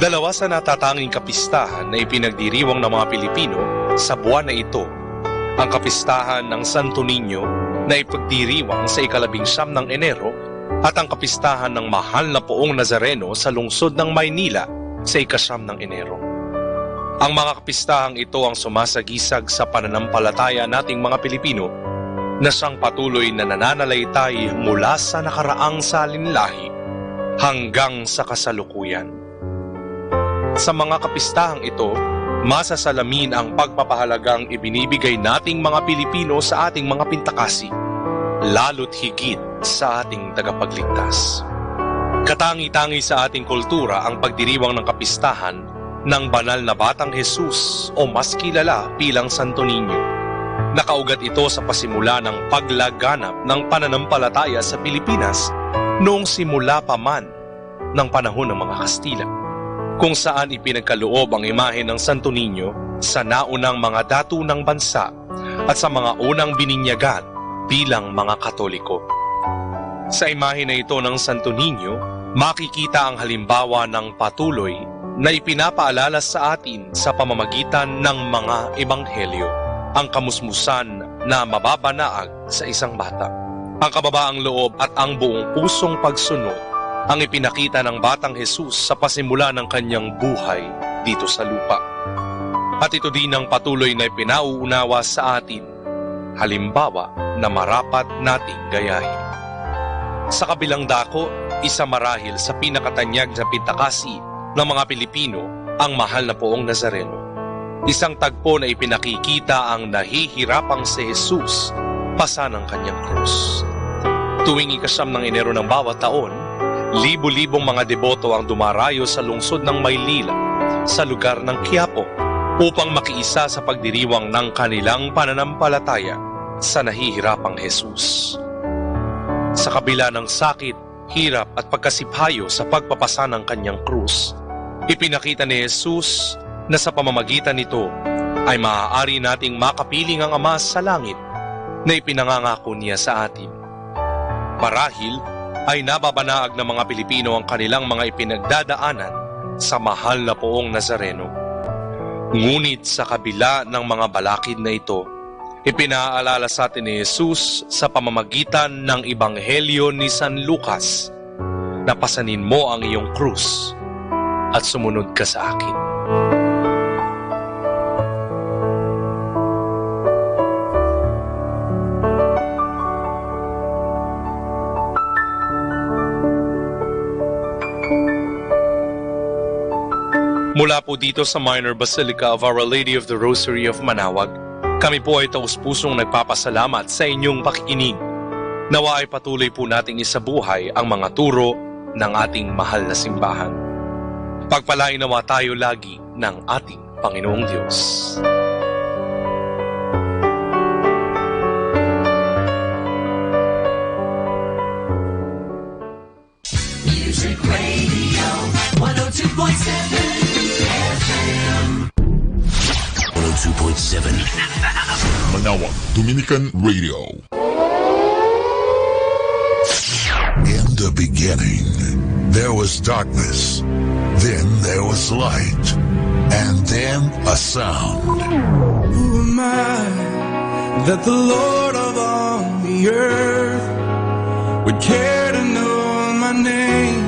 Dalawa sa natatanging kapistahan na ipinagdiriwang ng mga Pilipino sa buwan na ito. Ang kapistahan ng Santo Niño na ipagdiriwang sa ika-19 ng Enero at ang kapistahan ng Mahal na Poong Nazareno sa lungsod ng Maynila sa ika-9 ng Enero. Ang mga kapistahang ito ang sumasagisag sa pananampalataya nating mga Pilipino na siyang patuloy na nananalaytay mula sa nakaraang salinlahi hanggang sa kasalukuyan. Sa mga kapistahang ito, masasalamin ang pagpapahalagang ibinibigay nating mga Pilipino sa ating mga pintakasi, lalo't higit sa ating tagapagligtas. Katangi-tangi sa ating kultura ang pagdiriwang ng kapistahan ng banal na Batang Jesus o mas kilala bilang Santo Niño. Nakaugat ito sa pasimula ng paglaganap ng pananampalataya sa Pilipinas noong simula pa man ng panahon ng mga Kastila, kung saan ipinagkaloob ang imahe ng Santo Niño sa naunang mga datunang bansa at sa mga unang bininyagan bilang mga Katoliko. Sa imahe na ito ng Santo Niño, makikita ang halimbawa ng patuloy na ipinapaalala sa atin sa pamamagitan ng mga ebanghelyo, ang kamusmusan na mababanaag sa isang bata. Ang kababaang loob at ang buong pusong pagsunod ang ipinakita ng Batang Jesus sa pasimula ng kanyang buhay dito sa lupa. At ito din ang patuloy na ipinauunawa sa atin, halimbawa na marapat nating gayahin. Sa kabilang dako, isa marahil sa pinakatanyag na pintakasi ng mga Pilipino ang Mahal na Poong Nazareno. Isang tagpo na ipinakikita ang nahihirapang si Jesus pasa ng kanyang krus. Tuwing ika-9 ng Enero ng bawat taon, libo-libong mga deboto ang dumarayo sa lungsod ng Maynila sa lugar ng Quiapo upang makiisa sa pagdiriwang ng kanilang pananampalataya sa nahihirapang Jesus. Sa kabila ng sakit, hirap at pagkasiphayo sa pagpapasa ng kanyang krus, ipinakita ni Jesus na sa pamamagitan nito ay maaari nating makapiling ang Ama sa langit na ipinangangako niya sa atin. Marahil ay nababanaag ng mga Pilipino ang kanilang mga ipinagdadaanan sa Mahal na Poong Nazareno. Ngunit sa kabila ng mga balakid na ito, ipinaalala sa atin ni Jesus sa pamamagitan ng Ebanghelyo ni San Lucas na pasanin mo ang iyong krus at sumunod ka sa akin. Mula po dito sa Minor Basilica of Our Lady of the Rosary of Manaoag, kami po ay taus-pusong nagpapasalamat sa inyong pakikinig. Nawa ay patuloy po nating isabuhay ang mga turo ng ating mahal na simbahan. Pagpalain nawa tayo lagi ng ating Panginoong Diyos. Music Radio 102.7 102.7 Manaoag Dominican Radio. In the beginning, there was darkness, then there was light, and then a sound. Who am I that the Lord of all the earth would care to know my name,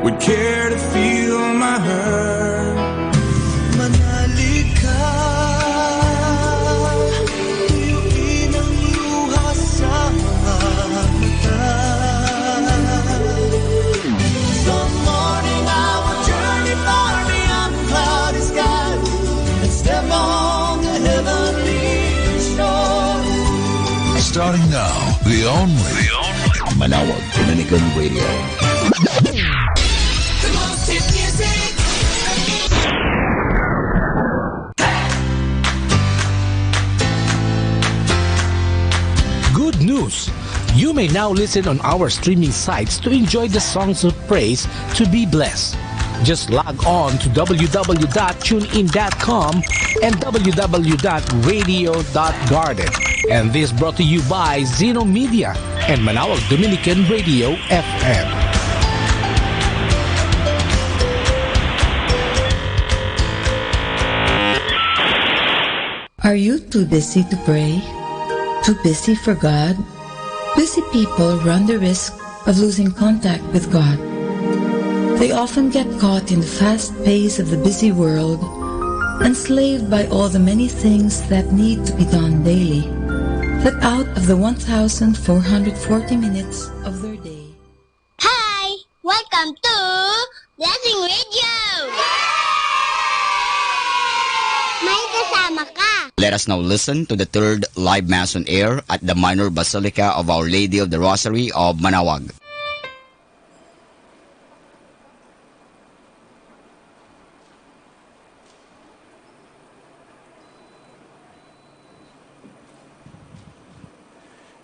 would care to feel my hurt? Manalig ka, tuyuin ang luha sa mata. Some morning I will journey far beyond the cloudy skies and step on the heavenly shore. Starting now, the only Manaoag Dominican Radio. The most hit music. Good news! You may now listen on our streaming sites to enjoy the songs of praise to be blessed. Just log on to www.tunein.com and www.radio.garden. And this brought to you by Zeno Media and Manaoag Dominican Radio FM. Are you too busy to pray? Too busy for God? Busy people run the risk of losing contact with God. They often get caught in the fast pace of the busy world, enslaved by all the many things that need to be done daily, that out of the 1,440 minutes of their day. Hi! Welcome to Blessing Radio! May kasama ka! Let us now listen to the third live Mass on air at the Minor Basilica of Our Lady of the Rosary of Manaoag.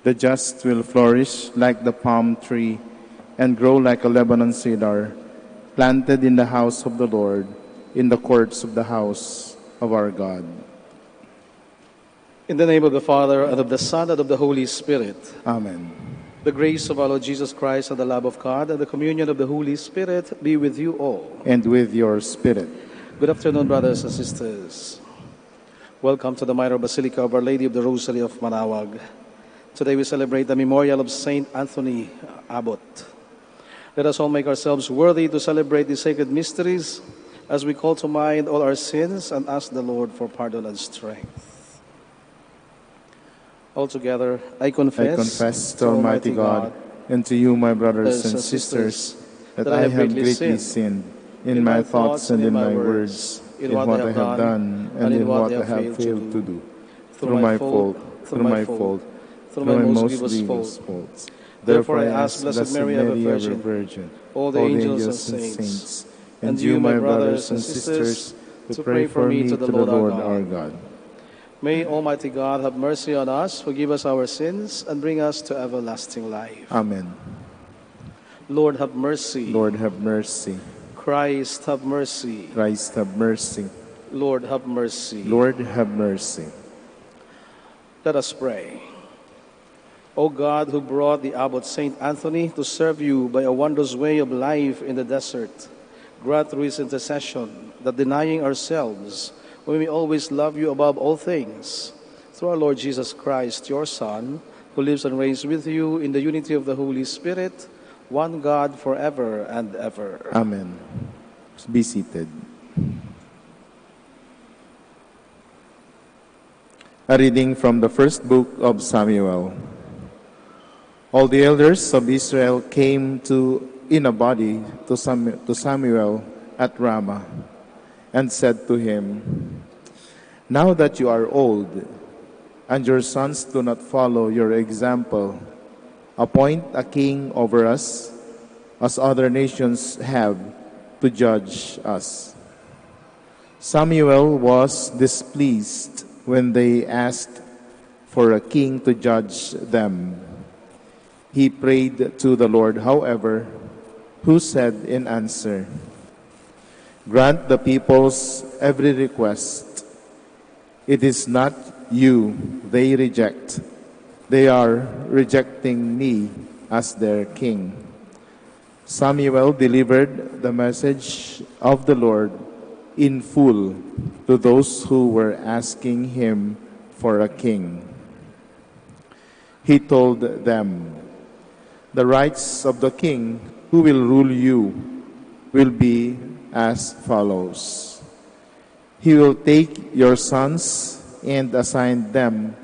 The just will flourish like the palm tree and grow like a Lebanon cedar, planted in the house of the Lord, in the courts of the house of our God. In the name of the Father, and of the Son, and of the Holy Spirit. Amen. The grace of our Lord Jesus Christ, and the love of God, and the communion of the Holy Spirit be with you all. And with your spirit. Good afternoon, brothers and sisters. Welcome to the Minor Basilica of Our Lady of the Rosary of Manaoag. Today we celebrate the memorial of Saint Anthony Abbot. Let us all make ourselves worthy to celebrate these sacred mysteries as we call to mind all our sins and ask the Lord for pardon and strength. Altogether, I confess to Almighty God and to you, my brothers and sisters, that I have greatly sinned in my thoughts and in my words, in what I have done and in what I have failed to do, through my fault, through my most grievous faults. Therefore I ask Blessed Mary, ever Virgin, all the angels and saints, and you, my brothers and sisters, to pray for me to the Lord our God. May Almighty God have mercy on us, forgive us our sins, and bring us to everlasting life. Amen. Lord, have mercy. Lord, have mercy. Christ, have mercy. Christ, have mercy. Lord, have mercy. Lord, have mercy. Let us pray. O God, who brought the Abbot Saint Anthony to serve you by a wondrous way of life in the desert, grant through his intercession that, denying ourselves, we may always love you above all things. Through our Lord Jesus Christ, your Son, who lives and reigns with you in the unity of the Holy Spirit, one God forever and ever. Amen. Be seated. A reading from the first book of Samuel. All the elders of Israel came in a body to Samuel at Ramah and said to him, "Now that you are old and your sons do not follow your example, appoint a king over us as other nations have to judge us." Samuel was displeased when they asked for a king to judge them. He prayed to the Lord, however, who said in answer, "Grant the people's every request. It is not you they reject. They are rejecting me as their king." Samuel delivered the message of the Lord in full to those who were asking him for a king. He told them, "The rights of the king who will rule you will be as follows. He will take your sons and assign them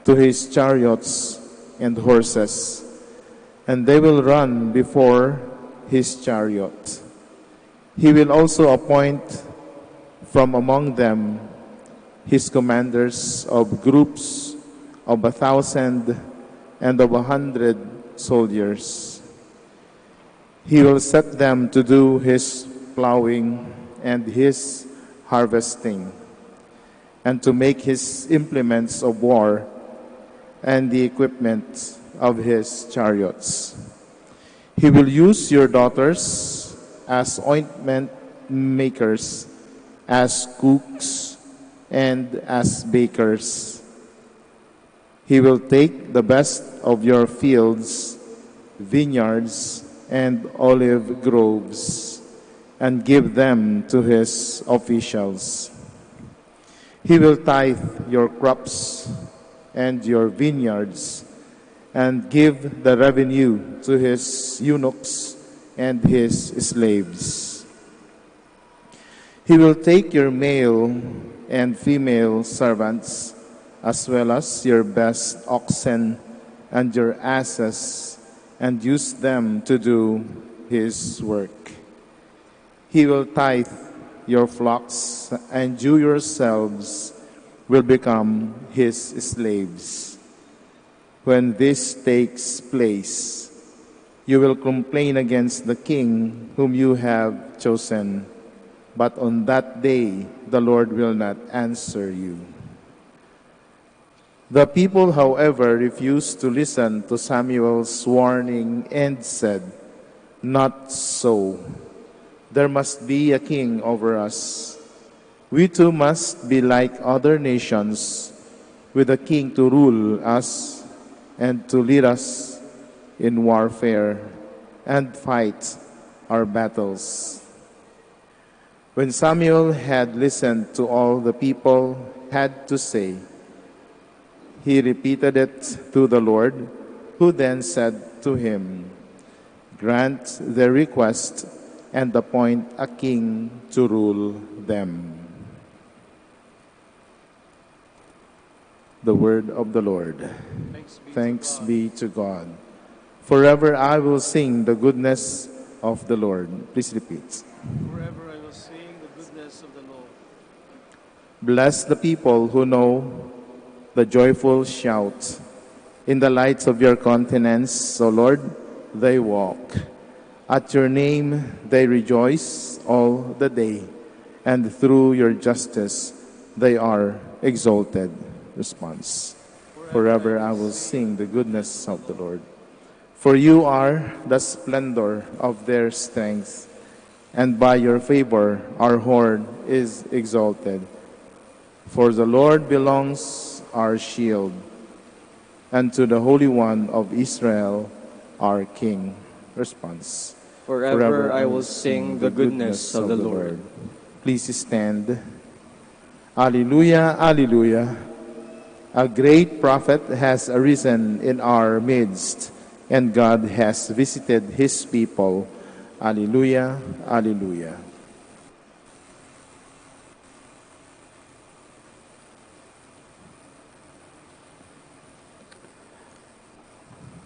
to his chariots and horses, and they will run before his chariot. He will also appoint from among them his commanders of groups of 1,000 and of 100 soldiers. He will set them to do his plowing and his harvesting, and to make his implements of war and the equipment of his chariots. He will use your daughters as ointment makers, as cooks, and as bakers. He will take the best of your fields, vineyards, and olive groves, and give them to his officials. He will tithe your crops and your vineyards, and give the revenue to his eunuchs and his slaves. He will take your male and female servants, as well as your best oxen and your asses, and use them to do his work. He will tithe your flocks, and you yourselves will become his slaves. When this takes place, you will complain against the king whom you have chosen, but on that day the Lord will not answer you. The people, however, refused to listen to Samuel's warning and said, "Not so. There must be a king over us. We too must be like other nations, with a king to rule us and to lead us in warfare and fight our battles." When Samuel had listened to all the people had to say, he repeated it to the Lord, who then said to him, "Grant their request and appoint a king to rule them." The word of the Lord. Thanks be to God. Forever I will sing the goodness of the Lord. Please repeat. Forever I will sing the goodness of the Lord. Bless the people who know the joyful shout. In the lights of your countenance, O Lord, they walk. At your name they rejoice all the day, and through your justice they are exalted. Response. Forever I will sing the goodness of the Lord. For you are the splendor of their strength, and by your favor our horn is exalted. For the Lord belongs our shield, and to the Holy One of Israel, our King. Response. Forever I will sing the goodness of the Lord. Please stand. Alleluia, alleluia. A great prophet has arisen in our midst, and God has visited his people. Alleluia, alleluia.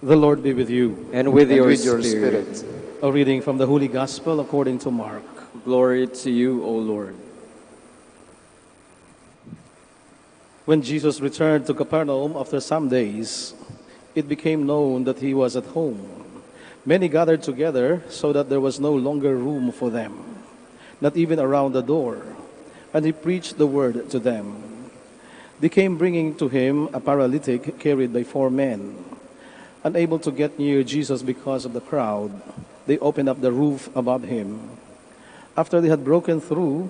The Lord be with you. And with And your with your spirit. A reading from the Holy Gospel according to Mark. Glory to you, O Lord. When Jesus returned to Capernaum after some days, it became known that he was at home. Many gathered together so that there was no longer room for them, not even around the door, and he preached the word to them. They came bringing to him a paralytic carried by 4 men. Unable to get near Jesus because of the crowd, they opened up the roof above him. After they had broken through,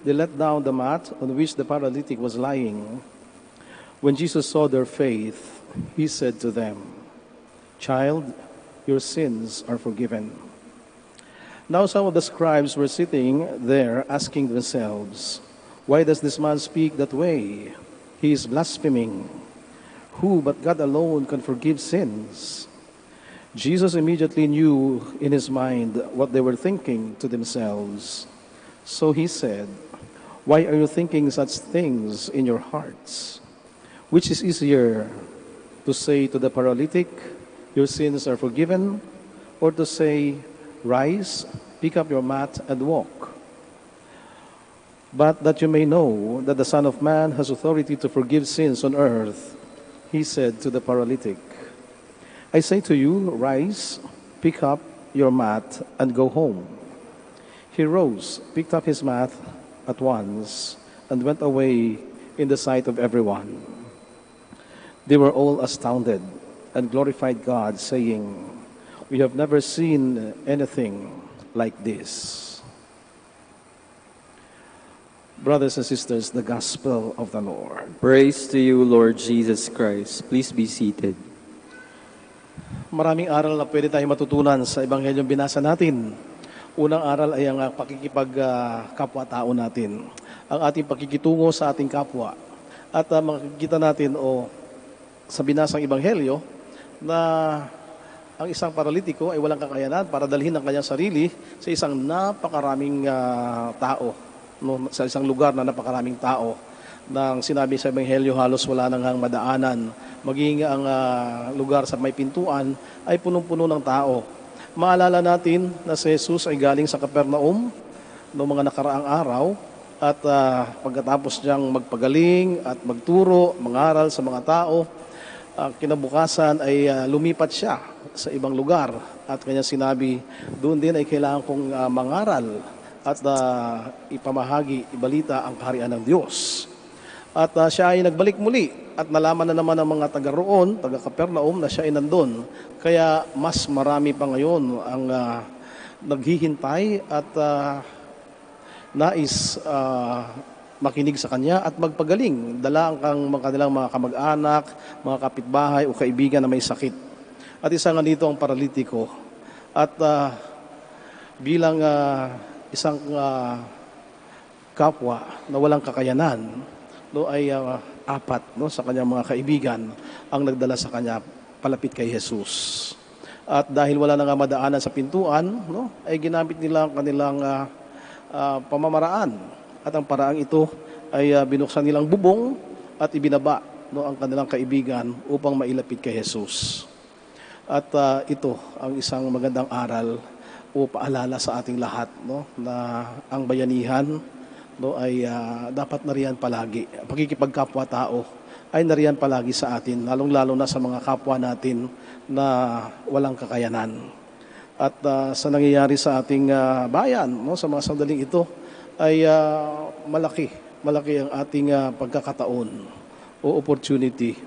they let down the mat on which the paralytic was lying. When Jesus saw their faith, he said to them, "Child, your sins are forgiven." Now some of the scribes were sitting there asking themselves, "Why does this man speak that way? He is blaspheming. Who but God alone can forgive sins?" Jesus immediately knew in his mind what they were thinking to themselves. So he said, "Why are you thinking such things in your hearts? Which is easier, to say to the paralytic, 'Your sins are forgiven,' or to say, 'Rise, pick up your mat and walk'? But that you may know that the Son of Man has authority to forgive sins on earth," he said to the paralytic, "I say to you, rise, pick up your mat, and go home." He rose, picked up his mat at once, and went away in the sight of everyone. They were all astounded and glorified God, saying, "We have never seen anything like this." Brothers and sisters, the Gospel of the Lord. Praise to you, Lord Jesus Christ. Please be seated. Maraming aral na pwede tayong matutunan sa Ebanghelyong binasa natin. Unang aral ay ang pakikipagkapwa-tao natin. Ang ating pakikitungo sa ating kapwa. At makikita natin sa binasang Ebanghelyo na ang isang paralitiko ay walang kakayanan para dalhin ang kanyang sarili sa isang napakaraming tao. No? Sa isang lugar na napakaraming tao. Nang sinabi sa Ebanghelyo, halos wala nang madaanan. Maging ang lugar sa may pintuan ay punong-puno ng tao. Maalala natin na si Jesus ay galing sa Capernaum noong mga nakaraang araw at pagkatapos niyang magpagaling at magturo, mangaral sa mga tao, kinabukasan ay lumipat siya sa ibang lugar at kanya sinabi, doon din ay kailangan kong mangaral at ipamahagi, ibalita ang kaharian ng Diyos. At siya ay nagbalik muli at nalaman na naman ng mga taga roon, taga Capernaum, na siya ay nandun. Kaya mas marami pa ngayon ang naghihintay at nais makinig sa kanya at magpagaling. Dala ang kanilang mga kamag-anak, mga kapitbahay o kaibigan na may sakit. At isa nga dito ang paralitiko. At bilang isang kapwa na walang kakayanan, ay apat sa kanyang mga kaibigan ang nagdala sa kanya palapit kay Jesus. At dahil wala na nga madaanan sa pintuan, ay ginamit nila ang kanilang pamamaraan. At ang paraang ito ay binuksan nilang bubong at ibinaba ang kanilang kaibigan upang mailapit kay Jesus. At ito ang isang magandang aral o paalala sa ating lahat na ang bayanihan ay dapat nariyan palagi. Pagkikipagkapwa-tao ay nariyan palagi sa atin, lalong-lalo na sa mga kapwa natin na walang kakayanan. At sa nangyayari sa ating bayan, sa mga sandaling ito, ay malaki ang ating pagkakataon o opportunity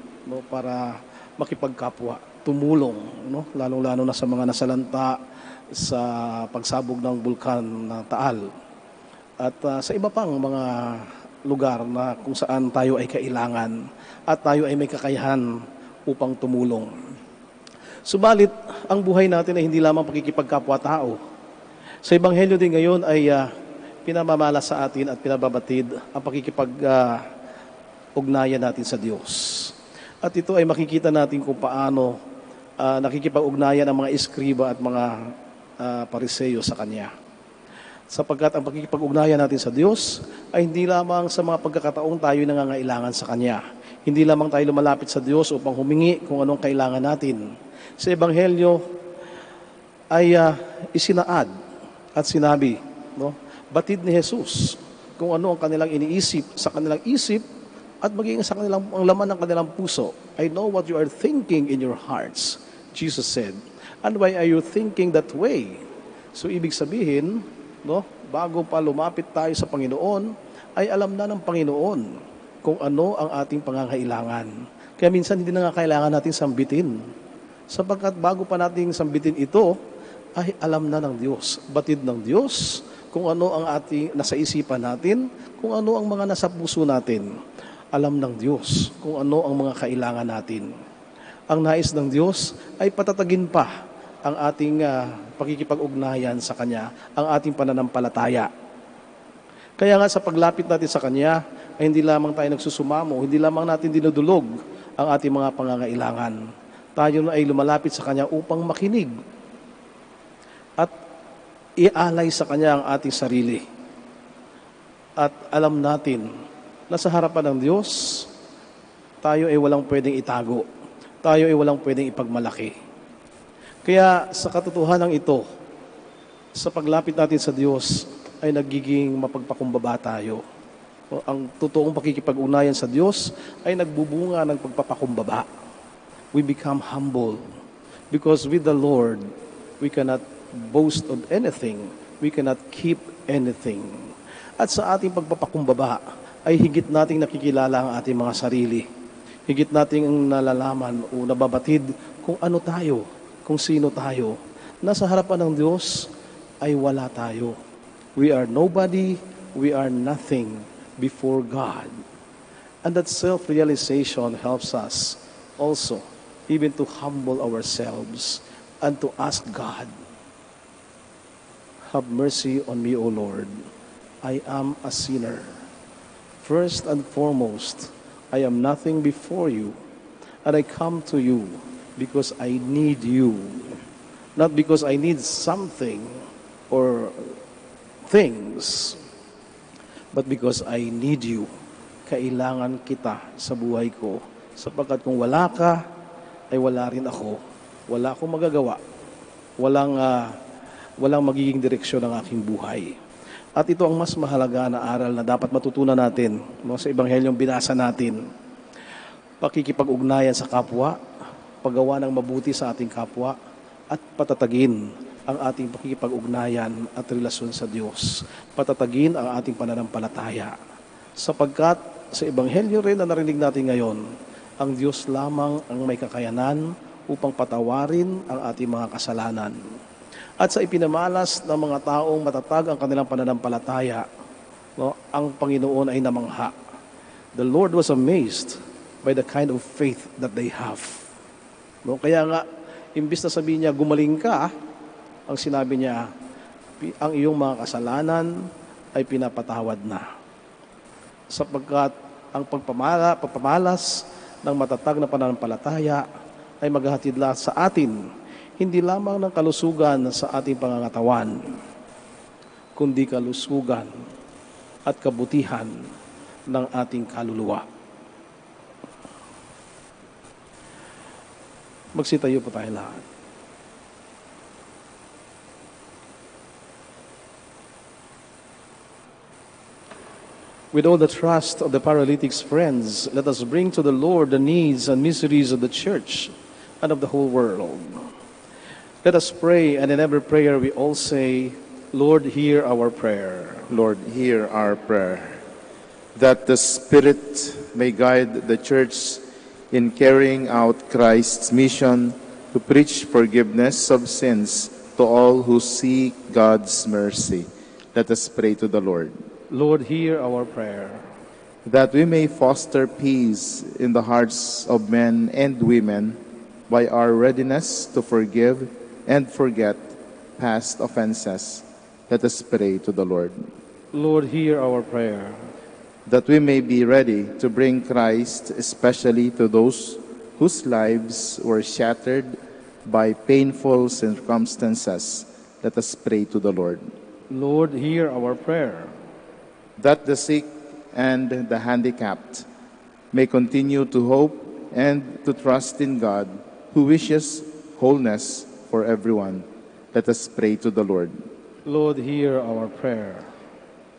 para makipagkapwa, tumulong, lalong-lalo na sa mga nasalanta sa pagsabog ng bulkan na Taal. At sa iba pang mga lugar na kung saan tayo ay kailangan at tayo ay may kakayahan upang tumulong. Subalit, ang buhay natin ay hindi lamang pakikipagkapwa-tao. Sa Ebanghelyo din ngayon ay pinamamala sa atin at pinababatid ang pakikipag-ugnayan natin sa Diyos. At ito ay makikita natin kung paano nakikipag-ugnayan ang mga eskriba at mga pariseyo sa Kanya. Sapagkat ang pakikipag-ugnayan natin sa Diyos ay hindi lamang sa mga pagkakataong tayo nangangailangan sa Kanya. Hindi lamang tayo lumalapit sa Diyos upang humingi kung anong kailangan natin. Sa Ebanghelyo ay isinaad at sinabi, batid ni Jesus kung ano ang kanilang iniisip sa kanilang isip at maging sa kanilang ang laman ng kanilang puso. I know what you are thinking in your hearts, Jesus said. And why are you thinking that way? So ibig sabihin, bago pa lumapit tayo sa Panginoon, ay alam na ng Panginoon kung ano ang ating pangangailangan. Kaya minsan hindi na nga kailangan natin sambitin. Sapagkat bago pa natin sambitin ito, ay alam na ng Diyos, batid ng Diyos, kung ano ang ating nasa isipan natin, kung ano ang mga nasa puso natin. Alam ng Diyos kung ano ang mga kailangan natin. Ang nais ng Diyos ay patatagin pa ang ating pakikipag-ugnayan sa Kanya, ang ating pananampalataya. Kaya nga sa paglapit natin sa Kanya, ay hindi lamang tayo nagsusumamo, hindi lamang natin dinudulog ang ating mga pangangailangan. Tayo na ay lumalapit sa Kanya upang makinig at ialay sa Kanya ang ating sarili. At alam natin na sa harapan ng Diyos, tayo ay walang pwedeng itago. Tayo ay walang pwedeng ipagmalaki. Kaya sa katotohanan ito, sa paglapit natin sa Diyos, ay nagiging mapagpakumbaba tayo. Ang totoong pakikipag-ugnayan sa Diyos ay nagbubunga ng pagpapakumbaba. We become humble. Because with the Lord, we cannot boast of anything. We cannot keep anything. At sa ating pagpapakumbaba, ay higit nating nakikilala ang ating mga sarili. Higit nating nalalaman o nababatid kung ano tayo, kung sino tayo. Nasa harapan ng Diyos ay wala tayo. We are nobody, we are nothing before God. And that self-realization helps us also even to humble ourselves and to ask God, Have mercy on me, O Lord. I am a sinner. First and foremost, I am nothing before you, and I come to you because I need you. Not because I need something or things, but because I need you. Kailangan kita sa buhay ko. Sapagkat kung wala ka, ay wala rin ako. Wala akong magagawa. Walang magiging direksyon ng aking buhay. At ito ang mas mahalaga na aral na dapat matutunan natin sa Ebanghelyong binasa natin. Pakikipag-ugnayan sa kapwa, paggawa ng mabuti sa ating kapwa, at patatagin ang ating pakikipag-ugnayan at relasyon sa Diyos. Patatagin ang ating pananampalataya. Sapagkat sa Ebanghelyo rin na narinig natin ngayon, ang Diyos lamang ang may kakayanan upang patawarin ang ating mga kasalanan. At sa ipinamalas ng mga taong matatag ang kanilang pananampalataya, ang Panginoon ay namangha. The Lord was amazed by the kind of faith that they have. Kaya nga, imbis na sabihin niya, gumaling ka, ang sinabi niya, ang iyong mga kasalanan ay pinapatawad na. Sapagkat ang pagpamalas ng matatag na pananampalataya ay maghahatid sa atin hindi lamang ng kalusugan sa ating pangangatawan, kundi kalusugan at kabutihan ng ating kaluluwa. Magsitayo po tayo lahat. With all the trust of the paralytic's friends, let us bring to the Lord the needs and miseries of the church and of the whole world. Let us pray, and in every prayer we all say, Lord, hear our prayer. Lord, hear our prayer. That the Spirit may guide the church in carrying out Christ's mission to preach forgiveness of sins to all who seek God's mercy. Let us pray to the Lord. Lord, hear our prayer. That we may foster peace in the hearts of men and women by our readiness to forgive and forget past offenses. Let us pray to the Lord. Lord, hear our prayer. That we may be ready to bring Christ especially to those whose lives were shattered by painful circumstances. Let us pray to the Lord. Lord, hear our prayer. That the sick and the handicapped may continue to hope and to trust in God, who wishes wholeness for everyone. Let us pray to the Lord. Lord, hear our prayer.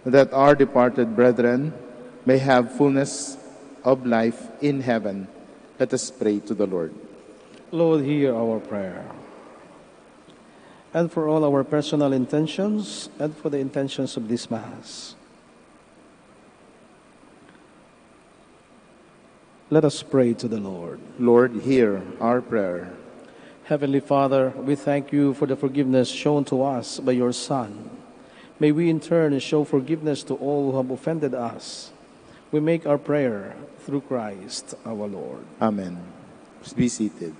That our departed brethren may have fullness of life in heaven. Let us pray to the Lord. Lord, hear our prayer. And for all our personal intentions and for the intentions of this Mass, let us pray to the Lord. Lord, hear our prayer. Heavenly Father, we thank you for the forgiveness shown to us by your Son. May we in turn show forgiveness to all who have offended us. We make our prayer through Christ our Lord. Amen. Please be seated.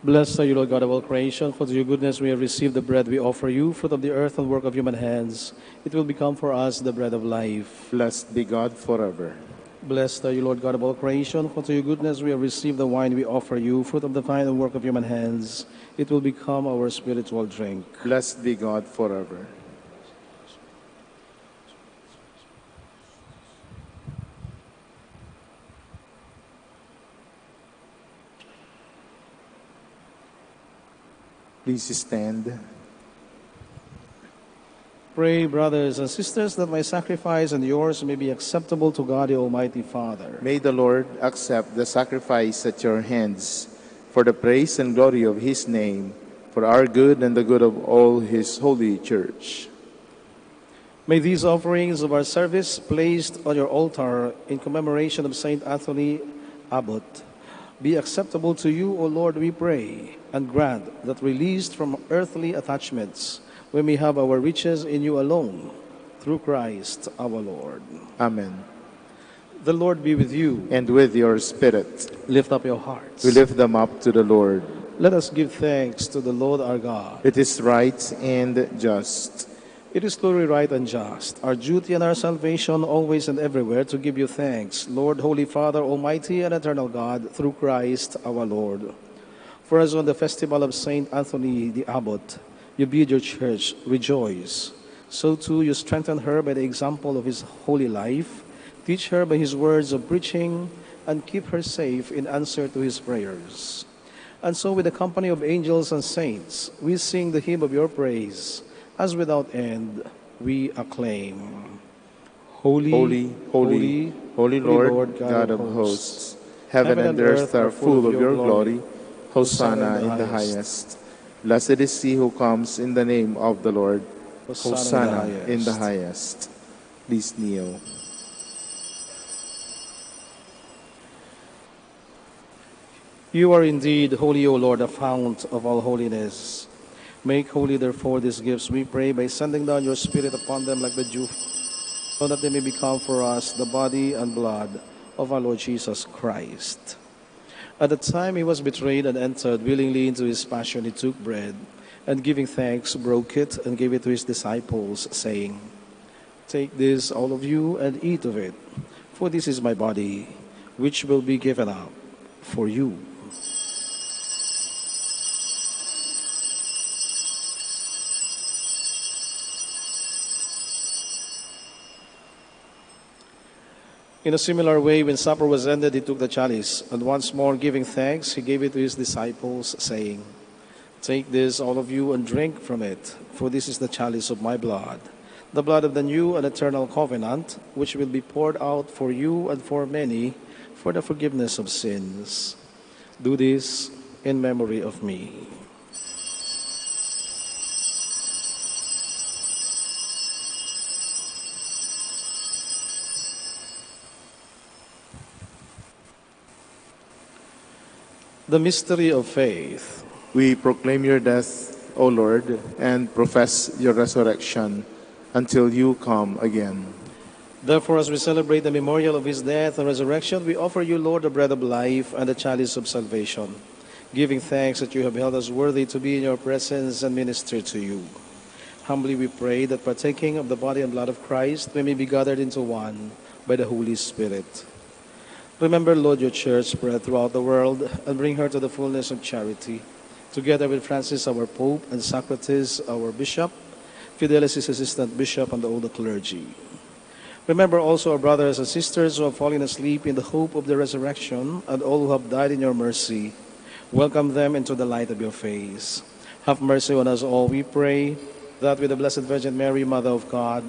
Blessed are you, Lord God of all creation, for through your goodness we have received the bread we offer you, fruit of the earth and work of human hands. It will become for us the bread of life. Blessed be God forever. Blessed are you, Lord God of all creation, for through your goodness we have received the wine we offer you, fruit of the vine and work of human hands. It will become our spiritual drink. Blessed be God forever. Please stand. Pray, brothers and sisters, that my sacrifice and yours may be acceptable to God the Almighty Father. May the Lord accept the sacrifice at your hands for the praise and glory of his name, for our good and the good of all his holy church. May these offerings of our service placed on your altar in commemoration of Saint Anthony Abbot be acceptable to you, O Lord, we pray, and grant that released from earthly attachments, we may have our riches in you alone, through Christ our Lord. Amen. The Lord be with you. And with your spirit. Lift up your hearts. We lift them up to the Lord. Let us give thanks to the Lord our God. It is right and just. It is truly right and just, our duty and our salvation, always and everywhere, to give you thanks, Lord, Holy Father, Almighty and Eternal God, through Christ our Lord. For as on the festival of Saint Anthony the Abbot, you bid your church rejoice, so too you strengthen her by the example of his holy life, teach her by his words of preaching, and keep her safe in answer to his prayers. And so with the company of angels and saints, we sing the hymn of your praise, as without end we acclaim. Holy, Holy, holy, holy Lord, God of hosts, heaven and earth are full of your glory. Hosanna in the highest. Blessed is he who comes in the name of the Lord. Hosanna in the highest. Please kneel. You are indeed holy, O Lord, the fount of all holiness. Make holy, therefore, these gifts, we pray, by sending down your Spirit upon them like the dew, so that they may become for us the body and blood of our Lord Jesus Christ. At the time he was betrayed and entered willingly into his passion, he took bread, and giving thanks, broke it, and gave it to his disciples, saying, Take this, all of you, and eat of it, for this is my body, which will be given up for you. In a similar way, when supper was ended, he took the chalice, and once more giving thanks, he gave it to his disciples, saying, Take this, all of you, and drink from it, for this is the chalice of my blood, the blood of the new and eternal covenant, which will be poured out for you and for many for the forgiveness of sins. Do this in memory of me. The mystery of faith. We proclaim your death, O Lord, and profess your resurrection until you come again. Therefore, as we celebrate the memorial of his death and resurrection, we offer you, Lord, the bread of life and the chalice of salvation, giving thanks that you have held us worthy to be in your presence and minister to you. Humbly we pray that partaking of the body and blood of Christ, we may be gathered into one by the Holy Spirit. Remember, Lord, your church spread throughout the world, and bring her to the fullness of charity, together with Francis, our Pope, and Socrates, our Bishop, Fidelis, his assistant bishop, and all the clergy. Remember also our brothers and sisters who have fallen asleep in the hope of the resurrection, and all who have died in your mercy. Welcome them into the light of your face. Have mercy on us all, we pray, that with the Blessed Virgin Mary, Mother of God,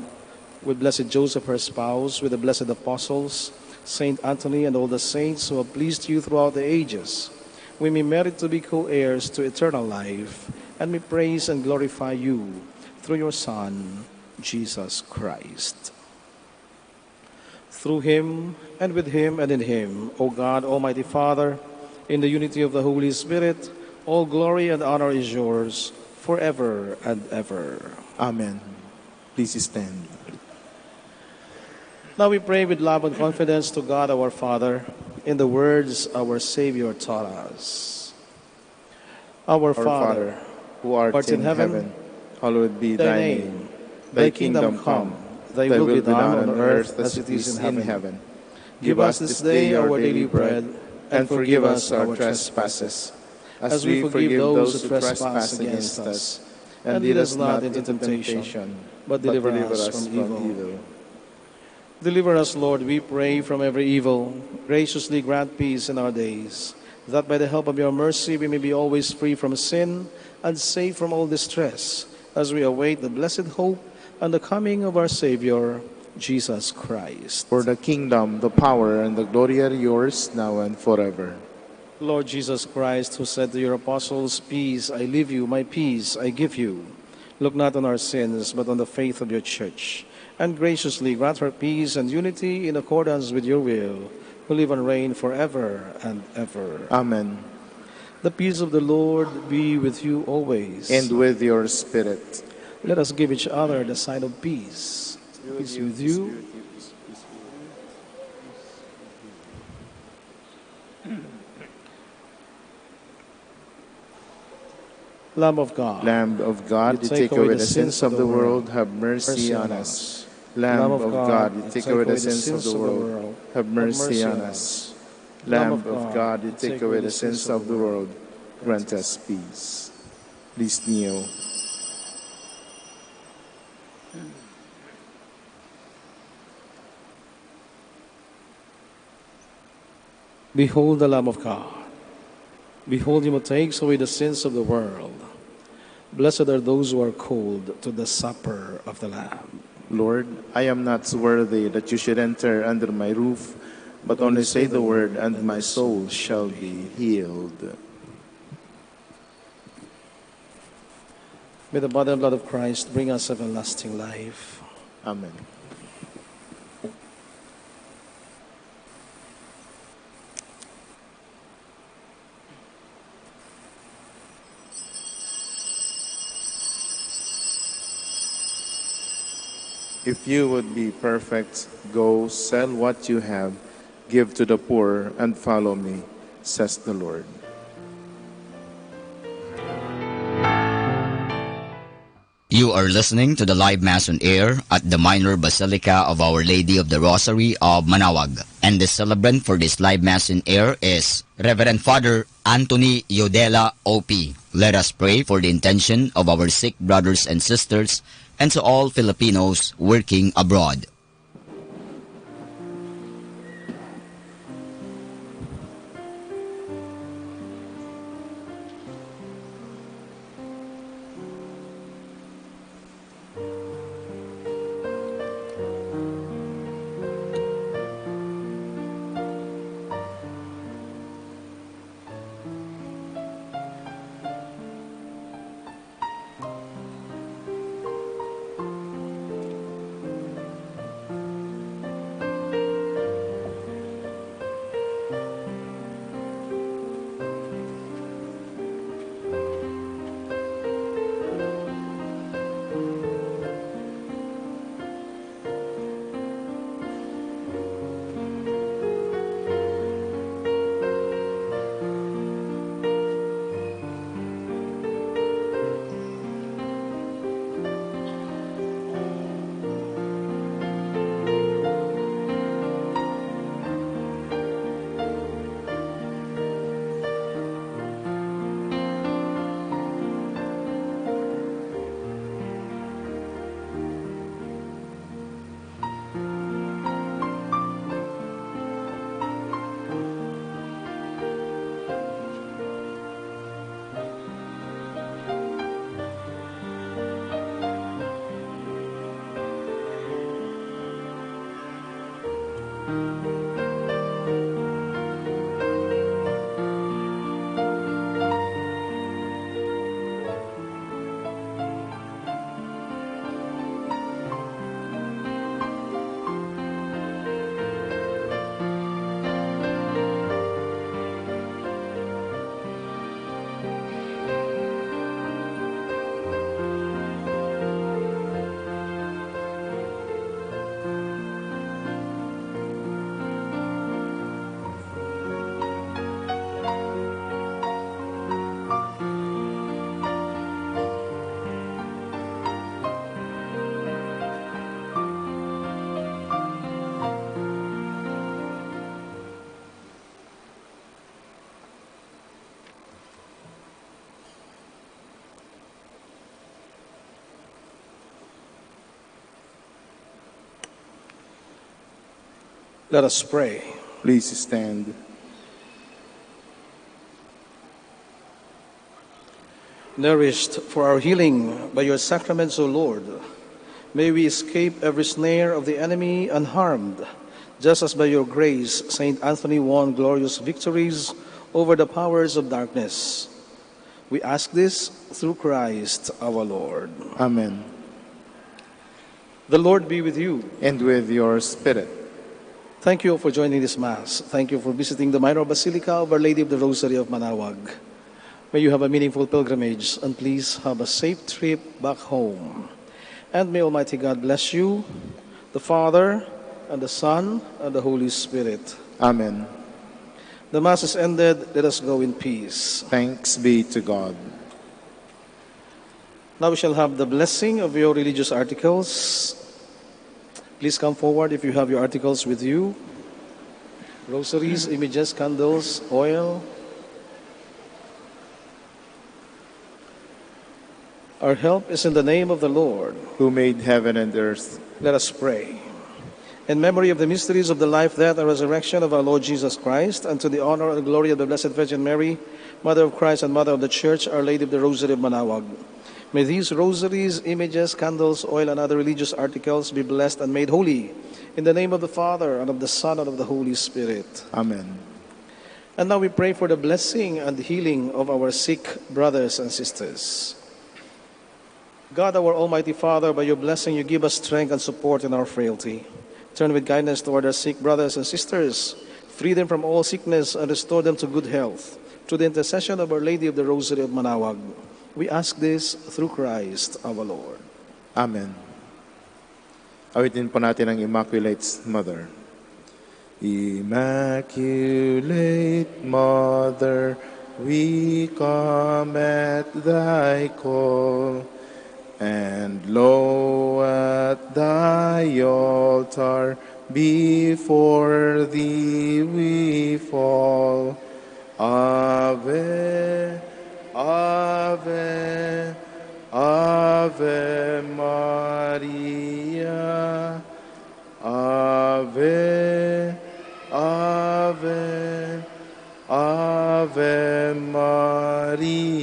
with Blessed Joseph, her spouse, with the blessed apostles, Saint Anthony, and all the saints who have pleased you throughout the ages, we may merit to be co-heirs to eternal life, and may praise and glorify you through your Son, Jesus Christ. Through him, and with him, and in him, O God, Almighty Father, in the unity of the Holy Spirit, all glory and honor is yours forever and ever. Amen. Please stand. Now we pray with love and confidence to God our Father in the words our Savior taught us. Our Father, who art in heaven, hallowed be thy name. Thy kingdom come, thy will be done on earth as it is in heaven. Give us this day our daily bread, and forgive us our trespasses, as we forgive those who trespass against us. And lead us not into temptation, but deliver us from evil. Deliver us, Lord, we pray, from every evil. Graciously grant peace in our days, that by the help of your mercy we may be always free from sin and safe from all distress, as we await the blessed hope and the coming of our Savior, Jesus Christ. For the kingdom, the power, and the glory are yours, now and forever. Lord Jesus Christ, who said to your apostles, "Peace I leave you, my peace I give you," look not on our sins, but on the faith of your church, and graciously grant her peace and unity in accordance with your will, who live and reign forever and ever. Amen. The peace of the Lord be with you always. And with your spirit. Let us give each other the sign of peace. Peace with you. Lamb of God. Lamb of God, you take away the sins of the world, have mercy on us. Lamb of God, you take away the sins of the world, have mercy on us. Lamb of God, you take away the sins of the world, grant us peace. Please kneel. Behold the Lamb of God. Behold him who takes away the sins of the world. Blessed are those who are called to the supper of the Lamb. Lord, I am not worthy that you should enter under my roof, but only say the word, and my soul shall be healed. May the body and blood of Christ bring us everlasting life. Amen. If you would be perfect, go sell what you have, give to the poor, and follow me, says the Lord. You are listening to the live Mass on air at the Minor Basilica of Our Lady of the Rosary of Manaoag. And the celebrant for this live Mass in air is Reverend Father Anthony Yodela O.P. Let us pray for the intention of our sick brothers and sisters and to all Filipinos working abroad. Let us pray. Please stand. Nourished for our healing by your sacraments, O Lord, may we escape every snare of the enemy unharmed, just as by your grace Saint Anthony won glorious victories over the powers of darkness. We ask this through Christ our Lord. Amen. The Lord be with you. And with your spirit. Thank you for joining this Mass. Thank you for visiting the Minor Basilica of Our Lady of the Rosary of Manaoag. May you have a meaningful pilgrimage and please have a safe trip back home. And may Almighty God bless you, the Father, and the Son, and the Holy Spirit. Amen. The Mass is ended. Let us go in peace. Thanks be to God. Now we shall have the blessing of your religious articles. Please come forward if you have your articles with you. Rosaries, images, candles, oil. Our help is in the name of the Lord, who made heaven and earth. Let us pray. In memory of the mysteries of the life, death, and resurrection of our Lord Jesus Christ, and to the honor and glory of the Blessed Virgin Mary, Mother of Christ and Mother of the Church, Our Lady of the Rosary of Manaoag, may these rosaries, images, candles, oil, and other religious articles be blessed and made holy. In the name of the Father, and of the Son, and of the Holy Spirit. Amen. And now we pray for the blessing and healing of our sick brothers and sisters. God, our Almighty Father, by your blessing you give us strength and support in our frailty. Turn with kindness toward our sick brothers and sisters. Free them from all sickness and restore them to good health. Through the intercession of Our Lady of the Rosary of Manaoag. We ask this through Christ our Lord. Amen. Awitin po natin ang Immaculate Mother. Immaculate Mother, we come at thy call, and lo, at thy altar before thee we fall. Ave, Ave, Ave Maria. Ave, Ave, Ave Maria.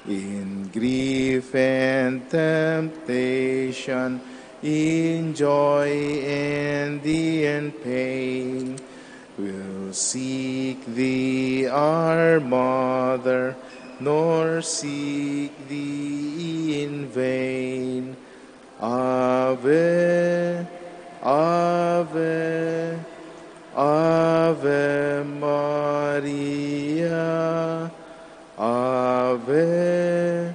In grief and temptation, in joy and in pain, we'll seek thee, our Mother, nor seek thee in vain. Ave, Ave, Ave Maria. Ave,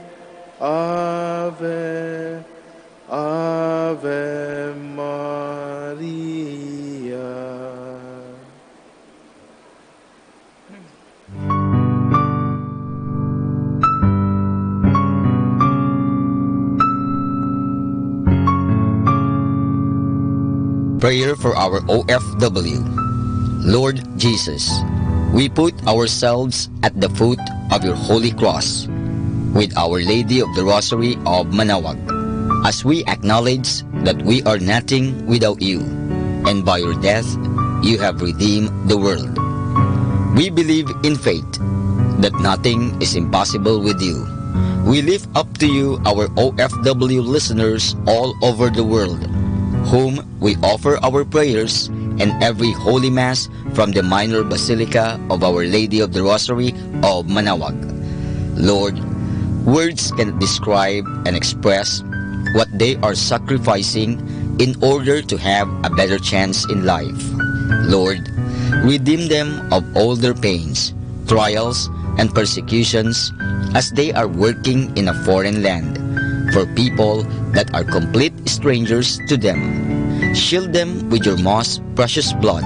Ave, Ave Maria. Prayer for our OFW. Lord Jesus, we put ourselves at the foot of your holy cross with Our Lady of the Rosary of Manaoag, as we acknowledge that we are nothing without you, and by your death you have redeemed the world. We believe in faith that nothing is impossible with you. We lift up to you our OFW listeners all over the world, whom we offer our prayers and every Holy Mass from the Minor Basilica of Our Lady of the Rosary of Manaoag. Lord, words cannot describe and express what they are sacrificing in order to have a better chance in life. Lord, redeem them of all their pains, trials, and persecutions as they are working in a foreign land for people that are complete strangers to them. Shield them with your most precious blood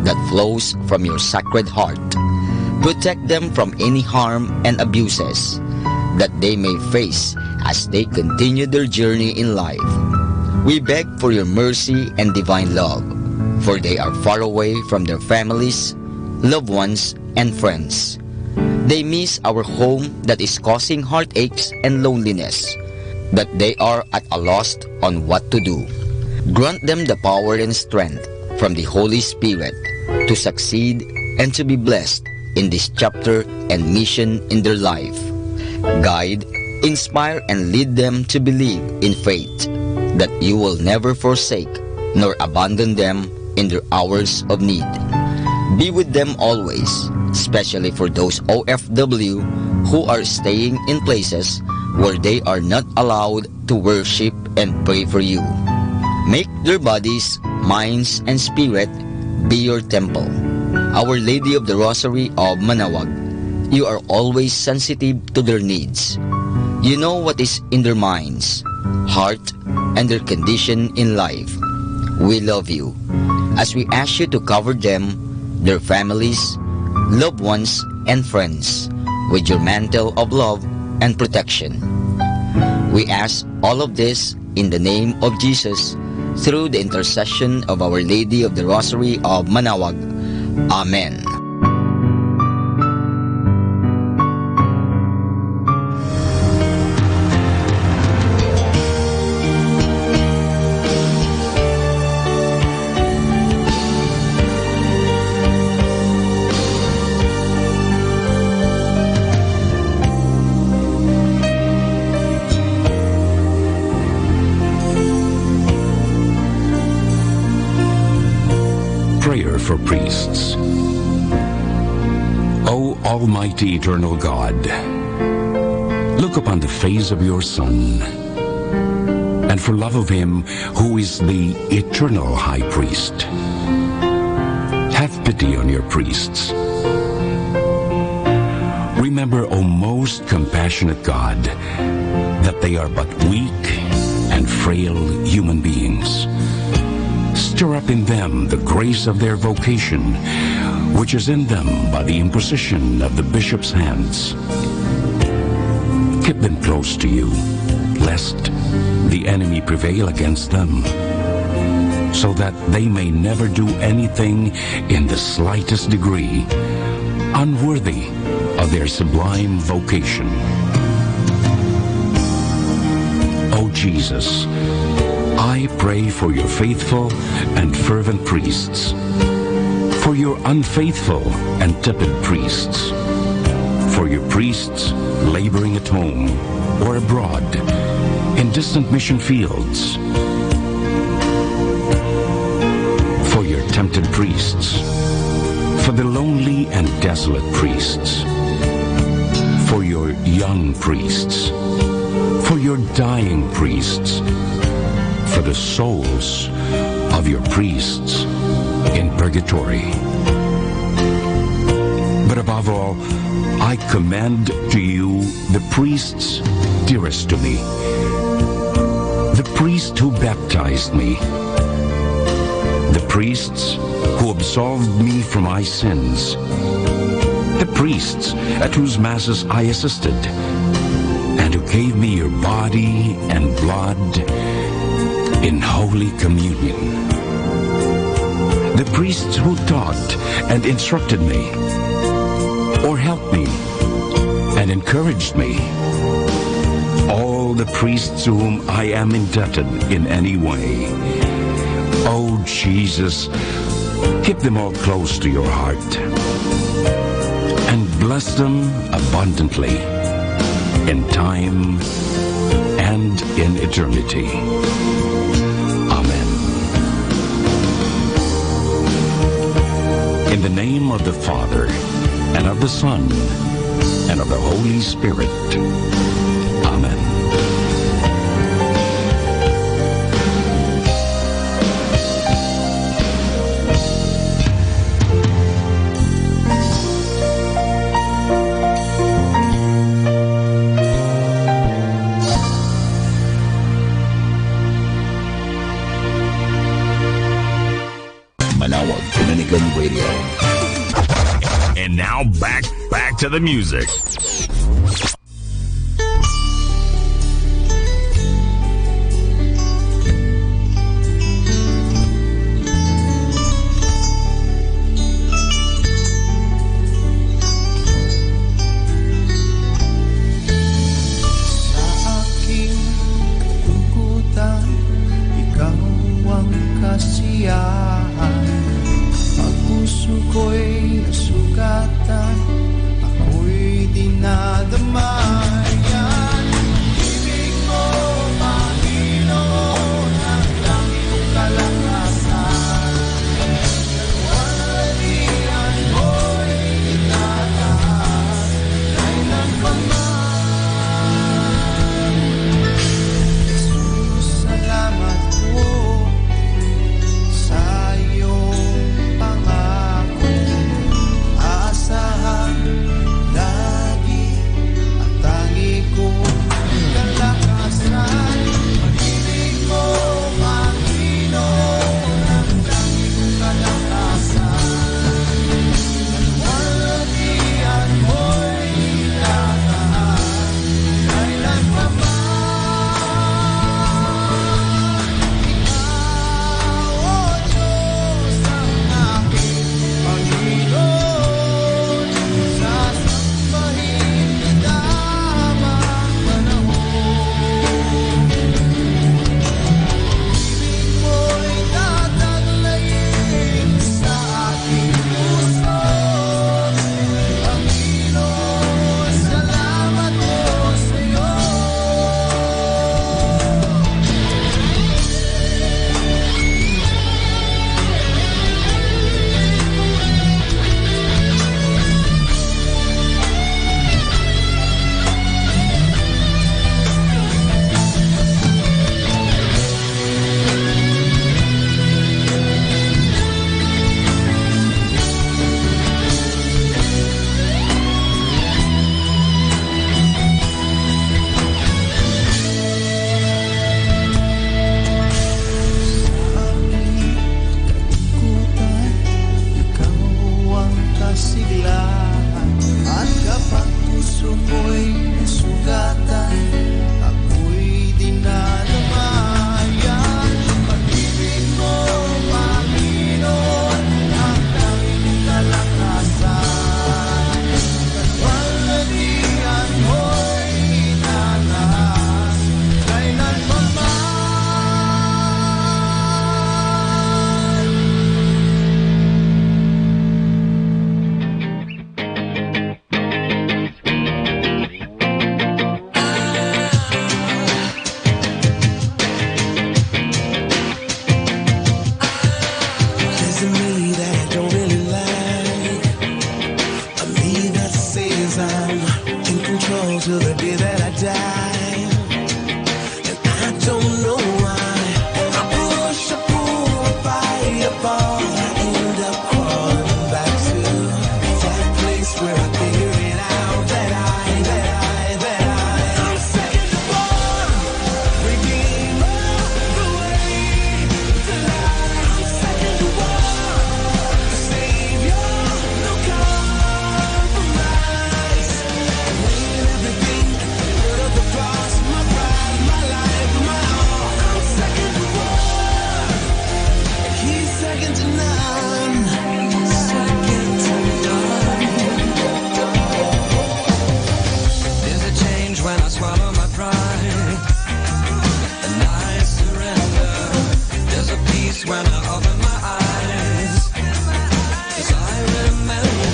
that flows from your sacred heart. Protect them from any harm and abuses that they may face as they continue their journey in life. We beg for your mercy and divine love, for they are far away from their families, loved ones, and friends. They miss our home that is causing heartaches and loneliness, that they are at a loss on what to do. Grant them the power and strength from the Holy Spirit to succeed and to be blessed in this chapter and mission in their life. Guide, inspire, and lead them to believe in faith that you will never forsake nor abandon them in their hours of need. Be with them always, especially for those OFW who are staying in places where they are not allowed to worship and pray for you. Make their bodies, minds, and spirit be your temple. Our Lady of the Rosary of Manaoag, you are always sensitive to their needs. You know what is in their minds, heart, and their condition in life. We love you as we ask you to cover them, their families, loved ones, and friends with your mantle of love and protection. We ask all of this in the name of Jesus through the intercession of Our Lady of the Rosary of Manaoag. Amen. Prayer for priests. O Almighty Eternal God, look upon the face of your Son, and for love of him who is the eternal High Priest, have pity on your priests. Remember, O most compassionate God, that they are but weak and frail human beings. Stir up in them the grace of their vocation, which is in them by the imposition of the bishop's hands. Keep them close to you, lest the enemy prevail against them, so that they may never do anything in the slightest degree unworthy of their sublime vocation. O Jesus, I pray for your faithful and fervent priests, for your unfaithful and tepid priests, for your priests laboring at home or abroad in distant mission fields, for your tempted priests, for the lonely and desolate priests, for your young priests, for your dying priests, for the souls of your priests in purgatory. But above all, I commend to you the priests dearest to me, the priest who baptized me, the priests who absolved me from my sins, the priests at whose masses I assisted, and who gave me your body and blood in Holy Communion. The priests who taught and instructed me, or helped me and encouraged me. All the priests to whom I am indebted in any way. Oh Jesus, keep them all close to your heart and bless them abundantly in time and in eternity. In the name of the Father, and of the Son, and of the Holy Spirit. Amen. Manaoag Dominican Radio. And now back to the music. Ko'y nasugatan, ako'y dinadama. to me that I don't really like. A me that says I'm in control till the day that I die. And I don't know why. I push, I pull, I fight, I fall. I end up crawling back to that place where I figured it out that I'm second to one. Redeemer, the way to life. I'm second to one. Savior, no compromise. Laying everything at the foot of the cross. My pride, my life, my all. I'm second to one. He's second to none. Second to none. There's a change when I swallow my pride and I surrender. There's a peace when I open my eyes, 'cause I remember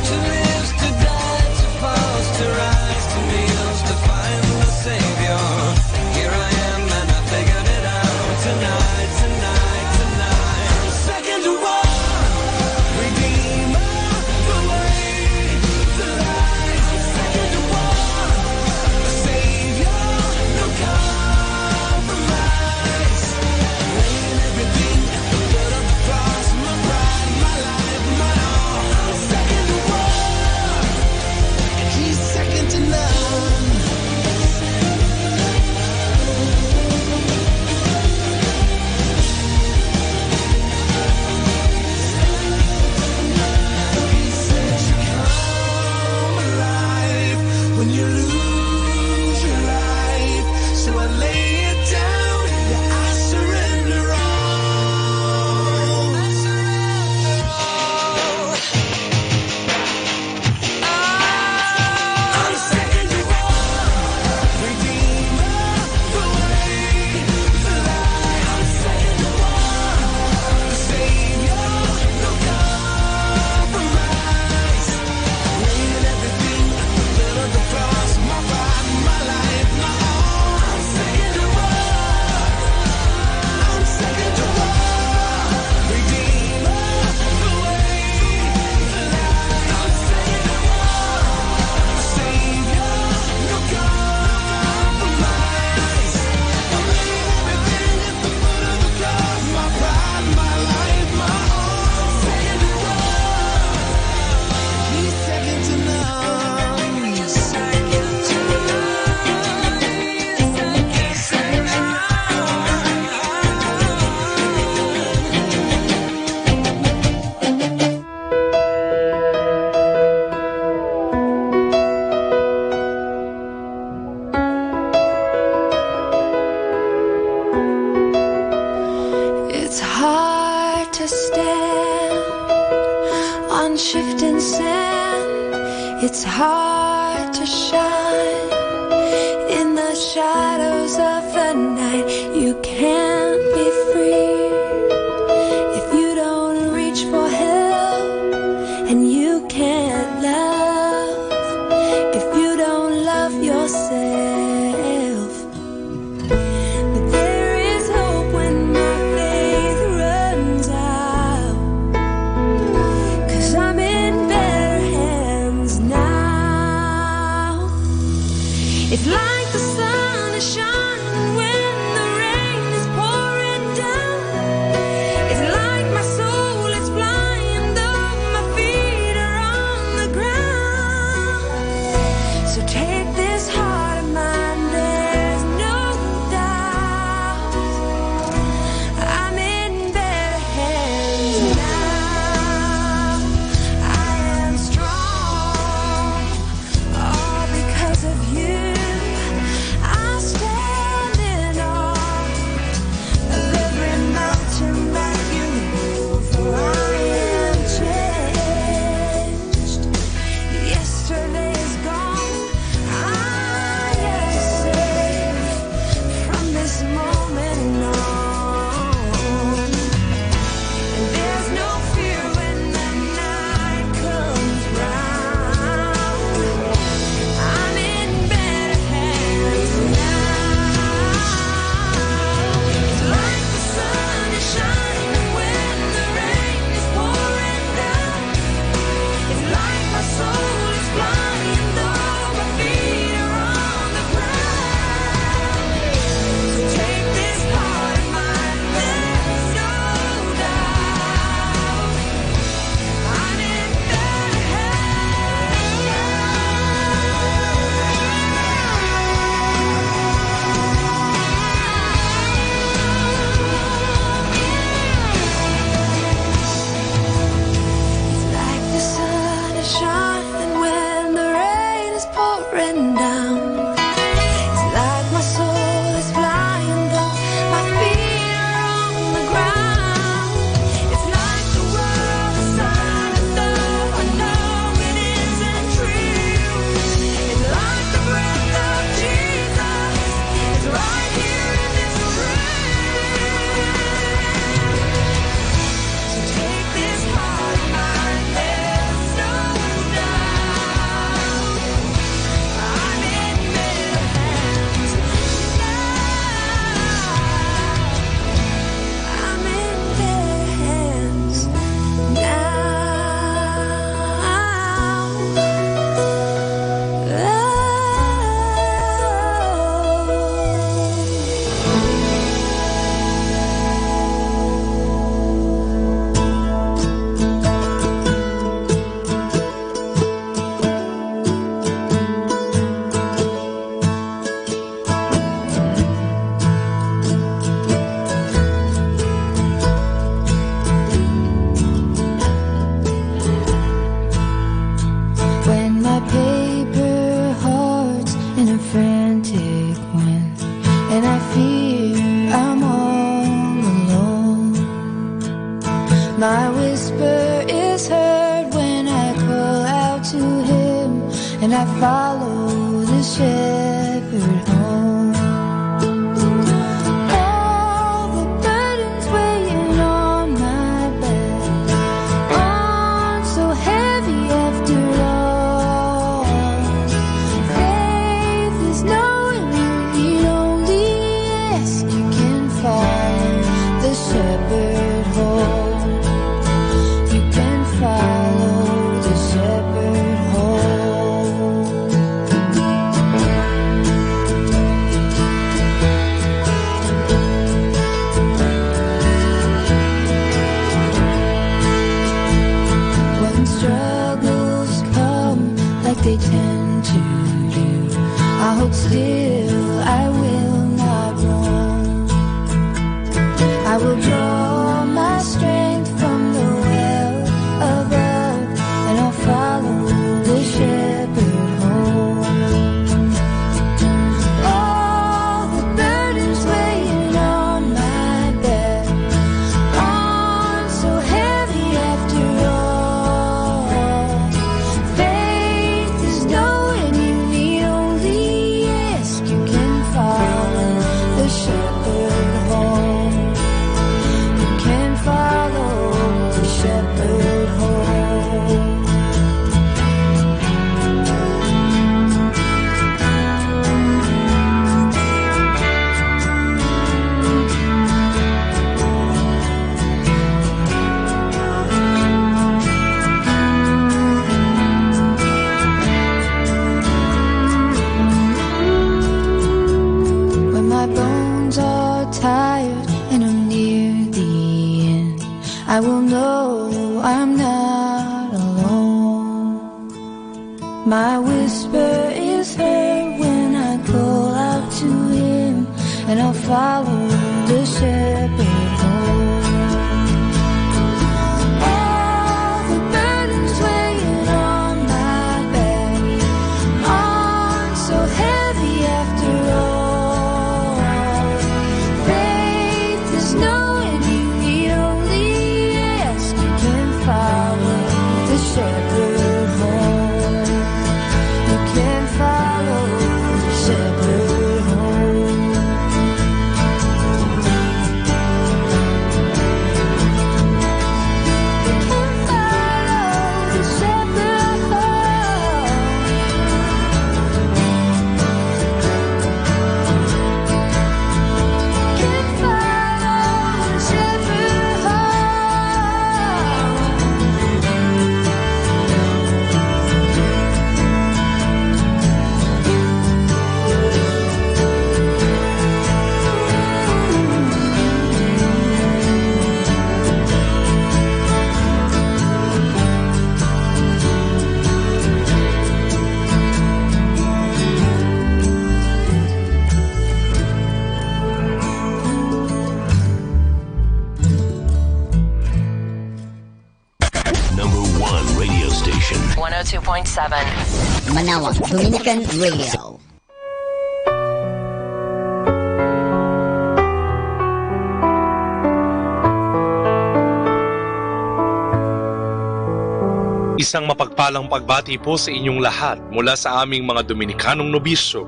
to live, to die, to fall, to rise, to kneel, to find the Savior. Here I am and I figured it out tonight, tonight, tonight. I'm second to one. Redeemer, the way to life. I'm second to one. Savior, no compromise. Laying everything at the foot of the cross. My pride, my life, my all. I'm second to one. And he's second to none. He says you come alive when you lose your life. So I lay it down, yeah, I surrender all. I'm second to one. Redeemer, the way to life. I'm second to one. Savior, no compromise. Laying everything at the foot of the cross. My pride, my life, my all. I'm second to one. I'm second to one. Redeemer, the way to life. I'm second to one. Savior, no compromise. I'm laying everything at the foot of the cross. My pride, my life, my all. I'm second to one. He's second to none. He's second to none. He's second to It's hard to stand on shifting sand. It's hard to shine in the shadows of the night. You can't be free if you don't reach for help, and you can't love if you don't love yourself. But there is hope when my faith runs out, 'cause I'm in better hands now. It's like the sun is shining when the rain is pouring. My whisper is heard when I call out to him, and I follow the shepherd home. All the burdens weighing on my back aren't so heavy after all. Faith is knowing you need only ask. You can follow the shepherd home. You can follow the shepherd home. When struggles come like they tend to do, I hold still, I will not run. I will draw my strength from the well above, and I'll follow the shepherd home. All the burdens weighing on my back aren't so heavy after all. Faith is knowing you need only ask. You can follow the shepherd home. You can follow the shepherd home. When my bones are tired and I'm near the end, I will know I'm not alone. My whisper is heard when I call out to him, and I'll follow the shepherd home. All the burdens weighing on my back aren't so heavy after all. Faith is knowing you need only ask. You can follow the shepherd home. You can follow the shepherd home. You can follow the shepherd home. Can follow the shepherd home. Number 1 radio station. 102.7. Manawag Dominican Radio. Isang mapagpalang pagbati po sa inyong lahat mula sa aming mga Dominikanong nobisyo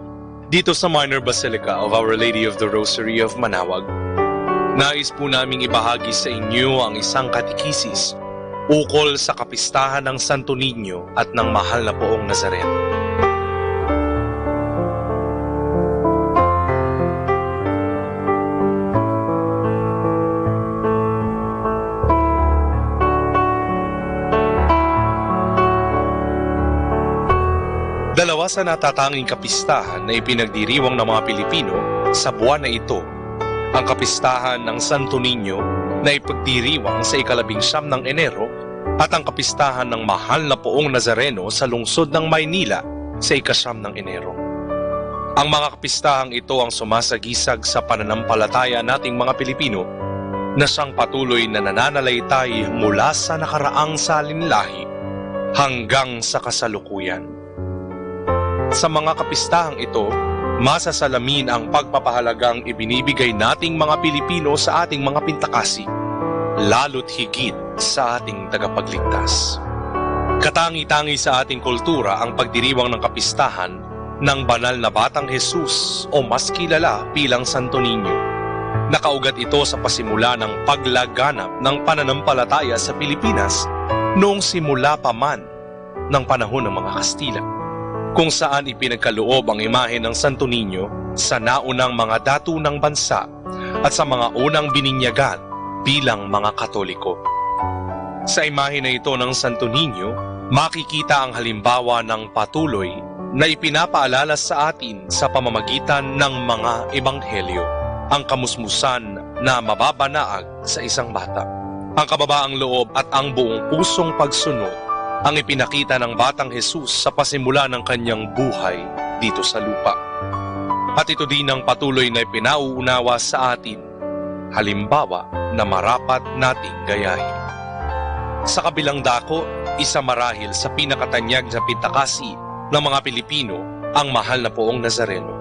dito sa Minor Basilica of Our Lady of the Rosary of Manawag. Nais po naming ibahagi sa inyo ang isang katikisis ukol sa kapistahan ng Santo Niño at ng Mahal na Poong Nazareno. Dalawa sa natatanging kapistahan na ipinagdiriwang ng mga Pilipino sa buwan na ito, ang kapistahan ng Santo Niño na ipagdiriwang sa ika-19 ng Enero at ang kapistahan ng Mahal na Poong Nazareno sa lungsod ng Maynila sa ika-9 ng Enero. Ang mga kapistahang ito ang sumasagisag sa pananampalataya nating mga Pilipino na siyang patuloy na nananalaytay mula sa nakaraang salinlahi hanggang sa kasalukuyan. Sa mga kapistahang ito, masasalamin ang pagpapahalagang ibinibigay nating mga Pilipino sa ating mga pintakasi, lalo't higit sa ating tagapagligtas. Katangi-tangi sa ating kultura ang pagdiriwang ng kapistahan ng banal na Batang Jesus o mas kilala bilang Santo Niño. Nakaugat ito sa pasimula ng paglaganap ng pananampalataya sa Pilipinas noong simula pa man ng panahon ng mga Kastila, kung saan ipinagkaloob ang imahe ng Santo Niño sa naunang mga datunang bansa at sa mga unang bininyagan bilang mga Katoliko. Sa imahe na ito ng Santo Niño, makikita ang halimbawa ng patuloy na ipinapaalala sa atin sa pamamagitan ng mga ebanghelyo, ang kamusmusan na mababanaag sa isang bata. Ang kababaang loob at ang buong pusong pagsunod ang ipinakita ng Batang Jesus sa pasimula ng kanyang buhay dito sa lupa. At ito din ang patuloy na ipinauunawa sa atin, halimbawa na marapat nating gayahin. Sa kabilang dako, isa marahil sa pinakatanyag na pitakasi ng mga Pilipino ang mahal na Poong Nazareno.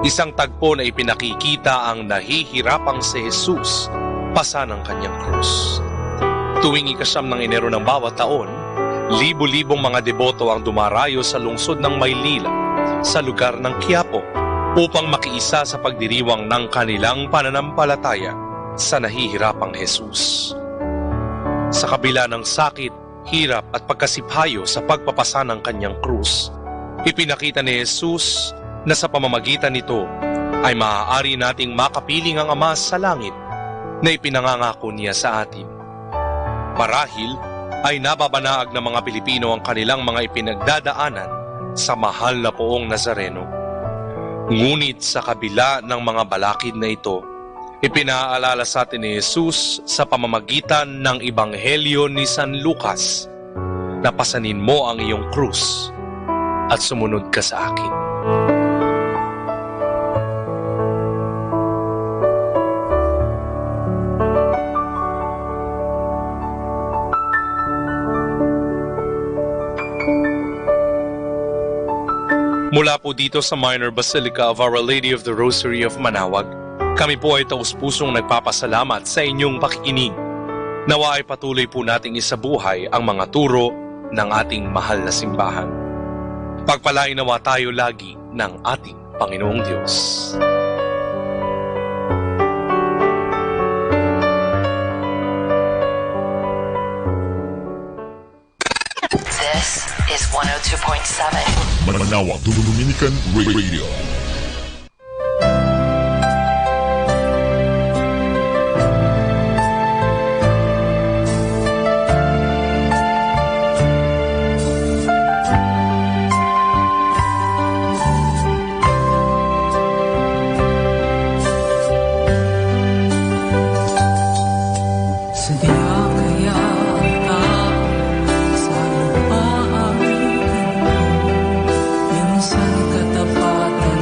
Isang tagpo na ipinakikita ang nahihirapang si Jesus pasa ng kanyang krus. Tuwing ika-9 ng Enero ng bawat taon, libo-libong mga deboto ang dumarayo sa lungsod ng Maynila sa lugar ng Quiapo upang makiisa sa pagdiriwang ng kanilang pananampalataya sa nahihirapang Jesus. Sa kabila ng sakit, hirap at pagkasiphayo sa pagpapasa ng kanyang krus, ipinakita ni Jesus na sa pamamagitan nito ay maaari nating makapiling ang Ama sa langit na ipinangangako niya sa atin. Marahil ay nababanaag ng mga Pilipino ang kanilang mga ipinagdadaanan sa mahal na Poong Nazareno. Ngunit sa kabila ng mga balakid na ito, ipinaalala sa atin ni Jesus sa pamamagitan ng Ebanghelyo ni San Lucas na pasanin mo ang iyong krus at sumunod ka sa akin. Mula po dito sa Minor Basilica of Our Lady of the Rosary of Manaoag, kami po ay taus-pusong nagpapasalamat sa inyong pakikinig. Nawa ay patuloy po nating isabuhay ang mga turo ng ating mahal na simbahan. Pagpalain nawa tayo lagi ng ating Panginoong Diyos. This is 102.7 Manaoag Dominican Radio. Minsan katapatan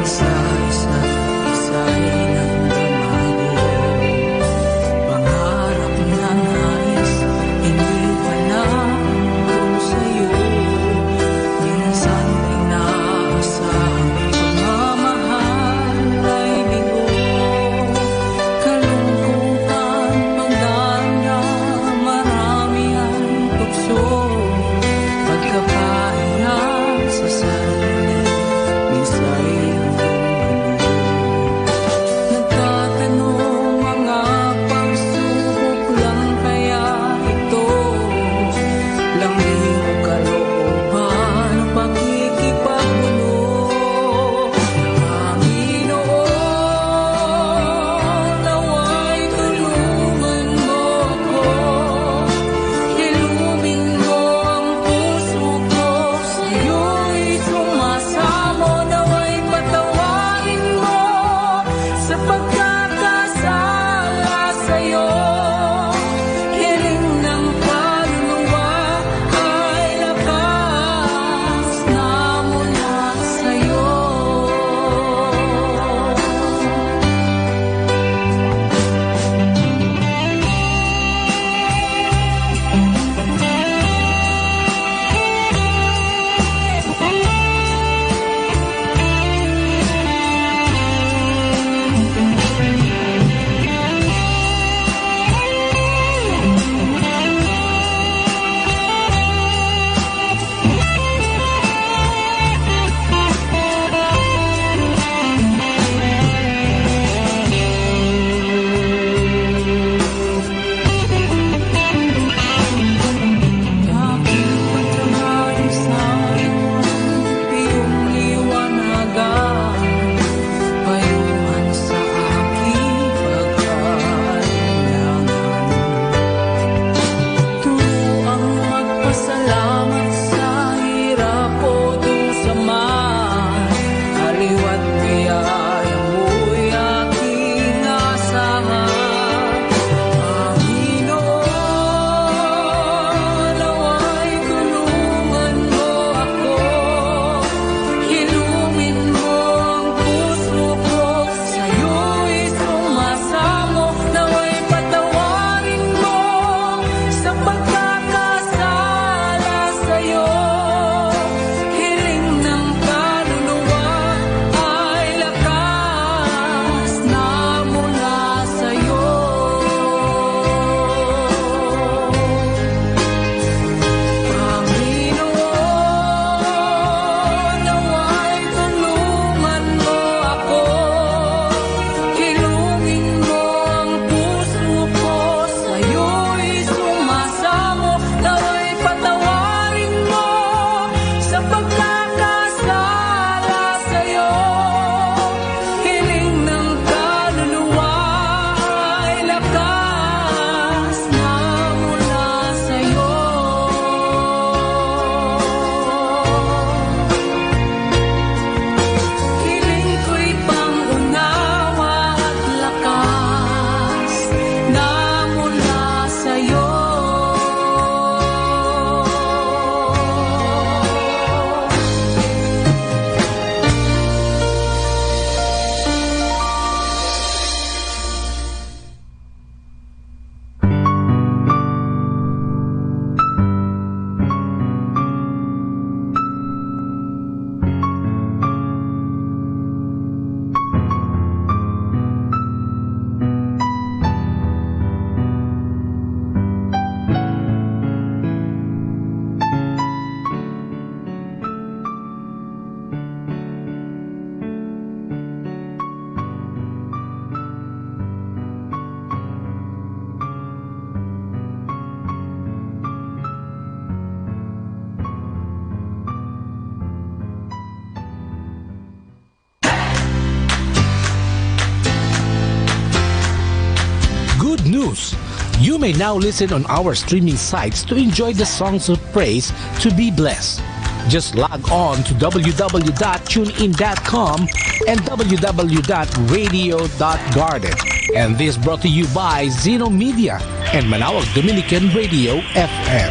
You may now listen on our streaming sites to enjoy the songs of praise to be blessed. Just log on to www.tunein.com and www.radio.garden. And this brought to you by Zeno Media and Manawag Dominican Radio FM.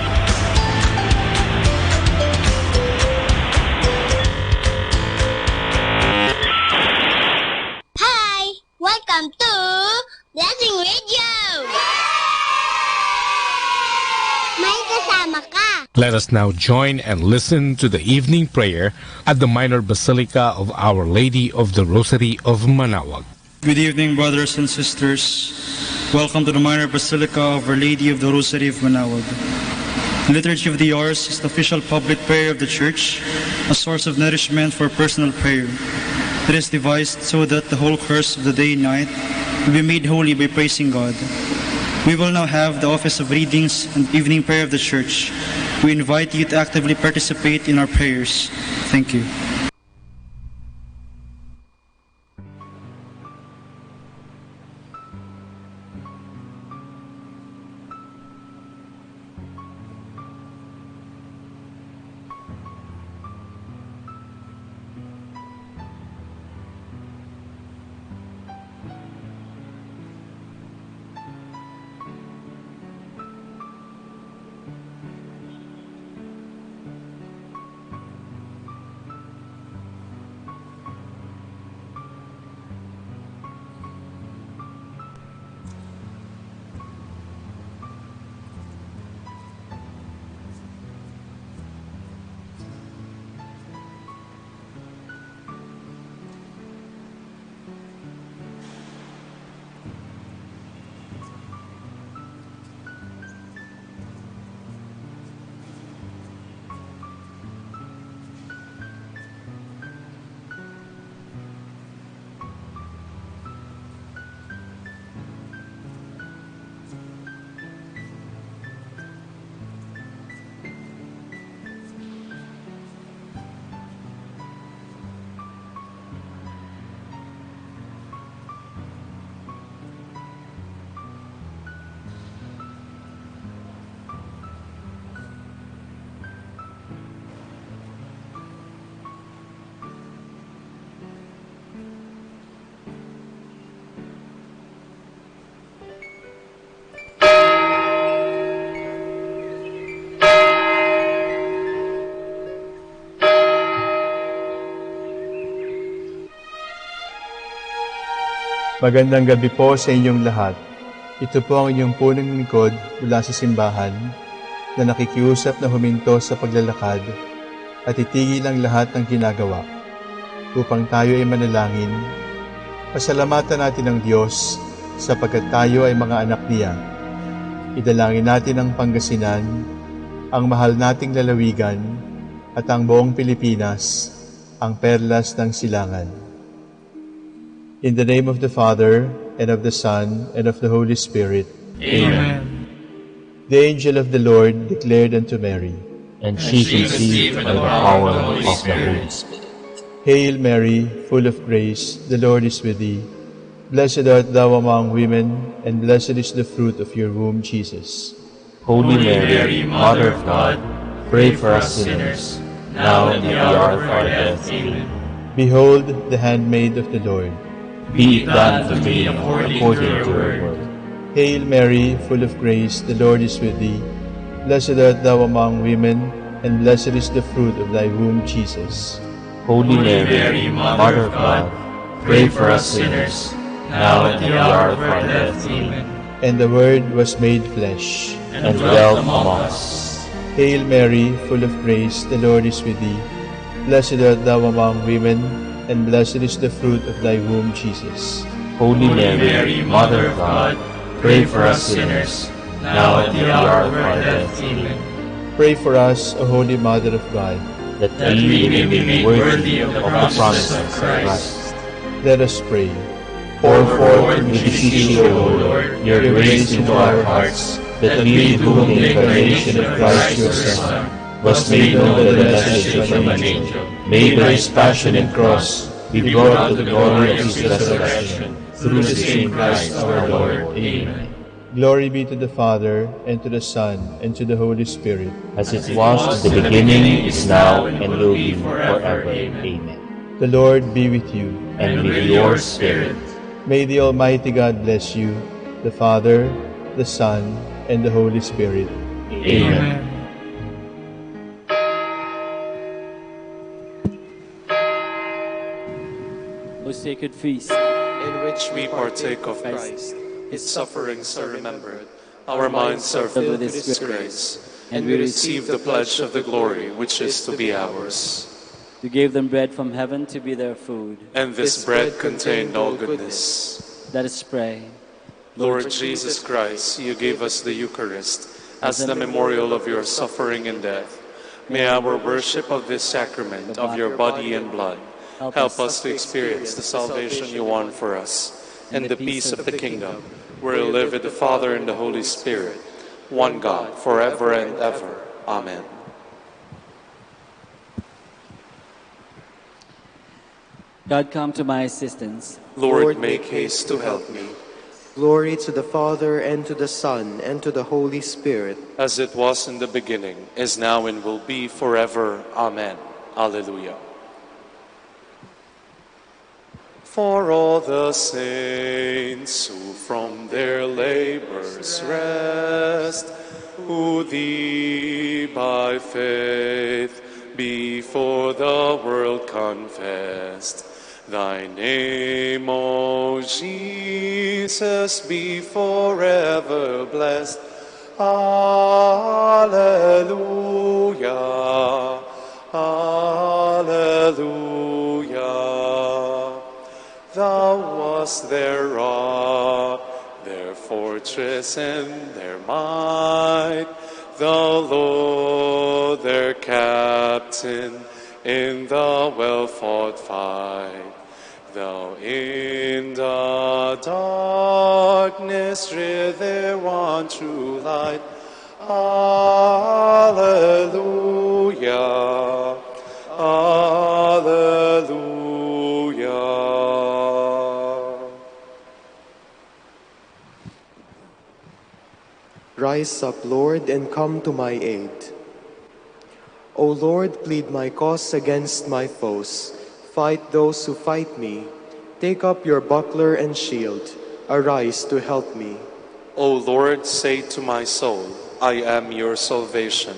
Hi! Welcome to Blessing Radio! May kasama ka! Let us now join and listen to the evening prayer at the Minor Basilica of Our Lady of the Rosary of Manawag. Good evening, brothers and sisters. Welcome to the Minor Basilica of Our Lady of the Rosary of Manawag. The Liturgy of the Hours is the official public prayer of the Church, a source of nourishment for personal prayer. It is devised so that the whole course of the day and night will be made holy by praising God. We will now have the office of readings and evening prayer of the Church. We invite you to actively participate in our prayers. Thank you. Magandang gabi po sa inyong lahat. Ito po ang inyong punong lingkod mula sa simbahan na nakikiusap na huminto sa paglalakad at itigil ang lahat ng ginagawa upang tayo ay manalangin. Pasalamatan natin ang Diyos sapagkat tayo ay mga anak niya. Idalangin natin ang Pangasinan, ang mahal nating lalawigan at ang buong Pilipinas, ang perlas ng silangan. In the name of the Father, and of the Son, and of the Holy Spirit. Amen. The angel of the Lord declared unto Mary, And she conceived by the power of the Holy Spirit. Hail Mary, full of grace, the Lord is with thee. Blessed art thou among women, and blessed is the fruit of your womb, Jesus. Holy Mary, Mother of God, pray for us sinners, now and at the hour of our death. Amen. Behold, the handmaid of the Lord. Be it done to me according to your word. Hail Mary, full of grace, the Lord is with thee. Blessed art thou among women, and blessed is the fruit of thy womb, Jesus. Holy Mary, Mother of God, pray for us sinners, now and at the hour of our death. Amen. And the Word was made flesh, and dwelt among us. Hail Mary, full of grace, the Lord is with thee. Blessed art thou among women, and blessed is the fruit of thy womb, Jesus. Holy Mary, Mother of God, pray for us sinners, now at the hour of our death. Amen. Pray for us, O Holy Mother of God, that we may be made worthy of the promise of Christ. Let us pray. Pour forth, we beseech you, O Lord, your grace into our hearts, that we, through the incarnation of Christ your Son, was made known by the message of an angel, may by his passion and cross be brought to the glory of his resurrection, through the same Christ our Lord. Amen. Glory be to the Father, and to the Son, and to the Holy Spirit. As it was in the beginning, is now, and will be forever. Amen. The Lord be with you. And with your spirit. May the Almighty God bless you, the Father, the Son, and the Holy Spirit. Amen. O sacred feast, in which we partake of Christ, His sufferings are remembered, our minds are filled with His grace, and we receive the pledge of the glory which is to be ours. You gave them bread from heaven to be their food. And this bread contained all goodness. Let us pray. Lord Jesus Christ, you gave us the Eucharist as the memorial of your suffering and death. May our worship of this sacrament of your body and blood help us to experience the salvation you won for us and the peace of the kingdom, where you live with the Father and the Holy Spirit, one God, forever and ever. Amen. God, come to my assistance. Lord, make haste to help me. Glory to the Father, and to the Son, and to the Holy Spirit. As it was in the beginning, is now, and will be forever. Amen. Alleluia. For all the saints who from their labors rest, who thee by faith before the world confessed, thy name, O Jesus, be forever blessed. Alleluia, alleluia. Thou wast their rock, their fortress and their might, the Lord their captain in the well-fought fight. Thou in the darkness rid their one true light. Alleluia, alleluia. Rise up, Lord, and come to my aid. O Lord, plead my cause against my foes. Fight those who fight me. Take up your buckler and shield. Arise to help me. O Lord, say to my soul, I am your salvation.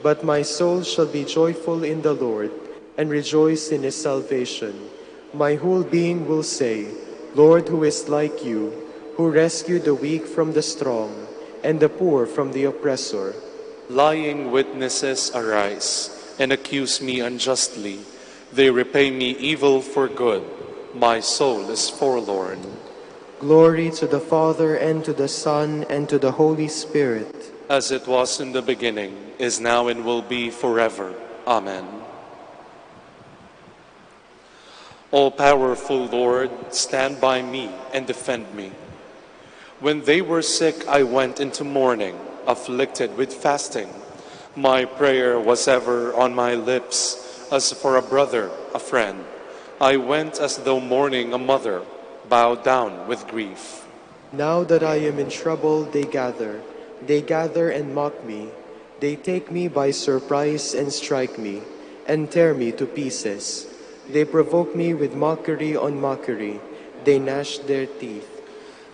But my soul shall be joyful in the Lord, and rejoice in his salvation. My whole being will say, Lord, who is like you, who rescued the weak from the strong, and the poor from the oppressor. Lying witnesses arise, and accuse me unjustly. They repay me evil for good. My soul is forlorn. Glory to the Father, and to the Son, and to the Holy Spirit. As it was in the beginning, is now, and will be forever. Amen. O powerful Lord, stand by me and defend me. When they were sick, I went into mourning, afflicted with fasting. My prayer was ever on my lips, as for a brother, a friend. I went as though mourning a mother, bowed down with grief. Now that I am in trouble, they gather and mock me. They take me by surprise and strike me, and tear me to pieces. They provoke me with mockery on mockery. They gnash their teeth.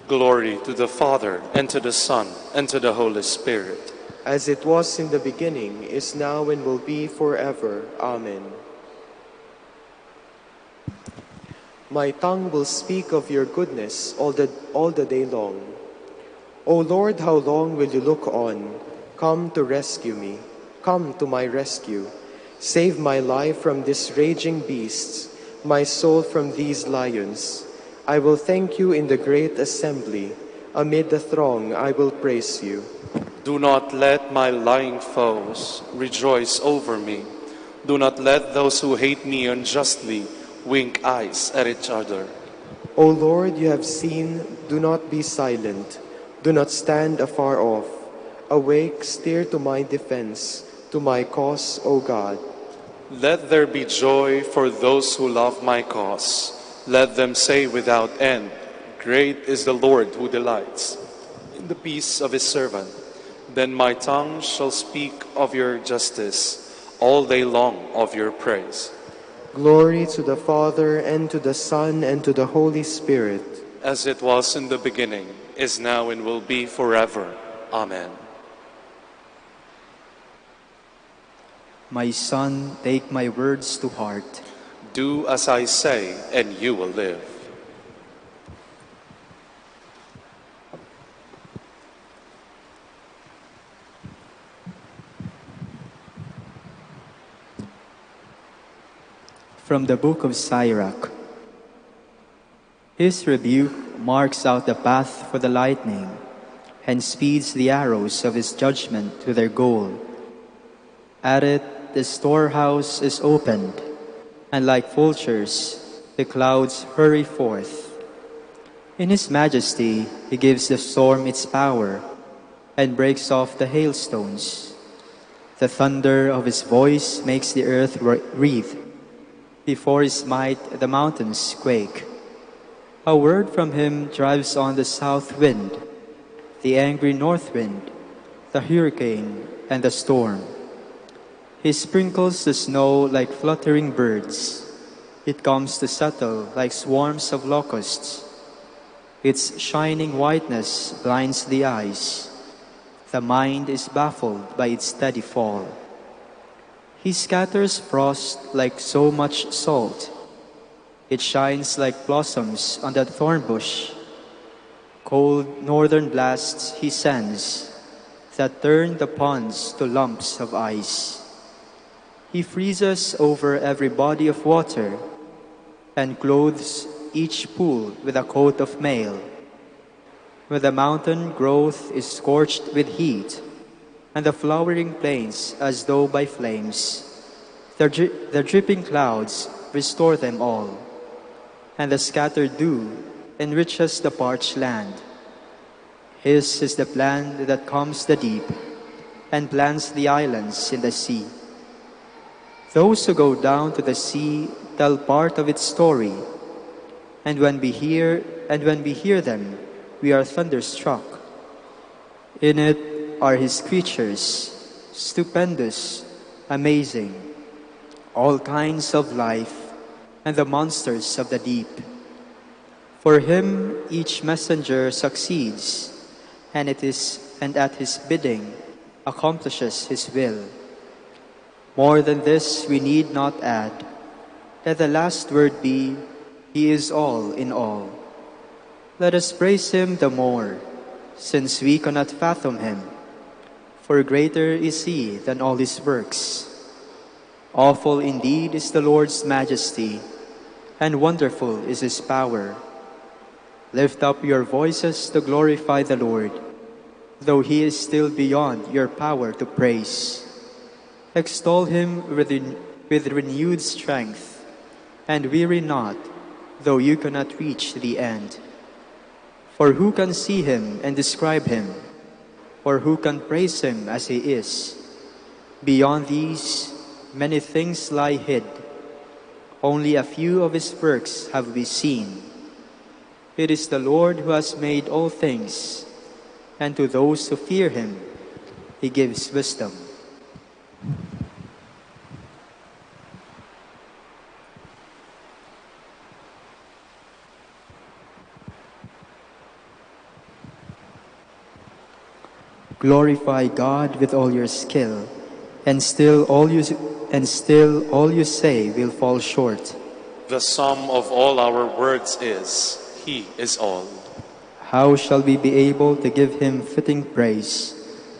Glory to the Father, and to the Son, and to the Holy Spirit. As it was in the beginning, is now, and will be forever. Amen. My tongue will speak of your goodness all the day long. O Lord, how long will you look on? Come to rescue me. Come to my rescue. Save my life from these raging beasts, my soul from these lions. I will thank you in the great assembly. Amid the throng, I will praise you. Do not let my lying foes rejoice over me. Do not let those who hate me unjustly wink eyes at each other. O Lord, you have seen, do not be silent. Do not stand afar off. Awake, steer to my defense, to my cause, O God. Let there be joy for those who love my cause. Let them say without end, Great is the Lord who delights in the peace of his servant. Then my tongue shall speak of your justice, all day long of your praise. Glory to the Father, and to the Son, and to the Holy Spirit. As it was in the beginning, is now, and will be forever. Amen. My son, take my words to heart. Do as I say, and you will live. From the book of Sirach. His rebuke marks out the path for the lightning, and speeds the arrows of his judgment to their goal. At it the storehouse is opened, and like vultures the clouds hurry forth. In his majesty he gives the storm its power, and breaks off the hailstones. The thunder of his voice makes the earth writhe. Before his might the mountains quake. A word from him drives on the south wind, the angry north wind, the hurricane, and the storm. He sprinkles the snow like fluttering birds. It comes to settle like swarms of locusts. Its shining whiteness blinds the eyes. The mind is baffled by its steady fall. He scatters frost like so much salt. It shines like blossoms on the thorn bush. Cold northern blasts he sends that turn the ponds to lumps of ice. He freezes over every body of water and clothes each pool with a coat of mail. Where the mountain growth is scorched with heat, and the flowering plains as though by flames, the dripping clouds restore them all, and the scattered dew enriches the parched land. His is the plan that calms the deep, and plants the islands in the sea. Those who go down to the sea tell part of its story, and when we hear them, we are thunderstruck. In it are his creatures, stupendous, amazing, all kinds of life, and the monsters of the deep. For him each messenger succeeds, and at his bidding accomplishes his will. More than this we need not add. Let the last word be, he is all in all. Let us praise him the more, since we cannot fathom him. For greater is he than all his works. Awful indeed is the Lord's majesty, and wonderful is his power. Lift up your voices to glorify the Lord, though he is still beyond your power to praise. Extol him with renewed strength, and weary not, though you cannot reach the end. For who can see him and describe him? Or who can praise him as he is? Beyond these, many things lie hid. Only a few of his works have we seen. It is the Lord who has made all things, and to those who fear him, he gives wisdom. Glorify God with all your skill, and still all you say will fall short. The sum of all our words is, he is all. How shall we be able to give him fitting praise?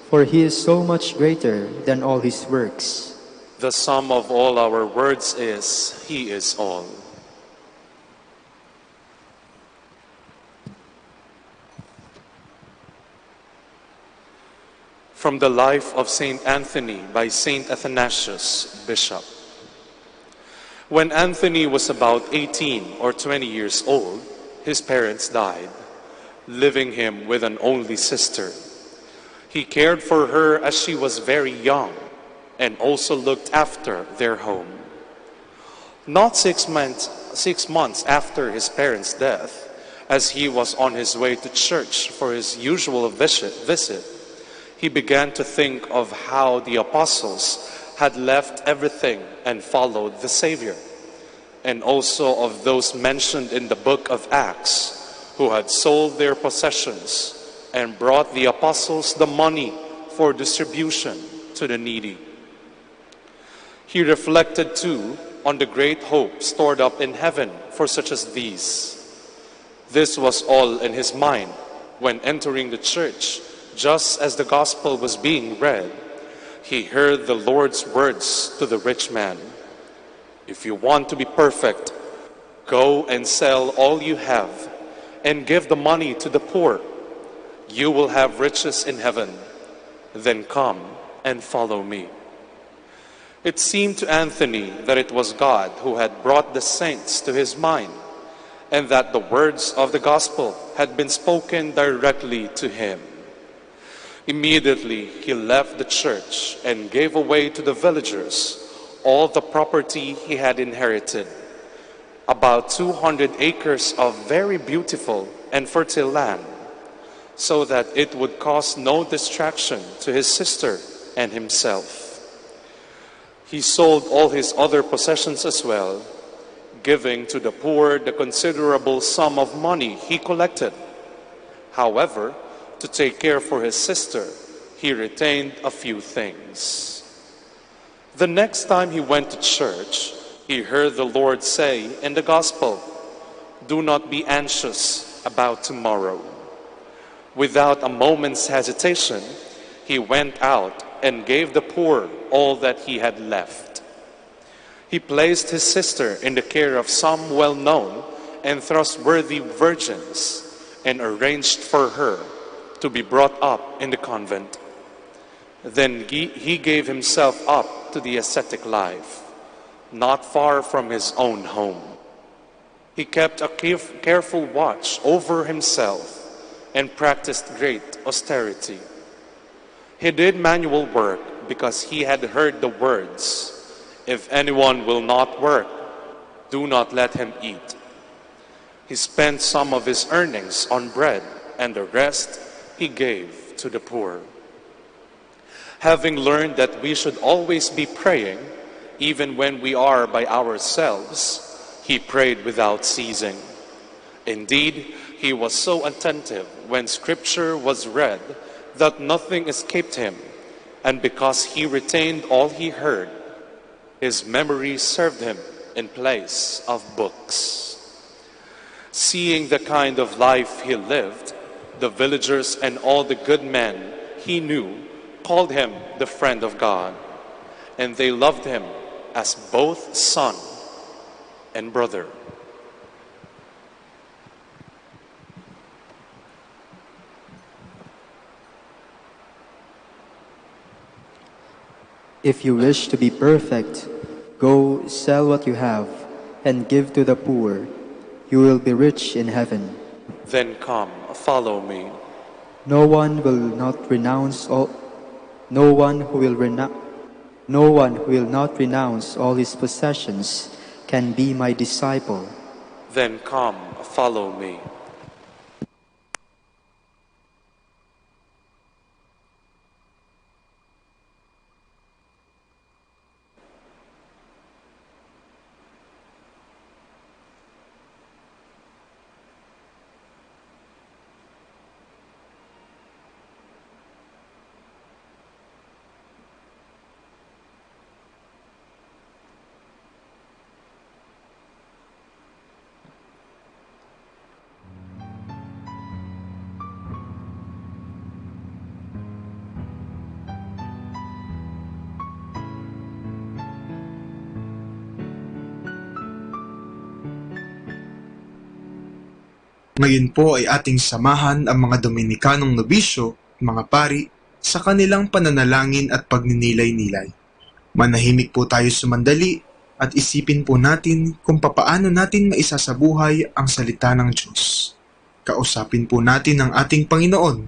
For he is so much greater than all his works. The sum of all our words is, he is all. From the life of Saint Anthony by Saint Athanasius, Bishop. When Anthony was about 18 or 20 years old, his parents died, leaving him with an only sister. He cared for her as she was very young, and also looked after their home. Not 6 months after his parents' death, As he was on his way to church for his usual visit, he began to think of how the apostles had left everything and followed the Savior, and also of those mentioned in the book of Acts who had sold their possessions and brought the apostles the money for distribution to the needy. He reflected too on the great hope stored up in heaven for such as these. This was all in his mind when entering the church. Just as the gospel was being read, he heard the Lord's words to the rich man. If you want to be perfect, go and sell all you have and give the money to the poor. You will have riches in heaven. Then come and follow me. It seemed to Anthony that it was God who had brought the saints to his mind, and that the words of the gospel had been spoken directly to him. Immediately he left the church and gave away to the villagers all the property he had inherited, about 200 acres of very beautiful and fertile land, so that it would cause no distraction to his sister and himself. He sold all his other possessions as well, giving to the poor the considerable sum of money he collected. However, to take care for his sister, he retained a few things. The next time he went to church, he heard the Lord say in the gospel, "Do not be anxious about tomorrow." Without a moment's hesitation, he went out and gave the poor all that he had left. He placed his sister in the care of some well-known and trustworthy virgins and arranged for her to be brought up in the convent. Then he gave himself up to the ascetic life, not far from his own home. He kept a careful watch over himself and practiced great austerity. He did manual work because he had heard the words, "If anyone will not work, do not let him eat." He spent some of his earnings on bread, and the rest he gave to the poor. Having learned that we should always be praying, even when we are by ourselves, he prayed without ceasing. Indeed, he was so attentive when Scripture was read that nothing escaped him, and because he retained all he heard, his memory served him in place of books. Seeing the kind of life he lived, the villagers and all the good men he knew called him the friend of God, and they loved him as both son and brother. If you wish to be perfect, go sell what you have and give to the poor. You will be rich in heaven. Then come, follow me. No one will not renounce all. No one who will not renounce all his possessions can be my disciple. Then come, follow me. Ngayon po ay ating samahan ang mga Dominikanong nobisyo at mga pari sa kanilang pananalangin at pagninilay-nilay. Manahimik po tayo sumandali at isipin po natin kung papaano natin maisasabuhay ang salita ng Diyos. Kausapin po natin ang ating Panginoon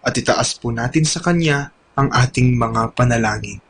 at itaas po natin sa Kanya ang ating mga panalangin.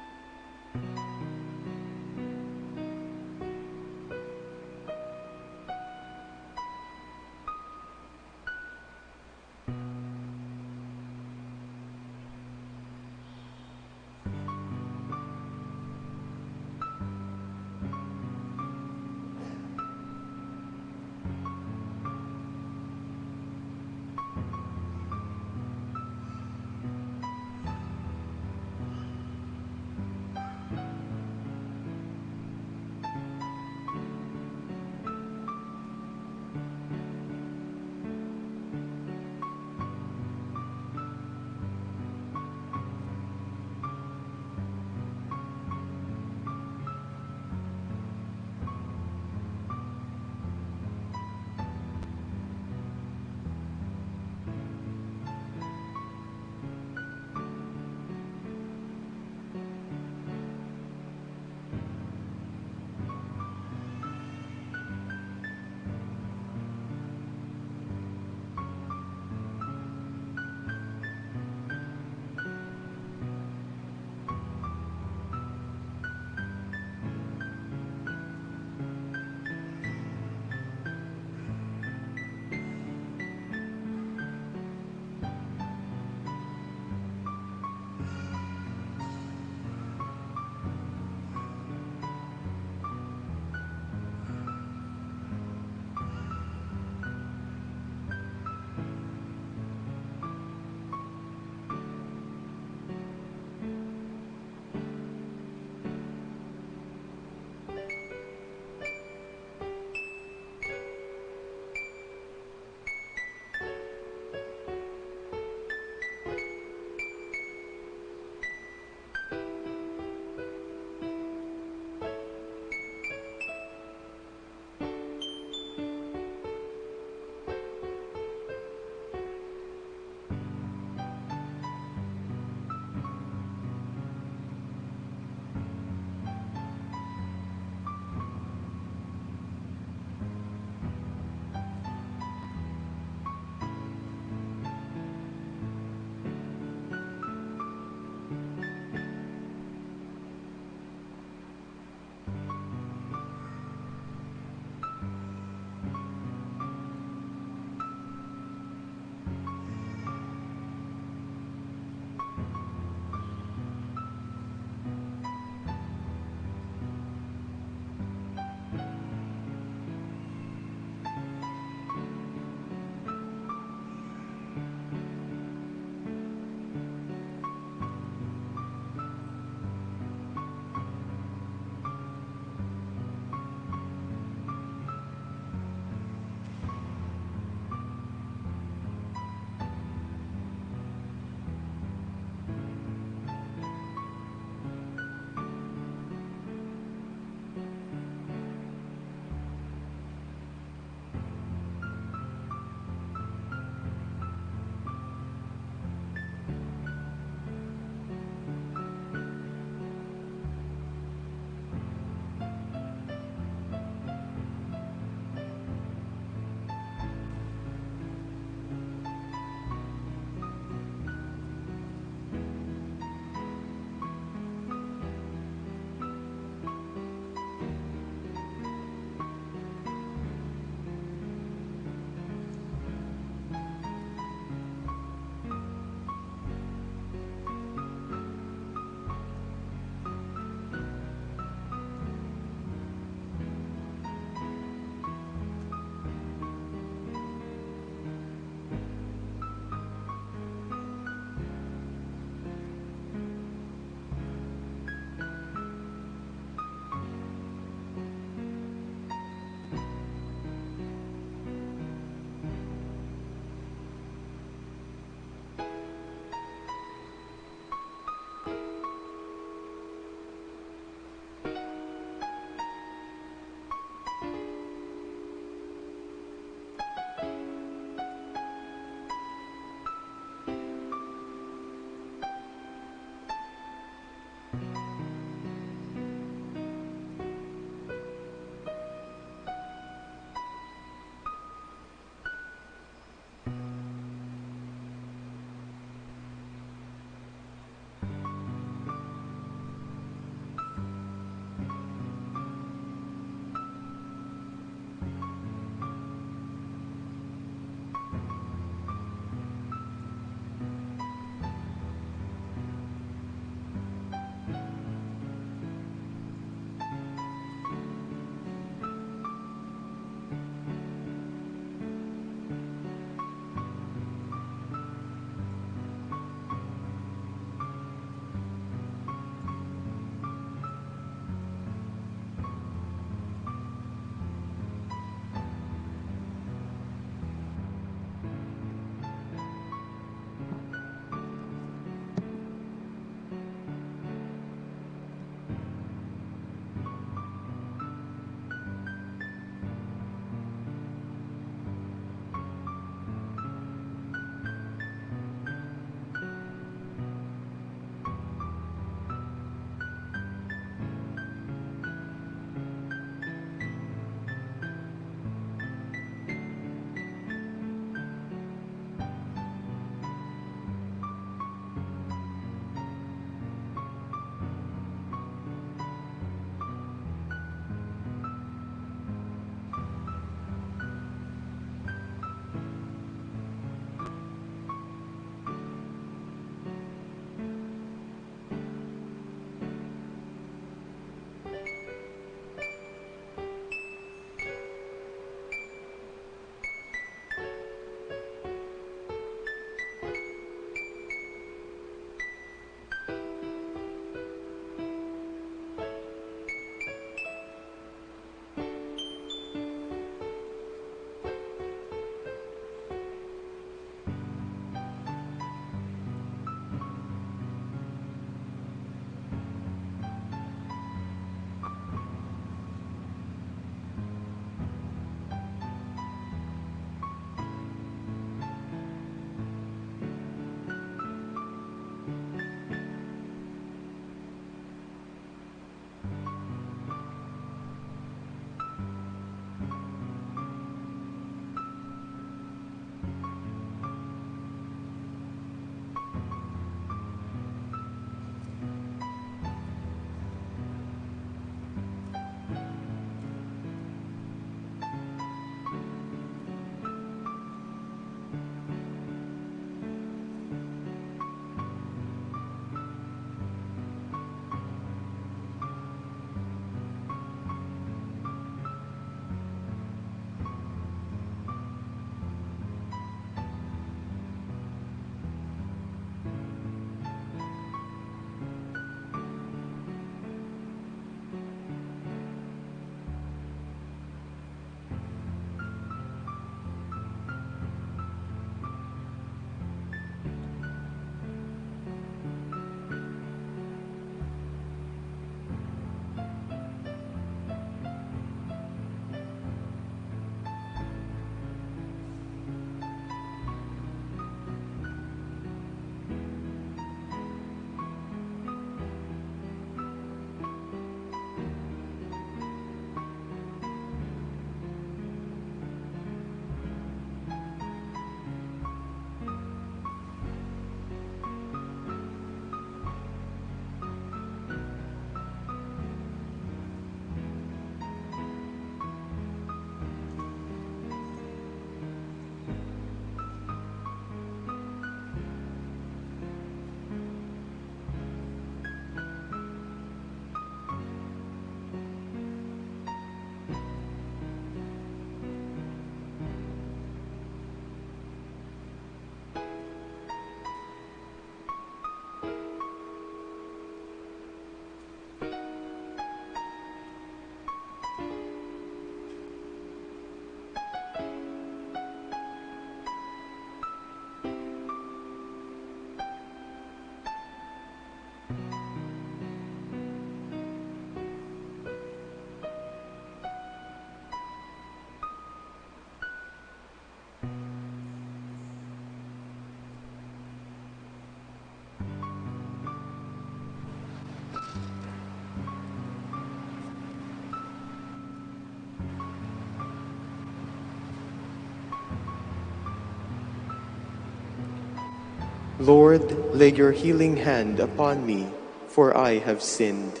Lord, lay your healing hand upon me, for I have sinned.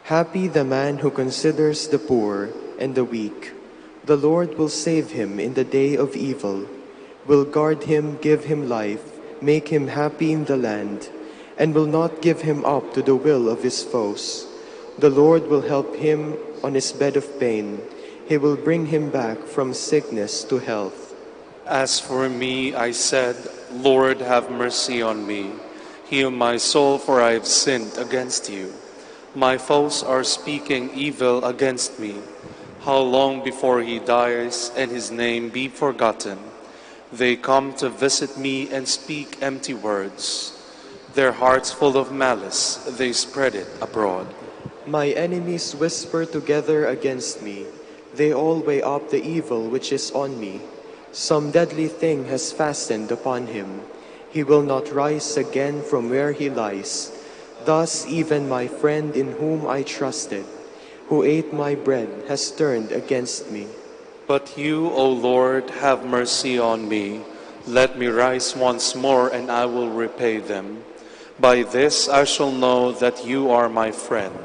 Happy the man who considers the poor and the weak. The Lord will save him in the day of evil, will guard him, give him life, make him happy in the land, and will not give him up to the will of his foes. The Lord will help him on his bed of pain. He will bring him back from sickness to health. As for me, I said, Lord, have mercy on me. Heal my soul, for I have sinned against you. My foes are speaking evil against me. How long before he dies and his name be forgotten? They come to visit me and speak empty words. Their hearts full of malice, they spread it abroad. My enemies whisper together against me. They all weigh up the evil which is on me. Some deadly thing has fastened upon him. He will not rise again from where he lies. Thus even my friend in whom I trusted, who ate my bread, has turned against me. But you, O Lord, have mercy on me. Let me rise once more, and I will repay them. By this I shall know that you are my friend,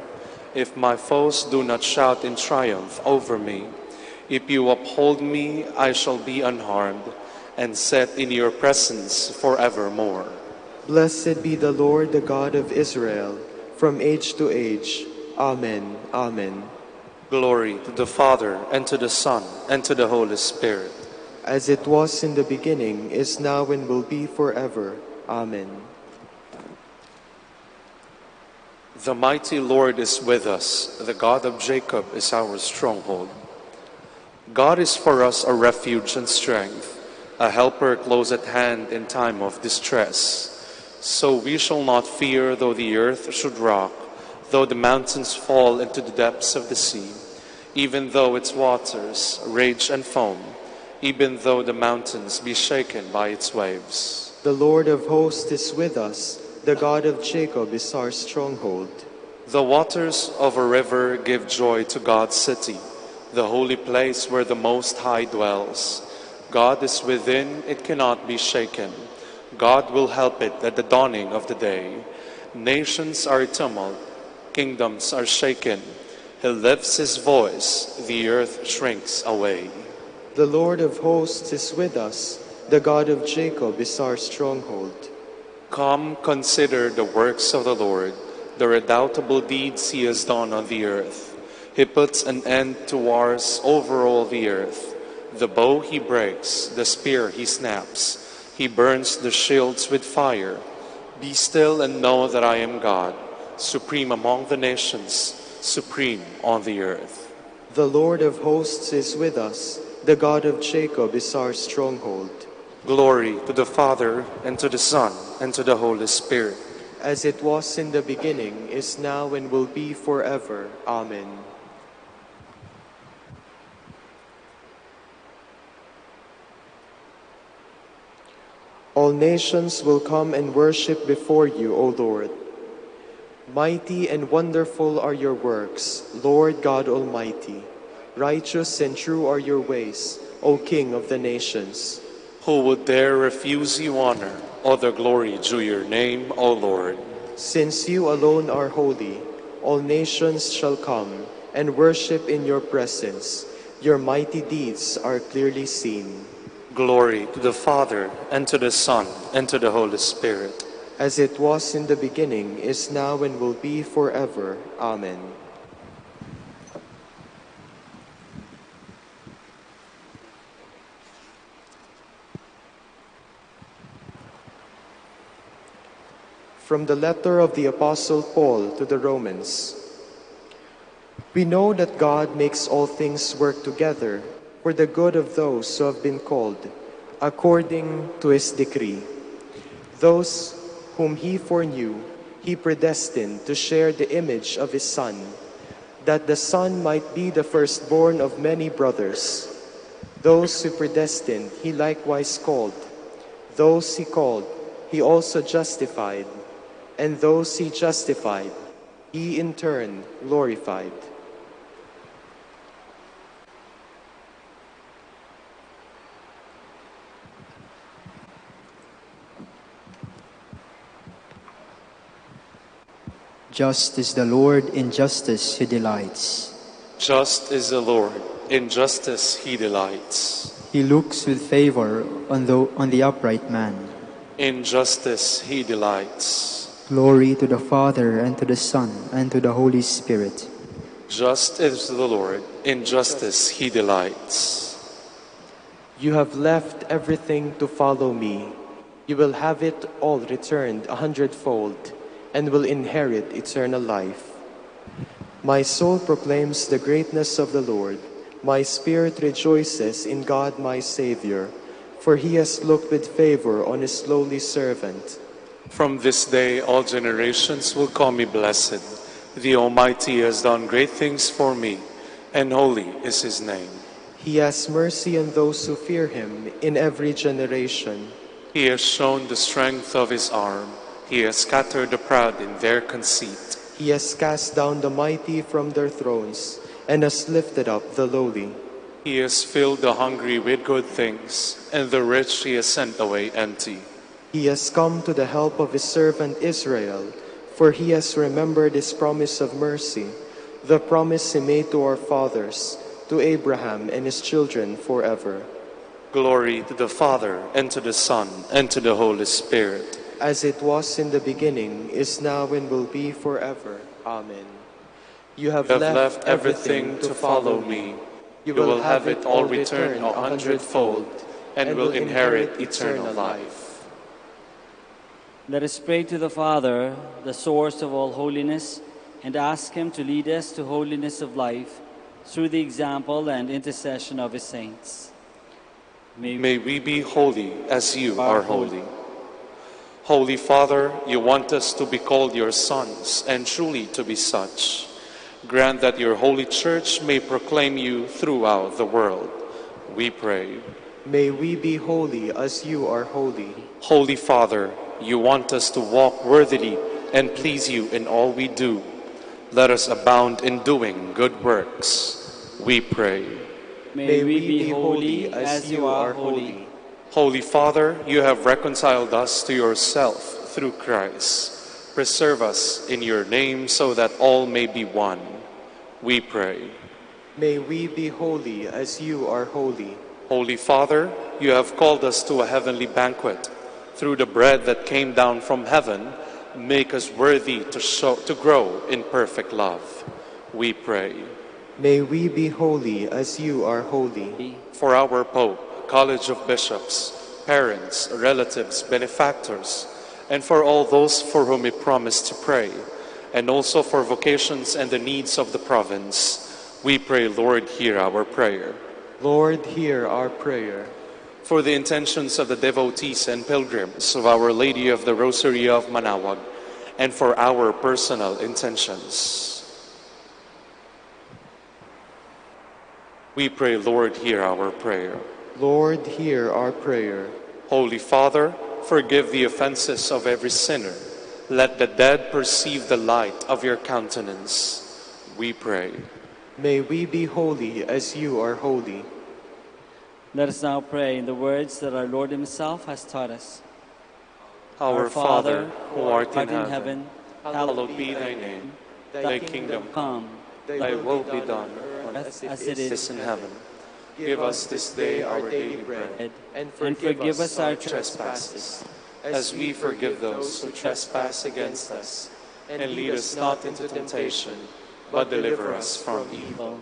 if my foes do not shout in triumph over me. If you uphold me, I shall be unharmed, and set in your presence forevermore. Blessed be the Lord, the God of Israel, from age to age. Amen. Amen. Glory to the Father, and to the Son, and to the Holy Spirit. As it was in the beginning, is now, and will be forever. Amen. The mighty Lord is with us. The God of Jacob is our stronghold. God is for us a refuge and strength, a helper close at hand in time of distress. So we shall not fear though the earth should rock, though the mountains fall into the depths of the sea, even though its waters rage and foam, even though the mountains be shaken by its waves. The Lord of hosts is with us. The God of Jacob is our stronghold. The waters of a river give joy to God's city, the holy place where the Most High dwells. God is within, it cannot be shaken. God will help it at the dawning of the day. Nations are in tumult, kingdoms are shaken. He lifts his voice, the earth shrinks away. The Lord of hosts is with us. The God of Jacob is our stronghold. Come, consider the works of the Lord, the redoubtable deeds he has done on the earth. He puts an end to wars over all the earth. The bow he breaks, the spear he snaps. He burns the shields with fire. Be still and know that I am God, supreme among the nations, supreme on the earth. The Lord of hosts is with us. The God of Jacob is our stronghold. Glory to the Father, and to the Son, and to the Holy Spirit. As it was in the beginning, is now, and will be forever. Amen. All nations will come and worship before you, O Lord. Mighty and wonderful are your works, Lord God Almighty. Righteous and true are your ways, O King of the nations. Who would dare refuse you honor, or the glory due your name, O Lord? Since you alone are holy, all nations shall come and worship in your presence. Your mighty deeds are clearly seen. Glory to the Father, and to the Son, and to the Holy Spirit. As it was in the beginning, is now, and will be forever. Amen. From the letter of the Apostle Paul to the Romans. We know that God makes all things work together for the good of those who have been called, according to his decree. Those whom he foreknew, he predestined to share the image of his Son, that the Son might be the firstborn of many brothers. Those who predestined, he likewise called. Those he called, he also justified. And those he justified, he in turn glorified. Just is the Lord, in justice he delights. Just is the Lord, in justice he delights. He looks with favor on the upright man. In justice he delights. Glory to the Father, and to the Son, and to the Holy Spirit. Just is the Lord, in justice he delights. You have left everything to follow me. You will have it all returned 100-fold, and will inherit eternal life. My soul proclaims the greatness of the Lord. My spirit rejoices in God my Savior, for he has looked with favor on his lowly servant. From this day all generations will call me blessed. The Almighty has done great things for me, and holy is his name. He has mercy on those who fear him in every generation. He has shown the strength of his arm. He has scattered the proud in their conceit. He has cast down the mighty from their thrones, and has lifted up the lowly. He has filled the hungry with good things, and the rich he has sent away empty. He has come to the help of his servant Israel, for he has remembered his promise of mercy, the promise he made to our fathers, to Abraham and his children forever. Glory to the Father, and to the Son, and to the Holy Spirit. As it was in the beginning, is now, and will be forever. Amen. You have left everything to follow me. You will have it all returned 100-fold, and will inherit eternal life. Let us pray to the Father, the source of all holiness, and ask him to lead us to holiness of life through the example and intercession of his saints. May we be holy as you are holy. Holy Father, you want us to be called your sons, and truly to be such. Grant that your holy church may proclaim you throughout the world. We pray. May we be holy as you are holy. Holy Father, you want us to walk worthily and please you in all we do. Let us abound in doing good works. We pray. May we be holy as you are holy. Holy Father, you have reconciled us to yourself through Christ. Preserve us in your name so that all may be one. We pray. May we be holy as you are holy. Holy Father, you have called us to a heavenly banquet. Through the bread that came down from heaven, make us worthy to grow in perfect love. We pray. May we be holy as you are holy. For our Pope, College of Bishops, parents, relatives, benefactors, and for all those for whom we promise to pray, and also for vocations and the needs of the province, we pray, Lord, hear our prayer. Lord, hear our prayer. For the intentions of the devotees and pilgrims of Our Lady of the Rosary of Manaoag, and for our personal intentions. We pray, Lord, hear our prayer. Lord, hear our prayer. Holy Father, forgive the offenses of every sinner. Let the dead perceive the light of your countenance. We pray. May we be holy as you are holy. Let us now pray in the words that our Lord himself has taught us. Our Father, who art in heaven, hallowed be thy name. Thy kingdom come, thy will be done, on earth as it is in heaven. Give us this day our daily bread, and forgive us our trespasses, as we forgive those who trespass against us. And lead us not into temptation, but deliver us from evil.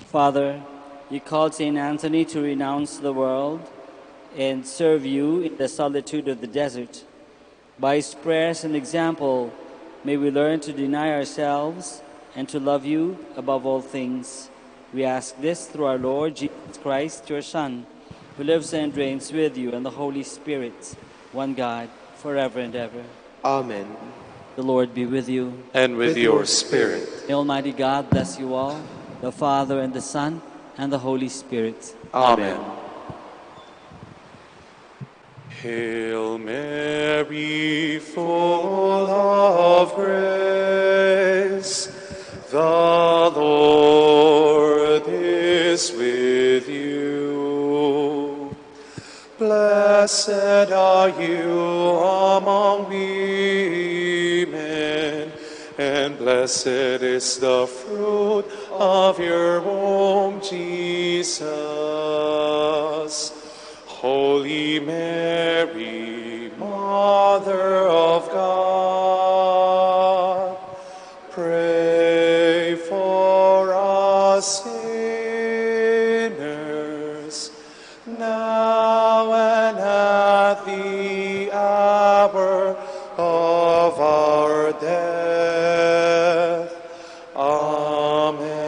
Father, you called St. Anthony to renounce the world and serve you in the solitude of the desert. By his prayers and example, may we learn to deny ourselves and to love you above all things. We ask this through our Lord Jesus Christ, your Son, who lives and reigns with you and the Holy Spirit, one God, forever and ever. Amen. The Lord be with you. And with your spirit. May Almighty God bless you all, the Father and the Son and the Holy Spirit. Amen. Hail Mary, full of grace, the Lord is with you. Blessed are you among women, and blessed is the fruit of your womb, Jesus. Holy Mary, Mother of God, pray for us sinners, now and at the hour of our death. Amen.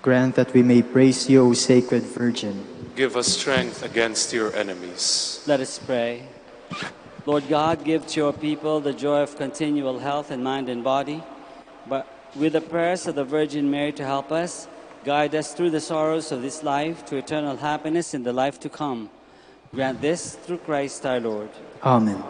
Grant that we may praise you, O Sacred Virgin. Give us strength against your enemies. Let us pray. Lord God, give to your people the joy of continual health in mind and body. But with the prayers of the Virgin Mary to help us, guide us through the sorrows of this life to eternal happiness in the life to come. Grant this through Christ our Lord. Amen.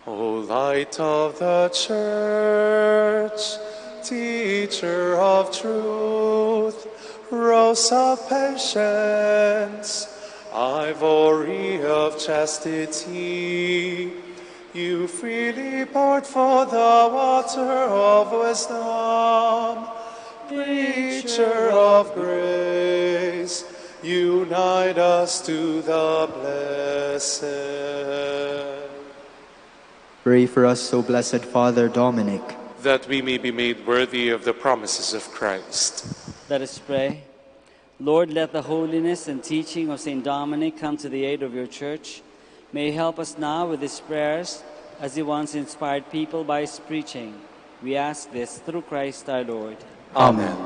O light of the Church, teacher of truth, rose of patience, ivory of chastity, you freely poured forth the water of wisdom. Preacher of grace, unite us to the blessed. Pray for us, O Blessed Father Dominic, that we may be made worthy of the promises of Christ. Let us pray. Lord, let the holiness and teaching of St. Dominic come to the aid of your church. May he help us now with his prayers, as he once inspired people by his preaching. We ask this through Christ our Lord. Amen.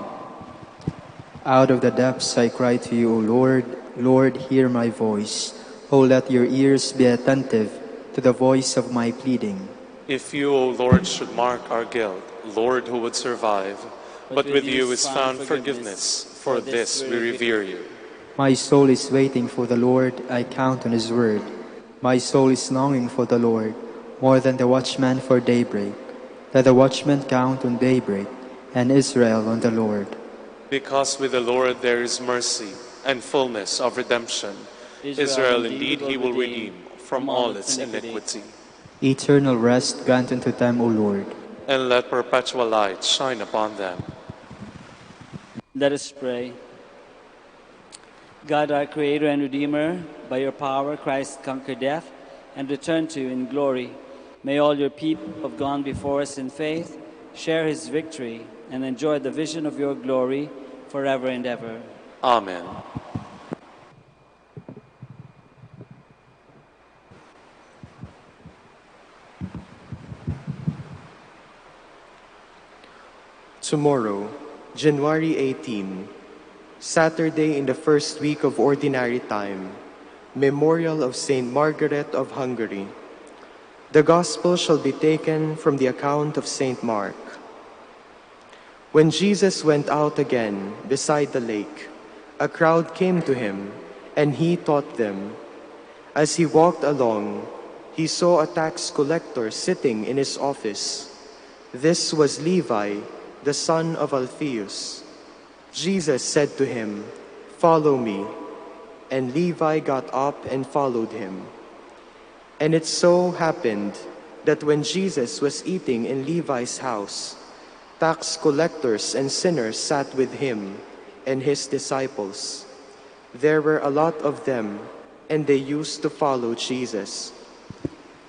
Out of the depths I cry to you, O Lord. Lord, hear my voice. O let your ears be attentive to the voice of my pleading. If you, O Lord, should mark our guilt, Lord, who would survive? But with you is found forgiveness. For this we revere you. My soul is waiting for the Lord. I count on his word. My soul is longing for the Lord, more than the watchman for daybreak. Let the watchman count on daybreak, and Israel on the Lord. Because with the Lord there is mercy and fullness of redemption. Israel indeed he will redeem from all its iniquity. Eternal rest grant unto them, O Lord. And let perpetual light shine upon them. Let us pray. God, our Creator and Redeemer, by your power Christ conquered death and returned to you in glory. May all your people who have gone before us in faith share his victory and enjoy the vision of your glory forever and ever. Amen. Tomorrow, January 18, Saturday in the first week of Ordinary Time, Memorial of Saint Margaret of Hungary. The Gospel shall be taken from the account of Saint Mark. When Jesus went out again beside the lake, a crowd came to him, and he taught them. As he walked along, he saw a tax collector sitting in his office. This was Levi, the son of Alphaeus. Jesus said to him, "Follow me." And Levi got up and followed him. And it so happened that when Jesus was eating in Levi's house, tax collectors and sinners sat with him and his disciples. There were a lot of them, and they used to follow Jesus.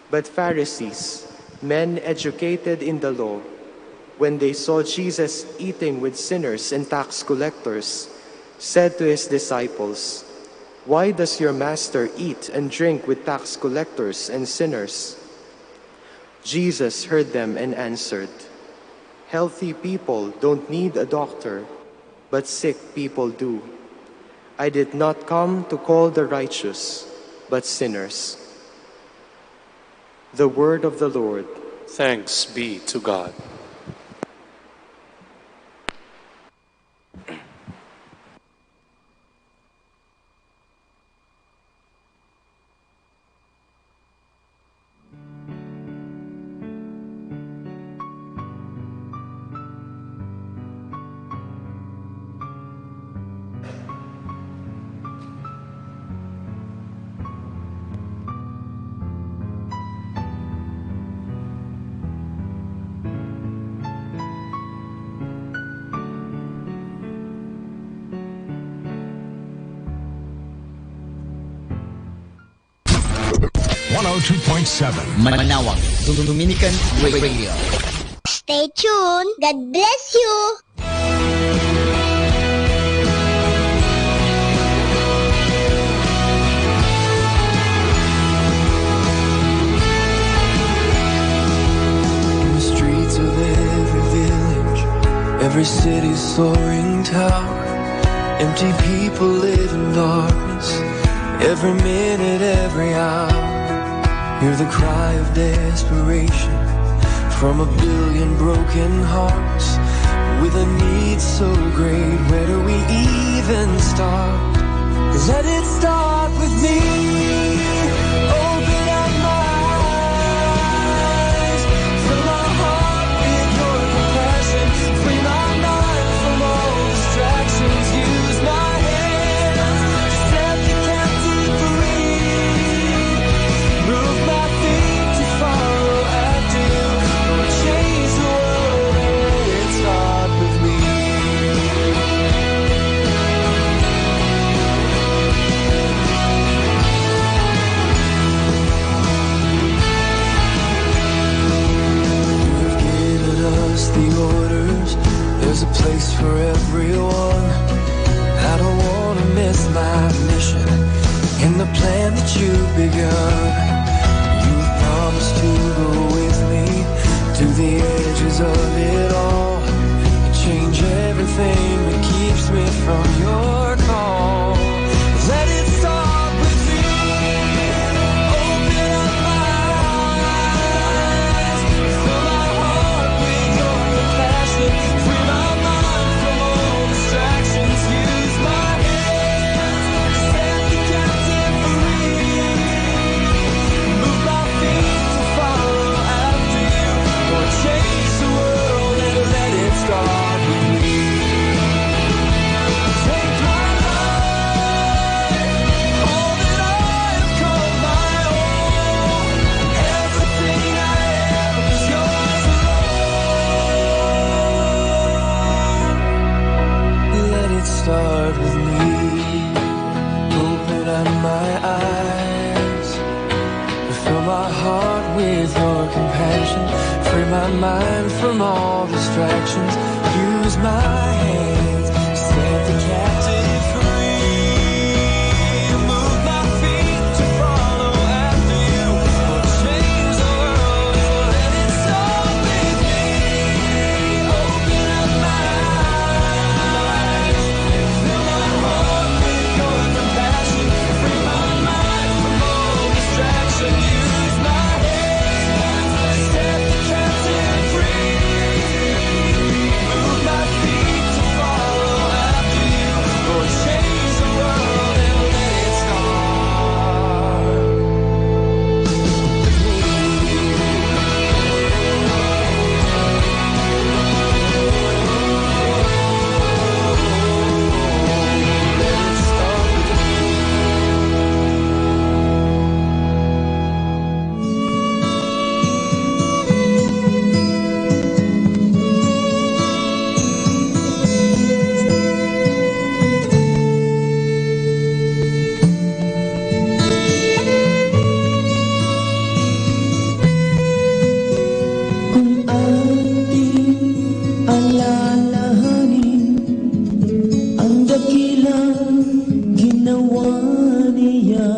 But Pharisees, men educated in the law, when they saw Jesus eating with sinners and tax collectors, said to his disciples, "Why does your master eat and drink with tax collectors and sinners?" Jesus heard them and answered, "Healthy people don't need a doctor, but sick people do. I did not come to call the righteous, but sinners." The word of the Lord. Thanks be to God. 102.7 Manawag, Dominican Radio. Stay tuned. God bless you. In the streets of every village, every city's soaring tower, empty people live in darkness, every minute, every hour. Hear the cry of desperation from a billion broken hearts, with a need so great. Where do we even start? Let it start with me. Open up my eyes, fill my heart with your compassion, free my mind from all distractions. Use my hands to set the captive free. Move my feet to follow after you. Lord, change the world and let it start with me. You've given us the orders. There's a place for everyone. I don't want to miss my mission in the plan that you've begun. You've promised to go with me to the edges of it all, and change everything that keeps me from your call. Let it start with me. Open up my eyes, fill my heart with your compassion, free my mind from all distractions. Use my hands, set the captive free. Move my feet to follow after you. Lord, change the world and let it start with me. Take my life, all that I have called my own. Everything I am is yours alone. Let it start with me. Open up my eyes, fill my heart with your compassion, free my mind from all distractions. Use my hands, set the captive free. Move my feet to follow after you. Lord, change the world and let it start with me. Open up my eyes, fill my heart with your compassion, free my mind from all distraction. Use my hands, set the captive free. Move my feet to follow after you. Lord, change the world and let it start with me. Let it start with me. Kung ating alalahanin ang dakilang ginawa niya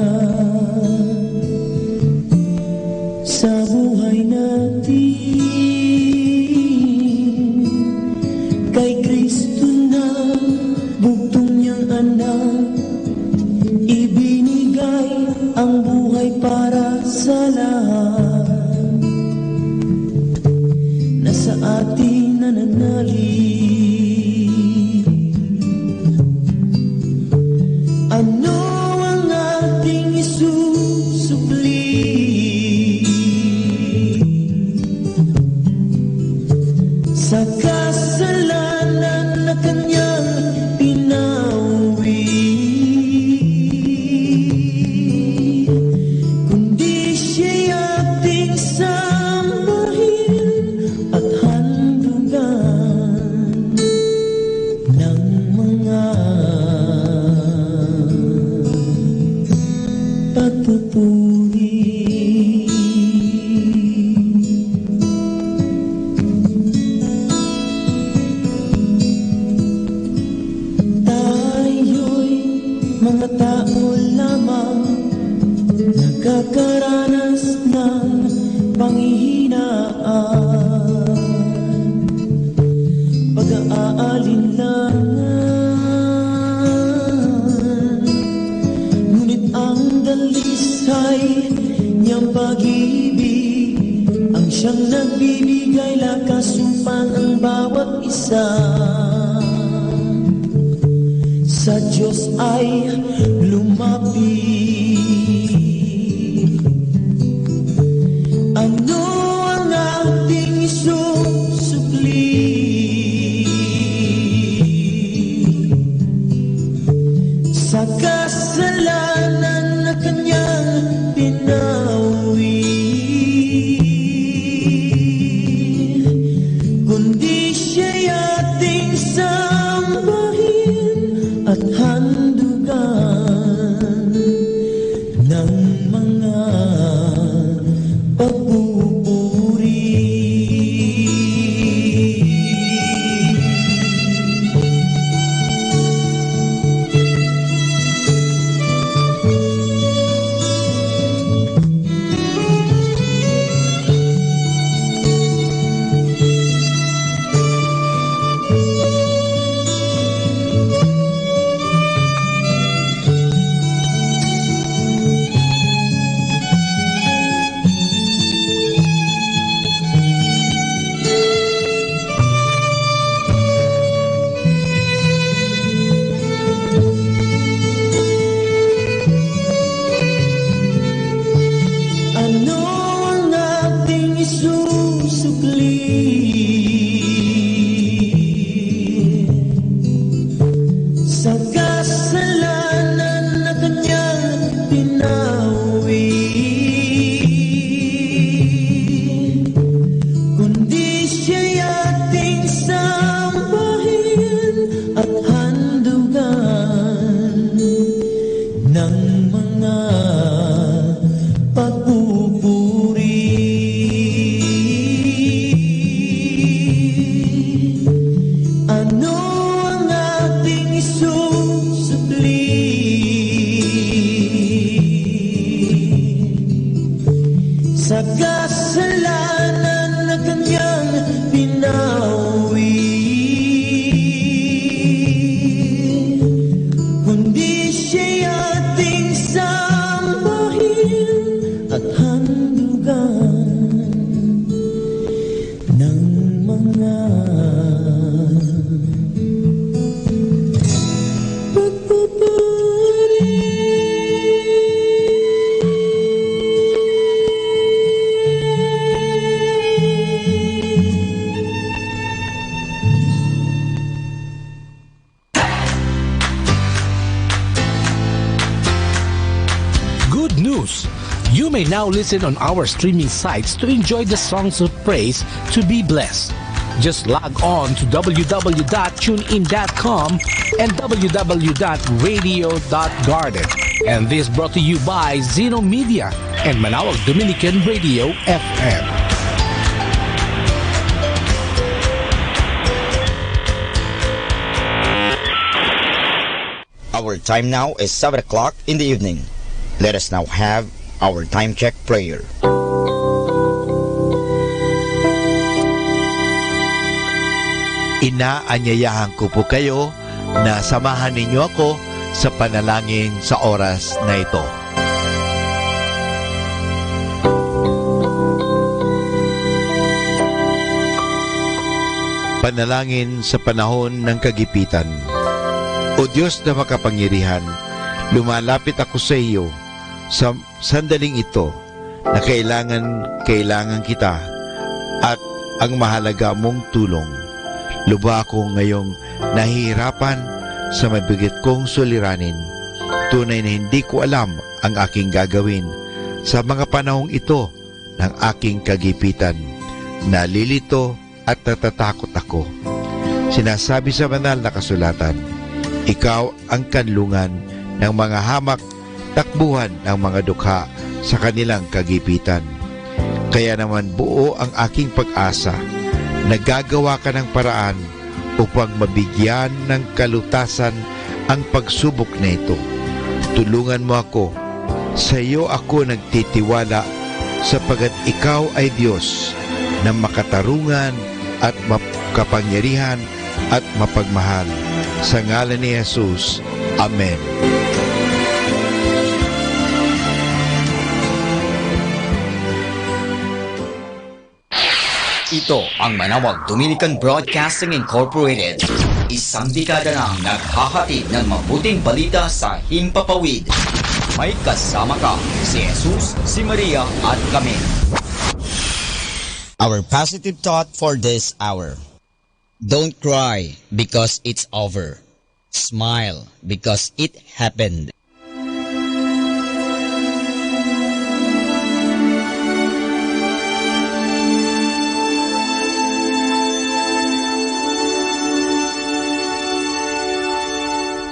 sa buhay natin, kay Kristo na bugtong niyang anak, ibinigay ang buhay para sa lahat. Nasa ating nananalig, ano ang ating isusubli? Sa kasalanan na kanyang pinauwi, kundi siya'y ating sambahin at handugan. katao lamang nakakaranas ng panghihinaan, pag-aalinlangan, ngunit ang dalisay niyang pag-ibig ang siyang nagbibigay lakas upang ang bawat isa sa Diyos ay lumapit. Ano ang ating isusukli? Sa kasalanan na kanyang pinawi, kundi siya'y ating sambahin at handugan ng mga pagpupuri. Ano ang ating isusukli? Sa kasalanan na kanyang pinawi, kundi siya'y ating sambahin at handugan ng mga pagpupuri. Ano ang ating isusukli? Sa kasalanan na kanyang pinawi, kundi siya'y ating sambahin at handugan ng mga pagpupuri. Good news! You may now listen on our streaming sites to enjoy the songs of praise to be blessed. Just log on to www.tunein.com and www.radio.garden. And this brought to you by Zeno Media and Manawag Dominican Radio FM. Our time now is 7 o'clock in the evening. Let us now have our time check prayer. Inaanyayahan ko po kayo na samahan ninyo ako sa panalangin sa oras na ito. Panalangin sa panahon ng kagipitan. O Diyos na makapangyarihan, lumalapit ako sa iyo sa sandaling ito na kailangan kita at ang mahalaga mong tulong. Luba ako ngayong nahihirapan sa mabigat kong suliranin. Tunay na hindi ko alam ang aking gagawin sa mga panahong ito ng aking kagipitan. Nalilito at natatakot ako. Sinasabi sa banal na kasulatan, ikaw ang kanlungan ng mga hamak, takbuhan ng mga dukha sa kanilang kagipitan. Kaya naman buo ang aking pag-asa. Nagagawa ka ng paraan upang mabigyan ng kalutasan ang pagsubok na ito. tulungan mo ako. Sa iyo ako nagtitiwala sapagat ikaw ay Diyos na makatarungan at makapangyarihan at mapagmahal. Sa ngalan ni Jesus. Amen. Ito ang Manawag Dominican Broadcasting Incorporated. Isang dekada nang naghahatid ng mabuting balita sa Himpapawid. May kasama ka, si Jesus, si Maria at kami. Our positive thought for this hour. Don't cry because it's over. Smile because it happened.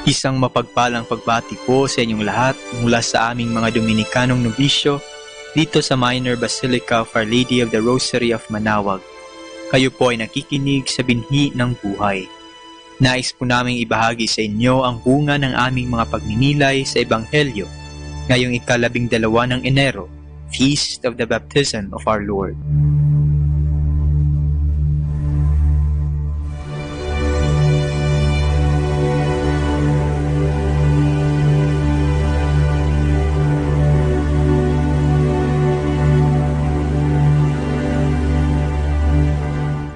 Isang mapagpalang pagbati po sa inyong lahat mula sa aming mga Dominikanong nobisyo dito sa Minor Basilica of Our Lady of the Rosary of Manawag. Kayo po ay nakikinig sa binhi ng buhay. Nais po naming ibahagi sa inyo ang bunga ng aming mga pagninilay sa Ebanghelyo ngayong 12 ng Enero, Feast of the Baptism of our Lord.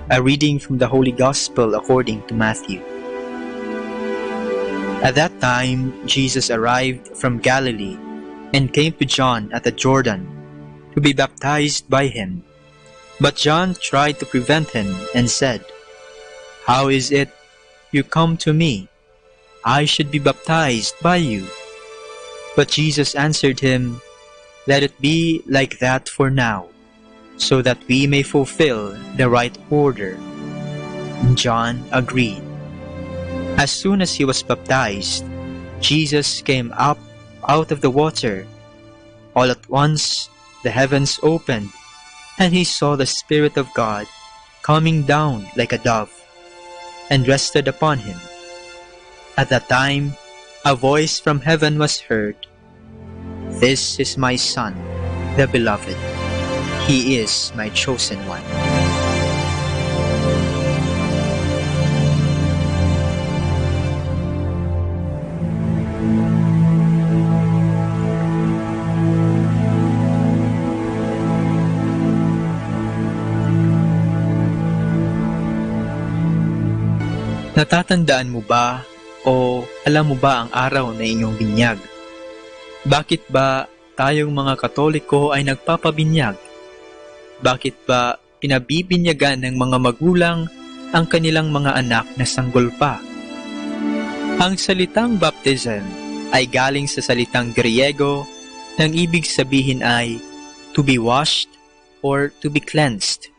A reading from the Holy Gospel according to Matthew. At that time, Jesus arrived from Galilee and came to John at the Jordan to be baptized by him. But John tried to prevent him and said, "How is it you come to me? I should be baptized by you." But Jesus answered him, "Let it be like that for now, so that we may fulfill the right order." And John agreed. As soon as he was baptized, Jesus came up out of the water. All at once the heavens opened, and he saw the Spirit of God coming down like a dove, and rested upon him. At that time a voice from heaven was heard, "This is my Son, the Beloved. He is my chosen one." Natatandaan mo ba o alam mo ba ang araw na inyong binyag? Bakit ba tayong mga Katoliko ay nagpapabinyag? Bakit ba pinabibinyagan ng mga magulang ang kanilang mga anak na sanggol pa? Ang salitang baptism ay galing sa salitang Griego nang ibig sabihin ay to be washed or to be cleansed,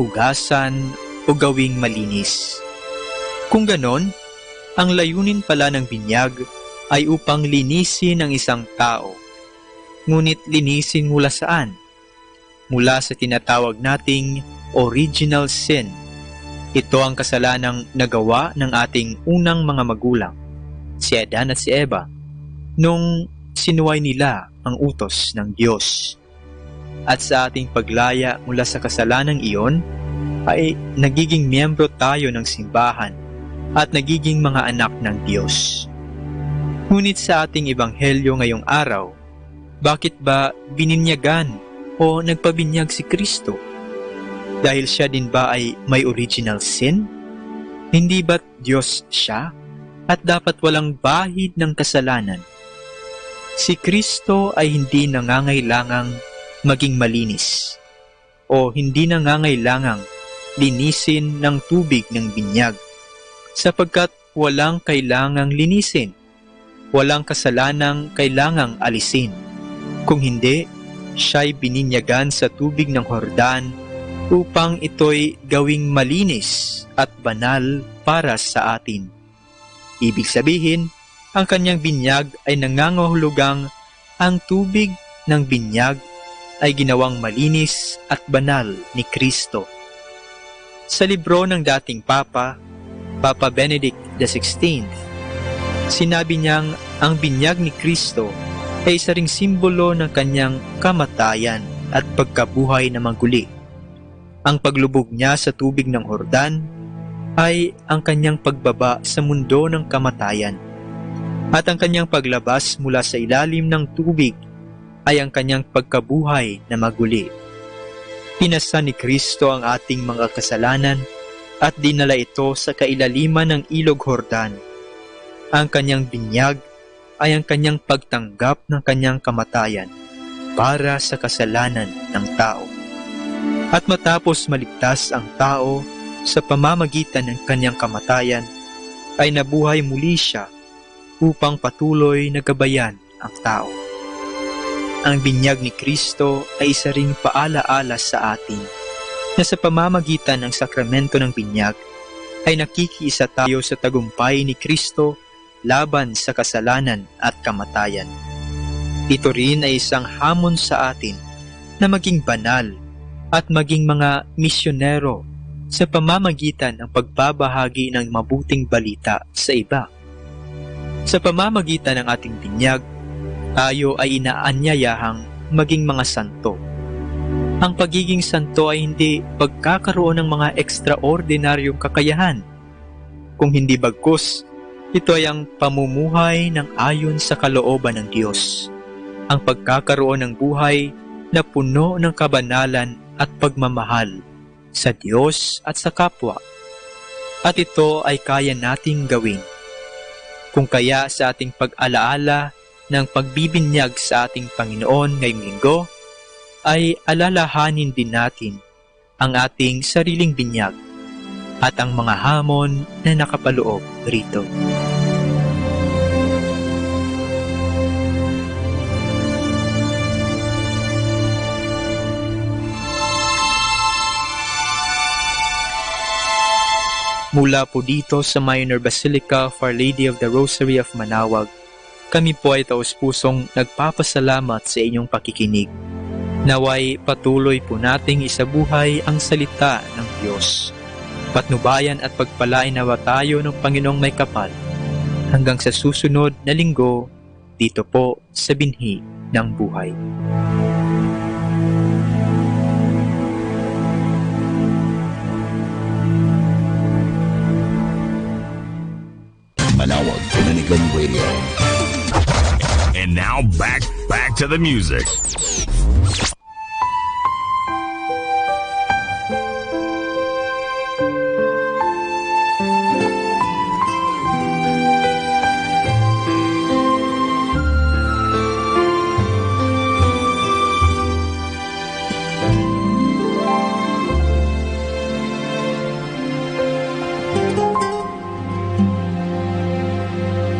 hugasan o gawing malinis. Kung ganon, ang layunin pala ng binyag ay upang linisin ang isang tao. Ngunit linisin mula saan? Mula sa tinatawag nating original sin. Ito ang kasalanang nagawa ng ating unang mga magulang, si Adan at si Eva, nung sinuway nila ang utos ng Diyos. At sa ating paglaya mula sa kasalanang iyon, ay nagiging miyembro tayo ng simbahan at nagiging mga anak ng Diyos. Ngunit sa ating ebanghelyo ngayong araw, bakit ba bininyagan o nagpabinyag si Kristo? Dahil siya din ba ay may original sin? Hindi ba't Diyos siya at dapat walang bahid ng kasalanan? Si Kristo ay hindi nangangailangang maging malinis o hindi nangangailangang linisin ng tubig ng binyag, sapagkat walang kailangang linisin, walang kasalanang kailangang alisin. Kung hindi, siya'y bininyagan sa tubig ng Jordan upang ito'y gawing malinis at banal para sa atin. Ibig sabihin, ang kanyang binyag ay nangangahulugang ang tubig ng binyag ay ginawang malinis at banal ni Kristo. Sa libro ng dating Papa Benedict XVI, Sinabi niyang ang binyag ni Kristo ay isa ring simbolo ng kanyang kamatayan at pagkabuhay na maguli. Ang paglubog niya sa tubig ng Hordan ay ang kanyang pagbaba sa mundo ng kamatayan. At ang kanyang paglabas mula sa ilalim ng tubig ay ang kanyang pagkabuhay na maguli. Pinasa ni Kristo ang ating mga kasalanan at dinala ito sa kailaliman ng ilog Hordan. Ang kanyang binyag ay ang kanyang pagtanggap ng kanyang kamatayan para sa kasalanan ng tao. At matapos maligtas ang tao sa pamamagitan ng kanyang kamatayan, ay nabuhay muli siya upang patuloy na gabayan ang tao. Ang binyag ni Kristo ay isa ring paalaala sa atin na sa pamamagitan ng sakramento ng binyag ay nakikiisa tayo sa tagumpay ni Kristo laban sa kasalanan at kamatayan. Ito rin ay isang hamon sa atin na maging banal at maging mga misyonero sa pamamagitan ng pagbabahagi ng mabuting balita sa iba. Sa pamamagitan ng ating binyag, tayo ay inaanyayahang maging mga santo. Ang pagiging santo ay hindi pagkakaroon ng mga ekstraordinaryong kakayahan. Kung hindi bagkus, ito ay ang pamumuhay ng ayon sa kalooban ng Diyos. Ang pagkakaroon ng buhay na puno ng kabanalan at pagmamahal sa Diyos at sa kapwa. At ito ay kaya nating gawin. Kung kaya sa ating pag-alaala ng pagbibinyag sa ating Panginoon ngayong linggo, ay alalahanin din natin ang ating sariling binyag at ang mga hamon na nakapaloob rito. Mula po dito sa Minor Basilica of Our Lady of the Rosary of Manaoag, kami po ay taus-pusong nagpapasalamat sa inyong pakikinig. Naway patuloy po nating isabuhay ang salita ng Diyos. Patnubayan at pagpalain nawa tayo ng Panginoong may kapal. Hanggang sa susunod na linggo, dito po sa Binhi ng Buhay. Manawag Dominican Radio. And now back to the music.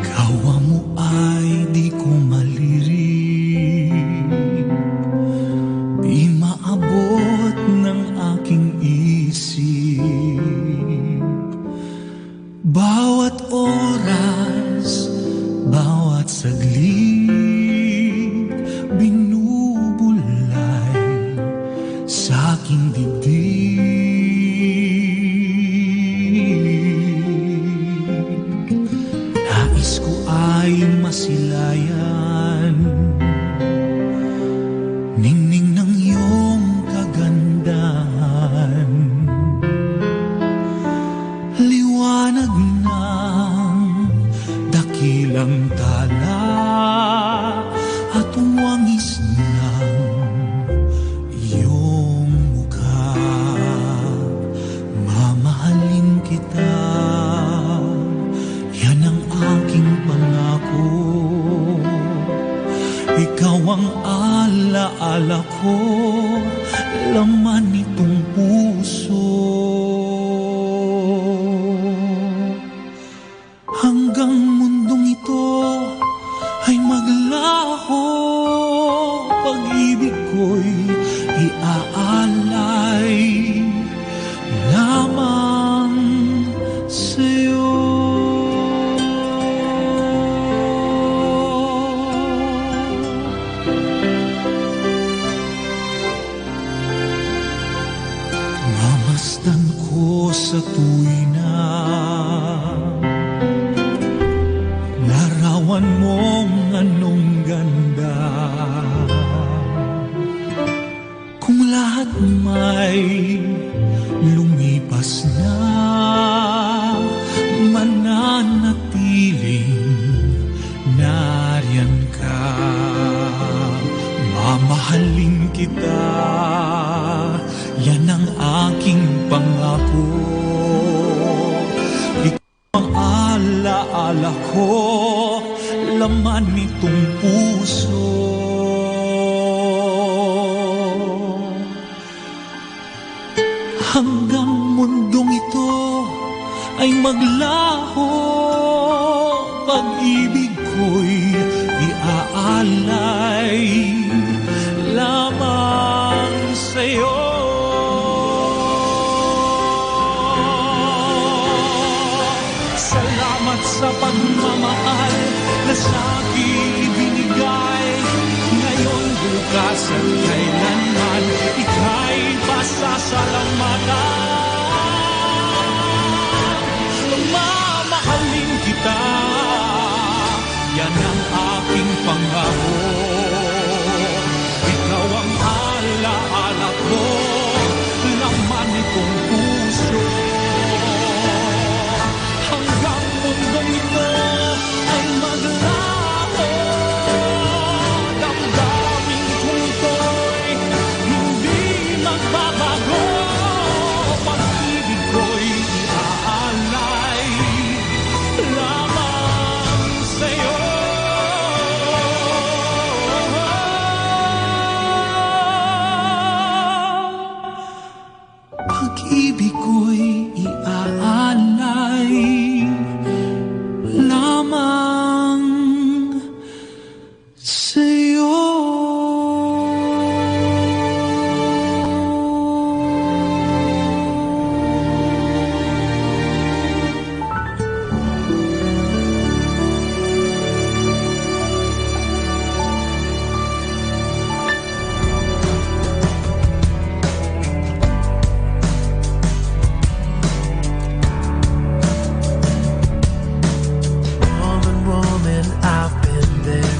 Kawa mo ay di ko malirip, di maabot ng aking isip. Bawat oras, bawat saglit, binubulay sa aking dibdib. Nais ko ay masilayan, ningning ng iyong kagandahan, liwanag ng dakilang tala at wangis ng iyong mukha. Mamahalin kita, yan ang aking pangako. Ikaw ang ala-ala ko, laman nitong puso. Hanggang mundong ito ay maglaho, pag-ibig ko'y iaalay lamang sa'yo. akala ko laman nitong puso. Hanggang mundong ito ay maglaho, pag-ibig ko'y iaalay lamang sa'yo. Salamat sa pagmamahal na sa'kin ibinigay. Ngayon, bukas at kailanman ika'y pasasalamatan. Mamahalin kita, yan ang aking pangako. Ikaw ang alaala ko, laman nitong puso. Hanggang mundong ito ay maglaho, damdamin kong to'y hindi magbabago. Pag-ibig ko'y iaalay lamang sa'yo. Pag-ibig ko'y iaalay lamang sa'yo. Woman, I've been there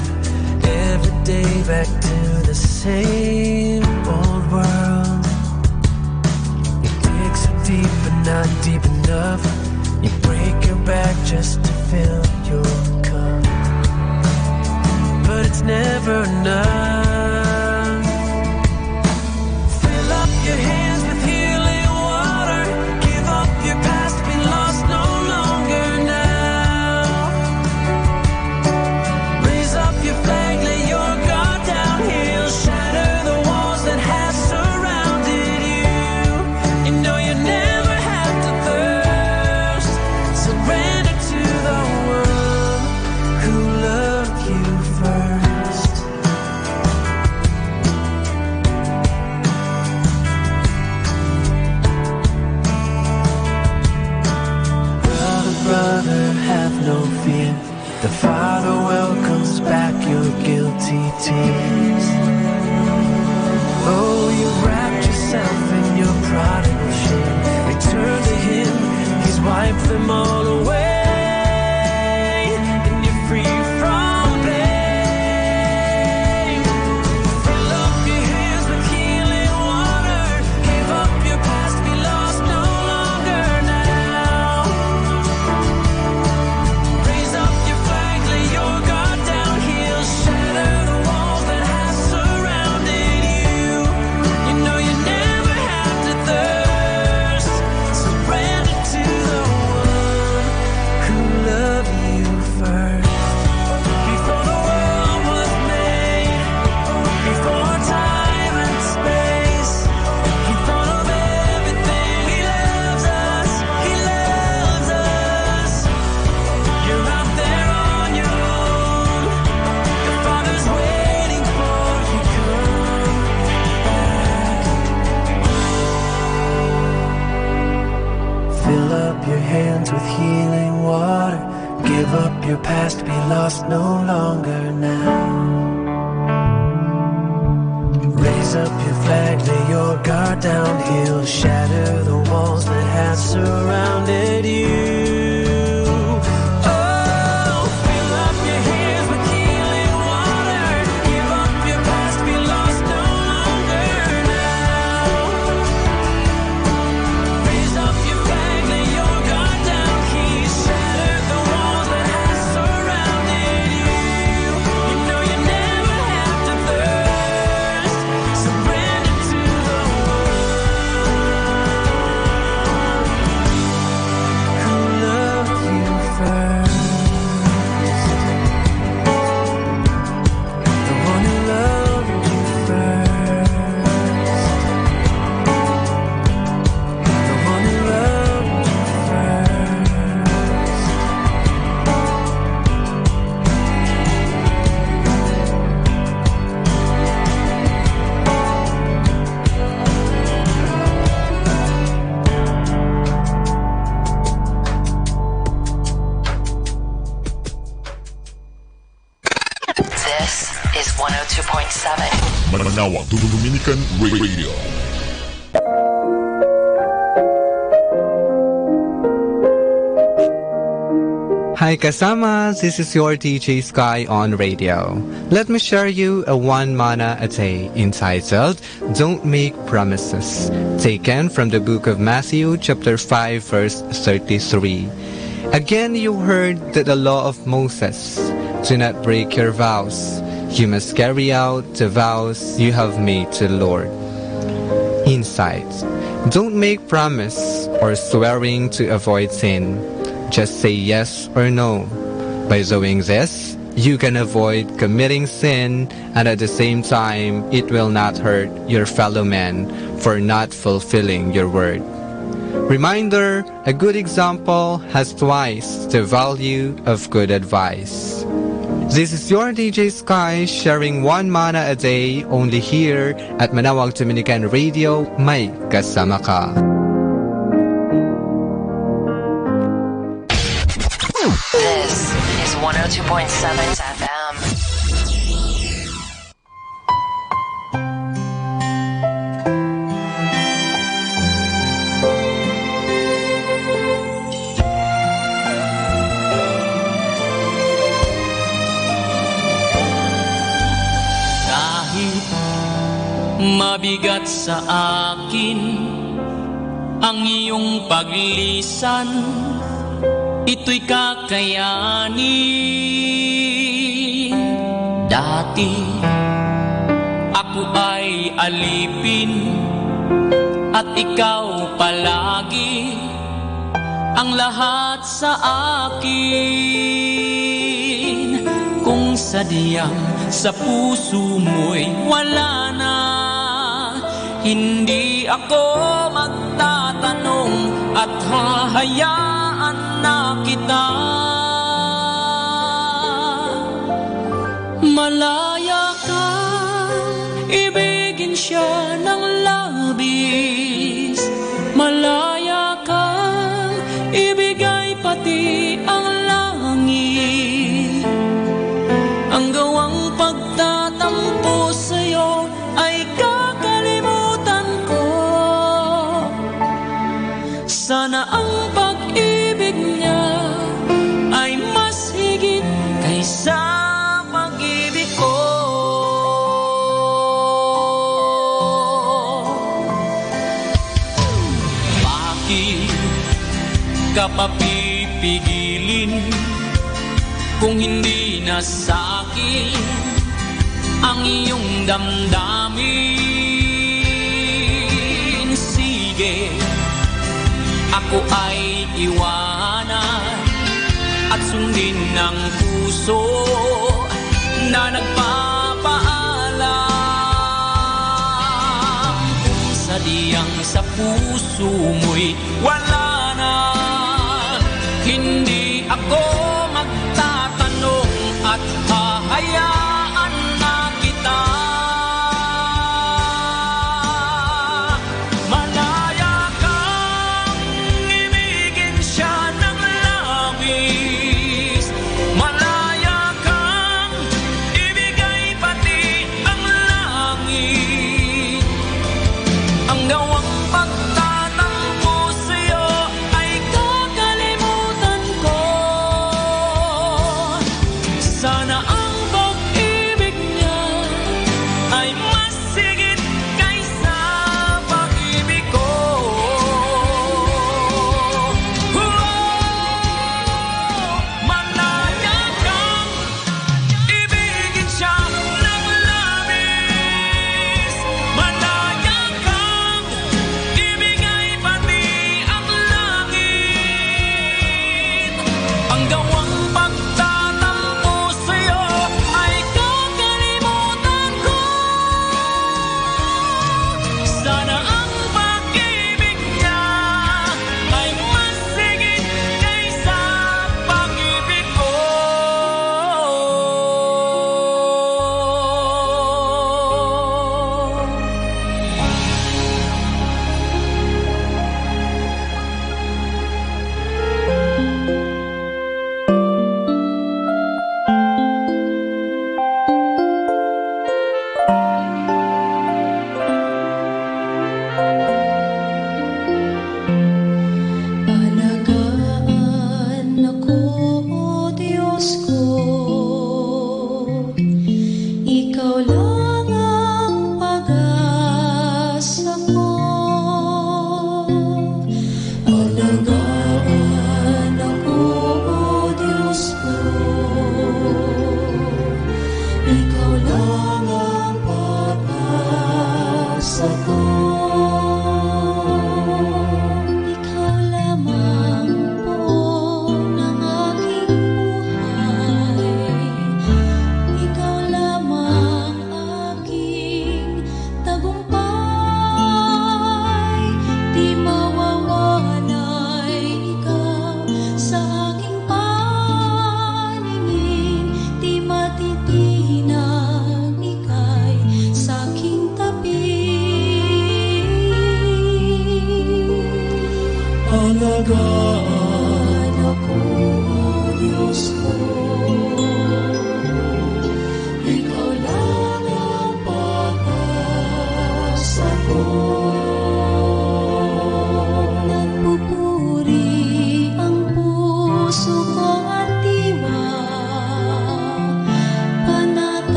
every day, back to the same old world. You dig so deep but not deep enough. You break your back just to fill your cup, but it's never enough. Fill up your hands with healing water. Give up your past, be lost no longer now. Raise up your flag, lay your guard down. He'll shatter the walls that have surrounded you. You know you never have to thirst. Surrender to the one who loved you first. Brother, brother, have no fear. The Father welcomes back your guilty tears. Oh, you wrapped yourself in your prodigal shame. Return to Him, He's wiped them all away, and you're free from blame. Fill up your hands with healing water. Give up your past, be lost no longer now. Raise up your flag, lay your guard down. He'll shatter the walls that have surrounded you. You know you never have to thirst. Surrender to the one who loved you first. Before the world was made, before time and space, He thought of everything. He loves us, He loves us. You're out there on your own. The Father's waiting for you. Come back. Fill up your hands with healing water. Give up your past, be lost no longer now. Raise up your flag, lay your guard down. He'll shatter the walls that have surrounded you. Oh, fill up your hands with healing water. Give up your past, be lost no longer now. Raise up your flag, lay your guard down. He shattered the walls that have surrounded you. You know you never have to thirst. Surrender to the one who is 102.7. Manawag Dominican Radio. Hi kasamas, this is your DJ Sky on radio. Let me share you a one mana a day entitled Don't Make Promises, taken from the book of Matthew chapter 5 verse 33. Again you heard that the law of Moses, do not break your vows. You must carry out the vows you have made to the Lord. Insight. Don't make promise or swearing to avoid sin. Just say yes or no. By doing this, you can avoid committing sin, and at the same time, it will not hurt your fellow man for not fulfilling your word. Reminder, a good example has twice the value of good advice. This is your DJ Sky sharing one mana a day only here at Manawag Dominican Radio. May kasama ka. This is 102.7 FM. Kahit mabigat sa akin ang iyong paglisan, ito'y kakayanin. Dati ako ay alipin at ikaw palagi ang lahat sa akin. Kung sadyang sa puso mo'y wala na, hindi ako magtatanong at hahayaan na kita. Malaya ka, ibigin siya ng labis. Malaya ka, ibigay pati ang langit. Ang gawang pagtatampo sa'yo ay kakalimutan ko. Sana ang pag-ibig niya ay mas higit kaysa pag-ibig ko. Bakit ka pa pipigilin kung hindi na sa'kin ang iyong damdamin? Sige, ako ay iwanan at sundin ng puso na nagpapaalam. Kung sadyang sa puso mo'y wala na, hindi ako magtatanong at hahayaan na kita. Malaya kang ibigin siya ng labis. Malaya kang ibigay pati ang langit. Ang gawang pagtatampo sa'yo ay kakalimutan ko.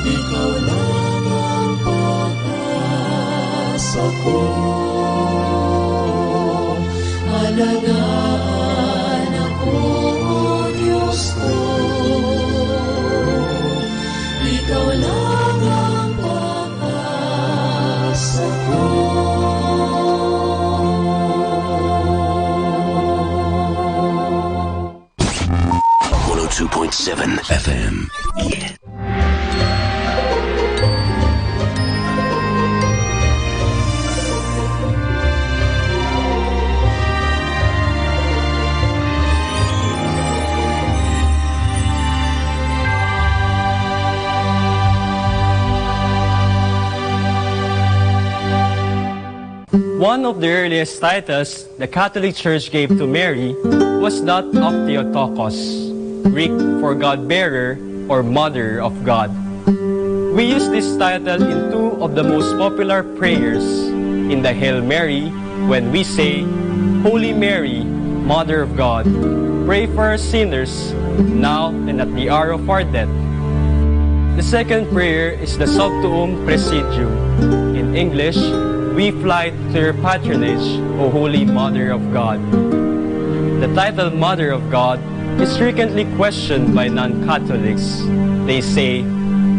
Ikaw lang ang pag-asa ko. Alagaan ako, O Diyos ko. Ikaw lang ang pag-asa ko. 102.7 FM. Yeah. One of the earliest titles the Catholic Church gave to Mary was that of Theotokos, Greek for God-bearer or Mother of God. We use this title in two of the most popular prayers. In the Hail Mary, when we say, Holy Mary, Mother of God, pray for us sinners, now and at the hour of our death. The second prayer is the Sub Tuum Presidium. In English, we fly to your patronage, O Holy Mother of God. The title Mother of God is frequently questioned by non-Catholics. They say,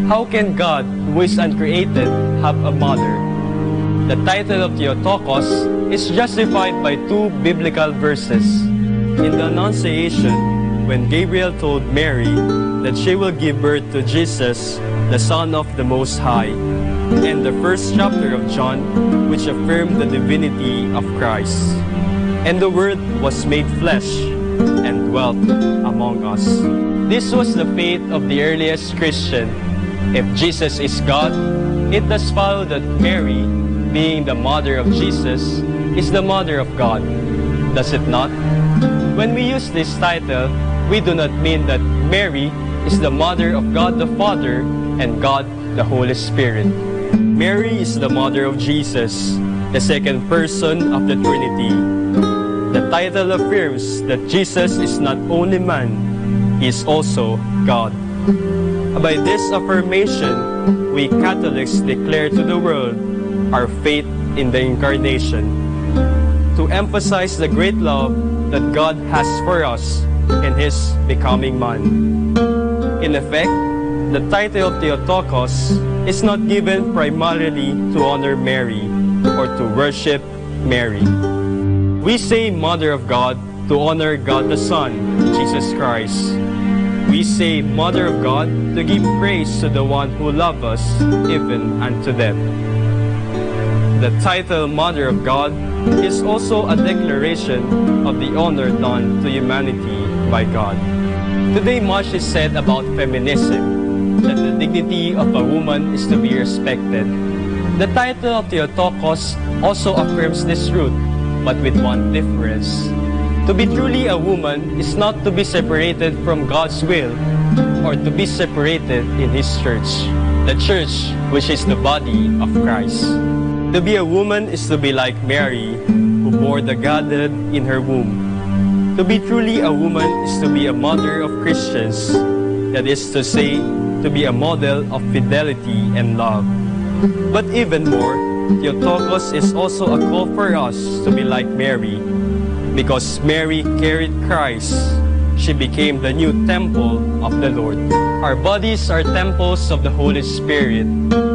how can God, who is uncreated, have a mother? The title of Theotokos is justified by two biblical verses. In the Annunciation, when Gabriel told Mary that she will give birth to Jesus, the Son of the Most High, and the first chapter of John, which affirmed the divinity of Christ. And the Word was made flesh and dwelt among us. This was the faith of the earliest Christian. If Jesus is God, it does follow that Mary, being the mother of Jesus, is the mother of God. Does it not? When we use this title, we do not mean that Mary is the mother of God the Father and God the Holy Spirit. Mary is the mother of Jesus, the second person of the Trinity. The title affirms that Jesus is not only man, he is also God. By this affirmation, we Catholics declare to the world our faith in the Incarnation, to emphasize the great love that God has for us in his becoming man. In effect, the title of Theotokos is not given primarily to honor Mary or to worship Mary. We say Mother of God to honor God the Son, Jesus Christ. We say Mother of God to give praise to the one who loved us even unto death. The title Mother of God is also a declaration of the honor done to humanity by God. Today much is said about feminism, that the dignity of a woman is to be respected. The title of Theotokos also affirms this truth, but with one difference. To be truly a woman is not to be separated from God's will or to be separated in His church, the church which is the body of Christ. To be a woman is to be like Mary, who bore the Godhead in her womb. To be truly a woman is to be a mother of Christians, that is to say, to be a model of fidelity and love. But even more, Theotokos is also a call for us to be like Mary. Because Mary carried Christ, she became the new temple of the Lord. Our bodies are temples of the Holy Spirit.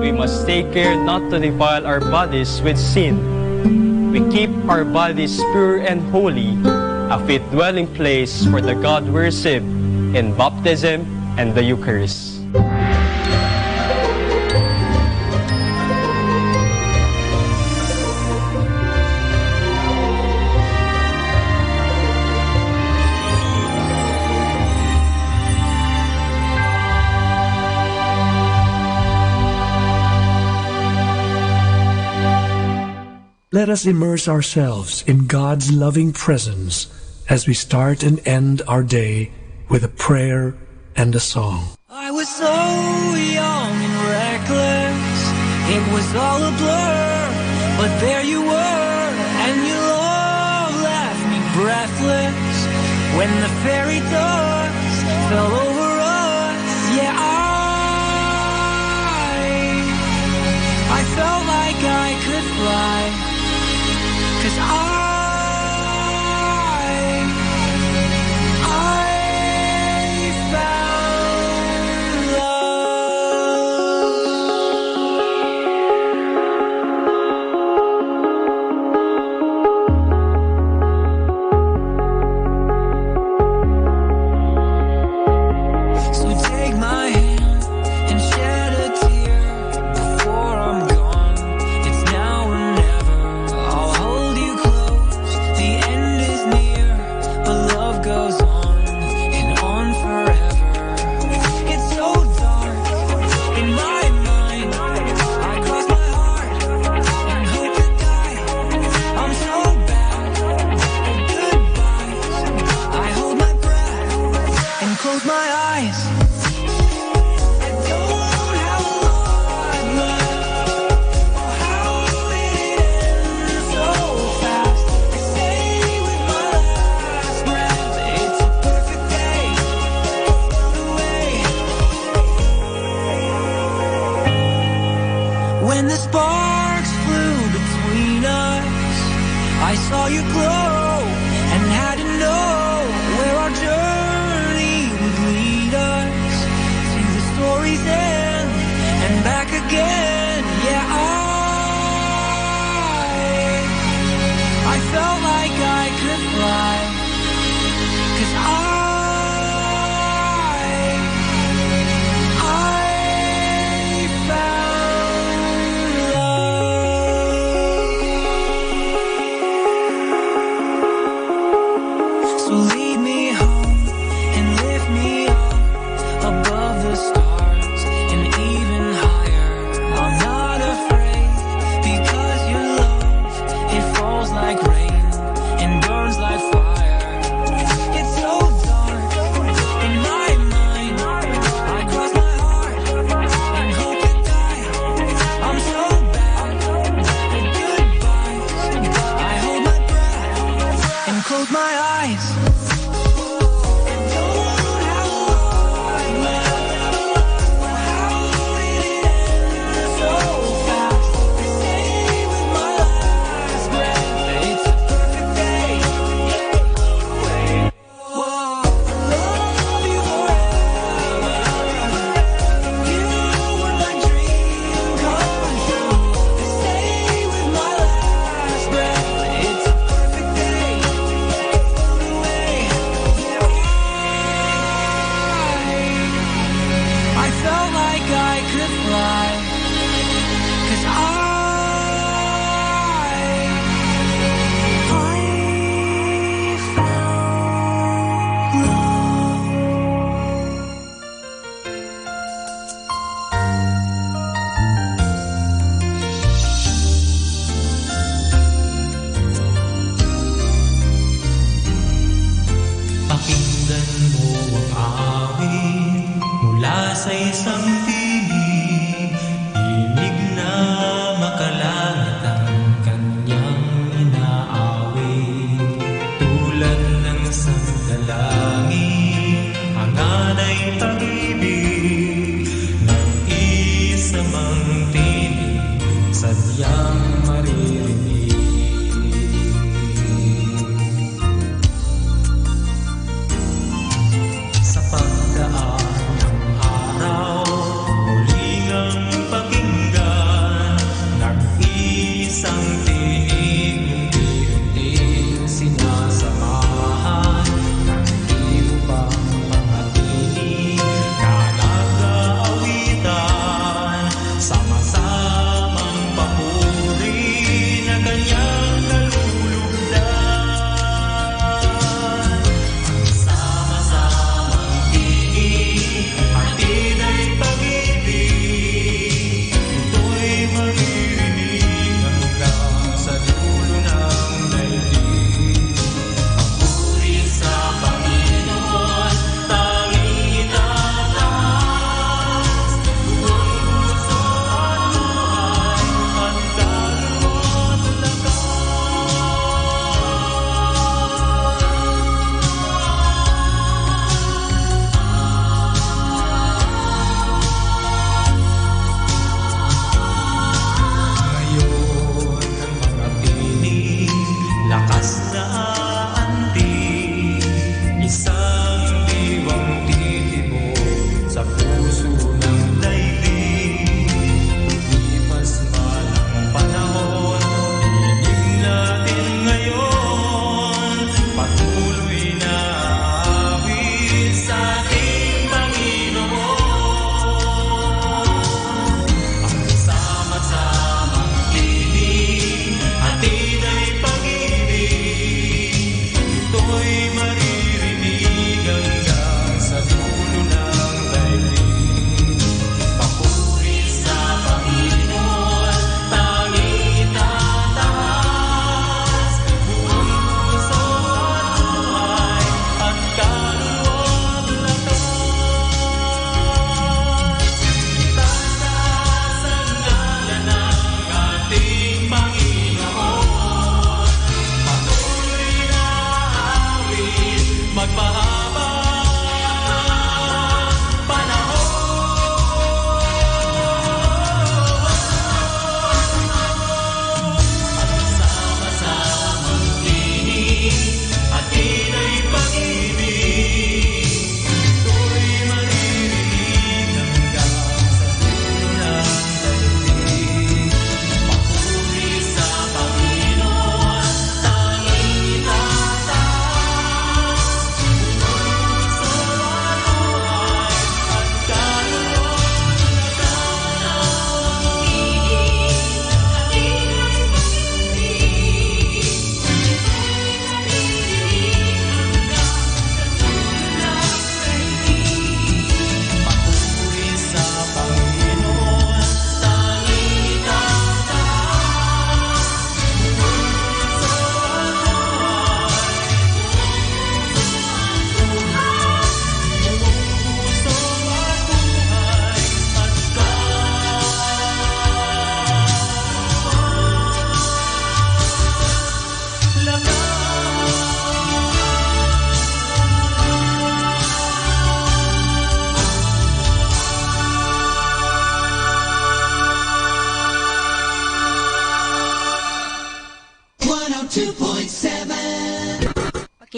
We must take care not to defile our bodies with sin. We keep our bodies pure and holy, a fit dwelling place for the God we receive in baptism and the Eucharist. Let us immerse ourselves in God's loving presence as we start and end our day with a prayer and a song. I was so young and reckless, it was all a blur, but there you were, and your love left me breathless, when the fairy dust fell over close my eyes. I don't have a lot left. Oh, how did it end so fast? I say with my last breath, it's a perfect day. Away. When the sparks flew between us, I saw you glow and had to know where our journey would lead us. See the story's end and back again. Yeah, I felt like I could fly, 'cause I found love. So lead me home and lift me up above the stars and even higher. I'm not afraid, because your love, it falls like rain and burns like fire. It's so dark in my mind. I cross my heart and hope to die. I'm so bad at goodbyes. I hold my breath and close my eyes. I felt like I could fly, 'cause I found love. Pakinggan mo ang awit mula sa isang tinig, tinig na makalangit ang kanyang inaawit. Tulad ng sandalangin, ang anay pag-ibig ng isamang tinig, sadyang maririnig. Sa pagdaan ng araw,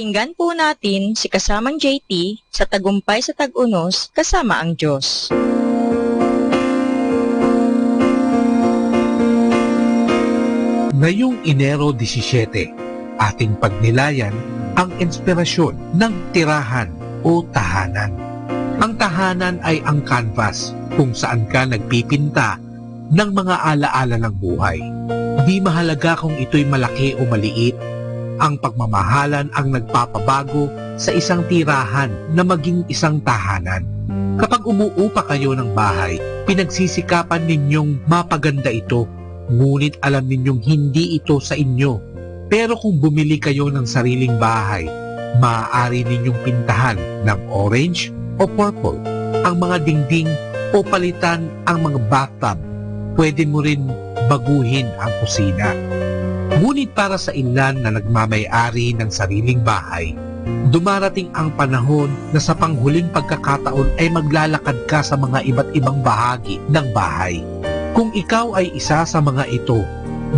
Pakinggan po natin si kasamang JT sa Tagumpay sa Tag-Unos kasama ang Diyos. Ngayong Enero 17, ating pagnilayan ang inspirasyon ng tirahan o tahanan. Ang tahanan ay ang canvas kung saan ka nagpipinta ng mga alaala ng buhay. Di mahalaga kung ito'y malaki o maliit, ang pagmamahalan ang nagpapabago sa isang tirahan na maging isang tahanan. Kapag umuupa kayo ng bahay, pinagsisikapan ninyong mapaganda ito. Ngunit alam ninyong hindi ito sa inyo. Pero kung bumili kayo ng sariling bahay, maaari ninyong pintahan ng orange o purple ang mga dingding o palitan ang mga bathtub. Pwede mo rin baguhin ang kusina. Ngunit para sa ilan na nagmamay-ari ng sariling bahay, dumarating ang panahon na sa panghuling pagkakataon ay maglalakad ka sa mga iba't ibang bahagi ng bahay. Kung ikaw ay isa sa mga ito,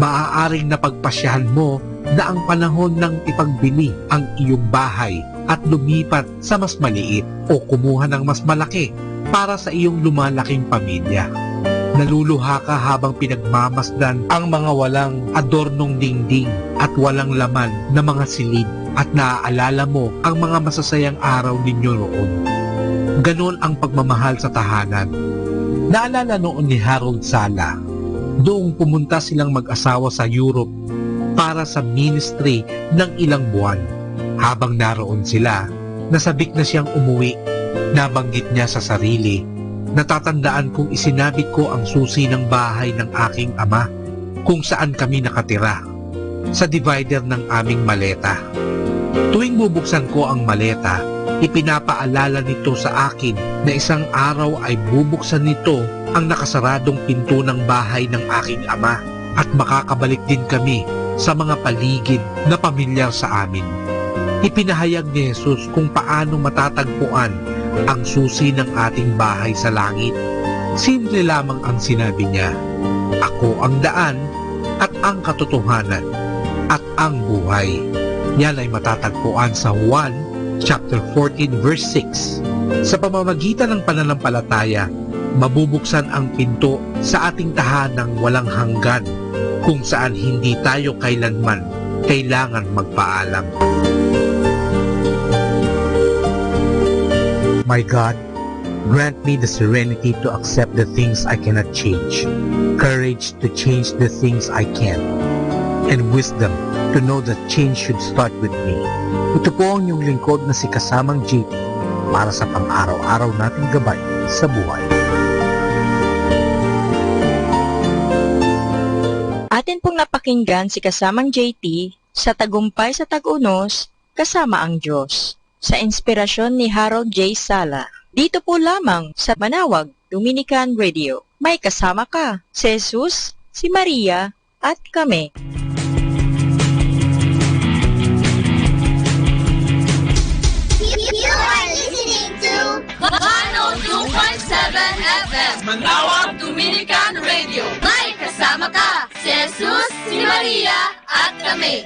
maaaring napagpasyahan mo na ang panahon ng ipagbili ang iyong bahay at lumipat sa mas maliit o kumuha ng mas malaki para sa iyong lumalaking pamilya. Naluluha ka habang pinagmamasdan ang mga walang adornong dingding at walang laman na mga silid at naaalala mo ang mga masasayang araw ninyo roon. Ganon ang pagmamahal sa tahanan. Naalala noon ni Harold Sala, doong pumunta silang mag-asawa sa Europe para sa ministry ng ilang buwan. Habang naroon sila, nasabik na siyang umuwi. Nabanggit niya sa sarili, natatandaan kong isinabit ko ang susi ng bahay ng aking ama kung saan kami nakatira, sa divider ng aming maleta. Tuwing bubuksan ko ang maleta, ipinapaalala nito sa akin na isang araw ay bubuksan nito ang nakasaradong pinto ng bahay ng aking ama at makakabalik din kami sa mga paligid na pamilyar sa amin. Ipinahayag ni Jesus kung paano matatagpuan ang susi ng ating bahay sa langit. Simple lamang ang sinabi niya, "Ako ang daan at ang katotohanan at ang buhay." Yan ay matatagpuan sa Juan chapter 14 verse 6. Sa pamamagitan ng pananampalataya, mabubuksan ang pinto sa ating tahanang walang hanggan kung saan hindi tayo kailanman kailangan magpaalam. My God, grant me the serenity to accept the things I cannot change, courage to change the things I can, and wisdom to know that change should start with me. Ito po ang inyong lingkod na si Kasamang JT para sa pang-araw-araw nating gabay sa buhay. Atin pong napakinggan si kasamang JT sa Tagumpay sa Tag-Unos kasama ang Diyos sa inspirasyon ni Harold J. Sala. Dito po lamang sa Manawag Dominican Radio. May kasama ka, si Jesus, si Maria, at kami. You are listening to 102.7 FM Manawag Dominican Radio. May kasama ka, si Jesus, si Maria, at kami.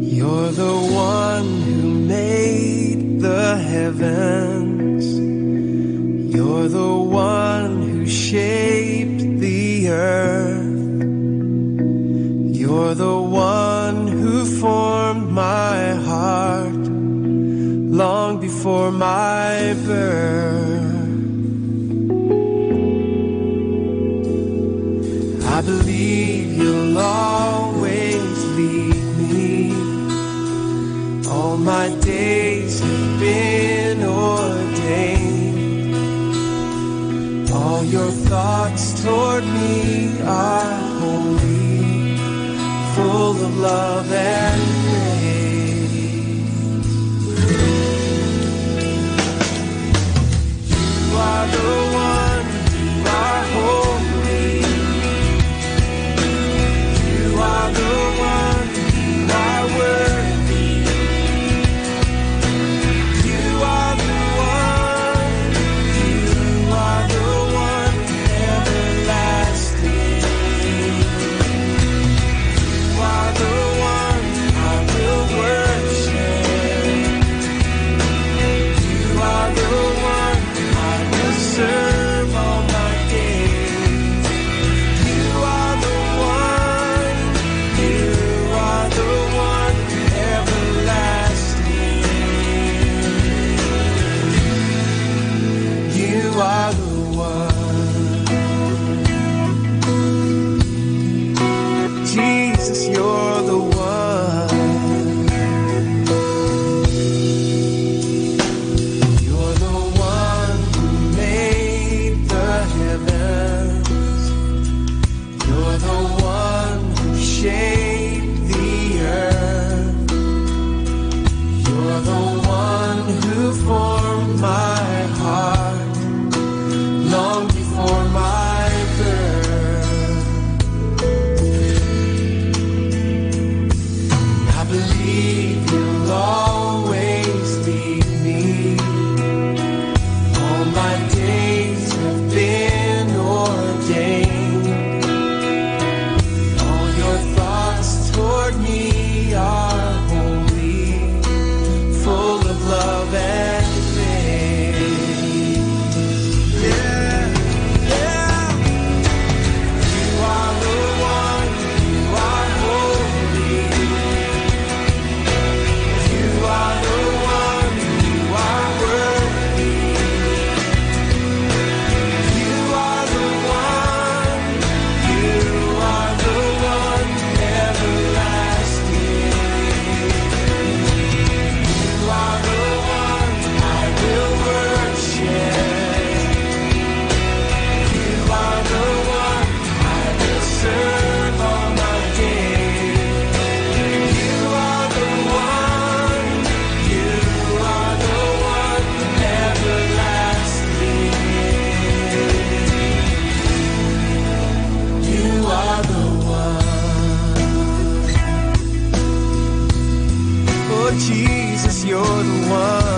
You're the one who made the heavens. You're the one who shaped the earth. You're the one who formed my heart long before my birth. I believe you'll always lead me. All my days have been ordained. All your thoughts toward me are holy, full of love and grace. You are the one, you are holy. Jesus, you're the one.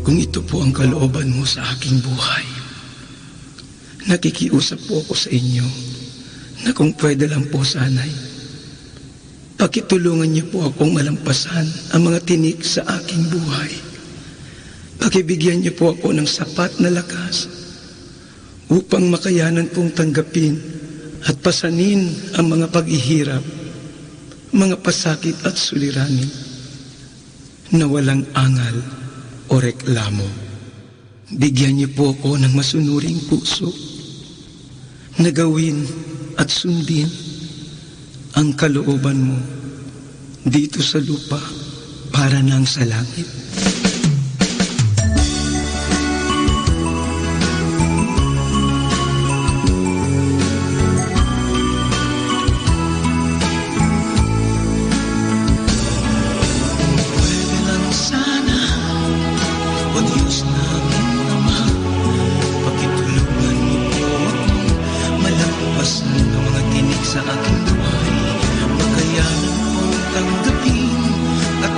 Kung ito po ang kalooban mo sa aking buhay, nakikiusap po ako sa inyo na kung pwede lang po sana'y pakitulungan niyo po akong malampasan ang mga tinik sa aking buhay. Pakibigyan niyo po ako ng sapat na lakas upang makayanan pong tanggapin at pasanin ang mga paghihirap, mga pasakit at suliranin na walang angal o reklamo. Bigyan niyo po ako ng masunuring puso na gawin at sundin ang kalooban mo dito sa lupa para nang sa langit.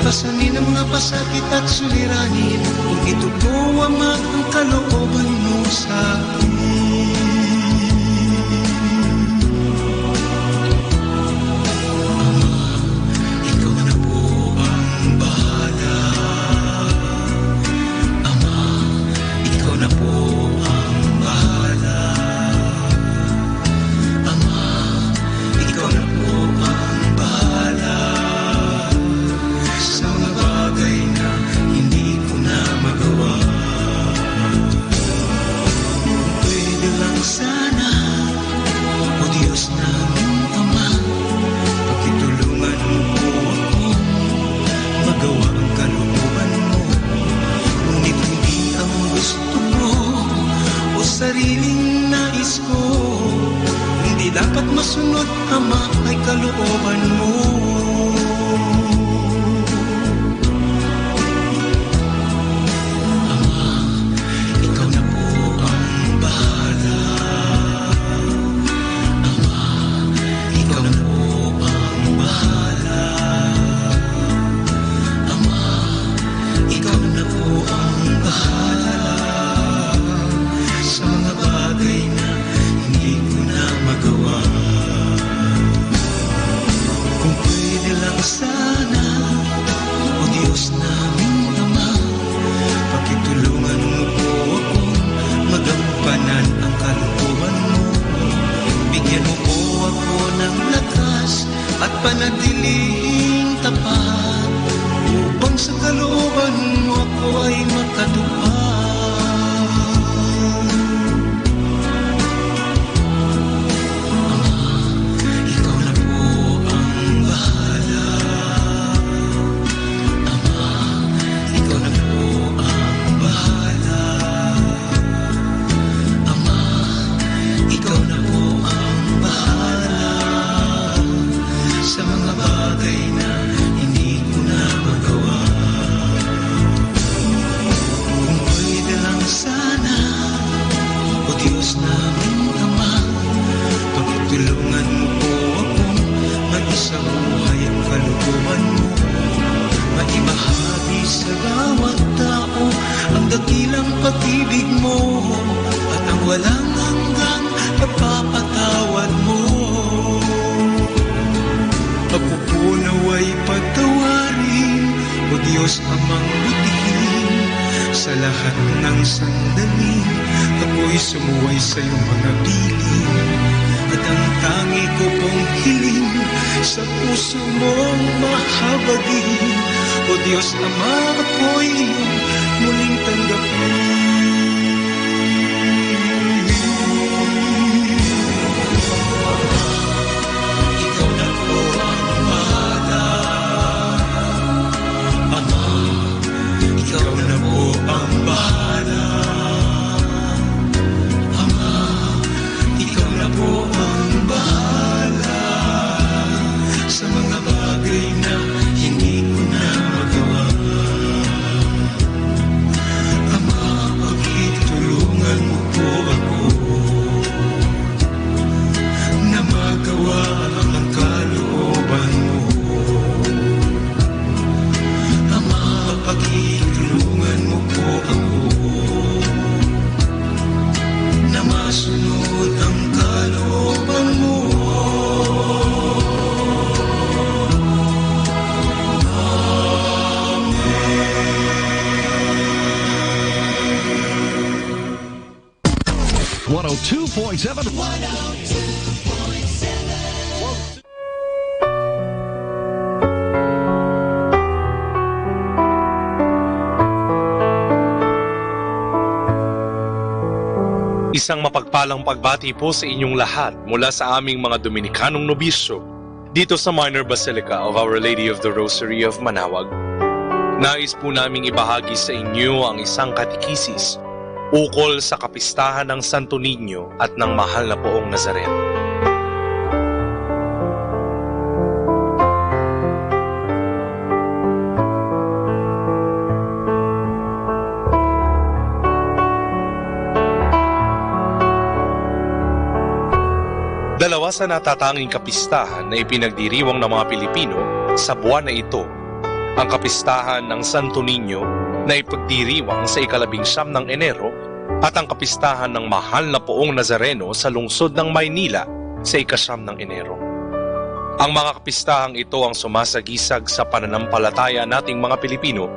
Pasanin ang mga pasakit at suliranin, kung ito po ang kalooban mo sa akin. Ama, ikaw na po ang bahala. Ama, ikaw na po ang bahala. Ama, ikaw na po ang bahala. Sa mga bagay na hindi ko na magawa, sariling nais ko. Hindi dapat masunod, Ama, ay kalooban mo. Ama, ikaw na po ang bahala. Ama, ikaw na po ang bahala. Ama, ikaw na po ang bahala sa mga bagay na hindi ko na magawa. Kung pwede lang sana, o Diyos naming Ama, pakitulungan mo po akong magampanan ang kalooban mo. Bigyan mo po ako ng lakas at panatiling tapat, upang sa kalooban mo ako ay makatupad. Pag-ibig mo at ang walang hanggang pagpapatawad mo. Ako po naway patawarin, o Diyos Amang butihin. Sa lahat ng sandali, ako'y sumuway sa iyong mga piling. At ang tangi ko pong hiling, sa puso mong mahabagin. O Diyos Ama, ako'y iyong muling tanggapin. Ikaw na po ang bahala. Ama, ikaw na po ang bahala. Ama, ikaw na po ang bahala sa mga bagay na hindi ko na magawa. Ama, pagtulungan mo po ako na magawa ang kalooban mo. Ama, pagtulungan mo po ako na masunod ang kalooban mo. Isang mapagpalang pagbati po sa inyong lahat mula sa aming mga Dominikanong nobisyo dito sa Minor Basilica of Our Lady of the Rosary of Manawag. Nais po naming ibahagi sa inyo ang isang katekisis ukol sa kapistahan ng Santo Niño at ng Mahal na Poong Nazareno. Dalawa sa natatanging kapistahan na ipinagdiriwang ng mga Pilipino sa buwan na ito, ang kapistahan ng Santo Niño na ipagdiriwang sa ika-19 ng Enero at ang kapistahan ng Mahal na Poong Nazareno sa lungsod ng Maynila sa ika-9 ng Enero. Ang mga kapistahang ito ang sumasagisag sa pananampalataya nating mga Pilipino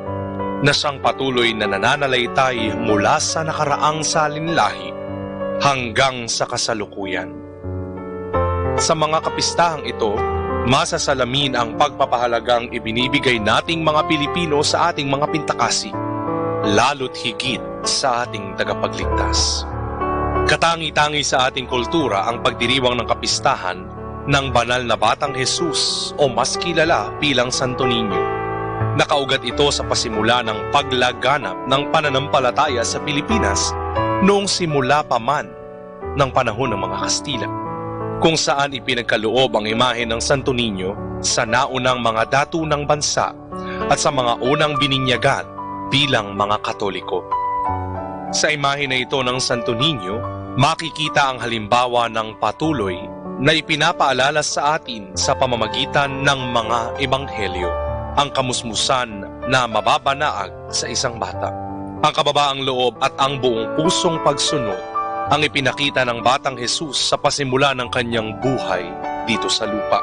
na siyang patuloy na nananalaytay mula sa nakaraang salinlahi hanggang sa kasalukuyan. Sa mga kapistahang ito, masasalamin ang pagpapahalagang ibinibigay nating mga Pilipino sa ating mga pintakasi, lalo't higit sa ating tagapagligtas. Katangi-tangi sa ating kultura ang pagdiriwang ng kapistahan ng banal na Batang Jesus o mas kilala bilang Santo Niño. Nakaugat ito sa pasimula ng paglaganap ng pananampalataya sa Pilipinas noong simula pa man ng panahon ng mga Kastila, kung saan ipinagkaloob ang imahe ng Santo Niño sa naunang mga datunang bansa at sa mga unang bininyagan bilang mga Katoliko. Sa imahe na ito ng Santo Niño, makikita ang halimbawa ng patuloy na ipinapaalala sa atin sa pamamagitan ng mga ebanghelyo, ang kamusmusan na mababanaag sa isang bata. Ang kababaang loob at ang buong pusong pagsunod ang ipinakita ng batang Jesus sa pasimula ng kanyang buhay dito sa lupa.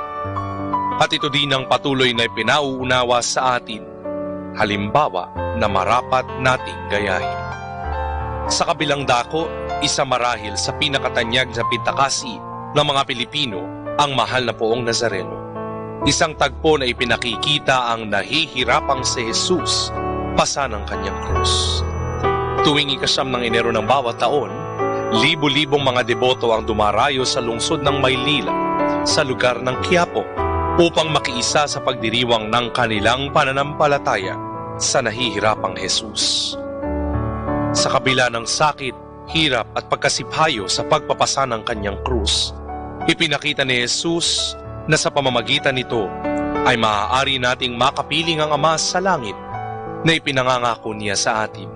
At ito din ang patuloy na ipinauunawa sa atin, halimbawa na marapat nating gayahin. Sa kabilang dako, isa marahil sa pinakatanyag na pitakasi ng mga Pilipino ang mahal na Poong Nazareno. Isang tagpo na ipinakikita ang nahihirapang si Jesus pasa ng kanyang krus. Tuwing ika-9 ng Enero ng bawat taon, libo-libong mga deboto ang dumarayo sa lungsod ng Maynila sa lugar ng Quiapo upang makiisa sa pagdiriwang ng kanilang pananampalataya sa nahihirapang Jesus. Sa kabila ng sakit, hirap at pagkasiphayo sa pagpapasa ng kanyang krus, ipinakita ni Jesus na sa pamamagitan nito ay maaari nating makapiling ang Ama sa langit na ipinangangako niya sa atin.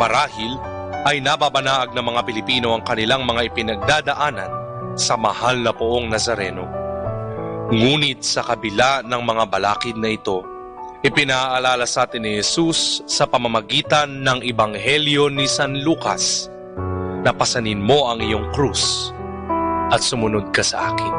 Marahil ay nababanaag ng mga Pilipino ang kanilang mga ipinagdadaanan sa mahal na Poong Nazareno. Ngunit sa kabila ng mga balakid na ito, ipinaalala sa atin ni Jesus sa pamamagitan ng Ebanghelyo ni San Lucas na pasanin mo ang iyong krus at sumunod ka sa akin.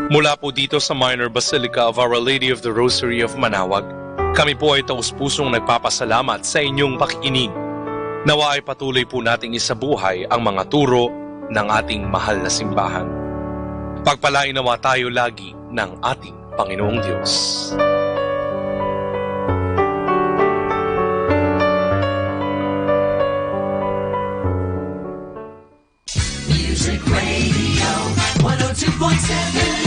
Mula po dito sa Minor Basilica of Our Lady of the Rosary of Manaoag, kami po ay taus-pusong nagpapasalamat sa inyong pakikinig. Nawa ay patuloy po nating isabuhay ang mga turo ng ating mahal na simbahan. Pagpalain nawa tayo lagi ng ating Panginoong Diyos. Music Radio 102.7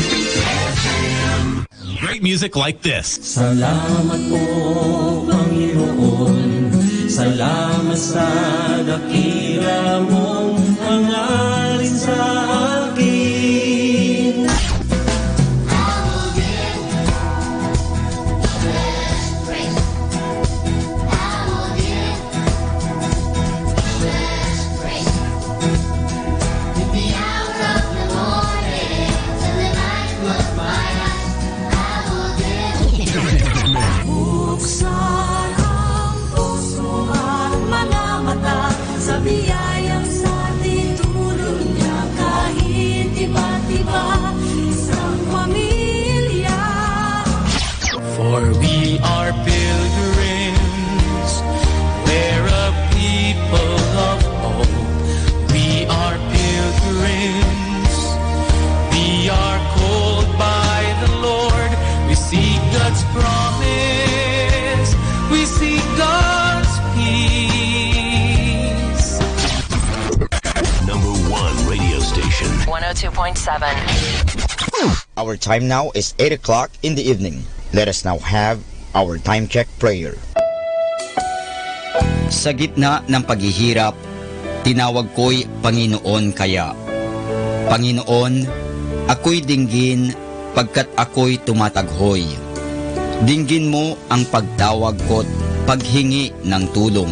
FM. Great music like this. Salamat po, Panginoon. Salamat sa dakila mong hangarin sa akin. Buksan ang puso at mga mata sa biyayang sa ating tulong niya, kahit iba't iba, isang pamilya. For we are pilgrims, we're a people of hope. We are pilgrims, we are called by the Lord. We seek God's promise, we seek God's peace. Number 1 radio station. 102.7. Our time now is 8 o'clock in the evening. Let us now have our time check prayer. Sa gitna ng paghihirap, tinawag ko'y Panginoon kaya. Panginoon, ako'y dinggin pagkat ako'y tumataghoy. Dinggin mo ang pagtawag ko't paghingi ng tulong.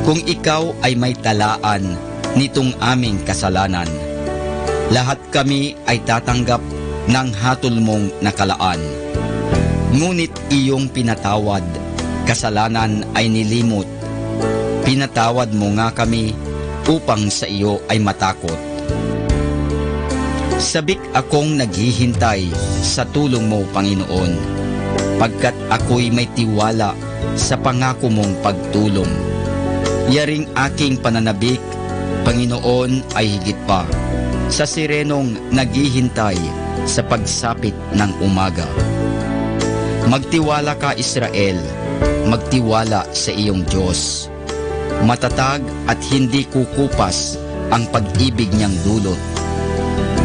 Kung ikaw ay may talaan nitong aming kasalanan, lahat kami ay tatanggap ng hatol mong nakalaan. Ngunit iyong pinatawad, kasalanan ay nilimot. Pinatawad mo nga kami upang sa iyo ay matakot. Sabik akong naghihintay sa tulong mo, Panginoon, pagkat ako'y may tiwala sa pangako mong pagtulong. Yaring aking pananabik, Panginoon, ay higit pa sa sirenong naghihintay sa pagsapit ng umaga. Magtiwala ka, Israel, magtiwala sa iyong Diyos. Matatag at hindi kukupas ang pag-ibig niyang dulot.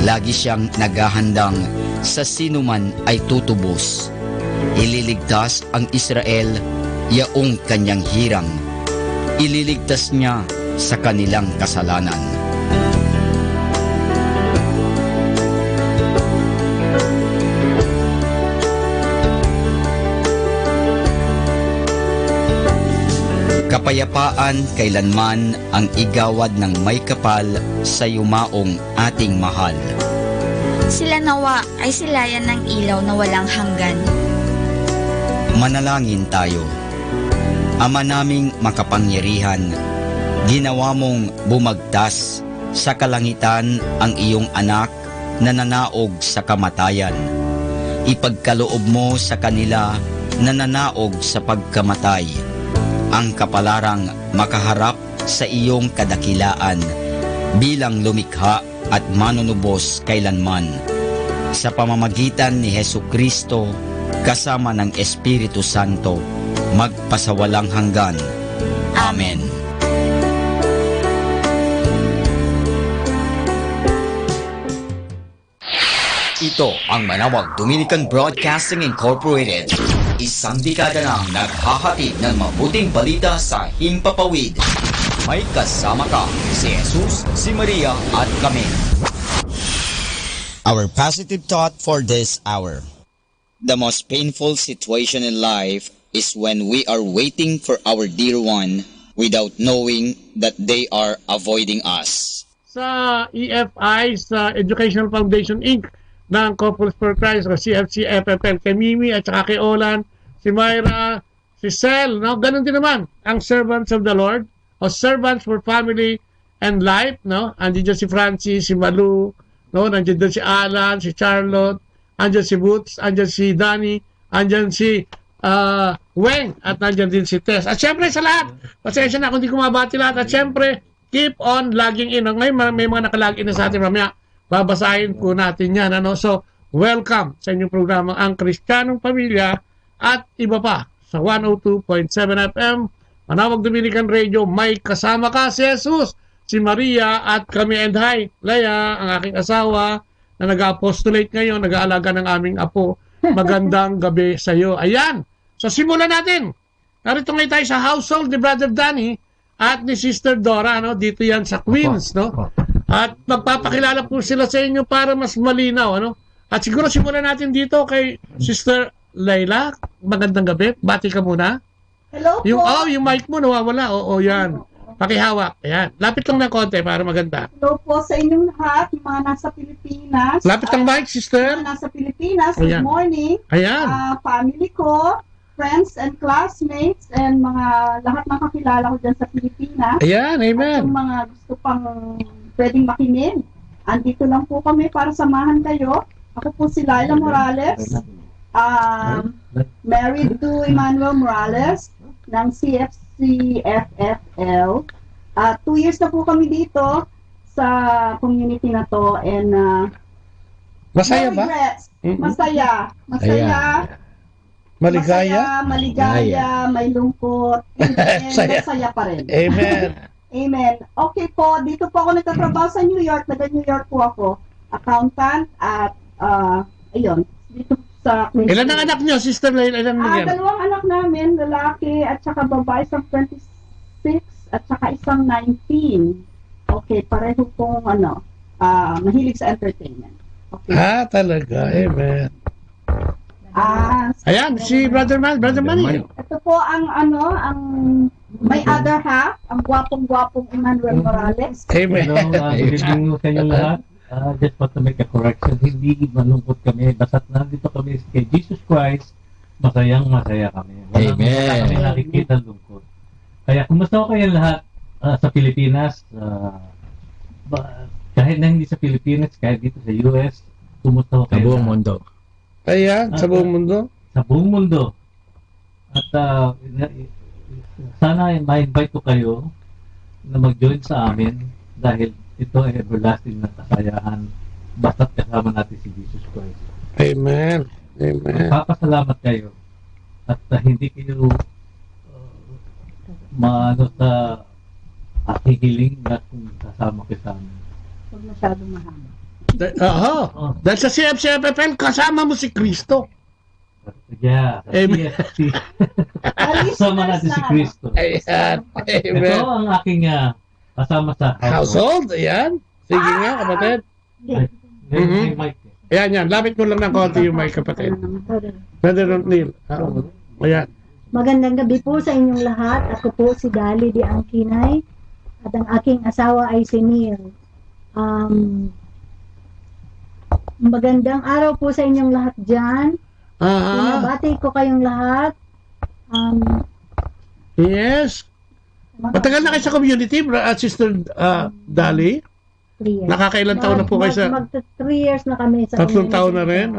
Lagi siyang naghahandang sa sinuman ay tutubos. Ililigtas ang Israel yaong kanyang hirang. Ililigtas niya sa kanilang kasalanan. Kapayapaan kailanman ang igawad ng may kapal sa yumaong ating mahal. Sila nawa ay silayan ng ilaw na walang hanggan. Manalangin tayo. Ama naming makapangyarihan, ginawa mong bumagtas sa kalangitan ang iyong anak na nanaog sa kamatayan. Ipagkaloob mo sa kanila na nanaog sa pagkamatay ang kapalarang makaharap sa iyong kadakilaan bilang lumikha at manunubos kailanman. Sa pamamagitan ni Hesukristo kasama ng Espiritu Santo, magpasawalang hanggan. Amen. Ito ang Manawag Dominican Broadcasting Incorporated. Isang dekada nang naghahatid ng mabuting balita sa Himpapawid. May kasama ka, si Jesus, si Maria at kami. Our positive thought for this hour. The most painful situation in life is when we are waiting for our dear one without knowing that they are avoiding us. Sa EFI, sa Educational Foundation Inc. ng Couples for Christ o CFC-FFL, kay Mimi at saka kay Olan, si Myra, si Sel, no? Ganun din naman ang Servants of the Lord o Servants for Family and Life, no? Andiyan si Francis, si Malu, no? Nandiyan din si Alan, si Charlotte, andiyan si Boots, andiyan si Danny, andiyan si Weng, at nandiyan din si Tess. At syempre sa lahat, pasensya na kung di ko mabati lahat. At syempre, keep on logging in. Ngayon may mga nakalagin na sa atin mamaya. Babasahin po natin yan. Ano? So, welcome sa inyong programa Ang Kristiyanong Pamilya at iba pa sa 102.7 FM Manawag Dominican Radio. May kasama ka si Jesus, si Maria at kami, and hi, Leia, ang aking asawa na nag-apostolate ngayon, nag-aalaga ng aming apo. Magandang gabi sa iyo. Ayan. So, simulan natin. Narito ngayon tayo sa household ni Brother Danny at ni Sister Dora. No? Dito yan sa Queens. No? At magpapakilala po sila sa inyo para mas malinaw. Ano? At siguro simulan natin dito kay Sister Layla. Magandang gabi. Bati ka muna. Hello po. Yung mic mo nawawala. Oo, yan. Pakihawak. Ayan. Lapit lang ng konti para maganda. Hello po sa inyong lahat, yung mga nasa Pilipinas. Lapit ng mic, Sister. Mga nasa Pilipinas. Good Ayan. morning. Ayan. Family ko, friends and classmates, and mga lahat ng kakilala ko dyan sa Pilipinas. Ayan, amen. At yung mga gusto pang pwedeng makinig. Andito lang po kami para samahan kayo. Ako po si Laila Morales. Married to Emmanuel Morales ng CFC-FFL. 2 years na po kami dito sa community na to, and Masaya no ba? regrets. Masaya. Maligaya, may lungkot, and masaya pa rin. Amen. Amen. Okay po, dito po ako nagtatrabaho sa New York. Taga New York po ako. Accountant at ayun, dito sa Queens. Ilan ang anak niyo, Sister Layla? Ilan mo yan? 2 anak namin, lalaki at saka babae, isang 26 at saka isang 19. Okay, pareho pong mahilig sa entertainment. Okay. Talaga. Amen. So, ayan, si Brother Manny. Ito po ang may other half, ang gwapong-gwapong Emmanuel Morales. Amen. Hello, good evening sa inyo lahat. Just want to make a correction. Hindi malungkot kami. Basta't nandito kami kay Jesus Christ, masayang-masaya kami. Wala kami nakikita lungkot. Kaya kumusta ko kayo lahat sa Pilipinas? Kahit na hindi sa Pilipinas, kahit dito sa US, kumusta ko kayo? Sa buong mundo. Ayan, sa buong mundo. Sa buong mundo. At sana ma-invite ko kayo na mag-join sa amin dahil ito ay everlasting na kasayahan basta't kasama natin si Jesus Christ. Amen. Amen. Magpapasalamat kayo at hindi kayo at hihiling na kung kasama kita. Huwag masyadong mahaba. Dahil sa CFCFFL, kasama mo si Kristo. Yeah. Amen. Kasama natin si Kristo. Ayan. Amen. Ito ang aking kasama sa Household. Ayan. Sige nga, kapatid. Ayan. Lapit mo lang ng konti yung mic, kapatid. Brother Neil. Ayan. Magandang gabi po sa inyong lahat. Ako po si Dali Di Angkinay at ang aking asawa ay si Neil. Magandang araw po sa inyong lahat dyan. Binabati ko kayong lahat. Yes. Matagal na kayo sa community, Sister Dali? 3 years. Nakakailan taon na po kayo sa... Magta 3 years na kami sa 3 taon na rin?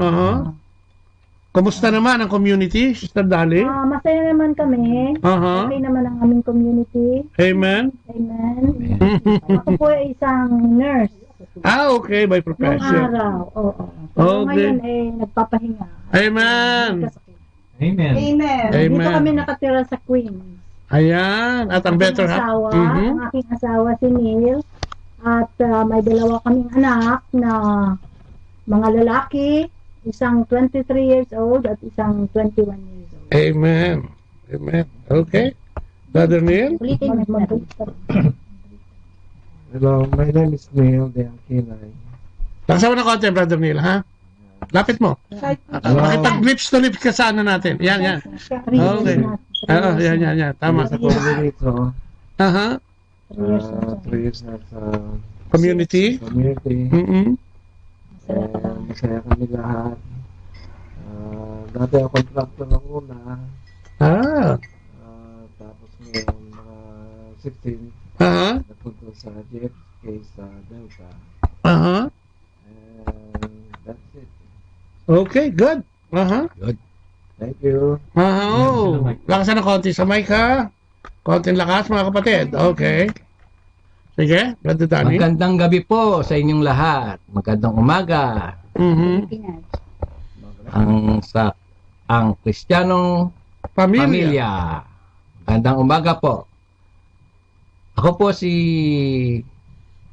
Kumusta naman ang community, Sister Dali? Masaya naman kami. Okay naman ang aming community. Amen. Amen. Ako po ay isang nurse. Okay, by profession. Noong araw, oo. Pero ngayon nagpapahinga. Amen. Amen. Dito kami nakatira sa Queens. Ayan. At ang better half. Ang aking asawa si Neil. At may dalawa kaming anak na mga lalaki. Isang 23 years old at isang 21 years old. Amen. Okay. Brother Neil? Hello, my name is Neil De Angkinay. Nakasama na konti, Brother Neil, ha? Lapit mo. Makipag-lips to lips ka sa ano natin. Yan. Okay. Yan. Tama. Sa dito. 3 years na sa community. Masaya kami lahat. Dati ako contractor ng una. Tapos ngayon, mga 16. Napunta sa JFK sa Delta. And that's it. Okay, good. Good. Thank you. Lakasan ng konti sa mic, ha? Konting lakas, mga kapatid. Okay. Sige, Brother Danny. Magandang gabi po sa inyong lahat. Magandang umaga. Ang Kristiyanong pamilya. Magandang umaga po. Ako po si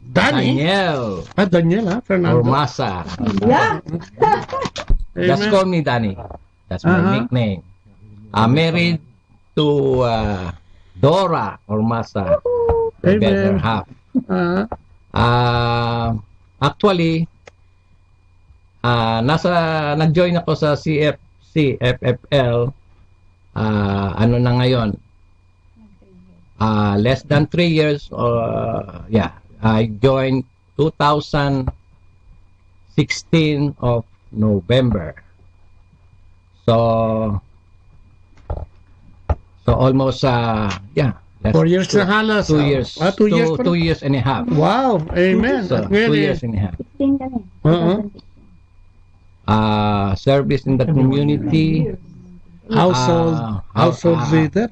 Daniel. Daniel, ha? Fernando. Ormasa. Yeah. Just call me Danny. That's my nickname. I'm married to Dora Ormasa. The better half. Actually, nag-join ako sa CFCFFL. Ano na ngayon? Less than 3 years. I joined 2016 of November. So almost 4 years na halos. 2 years. 2 years. 2 years and a half. Wow. Amen. So, 2 years and a half. 16 kami. Service in the community. Household leader.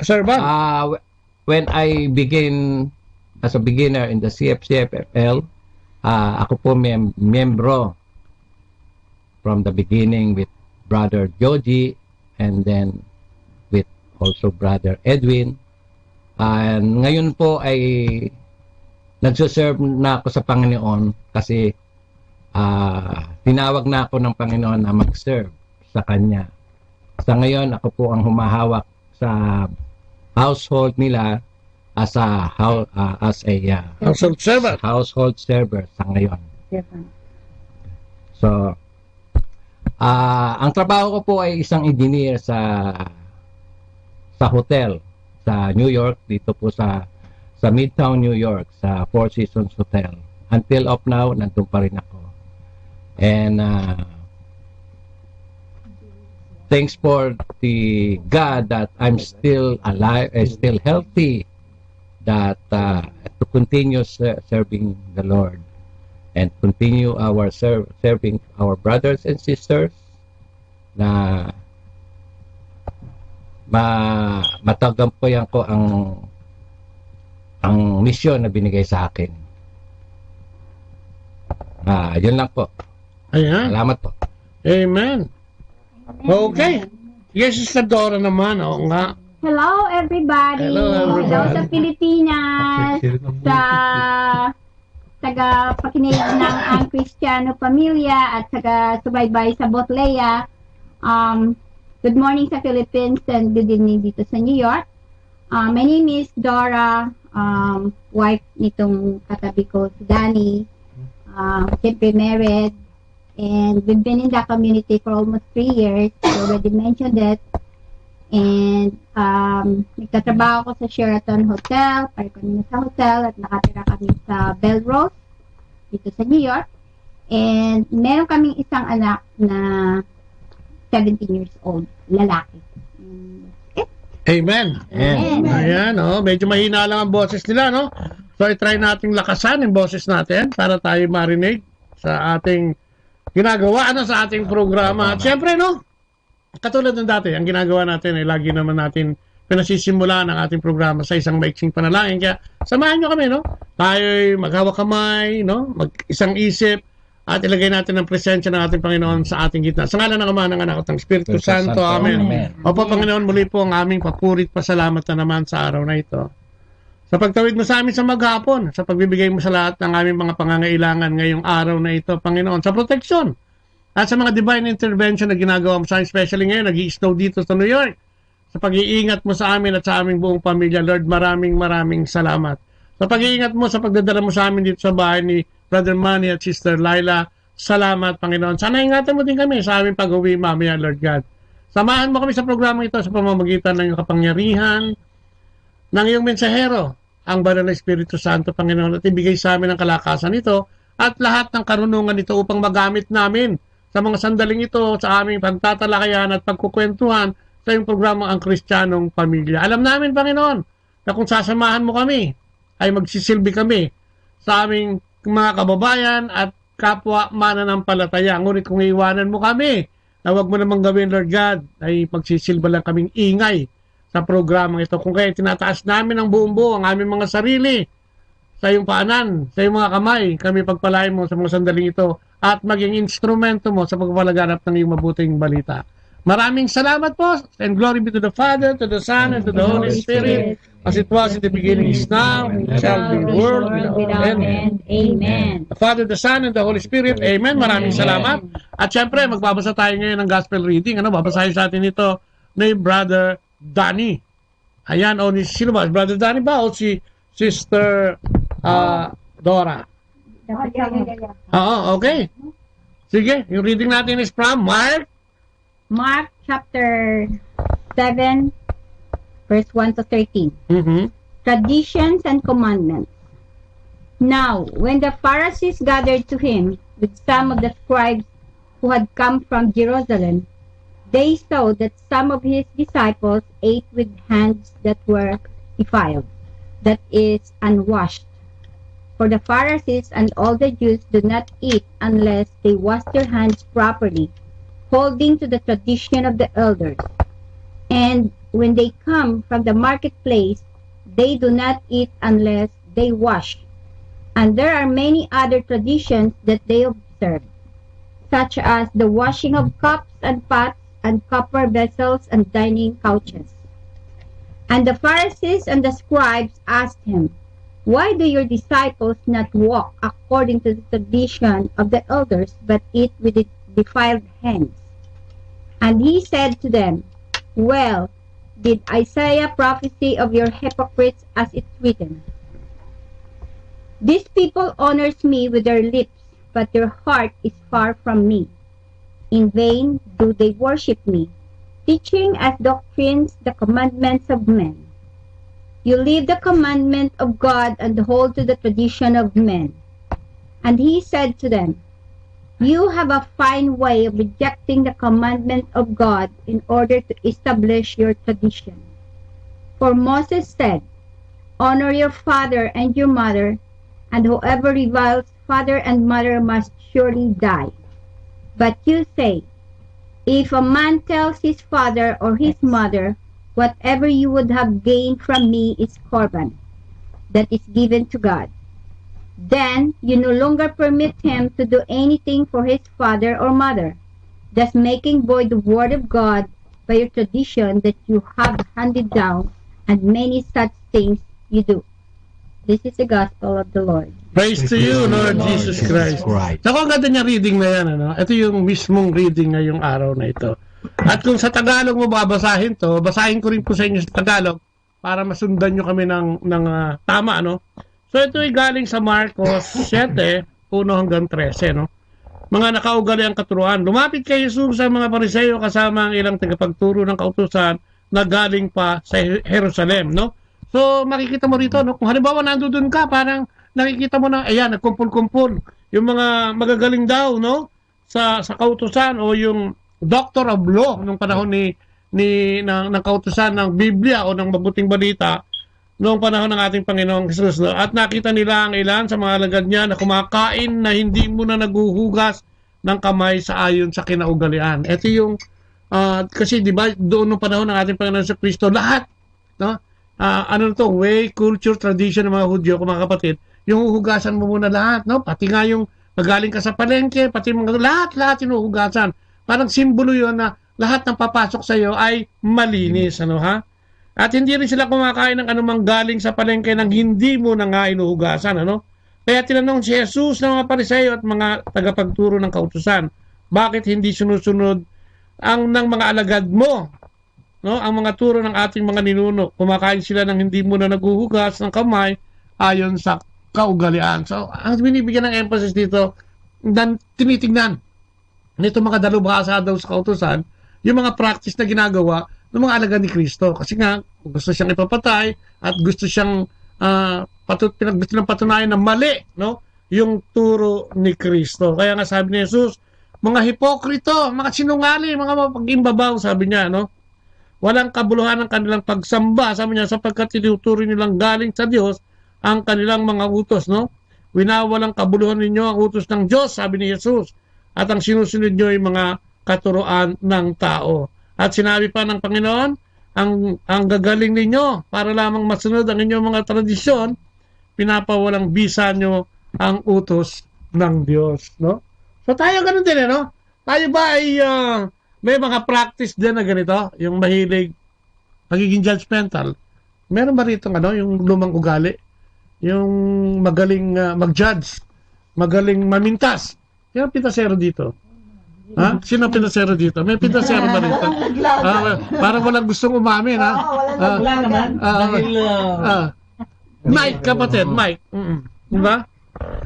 Sir Bob? When I begin as a beginner in the CFCFFL, ako po miyembro from the beginning with Brother Joji and then with also Brother Edwin. And ngayon po ay nagsuserve na ako sa Panginoon kasi tinawag na ako ng Panginoon na mag-serve sa Kanya. Sa ngayon, ako po ang humahawak sa household nila as a household server sa ngayon. So, ang trabaho ko po ay isang engineer sa hotel sa New York, dito po sa Midtown New York, sa Four Seasons Hotel. Until of now, nandun pa rin ako. And thanks for the God that I'm still alive, still healthy, that to continue serving the Lord and continue our serving our brothers and sisters na matagampayan ko ang misyon na binigay sa akin. Yun lang po. Ayan. Salamat po. Amen. Okay. Yes, Sister Dora naman. Oo nga. Hello everybody! Hello sa Pilipinas! Sa taga-pakinig ng Ang Kristiyano Pamilya at taga-subaybay sa Botlea. Good morning sa Philippines and good evening dito sa New York. My name is Dora, wife nitong katabi ko si Danny. Siyempre married. And we've been in the community for almost 3 years. I already mentioned it. And nagtatrabaho ko sa Sheraton Hotel, pare kami sa hotel at nakatira kami sa Belrose dito sa New York. And meron kaming isang anak na 17 years old, lalaki. Amen. Ayan, medyo mahina lang ang boses nila, no? So i-try nating lakasan yung boses natin para tayo marinig sa ating ginagawa sa ating programa. At syempre, no? Katulad ng dati, ang ginagawa natin ay lagi naman natin pinasisimula ng ating programa sa isang maiksing panalangin. Kaya samahan nyo kami, no? Tayo'y maghawak kamay, no? Mag-isang isip at ilagay natin ang presensya ng ating Panginoon sa ating gitna. Sa ngalan ng Ama, ng Anak at ng Espiritu Santo. Amen. Opo, Panginoon, muli po ang aming papurit pasalamat na naman sa araw na ito. Sa pagtawid mo sa amin sa maghapon, sa pagbibigay mo sa lahat ng aming mga pangangailangan ngayong araw na ito, Panginoon, sa proteksyon. At sa mga divine intervention na ginagawa mo sa amin, especially ngayon, nag-i-snow dito sa New York. Sa pag-iingat mo sa amin at sa aming buong pamilya, Lord, maraming salamat. Sa pag-iingat mo, sa pagdadala mo sa amin dito sa bahay ni Brother Manny at Sister Laila, salamat, Panginoon. Sana ingatan mo din kami sa aming pag-uwi mamaya, Lord God. Samahan mo kami sa programa ito sa pamamagitan ng iyong kapangyarihan, ng iyong mensahero, ang Banal na Espiritu Santo, Panginoon, at ibigay sa amin ang kalakasan ito at lahat ng karunungan ito upang magamit namin sa mga sandaling ito sa aming pagtatalakayan at pagkukwentuhan sa iyong programang Ang Kristiyanong Pamilya. Alam namin, Panginoon, na kung sasamahan mo kami, ay magsisilbi kami sa aming mga kababayan at kapwa mananampalataya. Ngunit kung iiwanan mo kami, na huwag mo namang gawin, Lord God, ay magsisilba lang kaming ingay sa programang ito. Kung kaya tinataas namin ang buong buo, ang aming mga sarili, sa iyong paanan, sa iyong mga kamay, kami pagpalain mo sa mga sandaling ito at maging instrumento mo sa pagpapalaganap ng iyong mabuting balita. Maraming salamat po, and glory be to the Father, to the Son, and to the Holy Spirit, as it was in the beginning, is now, and shall be, world without end. Amen. The Father, the Son, and the Holy Spirit. Amen. Maraming salamat. At syempre, magbabasa tayo ngayon ng Gospel Reading. Babasahin sa atin ito ni Brother Danny. Ayan, o sino ba? Brother Danny ba o si Sister Dora? Oo, okay. Sige, yung reading natin is from Mark chapter 7, verse 1 to 13. Traditions and commandments. Now, when the Pharisees gathered to him with some of the scribes who had come from Jerusalem, they saw that some of his disciples ate with hands that were defiled, that is, unwashed. For the Pharisees and all the Jews do not eat unless they wash their hands properly, holding to the tradition of the elders. And when they come from the marketplace, they do not eat unless they wash. And there are many other traditions that they observe, such as the washing of cups and pots and copper vessels and dining couches. And the Pharisees and the scribes asked him, "Why do your disciples not walk according to the tradition of the elders, but eat with defiled hands?" And he said to them, "Well, did Isaiah prophesy of your hypocrites as it's written? This people honors me with their lips, but their heart is far from me. In vain do they worship me, teaching as doctrines the commandments of men. You leave the commandment of God and hold to the tradition of men." And he said to them, "You have a fine way of rejecting the commandment of God in order to establish your tradition. For Moses said, 'Honor your father and your mother,' and whoever reviles father and mother must surely die. But you say, 'If a man tells his father or his mother, whatever you would have gained from me is korban, that is given to God,' then you no longer permit him to do anything for his father or mother, thus making void the word of God by your tradition that you have handed down, and many such things you do. This is the gospel of the Lord. Praise to you, Lord Jesus Christ. Naku, ang ganda niya reading na yan. Ano? Ito yung mismong reading ngayong araw na ito. At kung sa Tagalog mo babasahin to, basahin ko rin po sa inyo sa Tagalog para masundan nyo kami ng tama. No? So ito ay galing sa Marcos 7, 1 hanggang 13. No? Mga nakaugali ang katuruan. Lumapit kay Jesus sa mga Pariseo kasama ang ilang tagapagturo ng kautusan na galing pa sa Jerusalem. No? So makikita mo rito, no? Kung halimbawa nandoon ka, parang nakikita mo na, ayan, nagkumpul-kumpul. Yung mga magagaling daw, no? Sa kautusan o yung doctor of law nung panahon ng kautusan ng Biblia o ng mabuting balita noong panahon ng ating Panginoong Jesus. No? At nakita nila ang ilan sa mga alagad niya na kumakain na hindi muna naguhugas ng kamay sa ayon sa kinaugalian. Ito yung, kasi di ba, doon nung panahon ng ating Panginoong Kristo, lahat, no? Ano to, way, culture, tradition ng mga Hudyo, mga kapatid, yung huhugasan mo muna lahat, no? Pati nga yung magaling ka sa palengke, pati mga lahat yung huhugasan. Parang simbolo yun na lahat ng papasok sa iyo ay malinis, ano ha? At hindi rin sila kumakain ng anumang galing sa palengke nang hindi mo na nga inuhugasan, ano? Kaya tinanong si Jesus ng mga Pariseo at mga tagapagturo ng kautusan, bakit hindi sinusunod ang ng mga alagad mo? No, ang mga turo ng ating mga ninuno, kumakain sila ng hindi muna naguhugas ng kamay ayon sa kaugalian. So, ang binibigyan ng emphasis dito, dan tinitingnan nito mga dalubhasa daw sa kautusan, yung mga practice na ginagawa ng mga alagad ni Kristo. Kasi nga, gusto siyang ipapatay at gusto siyang gusto ng patunayan na mali, no, yung turo ni Kristo. Kaya nga sabi ni Jesus, mga hipokrito, mga sinungaling, mga mapag-imbabaw, sabi niya, no? Walang kabuluhan ng kanilang pagsamba, sabi niya, sapagkat tinuturo nilang galing sa Diyos ang kanilang mga utos, no? Winawalang kabuluhan ninyo ang utos ng Diyos, sabi ni Jesus, at ang sinusunod nyo ay mga katuroan ng tao. At sinabi pa ng Panginoon, ang gagaling ninyo para lamang masunod ang inyong mga tradisyon, pinapawalang bisa nyo ang utos ng Diyos, no? So tayo ganun din, no? Tayo ba ay may mga practice din na ganito, yung mahilig, magiging judgmental. Meron ba rito yung lumang ugali? Yung magaling mag-judge, magaling mamintas. Sino pintasero dito? Ha? Sino pintasero dito? May pintasero ba rito? Parang walang gustong umamin, ha? Wala naman. Mike, kapatid, Mike. Diba?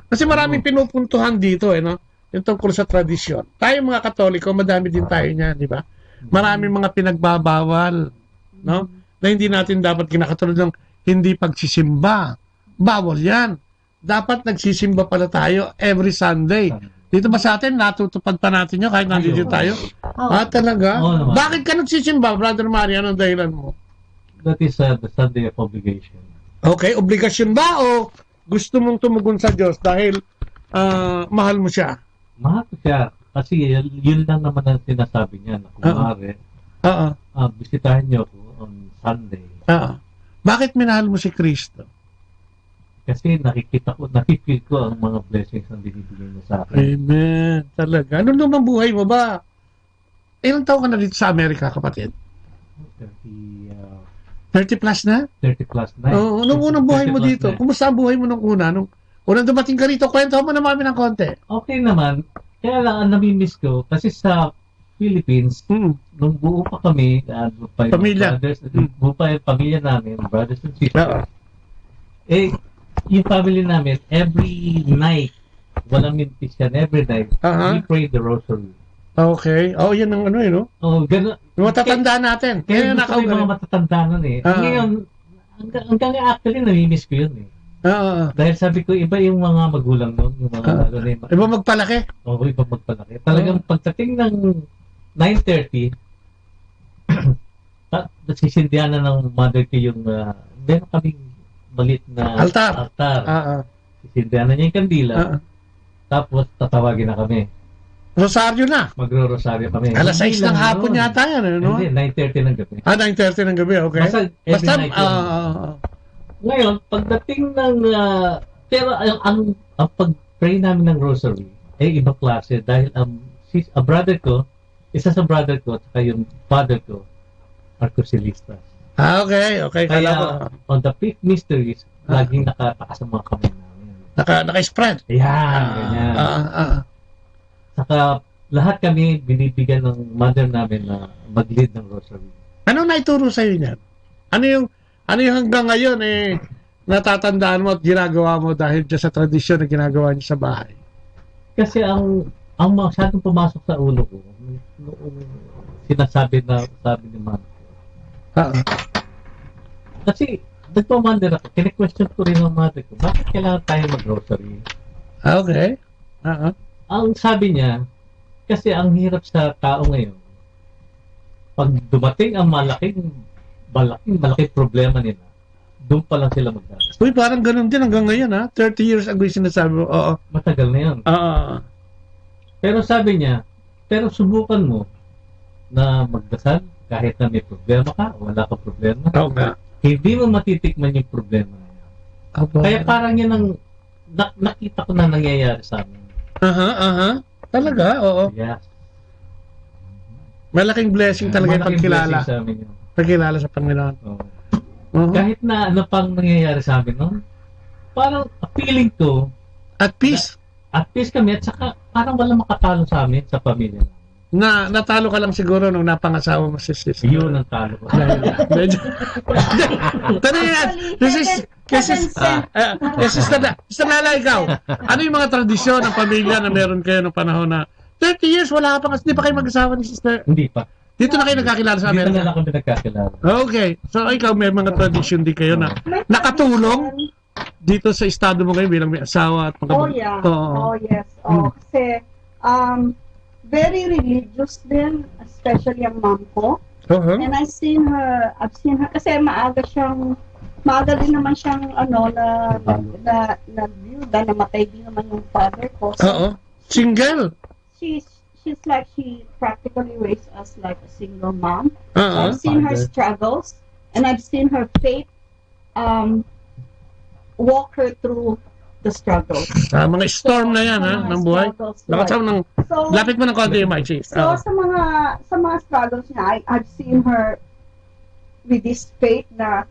Kasi maraming pinupuntuhan dito, no? Yung tungkol sa tradisyon. Tayo mga Katoliko, madami din tayo niyan, di ba? Maraming mga pinagbabawal, no? Na hindi natin dapat kinakatulad ng hindi pagsisimba. Bawal yan. Dapat nagsisimba pala tayo every Sunday. Dito ba sa atin, natutupad pa natin yun kahit nandito tayo? Talaga? Bakit ka nagsisimba, Brother Mario? Anong dahilan mo? That is the Sunday of obligation. Okay, obligasyon ba o gusto mong tumugon sa Diyos dahil mahal mo siya? Mahal ko siya. Kasi yun lang naman ang sinasabi niya na kumare, bisitahin niyo ako on Sunday. Bakit minahal mo si Kristo? Kasi nakifeel ko ang mga blessings na binibigay niya sa akin. Amen. Talaga. Anong lumang buhay mo ba? Ilang taon ka na dito sa Amerika, kapatid? 30 plus na? 30 plus na. Oo, nung unang buhay mo dito, kumusta ang buhay mo nung una? Nung unang dumating ka rito, kwento mo naman ng konti. Okay naman. Kaya lang ang namimiss ko, kasi sa Philippines, nung buo pa kami, pamilya. Buo pa yung pamilya namin, brothers and sisters. Yung family namin, every night, walang mintis yan, every night, we pray the rosary. Okay. Yan ang no? Gano'n. Yung matatanda natin. Kaya gusto ko yung mga matatanda nun Ngayon, hanggang actually, namimiss ko yun Dahil sabi ko, iba yung mga magulang nun. Yung mga, iba magpalaki? Oo, iba magpalaki. Talagang pagdating ng 9:30, sisindihan na ng mother ko yung, meron kaming malit na altar. Sisindihan na niya yung kandila. Tapos, tatawagin na kami. Rosaryo na? Magro-rosaryo kami. Alas 6 ng hapon yata yan, no? Hindi, 9:30 ng gabi. 9:30 ng gabi, okay. Basta ngayon, pagdating ng... pero ang pag-pray namin ng rosary, iba klase. Dahil ang brother ko, isa sa brother ko, at saka yung father ko, Marcosilista. Okay. Kala ko. On the 5th mysteries, laging nakasama kami namin. Naka-spread. Yan, ganyan. Saka lahat kami binibigyan ng mother namin na mag-lead ng rosary. Ano naituro sa'yo niyan? Ano yung hanggang ngayon natatandaan mo at ginagawa mo dahil dyan sa tradisyon na ginagawa niyo sa bahay? Kasi ang masyadong pumasok sa ulo ko, sinasabi ni mom. Kasi nagpamander ako, kine-question ko rin ng mother ko, bakit kailangan tayo mag-rosary? Okay. Ang sabi niya, kasi ang hirap sa tao ngayon, pag dumating ang malaking problema nila, doon pa lang sila magdadasal. Uy, parang ganun din hanggang ngayon, ha? 30 years ago yung sinasabi mo. Oo. Matagal na yan. Pero sabi niya, pero subukan mo na magdasal kahit na may problema ka, wala ka problema. Hindi mo matitikman yung problema na yan. Kaya parang yan ang nakita ko na nangyayari sa amin. Talaga? Oo. Yes. Malaking blessing talaga yung pagkilala. Pagkilala sa Panginoon. Kahit na ano pang nangyayari sa amin, no? Parang feeling ko, at peace. At peace kami, at saka parang walang makatalo sa amin, sa pamilya. Natalo ka lang siguro nung napangasawa mo si sister. Yun ang talo ko. Medyo. Tanong yan. Sister Nala, ikaw. Ano yung mga tradisyon ng pamilya na meron kayo ng panahon na 30 years, wala ka pa kasi, hindi pa kayo mag-asawa ni sister? Hindi pa. Dito na kayo nagkakilala sa Amerika? Dito na lang kami nagkakilala. Okay. So, ikaw may mga tradisyon din kayo na nakatulong dito sa estado mo ngayon bilang may asawa at yes. Kasi, very religious din, especially ang mom ko. And I've seen her, kasi maaga din naman siyang, na byuda, namatay din naman yung father ko. So, single? She's like, she practically raised us like a single mom. So I've seen her struggles, and I've seen her faith walk her through the struggles. Mga storm na yan, ng buhay. Lapit mo ng konti yung mic, sis. So, sa mga struggles niya, I've seen her with this faith na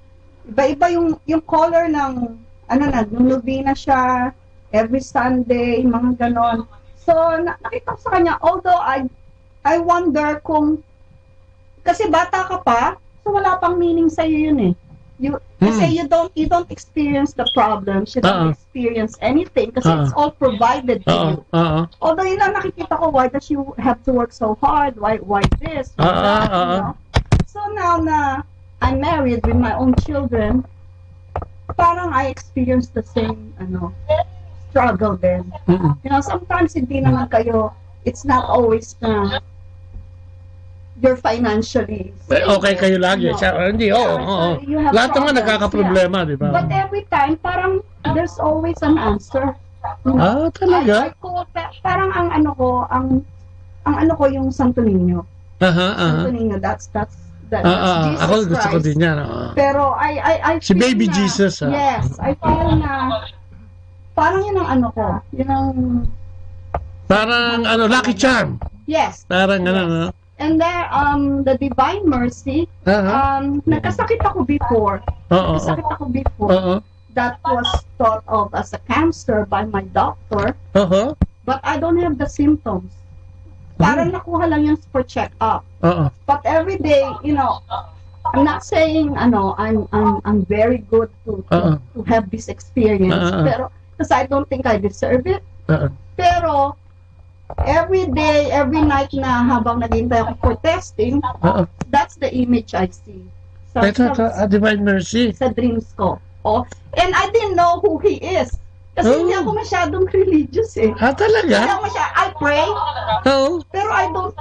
iba-iba yung color ng, nung Novena siya, every Sunday, mga ganon. So, nakita ko sa kanya, although I wonder kung, kasi bata ka pa, so wala pang meaning sa'yo yun eh. Kasi you don't experience the problems, you don't experience anything, kasi it's all provided to you. Although yun lang nakikita ko, why does you have to work so hard? Why this? Why that? You know? So now na I'm married with my own children, parang I experience the same, struggle din. You know, sometimes hindi naman kayo, it's not always na you're financially okay kayo lagi. Hindi, lahat naman nagkakaproblema, di ba? But every time, parang there's always an answer. Talaga? Parang ang ano ko yung Santo Niño. Santo Niño, that's Jesus ako gusto ko Christ. din yan. Pero I si Baby Jesus. Yes, I feel na parang yun ang ko. Yun ang parang Lucky Charm. Yes. Parang yes. And there, the Divine Mercy, nagkasakit ako before. That was thought of as a cancer by my doctor. But I don't have the symptoms. Parang nakuha lang yung for check-up. But every day, I'm not saying, I'm very good to have this experience. Pero, because I don't think I deserve it. Pero, every day, every night na habang naghihintay ako for testing, that's the image I see. Divine Mercy. Sa dreams ko. And I didn't know who he is. Kasi hindi ako masyadong religious eh. Talaga? Hindi ako I pray. Pero I don't,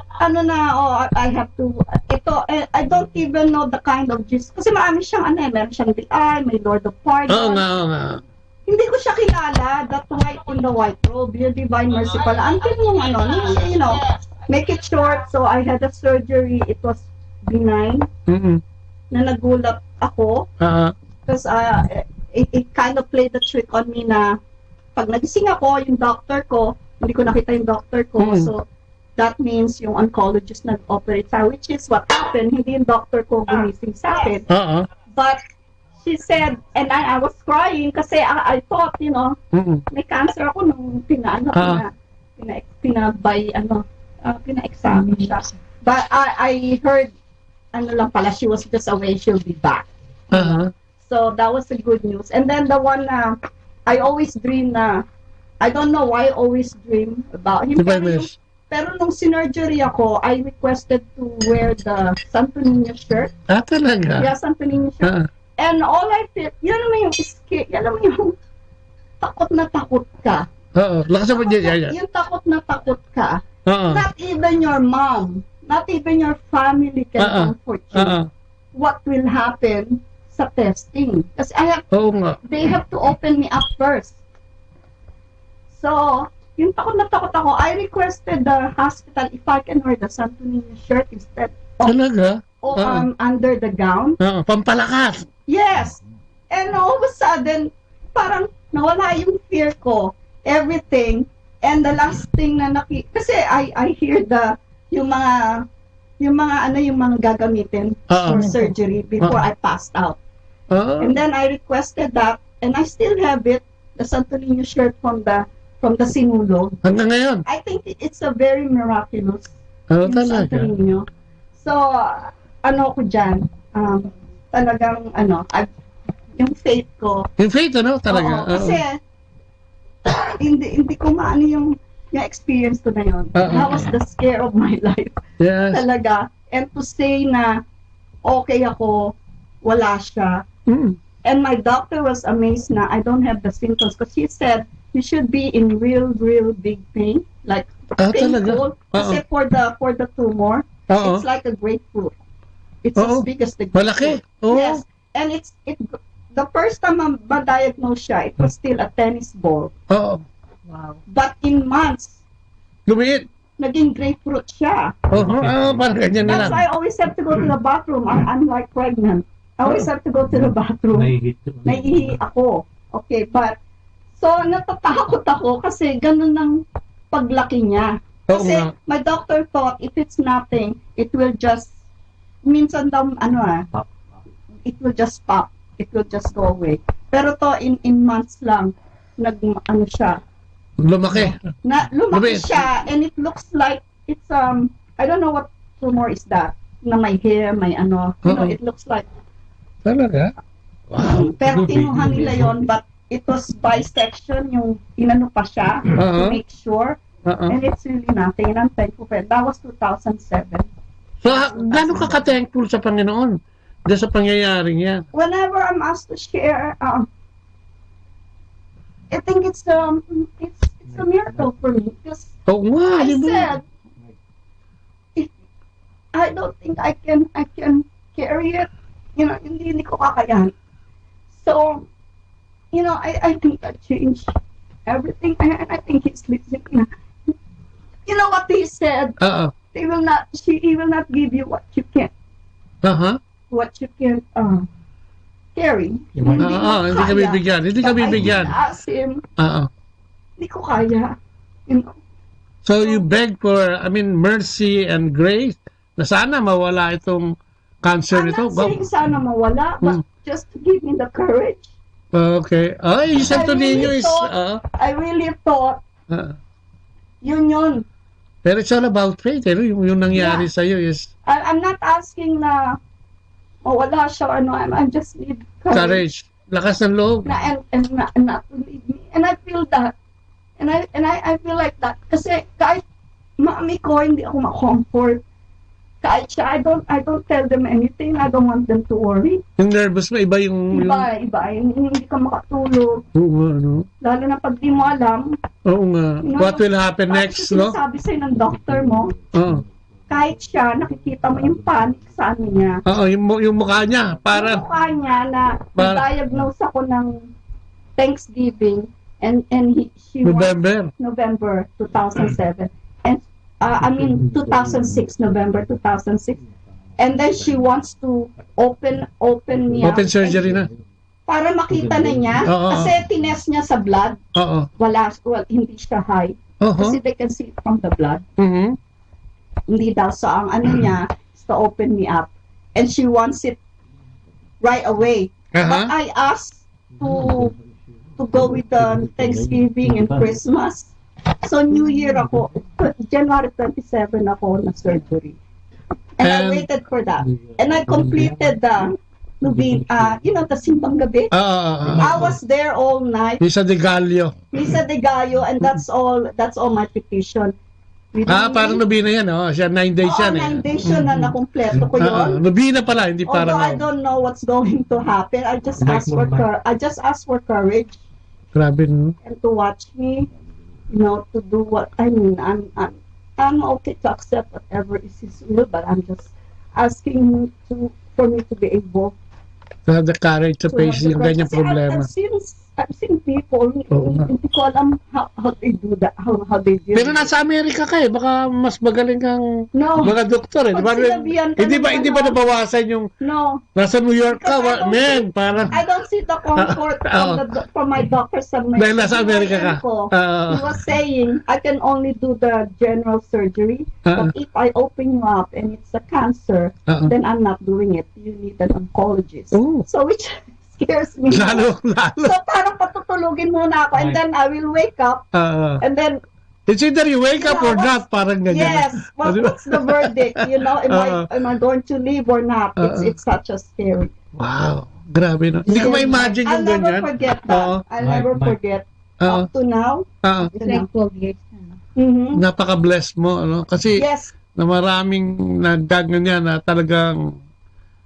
I have to, I don't even know the kind of Jesus. Kasi marami siyang, meron siyang DI, may Lord of Pardon. Hindi ko siya kilala, that white in the white robe, yung Divine Mercy pala. Until yung make it short, so I had a surgery, it was benign, na nagulat ako. Because it kind of played the trick on me na pag nagising ako, yung doctor ko, hindi ko nakita yung doctor ko, so that means yung oncologist nag-operate sa, which is what happened. Hindi yung doctor ko gumising sa akin. But she said, and I was crying kasi I thought, you know, may cancer ako nung pina-examine siya. But I heard, lang pala, she was just away, she'll be back. So that was the good news. And then the one I always dream na, I don't know why I always dream about him. Pero nung sinurgery ako, I requested to wear the Santo Niño shirt. Talaga? Yeah, Santo Niño shirt. And all I feel, yan naman yung takot na takot ka. Lakas mo dyan. Yung takot na takot ka. Not even your mom, not even your family can comfort you. What will happen sa testing? Kasi they have to open me up first. So, yung takot na takot ako, I requested the hospital if I can wear the Santo Niño shirt instead of under the gown. Pampalakas. Yes. And all of a sudden, parang nawala yung fear ko, everything. And the last thing na kasi I hear yung mga gagamitin for surgery before I passed out. And then I requested that, and I still have it, the Santo Niño shirt from the Sinulog. Hanggang ngayon? I think it's a very miraculous Santo Niño. So, ko dyan, talagang, yung faith ko. Yung faith, talaga? Kasi, hindi ko maano yung experience ko na yun. That was the scare of my life. Yes. Talaga. And to say na, okay ako, wala siya. And my doctor was amazed na I don't have the symptoms because she said, you should be in real big pain, like painful. Kasi for the tumor, it's like a grapefruit. It's as big as the grapefruit. Malaki. Yes, and the first time ma-diagnose siya, it was still a tennis ball. Wow. But in months, lumiit. Naging grapefruit siya. Parang ganyan na lang. That's why I always have to go to the bathroom. I'm like pregnant. I always have to go to the bathroom. Naiihi ako. Okay, but so, natatakot ako kasi ganun ang paglaki niya. Kasi my doctor thought if it's nothing, it will just, minsan daw, it will just pop. It will just go away. Pero to, in months lang, siya. Lumaki. Lumaki siya, and it looks like, it's, I don't know what tumor is that, na may hair, may you know, it looks like. Talaga? Wow. Pero tinuhan nila yon, but it was bisection, yung inano pa siya to make sure. And it's really nothing. And I'm thankful for it. That was 2007. So, gano'n ka thankful sa Panginoon dahil sa pangyayari niya? Whenever I'm asked to share, I think it's a miracle for me. Because I said, I don't think I can carry it. You know, hindi ko kakayahan. So, you know, I think that changed everything, and I think he's listening. You know what he said? He will not give you what you can. What you can carry. Hindi ka bibigyan. I asked him. Hindi ko kaya. You know. So you beg for, mercy and grace na sana mawala itong cancer nito. I'm not saying sana mawala, but just to give me the courage. Okay. Yung Santo Niño is... I really thought, yun. Pero it's all about faith. Yung nangyari sa'yo is... I'm not asking na mawala siya, I just need courage. Lakas ng loob. And not to leave me. And I feel that. And I feel like that. Kasi kahit mami ko, hindi ako ma-comfort. Kahit siya, I don't tell them anything. I don't want them to worry. Yung nervous mo, iba yung... Iba. Hindi ka makatulog. Oo, Lalo na pag di mo alam. Oo nga. What will happen next, no? Sabi sa'yo ng doctor mo. Kahit siya, nakikita mo yung panic sa ano niya. Yung mukha niya. Yung mukha niya na diagnose ako ng Thanksgiving. And she November 2007. And 2006, November 2006. And then she wants to open me up. Open surgery na. Para makita na niya. Kasi tinest niya sa blood. Hindi siya high. Kasi they can see it from the blood. Hindi daw. So, ang ano niya is to open me up. And she wants it right away. But I asked to go with the Thanksgiving and Christmas. So, New Year ako, January 27 ako na surgery. And I waited for that. And I completed the the Simbang Gabi. I was there all night. Misa de Gallo. Misa de Gallo, and that's all my petition. Parang nobina yan, siya 9 days yan 9 days yun na nakumpleto ko yun. Nobina pala, hindi parang... Although I don't know what's going to happen, I just ask for courage. Grabe, no? And to watch me, to do what, I'm okay to accept whatever is His will, but I'm just asking for me to be able to have the courage to face yung ganyang problema. I've seen people, hindi ko alam how they do that, how they deal. Pero nasa Amerika ka baka mas magaling kang mga doktor Hindi ba nabawasan yung nasa New York ka, parang... I don't see the comfort from my doctors sa dahil nasa Amerika ka. He was saying, I can only do the general surgery, but if I open you up and it's a cancer, then I'm not doing it. You need an oncologist. So which scares me. Lalo. So parang patutulugin muna ako and then I will wake up and then it's either you wake up or not, parang ganyan. Yes. What's the verdict? Am I going to live or not? It's such a scary. Wow. Grabe, no? Hindi ko ma-imagine yung ganyan. I'll never forget that. I'll never forget. Up to now. It's like 12 years na. Napaka-bless mo, Kasi na maraming nagdagan na talagang...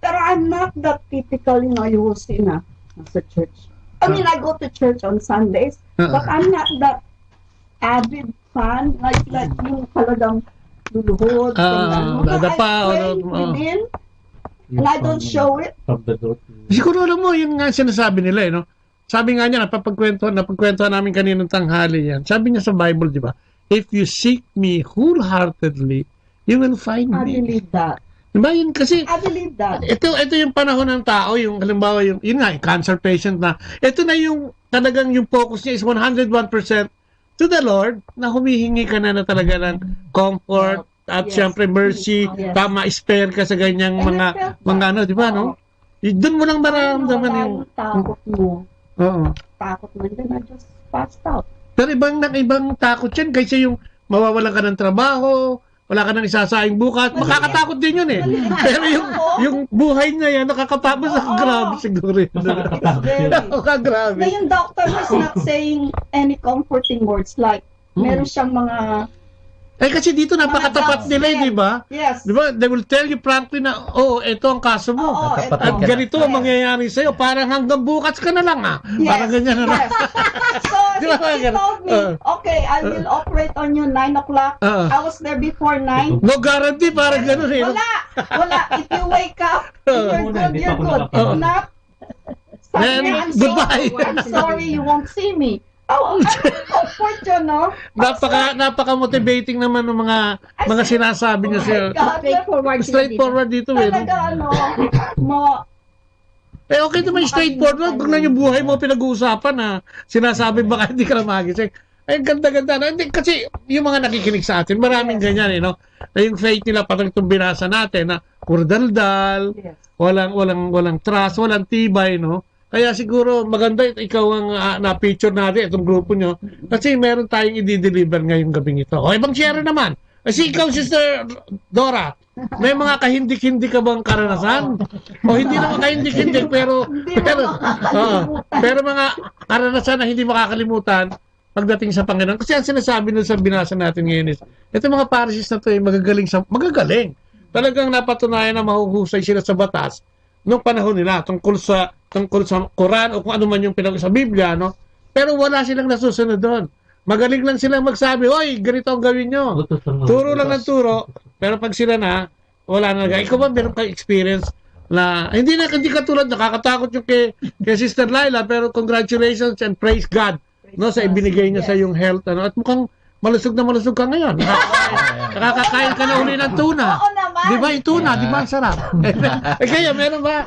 Pero I'm not that typical, you will see na sa church. I mean, I go to church on Sundays, but I'm not that avid fan, like yung talagang luluhod. I pray within, and I don't show it. Siguro alam mo, yun nga sinasabi nila, Sabi nga niya, napagkwentuhan namin kaninang tanghali yan. Sabi niya sa Bible, di ba? If you seek me wholeheartedly, you will find me. I believe that. Diba yun kasi I believe that. Ito yung panahon ng tao, yung halimbawa yun nga, cancer patient na. Ito na yung talagang yung focus niya is 101% to the Lord na humihingi ka na talaga ng comfort at syempre mercy, tama, spare ka sa ganyang mga di ba, Doon mo lang maramdaman yung takot mo. Oo. Takot mo, then I just passed out. Pero ibang takot yan kaysa yung mawawalan ka ng trabaho, wala ka nang isasaing bukas, makakatakot din yun Pero yung buhay niya yan, nakakapagod grabe siguro yun. Grabe. Na yung doctor was not saying any comforting words, like, meron siyang mga... kasi dito napakatapat nila, di ba? Yes. Di ba? They will tell you frankly na, ito ang kaso mo. At ganito ang mangyayari sa'yo. Parang hanggang bukas ka na lang, Parang ganyan na. So, he told me, okay, I will operate on you 9 o'clock. I was there before 9. No guarantee, parang gano'n Wala. If you wake up, you're good. If not, goodbye. I'm sorry, you won't see me. Comfort yun, Napaka-motivating naman ng mga sinasabi niya siya. Straightforward dito, Talaga, okay naman straightforward. Kung lang yung buhay mo pinag-uusapan na sinasabi baka hindi ka na magising. Ganda-ganda na. Kasi yung mga nakikinig sa atin, maraming ganyan, Na yung faith nila, parang itong binasa natin, na puro daldal, walang trust, walang tibay, Kaya siguro maganda ikaw ang na-picture natin, itong grupo nyo. Kasi meron tayong i-deliver ngayong gabing ito. O, ibang share naman. Kasi ikaw, Sister Dora, may mga kahindik-hindik ka bang karanasan? O hindi naman kahindik-hindik, pero mga karanasan na hindi makakalimutan pagdating sa Panginoon. Kasi ang sinasabi nun sa binasa natin ngayon is, ito mga parishes na ito ay magagaling. Talagang napatunayan na mahuhusay sila sa batas noong panahon nila, tungkol sa Quran o kung ano man yung sa Biblia, Pero wala silang nasusunod doon. Magaling lang silang magsabi, oy, ganito ang gawin nyo. Turo lang ng turo. Pero pag sila na, wala na. Ikaw ba meron kang experience na, hindi katulad, nakakatakot yung kay Sister Laila, pero congratulations and praise God, sa ibinigay niya sa yung health, At mukhang malusog na malusog ka ngayon. Nakakakain ka na uli ng tuna. Di ba yung tuna? Di ba ang sarap? Kaya meron ba?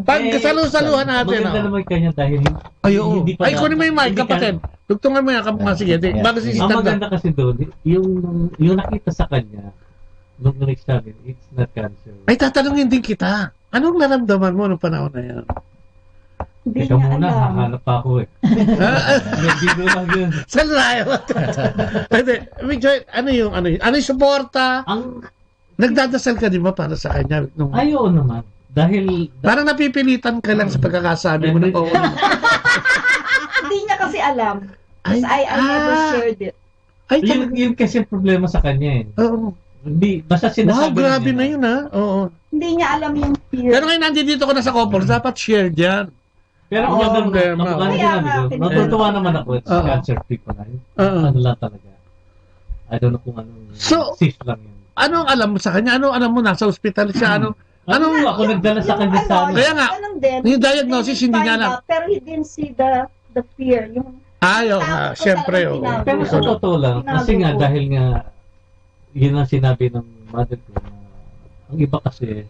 Pag kasalusaluhan natin. Maganda naman kanya dahil ay, kunin mo yung mic, kapatid. Tugtungan mo yan. Sige, bago si Ang maganda kasi doon, yung nakita sa kanya, nung nag-examine, it's not cancer. Ay, tatanungin din kita. Anong naramdaman mo nung panahon na yan? Hindi Teka niya muna, alam. hahanap pa ako eh. Hindi lang yun. Saan tayo? Hindi. Ano yung suporta? Nagdadasal ka di ba para sa kanya? Ayaw naman. Dahil... Parang napipilitan ka lang sa pagkakasabi mo ng oo. Hindi niya kasi alam. Because I never shared it. Ay, yun kasi yung problema sa kanya eh. Oo. Hindi, basta sinasabi Wow, grabe niya. na yun ha. Oo. Hindi niya alam yung fear. Pero ngayon nandito ko na sa couples, dapat share dyan. Pero natutuwa naman ako sa cancer free ko na yun. Ano lang talaga. I don't know kung anong cyst lang yun. Anong alam mo sa kanya? Anong alam mo? Nasa ospital siya? Anong ako nagdala sa kanya sa Kaya nga, yung diagnosis hindi niya alam. Pero he didn't see the fear. Yung ayaw nga, syempre. Pero sa totoo lang, kasi nga dahil nga yun ang sinabi ng mother ko na ang iba kasi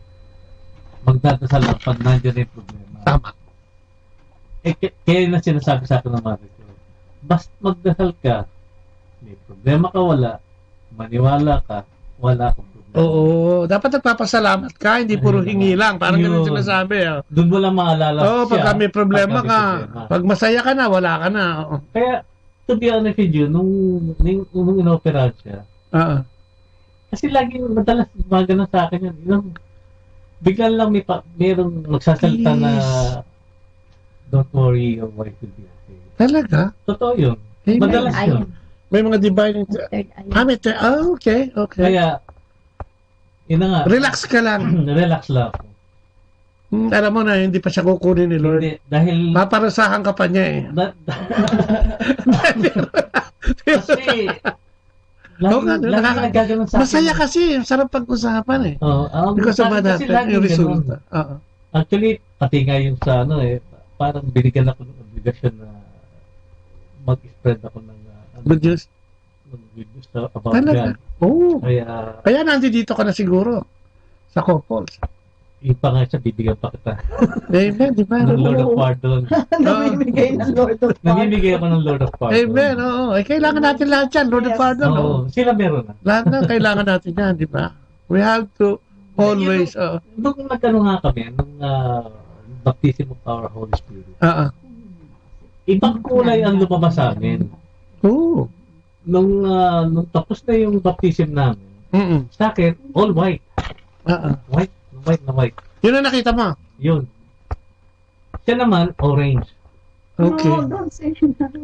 magdadasal lang pag nandiyan na yung problema. Tama. Kaya na sinasabi sa akin ng mother ko, basta magdasal ka, may problema ka wala, maniwala ka, wala akong problema. Oo, dapat nagpapasalamat ka, hindi puro hingi lang. Parang ganun sinasabi. Doon mo lang maalala siya. Pagka may problema ka, pag masaya ka na, wala ka na. Kaya, to be honest with you, nung inoperahan siya, kasi laging madalas maganon sa akin yun. Bigla lang mayroong magsasalita na don't worry, your wife will be okay. Talaga? Totoo yun. Amen. Madalas yun. May mga divine... okay. Kaya, yun na nga. Relax ka lang. Relax lang ako. Alam mo na, hindi pa siya kukunin ni Lord. Hindi, dahil... Paparasahan ka pa niya eh. Kasi... Masaya kasi, sarap pag-usapan eh. Because of what happened, yung resulta. Actually, pati nga yung sa parang binigyan ako ng obligasyon na mag-spread ako ng good news about God. Oh. Kaya nandito ka na siguro sa couples. Yung pa nga siya, bibigyan pa kita. Amen, di ba? Ng Lord of Pardon. Namimigay ng Lord of Pardon. Namimigay ako ng Lord of Pardon. Amen, oo. Kailangan natin lahat yan, Lord of Pardon. Oo, sila meron na. Lahat na, kailangan natin yan, di ba? We have to always... Nung nagtanong nga kami, nung baptism of our Holy Spirit, ibang kulay ang lumabas sa amin. Oo. Nung tapos na yung baptism namin, sa akin, all white. White na white. Yun ang nakita mo? Yun. Siya naman, orange. Okay. No, don't say that.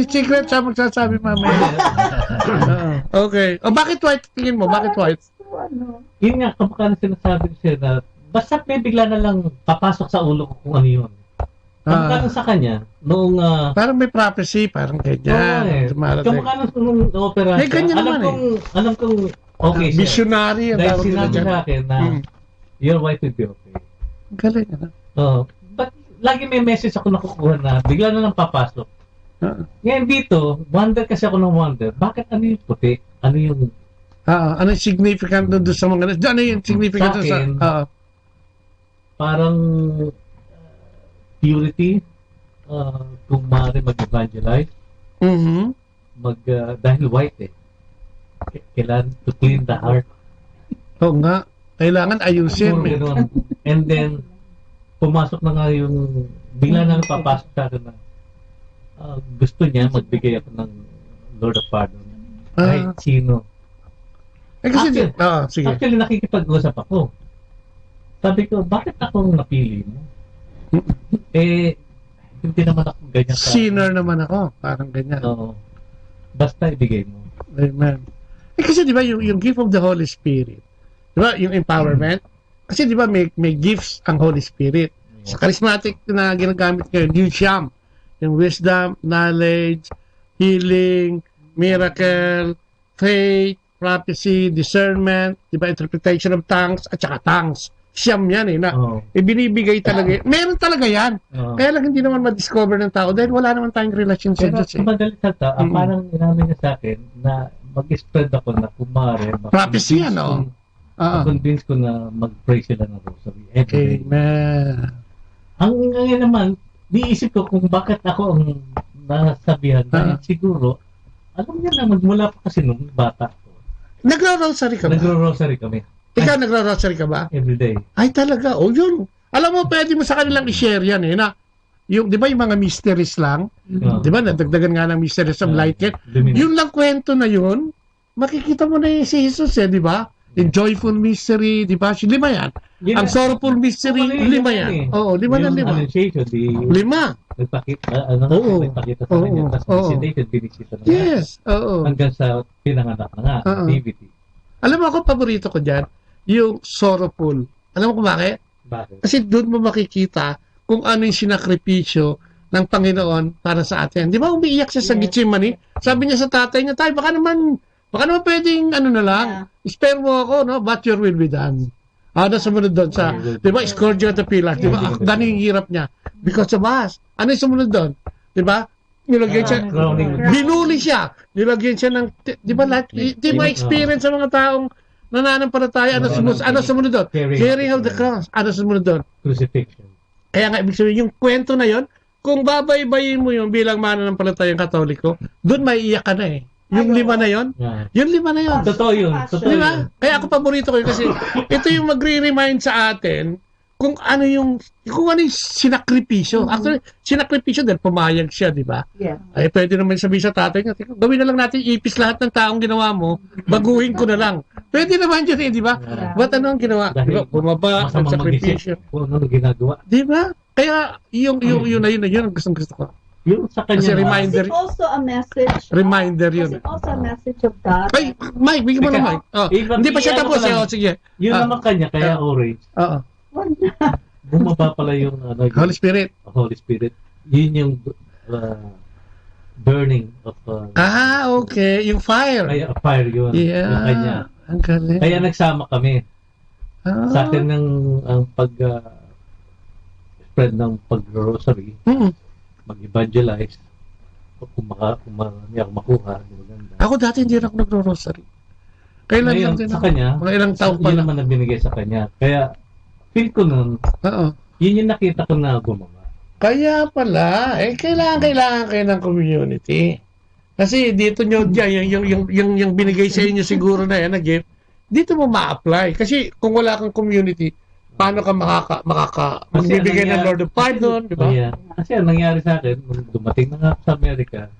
Secret siya magsasabi mamaya. Okay. Bakit white? Tingin mo, bakit white? Yun nga, kapag sinasabi ko siya na basta may bigla na lang papasok sa ulo ko kung ano yun. Kamukha sa kanya, noong... parang may prophecy, parang ganyan. Kamukha nung opera siya, alam kong okay siya. Visionary. Dahil sinabi sa akin na your wife will be okay. Galing, but lagi may message ako nakukuha na bigla na lang papasok. Ngayon dito, wonder kasi ako ng wonder, bakit ano yung puti? Ano yung... ano yung significant doon sa mga... Ano yung significant doon sa... Parang purity, kung maaari mag-evangelize, dahil white kailangan to clean the heart. Oo nga, kailangan ayusin. And then, pumasok na nga yung, bigla na papasok sa akin na gusto niya magbigay ako ng Lord of Pardon. Kahit sino. Actually, nakikipag-usap ako. Sabi ko, bakit akong napili mo? Hindi naman ako ganyan. Sinner naman ako, parang ganyan. Basta ibigay mo. Amen. Kasi di ba yung gift of the Holy Spirit, di ba yung empowerment, kasi di ba may gifts ang Holy Spirit. Sa charismatic na ginagamit ngayon, yung siyam, yung wisdom, knowledge, healing, miracle, faith, prophecy, discernment, di ba interpretation of tongues, at saka tongues. Siyam yan na ibinibigay talaga. Meron talaga yan. Kaya lang hindi naman ma-discover ng tao dahil wala naman tayong relasyon sa Diyos. Pero madalit salta, parang inamin niya sa akin na mag-spread ako na kumare. Prophecy yan, convince ko na mag-pray sila ng rosary. Amen. Ang ngayon naman, diisip ko kung bakit ako ang nasabihan. Dahil siguro, alam niya na magmula pa kasi nung bata ko. Nagro-rosary ka ba? Nagro-rosary kami. Ikaw nagro-rosary ka ba? Every day. Ay talaga, yun. Alam mo, pwede mo sa kanilang i-share yan na yung, di ba yung mga mysteries lang? Di ba, nadagdagan nga ng mysteries of light yan. Yung lang kwento na yun, makikita mo na yung si Jesus di ba? Yung joyful mystery, di ba? 5 yan. Ang sorrowful mystery, 5 yan. Oo, 5 na 5. Annunciation, 5. Nagpakita sa kanya. Tapos visitation, binisita na. Yes, oo. Hanggang sa pinanganak na nga, activity. Alam mo ako, paborito ko dyan, yung sorrowful. Alam mo kung bakit? Bakit? Kasi doon mo makikita kung ano yung sinakripisyo ng Panginoon para sa atin. Di ba umiiyak siya sa Gethsemane? Sabi niya sa tatay niya, tay, baka naman pwedeng na lang, spare mo ako, no? But your will be done. Ano sumunod doon sa, di ba, scourge at the pillar, di ba, ganun yung hirap niya. Because of us. Ano yung sumunod doon? Di ba? Nilagyan siya, binuli siya. Nilagyan siya ng, di ba, di ba experience sa mga taong nananampalataya, ano sumunod doon? Carrying of the cross. Ano sumunod doon? Crucifixion. Kaya nga, ibig sabihin, yung kwento na yon, kung babaybayin mo yun bilang mananampalatayang Katoliko, doon maiiyak ka na Yung 5 na yon, yung 5 na yon. Totoo yun. Di ba? Kaya ako paborito ko yun kasi ito yung magre-remind sa atin kung ano yung sinakripisyo. Actually, sinakripisyo dahil pumayag siya, di ba? Yeah. Ay, pwede naman sabihin sa tatay niya, gawin na lang natin, ipis lahat ng taong ginawa mo, baguhin ko na lang. Pwede naman yun di ba? Ba't ano ang ginawa? Diba? Bumaba, nagsakripisyo. Kung ano ginagawa. Di ba? Kaya, yun ang gustong-gusto ko. Yung sa kanya. Kasi reminder. It's also a message. Reminder yun. It's also a message of God. Ay, Mike, bigyan mo na Mike. Hindi pa siya tapos. Sige. Yun naman kanya, kaya orange. Oo. Bumaba pala yung Holy Spirit. Holy Spirit. Yun yung burning of okay. Yung fire. Kaya fire yun. Yeah. Yung kanya. Ang galing. Kaya nagsama kami. Sa akin ang spread ng pag-rosary, mag-evangelize, kung marami ako makuha, maganda. Ako dati hindi rin ako nagro-rosary. Kailan ngayon, lang din sa kanya, mga ilang taon pa yun lang. naman ang binigay sa kanya. Kaya, feel ko nun, yun yung nakita ko na gumawa. Kaya pala, kailangan kayo ng community. Kasi dito nyo dyan, yung binigay sa inyo siguro na yan, na gift, dito mo ma-apply. Kasi kung wala kang community, paano ka magbibigay ng Lord of Pardon, di ba? Kasi ang nangyari sa akin, nung dumating na nga sa Amerika,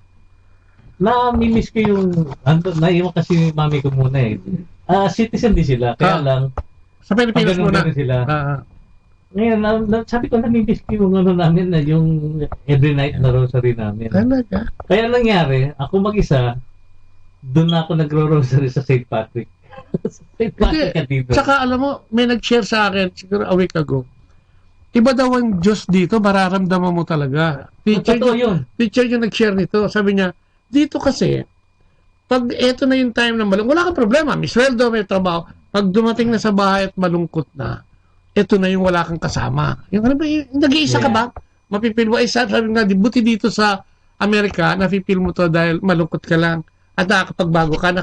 na-miss ko yung, naiwan kasi mami ko muna citizen din sila, kaya lang, sa Pilipinas muna. Sila. Ngayon, sabi ko, nami-miss ko yung namin na yung every night na rosary namin. Talaga? Kaya nangyari, ako mag-isa, doon na ako nagro-rosary sa St. Patrick. Tsaka alam mo, may nag-share sa akin siguro a week ago. Iba daw ang Diyos dito, mararamdaman mo talaga. Teacher yung nag-share nito. Sabi niya, dito kasi, pag eto na yung time na malungkot, wala kang problema, may sweldo, may trabaho. Pag dumating na sa bahay at malungkot na, eto na yung wala kang kasama. Yung ano ba, nag-iisa ka ba? Mapipil mo, sabi nga, buti dito sa Amerika, napipil mo to dahil malungkot ka lang. At nakakapagbago ka,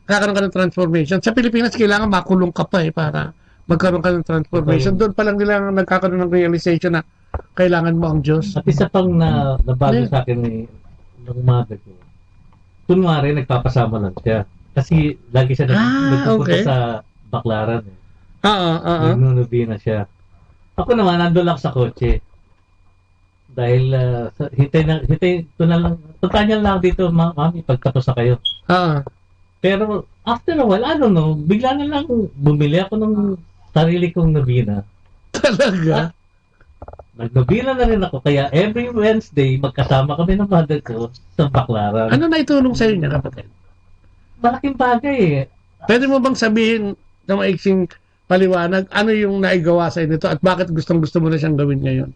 nakakaroon ka ng transformation. Sa Pilipinas, kailangan makulong ka pa para magkaroon ka ng transformation. Doon pa lang nila nagkakaroon ng realization na kailangan mo ang Diyos. At isa pang nabago sa akin ng mother ko. Kunwari, nagpapasama lang siya. Kasi lagi siya nagpupunta sa Baklaran. Nagnunubi na siya. Ako naman, nandun lang sa kotse. Dahil hintay ko na lang, tutanya lang dito, mami, pagtapos na kayo. Pero after a while, I don't know, bigla na lang bumili ako ng sarili kong nobina. Talaga? Nagnobina na rin ako, kaya every Wednesday, magkasama kami ng mother ko sa Baklaran. Ano na itulong sa'yo niya, kapatid? Malaking bagay Pwede mo bang sabihin na maiksing paliwanag, ano yung naigawa sa'yo nito at bakit gustong-gusto mo na siyang gawin ngayon?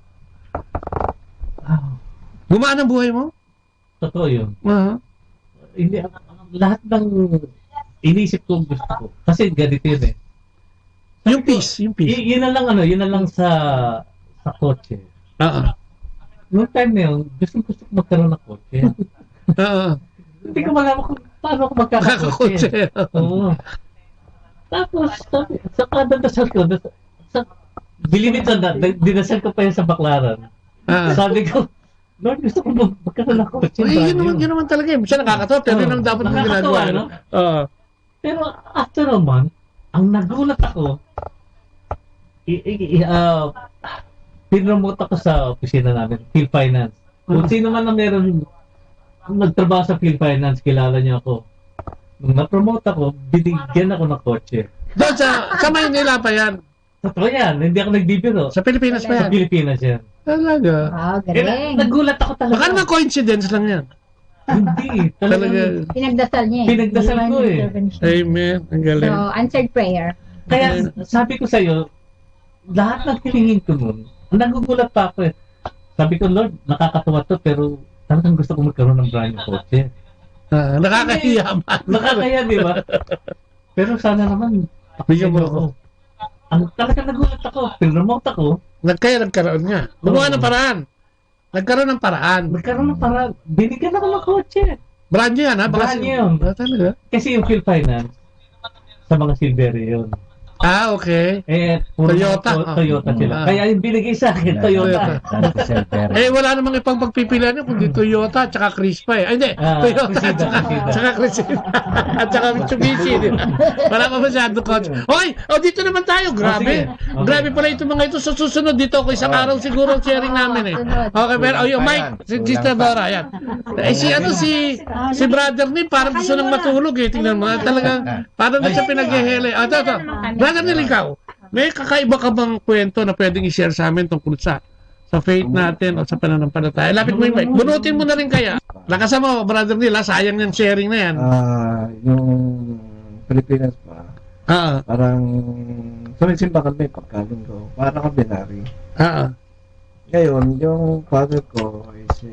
Gumaan ang buhay mo? Totoo yun. Hindi, lahat ng inisip ko gusto ko. Kasi ganito yun Yung peace. Yun na lang sa kotse. Noong time na yun, gusto ko magkaroon ng kotse. Hindi ko malaman kung paano ako magkakakotse. Tapos, sa kadadasal ko, believe it or not, dinasal ko pa yan sa Baklaran. Sabi ko, Lord, gusto ko magkaroon ng kotse. Yun naman talaga eh. Siya nakakatawa, pero yun ang dapat mong ginagawa. No? Pero after a month, ang nagulat ako, pinromote ako sa opisina namin, Phil Finance. Kung sino man na meron nagtrabaho sa Phil Finance, kilala niyo ako. Nung na-promote ako, binigyan ako ng kotse. Doon sa Maynila pa yan? Totoo yan, hindi ako nagbibiro. Sa Pilipinas pa yan? Sa Pilipinas yan. Talaga? Galing. Nagulat ako talaga. Baka naman coincidence lang yan. Hindi. Talaga. Pinagdasal niya. Pinagdasal ko eh. Amen. Ang galing. So, answered prayer. Kaya sabi ko sa'yo, lahat ng hilingin ko nun, nagugulat pa ako eh. Sabi ko, Lord, nakakatawa to, pero talagang gusto ko magkaroon ng brand new kotse. Nakakahiya man. Nakakahiya, di ba? Pero sana naman, bigyan mo ako. Ang talagang nagulat ako, pinromote ako. Nagkaroon nga. Gumawa ng paraan. Nagkaroon ng paraan. Binigyan ako ng kotse. Brand new yan, ha? Brand new. Talaga? Kasi yung Phil Finance, sa mga Silveria yun. Okay. Toyota sila. Kaya yung binigay sa akin, Toyota. Wala namang ipang pagpipilian yun, kundi Toyota at saka Crispa eh. Ay, hindi. Toyota at saka Crispa. At saka Mitsubishi. Wala pa masyado coach. Okay, dito naman tayo. Grabe. Grabe pala ito mga ito. Sa susunod dito ako, isang araw siguro ang sharing namin eh. Okay, pero yung Mike, si Sister Dora, yan. Si brother ni, parang gusto nang matulog eh. Tingnan mo. Talagang, parang siya pinaghihili. Ito. Brother Neil, ikaw, may kakaiba ka bang kwento na pwedeng i-share sa amin tungkol sa faith natin o sa pananampalataya? Lapit mo yung mic. Bunutin mo na rin kaya. Lakasan mo, Brother Neil, sayang yung sharing na yan. Yung Pilipinas pa, parang sumisimba kami pagkalinggo. Parang kabinari. Ngayon, yung father ko is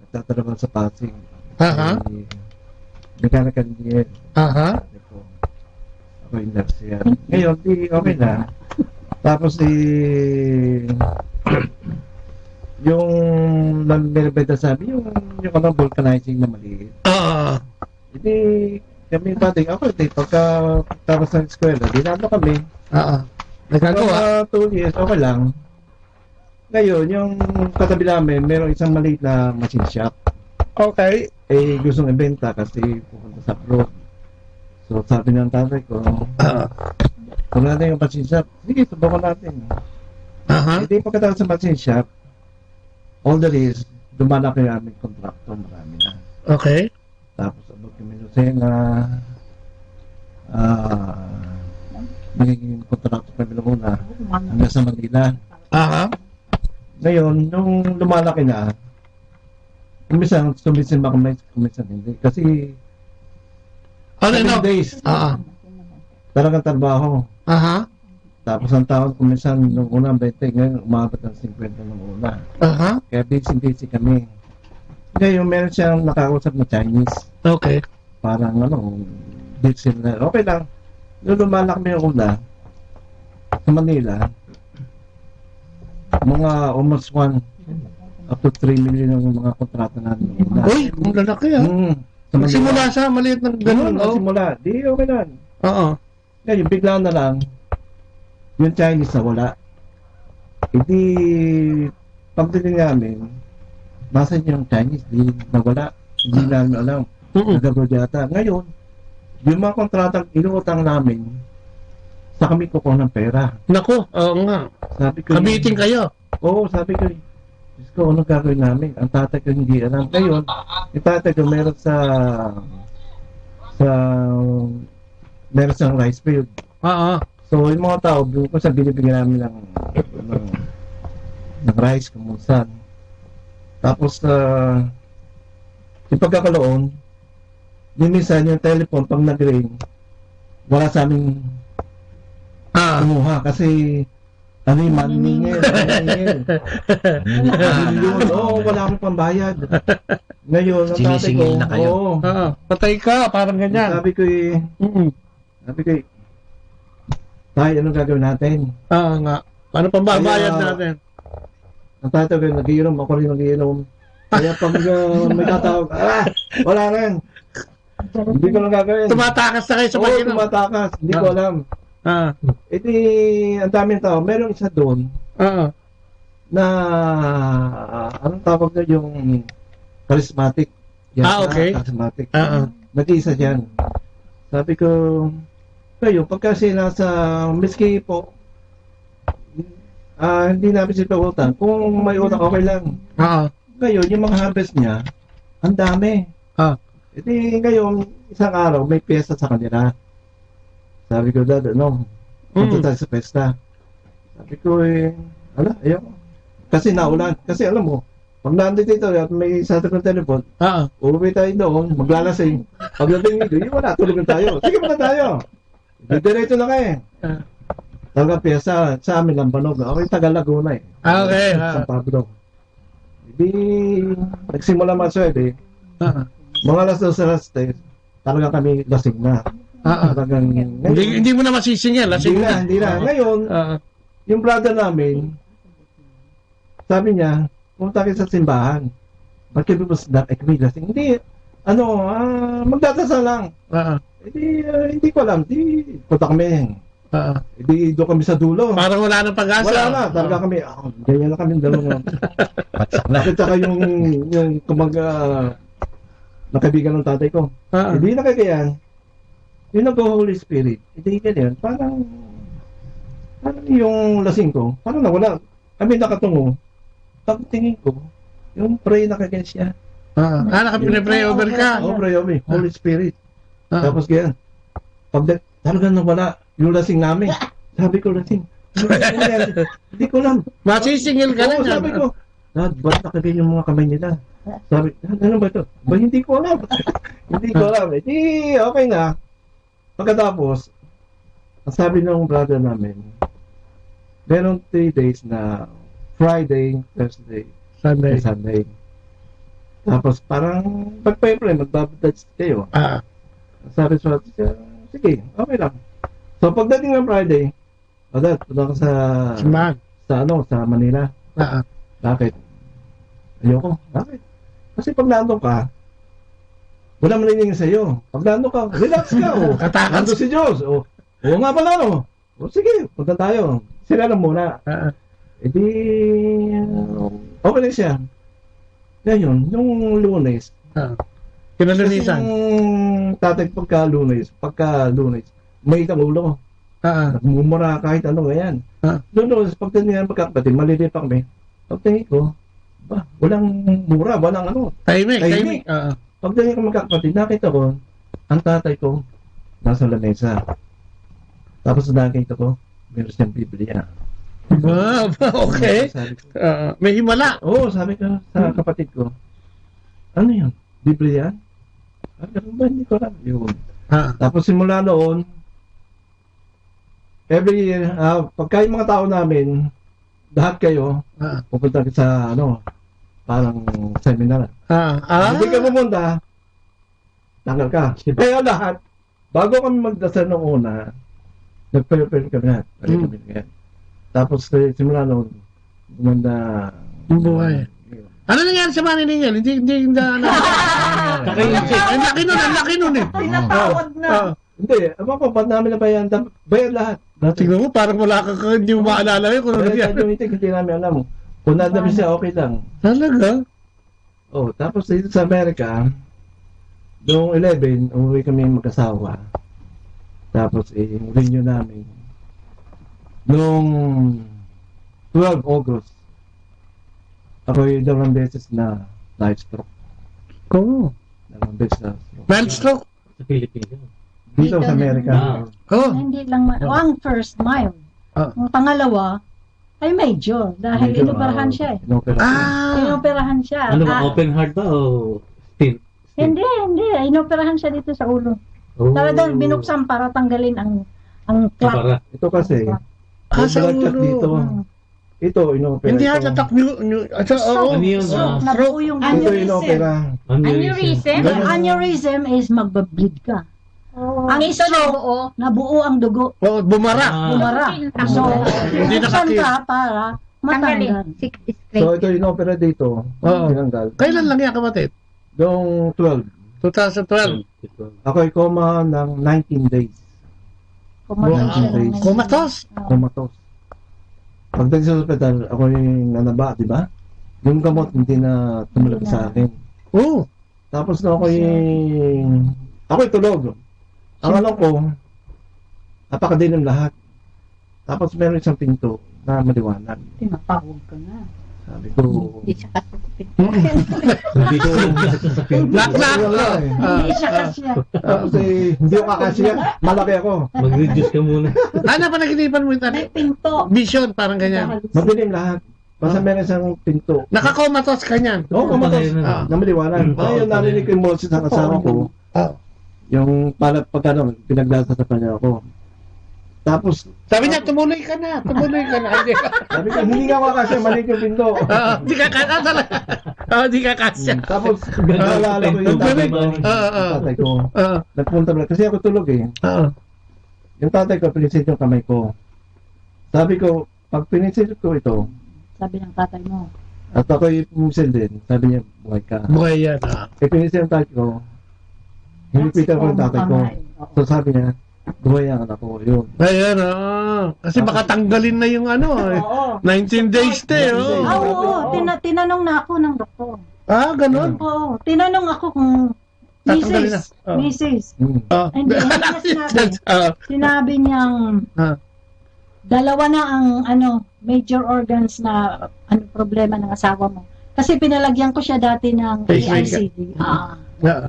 nagtatrabaho sa Pasig. Mechanical engineer. Ako industrial. Ngayon, okay na. Tapos yung nabibenta sabi, yung vulcanizing na maliit. Hindi, kami pati, ako pagka tapos ng eskwela, dinalo kami. Nagkagawa? 2 years, okay lang. Ngayon, yung katabi namin, merong isang maliit na machine shop. Okay. Gustong ibenta kasi pupunta sa abroad. So, sabi ng tatay ko, kung natin yung machine shop, sige, subukan natin. Hindi pagkatapos sa machine shop, all the days, dumalaki namin kontrakto, marami na. Okay. Tapos, abot kami Lucena, nagiging kontrakto kami Laguna, hanggang sa Manila. Ngayon, nung lumalaki na, kumisan ba kami, kumisan hindi. Kasi, 7 days. Talagang trabaho. Tapos ang taon, kumisan nung unang 20, ngayon umabot ng 50 nung una. Kaya busy kami. Ngayon, meron siyang nakausap na Chinese. Okay. Parang deep similar. Okay lang. Nung lumalak kami yung una, sa Manila, mga almost 1 up to 3 million ang mga kontrata namin. Uy, ang lalaki simula sa maliit ng ganun. Simula. Di okay lang. Ngayon, bigla na lang, yung Chinese na wala. Hindi, pagdating namin, nasa yung Chinese, di nawala. Hindi namin alam. Nagagod yata. Ngayon, yung mga kontratang inuutang namin, sa kami kukuha ng pera. Naku, oo nga. Sabi ko, kabitin kayo. Oo, sabi ko, Diyos ko, anong gagawin namin? Ang tatay ko hindi alam. Ngayon, yung tatay ko meron meron siyang rice field. So, yung mga tao, kung sa binibigyan namin ng rice, kumusan. Tapos, yung pagkakaloon, yung minsan yung telephone, pag nag-ring, wala sa aming kumuha. Kasi, maningil. Wala akong pambayad. Ngayon, ang tatay ko, patay ka, parang ganyan. Sabi ko tayo, anong gagawin natin? Nga. Paano pambayad natin? Ang tatay ko, nag-iinom, ako rin nag-iinom. Kaya pag may tatawag, wala rin. Hindi ko lang gagawin. Tumatakas na kayo sa pag-inom? Tumatakas. Hindi ko alam. Iti, ang daming tao, merong isa doon. na anong tawag na yung charismatic. Okay. Charismatic. Nag-iisa dyan. Sabi ko, kayo, pagka sila sa miski po, hindi namin sila utang. Kung may utang, okay lang. Ngayon, yung mga harvest niya, ang dami. Edi ngayon, isang araw, may piyesta sa kanila. Sabi ko, Dad, punta tayo sa piyesta. Sabi ko, ayaw. Kasi naulan. Kasi alam mo, pag nandito ito at may sa ating telepon, uuwi tayo doon, maglalasing. Pagdating nito, wala, tulog na tayo. Sige muna tayo. Diretso na kayo. Talaga piyesa sa amin lang banog. Okay, taga Laguna eh. Okay. San Pablo. Hindi, nagsimula maswede. Mga alas 12, talaga kami lasing na. Talagang, hindi mo na masisingil. Hindi na. Ngayon, yung brother namin, sabi niya, pumunta kayo sa simbahan. Bakit mo sa kami lasing? Hindi, magdadasal lang. Hindi ko alam. Punta kami. Hindi doon kami sa dulo. Parang wala nang pag-asa. Wala na. Talaga kami, ganyan na kami dalawang. Bakit saka yung nakaibigan ng tatay ko. Hindi nakagayan. Yung nag-Holy Spirit, hindi ganyan. Parang yung lasing ko, parang nawala. Kami nakatungo. Pag tingin ko, yung pray nakagayan siya. Nakapinipray over ka. Pray over. Holy Spirit. Tapos ganyan. Pag talagang nawala yung lasing namin. Sabi ko, lasing. Hindi ko alam. Masisingil ka lang. Sabi ko, ba't nakagayan yung mga kamay nila? Sabi, ano ba ito? Hindi ko alam. Hindi ko alam. Okay na. Pagkatapos, sabi ng brother namin, meron 3 days na Friday, Thursday, Sunday. Tapos parang pag-pray, magbabadage kayo. Sabi sa sige, okay lang. So pagdating ng Friday, punta ka sa Manila. Bakit? Ayoko. Bakit? Kasi pag nandun ka, wala maningin sa'yo. Pag nandun ka, relax ka. Nandun si Diyos. Oo nga pala, sige, punta tayo. Sila lang muna. Okay na siya. Ngayon, yung Lunes, kinalunisan. Yung tatay pagka Lunes, may itang ulo. Nagmumura kahit ano ngayon. Lunes, pagdating magkakapatid, maliliit pa kami. Pagdating ko, walang mura, walang ano. Tahimik. Pagdating ko magkakapatid, nakita ko, ang tatay ko, nasa lamesa. Tapos nakita ko, meron siyang Biblia. Okay. May himala. Oo, sabi ko sa kapatid ko, ano yun? Biblia? Ganun ba? Hindi ko alam. Yun. Tapos simula noon, every year, pagka yung mga tao namin, lahat kayo, pupunta sa parang seminar. Hindi ka pumunta, tanggal ka. Kaya lahat, bago kami magdasal ng una, nag-prepare kami lahat. Tapos simula noon, gumanda yung buhay. Ano nangyari sa money ninyo? Hindi na. Ang laki nun eh. Pinatawad na. Hindi, ba't namin nabayan? Bayan lahat. Tingnan mo, parang wala ka, hindi mo maalala yun. Kung hindi namin alam. Kung nandami siya, okay lang. Talaga? Tapos dito sa Amerika, noong 11, umuwi kami mag-asawa. Tapos renew namin. Noong 12 August, ako'y 2 beses na life stroke. 2 beses na stroke. Mild stroke? Sa Pilipinas. Dito sa Amerika. Hindi lang, ang first mild. Ang pangalawa, ay major. Dahil inoperahan siya eh. Inoperahan siya. Ano ba, open heart ba o still? Hindi. Inoperahan siya dito sa ulo. Talagang binuksan para tanggalin ang clot. Ito kasi, sa ulo. Dito. Ito, inopera. Hindi heart attack. Nabuo yung aneurysm. Aneurysm is magbableed ka. Ang stroke, nabuo ang dugo. Bumara. So, binuksan ka para matanggal. So, ito inopera dito. Tinanggal. Kailan lang yan, kapatid? Noong 2012. Ako'y coma ng 19 days. Comatose? Comatose. Pagdating sa ospital, ako yung nanaba, di ba? Yung gamot hindi na tumulog sa akin. Oo. Tapos na ako'y tulog. Ang alam ko, napakadilim lahat. Tapos meron isang pinto na maliwanag. Tinatawag ka na. Sabi ko, Hindi siya kasi sabi ko, Hindi siya kasi. tapos hindi ako kakasya, malaki ako. Mag-reduce ka muna. Ano pa naginipan mo ito? May pinto. Vision, parang ganyan. Madilim lahat. Basta meron isang pinto. Nakakomatos ka niyan. Oo, kumatos. Na maliwanag. Ngayon, narinig ko yung boses ng kasama ko. Yung pagkano, pinagdasadapan niya ako. Tapos, sabi niya, tumuloy ka na. Sabi ko, hindi nga makasya, maliit yung pinto. Hindi ka kasya talaga. Hindi ka kasya. Tapos, naalala ko yung tatay ko. Nagpunta na, kasi ako tulog eh. Yung tatay ko, pinisit yung kamay ko. Sabi ko, pag pinisit ko ito, Sabi ng tatay mo. at ako'y pumisil din, sabi niya, buhay ka. Buhay yan. Pinisit yung tatay ko, hinipitan ko yung tatay ko. So sabi niya, buhay ang anak ko, yun. Ayan, kasi baka tanggalin na yung 19 days na Oo, tinanong na ako ng doktor. Ganun? Oo, tinanong ako kung Tatanggalin na. Mrs. Hindi niya sinabi. Sinabi niyang dalawa na ang major organs na problema ng asawa mo. Kasi pinalagyan ko siya dati ng AICD.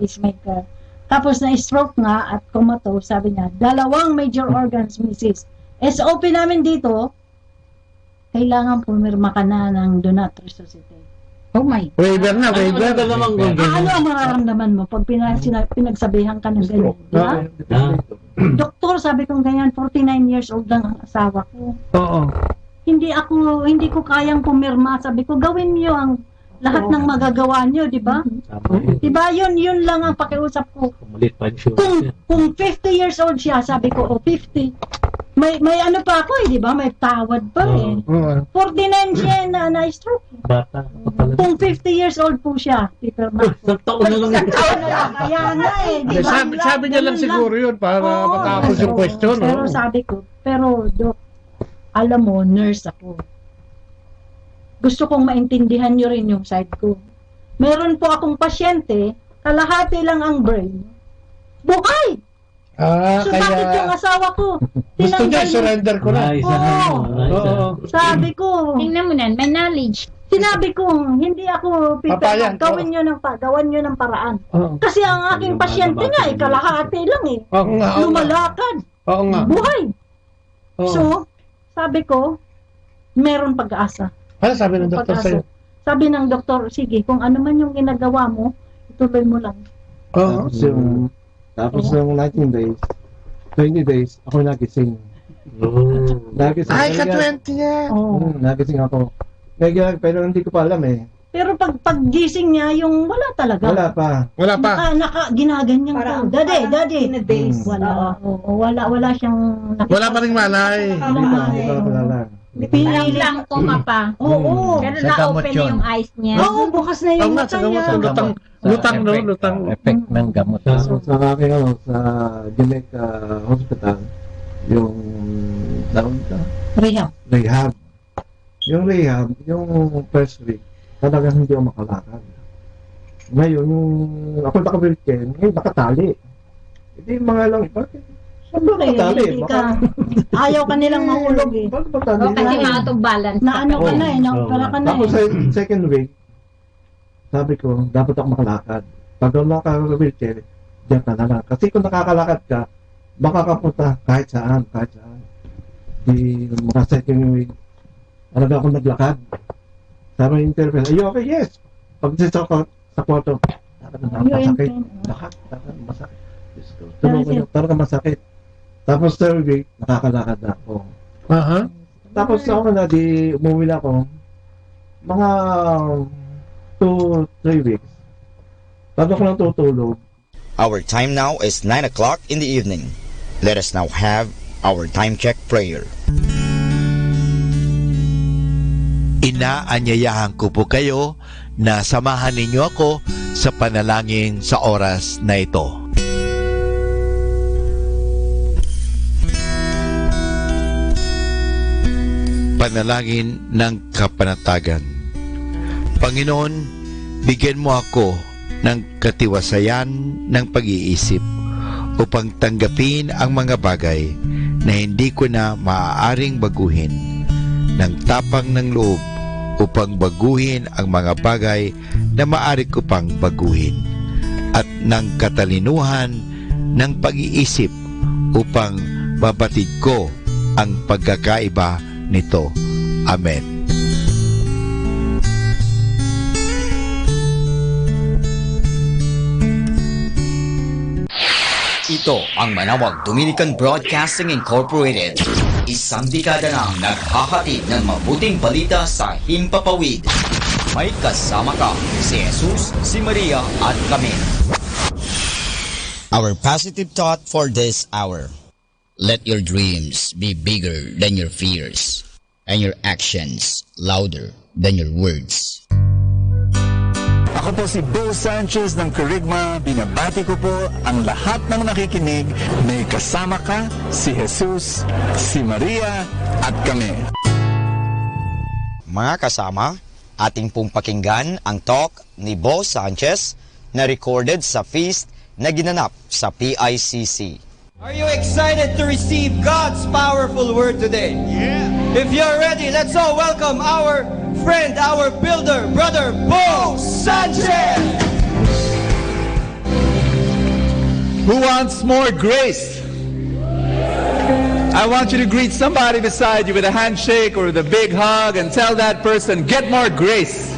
Pacemaker. Tapos na-stroke nga at comatose, sabi niya, 2 major organs, Mrs. SOP namin dito, kailangan pumirma ka na ng do not resuscitate. Oh my. Waiver na, waiver. Ano ang mararamdaman mo pag pinagsabihan ka ng ganyan? Diba? Doktor, sabi kong ganyan, 49 years old lang ang asawa ko. Oo. Hindi ko kayang pumirma. Sabi ko, gawin niyo ang lahat ng magagawa niyo, di ba? Diba, yun lang ang pakiusap ko. Kung 50 years old siya, sabi ko, 50. May ano pa ako di ba? May tawad pa 49 siya na-stroke. Bata. Kung 50 years old po siya, Peter Marco. Isang taon na lang. Kaya nga di ba? Sabi niya lang siguro yun para matapos yung question. Pero sabi ko, Dok, alam mo, nurse ako. Gusto kong maintindihan nyo rin yung side ko. Meron po akong pasyente, kalahati lang ang brain. Buhay! So bakit yung asawa ko? Gusto niya surrender ko na. Sabi ko, tingnan mo na, may knowledge. Sinabi ko, hindi ako gawan nyo ng paraan. Kasi ang aking pasyente nga, kalahati lang eh. Lumalakad. Buhay. So, sabi ko, meron pag-asa. Ano sabi ng doktor sa'yo? Sabi ng doktor, sige, kung ano man yung ginagawa mo, ituloy mo lang. Tapos yung 19 days, 20 days, ako nagising. Nagising. Ay, ka-20 yan. Nagising ako. Pero hindi ko pa alam eh. Pero pag-gising niya, yung wala talaga. Wala pa. Ginaganyan ka. Daddy. Wala siyang wala pa ring malay. Hindi pa malala. Pinilit lang pa. Oo. Pero na-open na yung eyes niya. Oo, bukas na yung mata niya. Lutang. Effect ng gamot. Sa aking sa Jamaica Hospital, yung rehab. Yung rehab, yung first week, talagang hindi ako makalakad. Ngayon, yung ako naka-wheelchair, ngayon nakatali. Hindi mga lang, nakatali. Ayaw ka nilang mahulog eh. Kasi out of balance. Naano ka na eh, naopera ka na eh. Tapos sa second week, sabi ko, dapat ako makalakad. Pag ako naka-wheelchair, diyan ka na lang. Kasi kung nakakalakad ka, makakapunta kahit saan. Di mga second week, alaga ako naglakad. Sabi yung interview, okay, yes. Pag sa kwarto, masakit. Masakit. Talaga masakit. Tapos third week, nakakalakad na ako. Tapos ako na, umuwi na ako. Mga 2-3 weeks. Bago ako nang tutulog. Our time now is 9 o'clock in the evening. Let us now have our time check prayer. Inaanyayahan ko po kayo na samahan ninyo ako sa panalangin sa oras na ito. panalangin ng kapanatagan. Panginoon, bigyan mo ako ng katiwasayan ng pag-iisip upang tanggapin ang mga bagay na hindi ko na maaaring baguhin, ng tapang ng loob upang baguhin ang mga bagay na maaari ko pang baguhin, at ng katalinuhan ng pag-iisip upang mabatid ko ang pagkakaiba nito. Amen. Ito ang Manawag Dominican Broadcasting Incorporated. Isang dekada nang naghahatid ng mabuting balita sa himpapawid. May kasama ka, si Jesus, si Maria at kami. Our positive thought for this hour. Let your dreams be bigger than your fears, and your actions louder than your words. Ako po si Bo Sanchez ng Kerygma. Binabati ko po ang lahat ng nakikinig. May kasama ka, si Jesus, si Maria, at kami. Mga kasama, ating pong pakinggan ang talk ni Bo Sanchez na recorded sa feast na ginanap sa PICC. Are you excited to receive God's powerful word today? Yeah. If you're ready, let's all welcome our friend, our builder, Brother Bo Sanchez. Who wants more grace? I want you to greet somebody beside you with a handshake or with a big hug and tell that person, get more grace.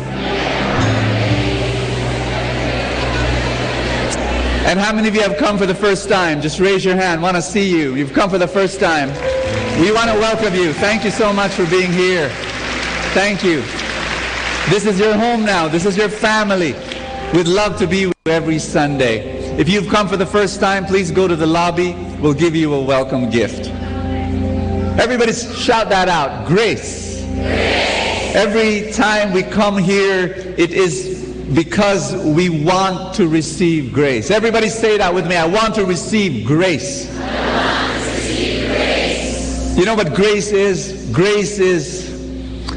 And how many of you have come for the first time? Just raise your hand. Want to see you. You've come for the first time. We want to welcome you. Thank you so much for being here. Thank you. This is your home now. This is your family. We'd love to be with you every Sunday. If you've come for the first time, please go to the lobby. We'll give you a welcome gift. Everybody shout that out. Grace. Grace. Every time we come here, it is because we want to receive grace. Everybody say that with me. I want to receive grace. I want to receive grace. You know what grace is? Grace is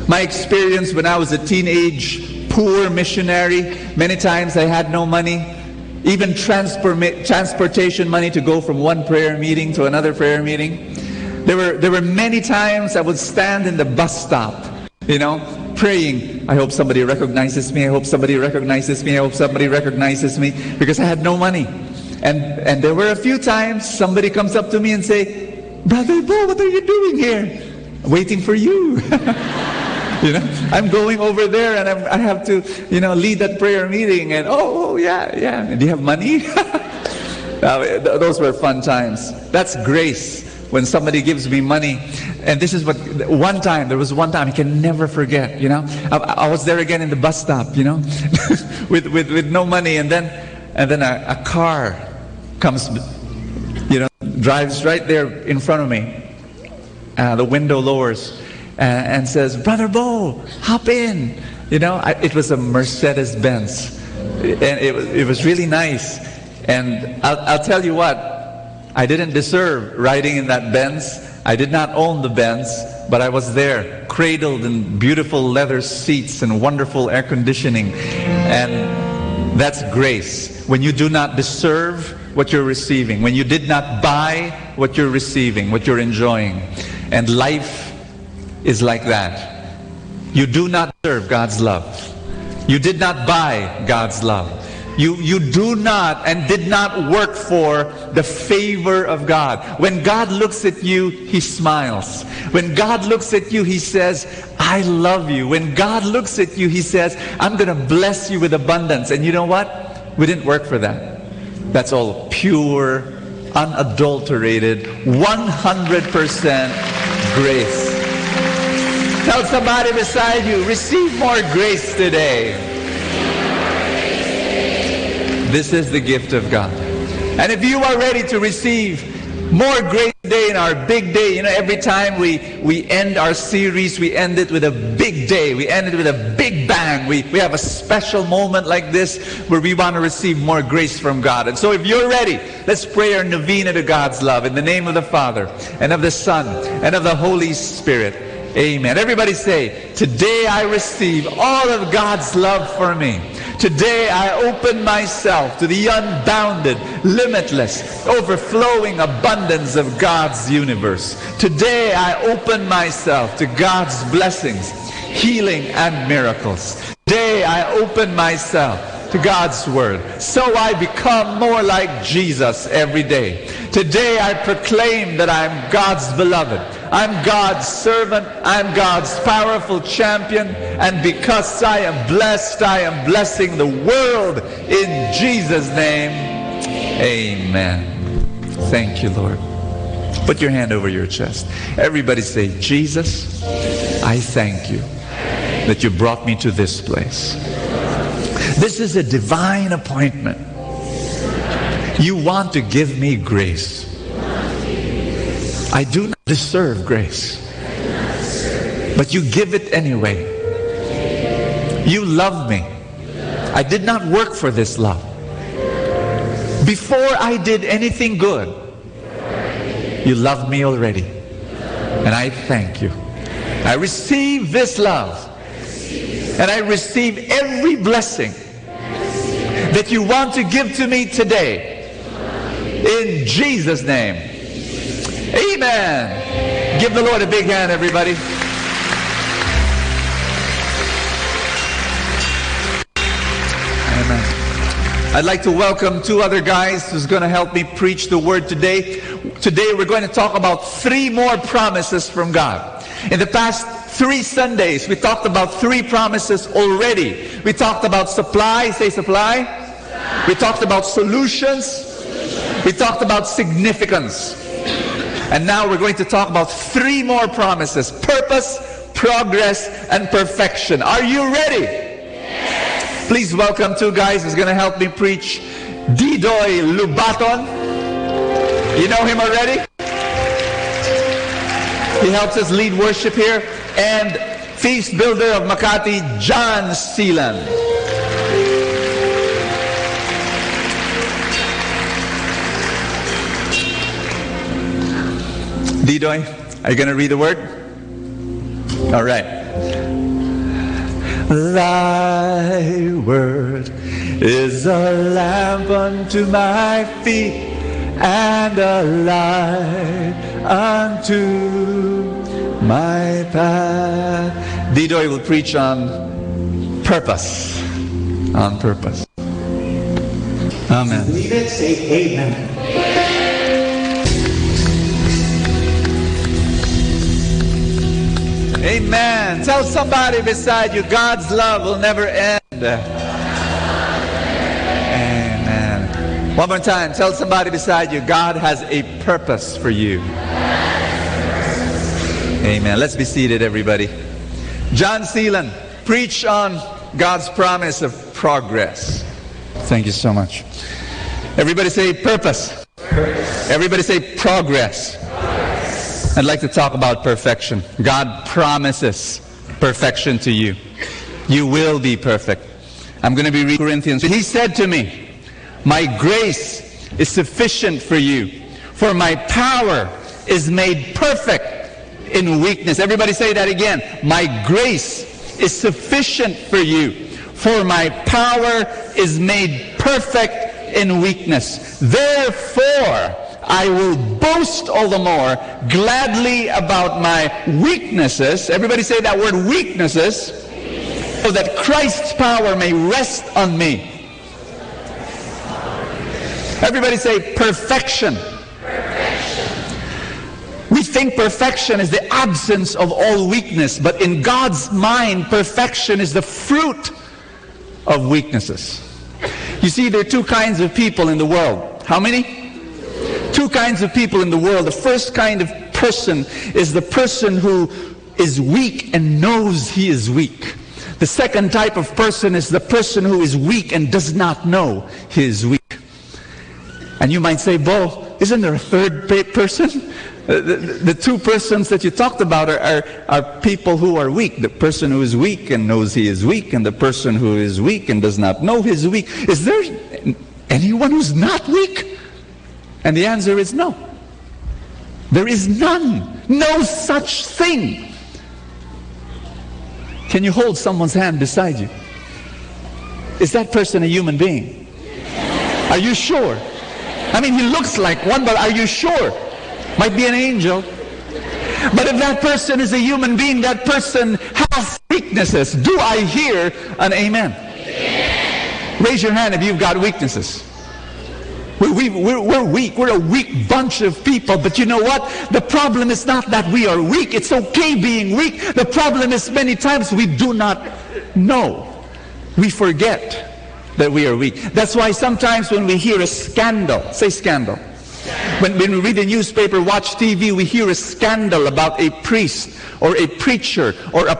my experience when I was a teenage poor missionary. Many times I had no money, even transportation money to go from one prayer meeting to another prayer meeting. There were many times I would stand in the bus stop, praying, I hope somebody recognizes me, I hope somebody recognizes me, I hope somebody recognizes me, because I had no money. And there were a few times somebody comes up to me and say, Brother Bo, what are you doing here? Waiting for you. I'm going over there and I have to, lead that prayer meeting, and yeah. Do you have money? Those were fun times. That's grace. When somebody gives me money, and this is what, there was one time I can never forget, I was there again in the bus stop, with no money, and then a car comes, drives right there in front of me, the window lowers, and says, Brother Bo, hop in, it was a Mercedes-Benz, and it was really nice, and I'll tell you what, I didn't deserve riding in that Benz. I did not own the Benz, but I was there, cradled in beautiful leather seats and wonderful air conditioning. And that's grace. When you do not deserve what you're receiving, when you did not buy what you're receiving, what you're enjoying. And life is like that. You do not deserve God's love. You did not buy God's love. You do not and did not work for the favor of God. When God looks at you, He smiles. When God looks at you, He says, I love you. When God looks at you, He says, I'm going to bless you with abundance. And you know what? We didn't work for that. That's all pure, unadulterated, 100% grace. Tell somebody beside you, receive more grace today. This is the gift of God. And if you are ready to receive more grace today in our big day, every time we end our series, we end it with a big day. We end it with a big bang. We have a special moment like this where we want to receive more grace from God. And so if you're ready, let's pray our novena to God's love in the name of the Father and of the Son and of the Holy Spirit. Amen. Everybody say, today I receive all of God's love for me. Today I open myself to the unbounded, limitless, overflowing abundance of God's universe. Today I open myself to God's blessings, healing, and miracles. Today I open myself to God's Word, so I become more like Jesus every day. Today I proclaim that I'm God's beloved. I'm God's servant. I'm God's powerful champion. And because I am blessed, I am blessing the world in Jesus' name. Amen. Thank you, Lord. Put your hand over your chest. Everybody say, Jesus, I thank you that you brought me to this place. This is a divine appointment. You want to give me grace. I do not deserve grace, but you give it anyway. You love me. I did not work for this love. Before I did anything good, you loved me already. And I thank you. I receive this love. And I receive every blessing that you want to give to me today. In Jesus' name. Amen. Give the Lord a big hand, everybody. Amen. I'd like to welcome two other guys who's going to help me preach the word today. Today we're going to talk about 3 more promises from God. In the past 3 Sundays, we talked about 3 promises already. We talked about supply. Say supply. We talked about solutions. We talked about significance. And now we're going to talk about 3 more promises: purpose, progress, and perfection. Are you ready? Yes. Please welcome 2 guys who's going to help me preach. Didoy Lubaton. You know him already? He helps us lead worship here. And Feast Builder of Makati, John Seelan. Didoy, are you going to read the word? All right. Thy word is a lamp unto my feet and a light unto my path. Didoy will preach on purpose. On purpose. Amen. Believe it, say amen. Amen. Tell somebody beside you, God's love will never end. Amen. One more time. Tell somebody beside you, God has a purpose for you. Amen. Let's be seated, everybody. John Seelan, preach on God's promise of progress. Thank you so much. Everybody say purpose. Everybody say progress. I'd like to talk about perfection. God promises perfection to you. You will be perfect. I'm going to be reading Corinthians. He said to me, my grace is sufficient for you, for my power is made perfect in weakness. Everybody say that again. My grace is sufficient for you, for my power is made perfect in weakness. Therefore, I will boast all the more gladly about my weaknesses. Everybody say that word, weaknesses, so that Christ's power may rest on me. Everybody say perfection. We think perfection is the absence of all weakness, but in God's mind, perfection is the fruit of weaknesses. You see, there are 2 kinds of people in the world. How many? 2 kinds of people in the world. The first kind of person is the person who is weak and knows he is weak. The second type of person is the person who is weak and does not know he is weak. And you might say, Bo, isn't there a third person? The 2 persons that you talked about are people who are weak. The person who is weak and knows he is weak, and the person who is weak and does not know he is weak. Is there anyone who's not weak? And the answer is no. There is none. No such thing. Can you hold someone's hand beside you? Is that person a human being? Are you sure? I mean, he looks like one, but are you sure? Might be an angel. But if that person is a human being, that person has weaknesses. Do I hear an amen? Raise your hand if you've got weaknesses. We're weak. We're a weak bunch of people. But you know what? The problem is not that we are weak. It's okay being weak. The problem is many times we do not know. We forget that we are weak. That's why sometimes when we hear a scandal, say scandal. When we read a newspaper, watch TV, we hear a scandal about a priest or a preacher or a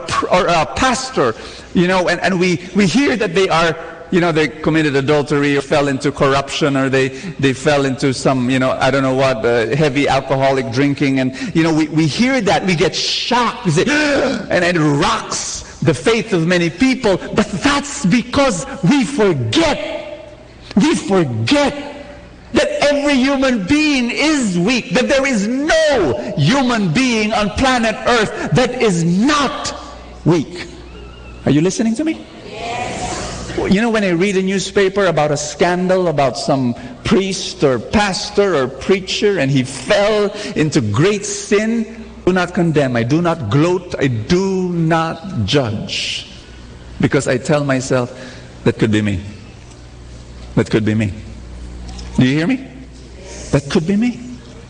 pastor, you know, and we hear that they are, you know, they committed adultery or fell into corruption or they fell into some, you know, I don't know what, heavy alcoholic drinking. And, you know, we hear that, we get shocked, we say, and it rocks the faith of many people. But that's because we forget that every human being is weak, that there is no human being on planet Earth that is not weak. Are you listening to me? You know, when I read a newspaper about a scandal about some priest or pastor or preacher and he fell into great sin, I do not condemn, I do not gloat, I do not judge. Because I tell myself, that could be me. That could be me. Do you hear me? That could be me.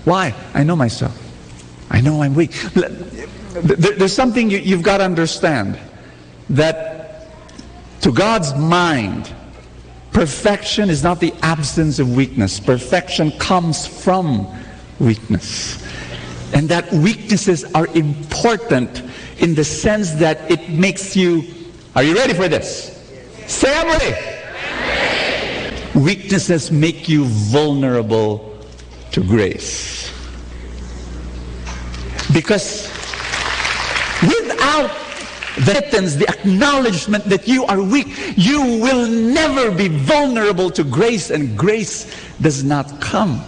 Why? I know myself. I know I'm weak. There's something you've got to understand, that to God's mind, perfection is not the absence of weakness. Perfection comes from weakness. And that weaknesses are important in the sense that it makes you... Are you ready for this? Say, I'm ready. Weaknesses make you vulnerable to grace. Because without the acknowledgement that you are weak, you will never be vulnerable to grace, and grace does not come.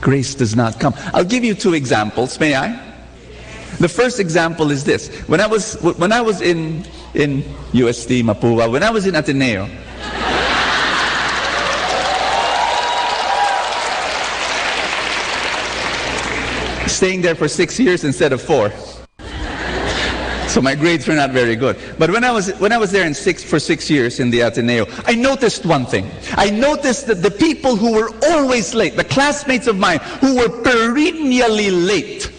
Grace does not come. I'll give you 2 examples, may I? The first example is this. When I was in UST Mapua, when I was in Ateneo, staying there for 6 years instead of 4. So my grades were not very good. But when I was there for 6 years in the Ateneo, I noticed one thing. I noticed that the people who were always late, the classmates of mine who were perennially late,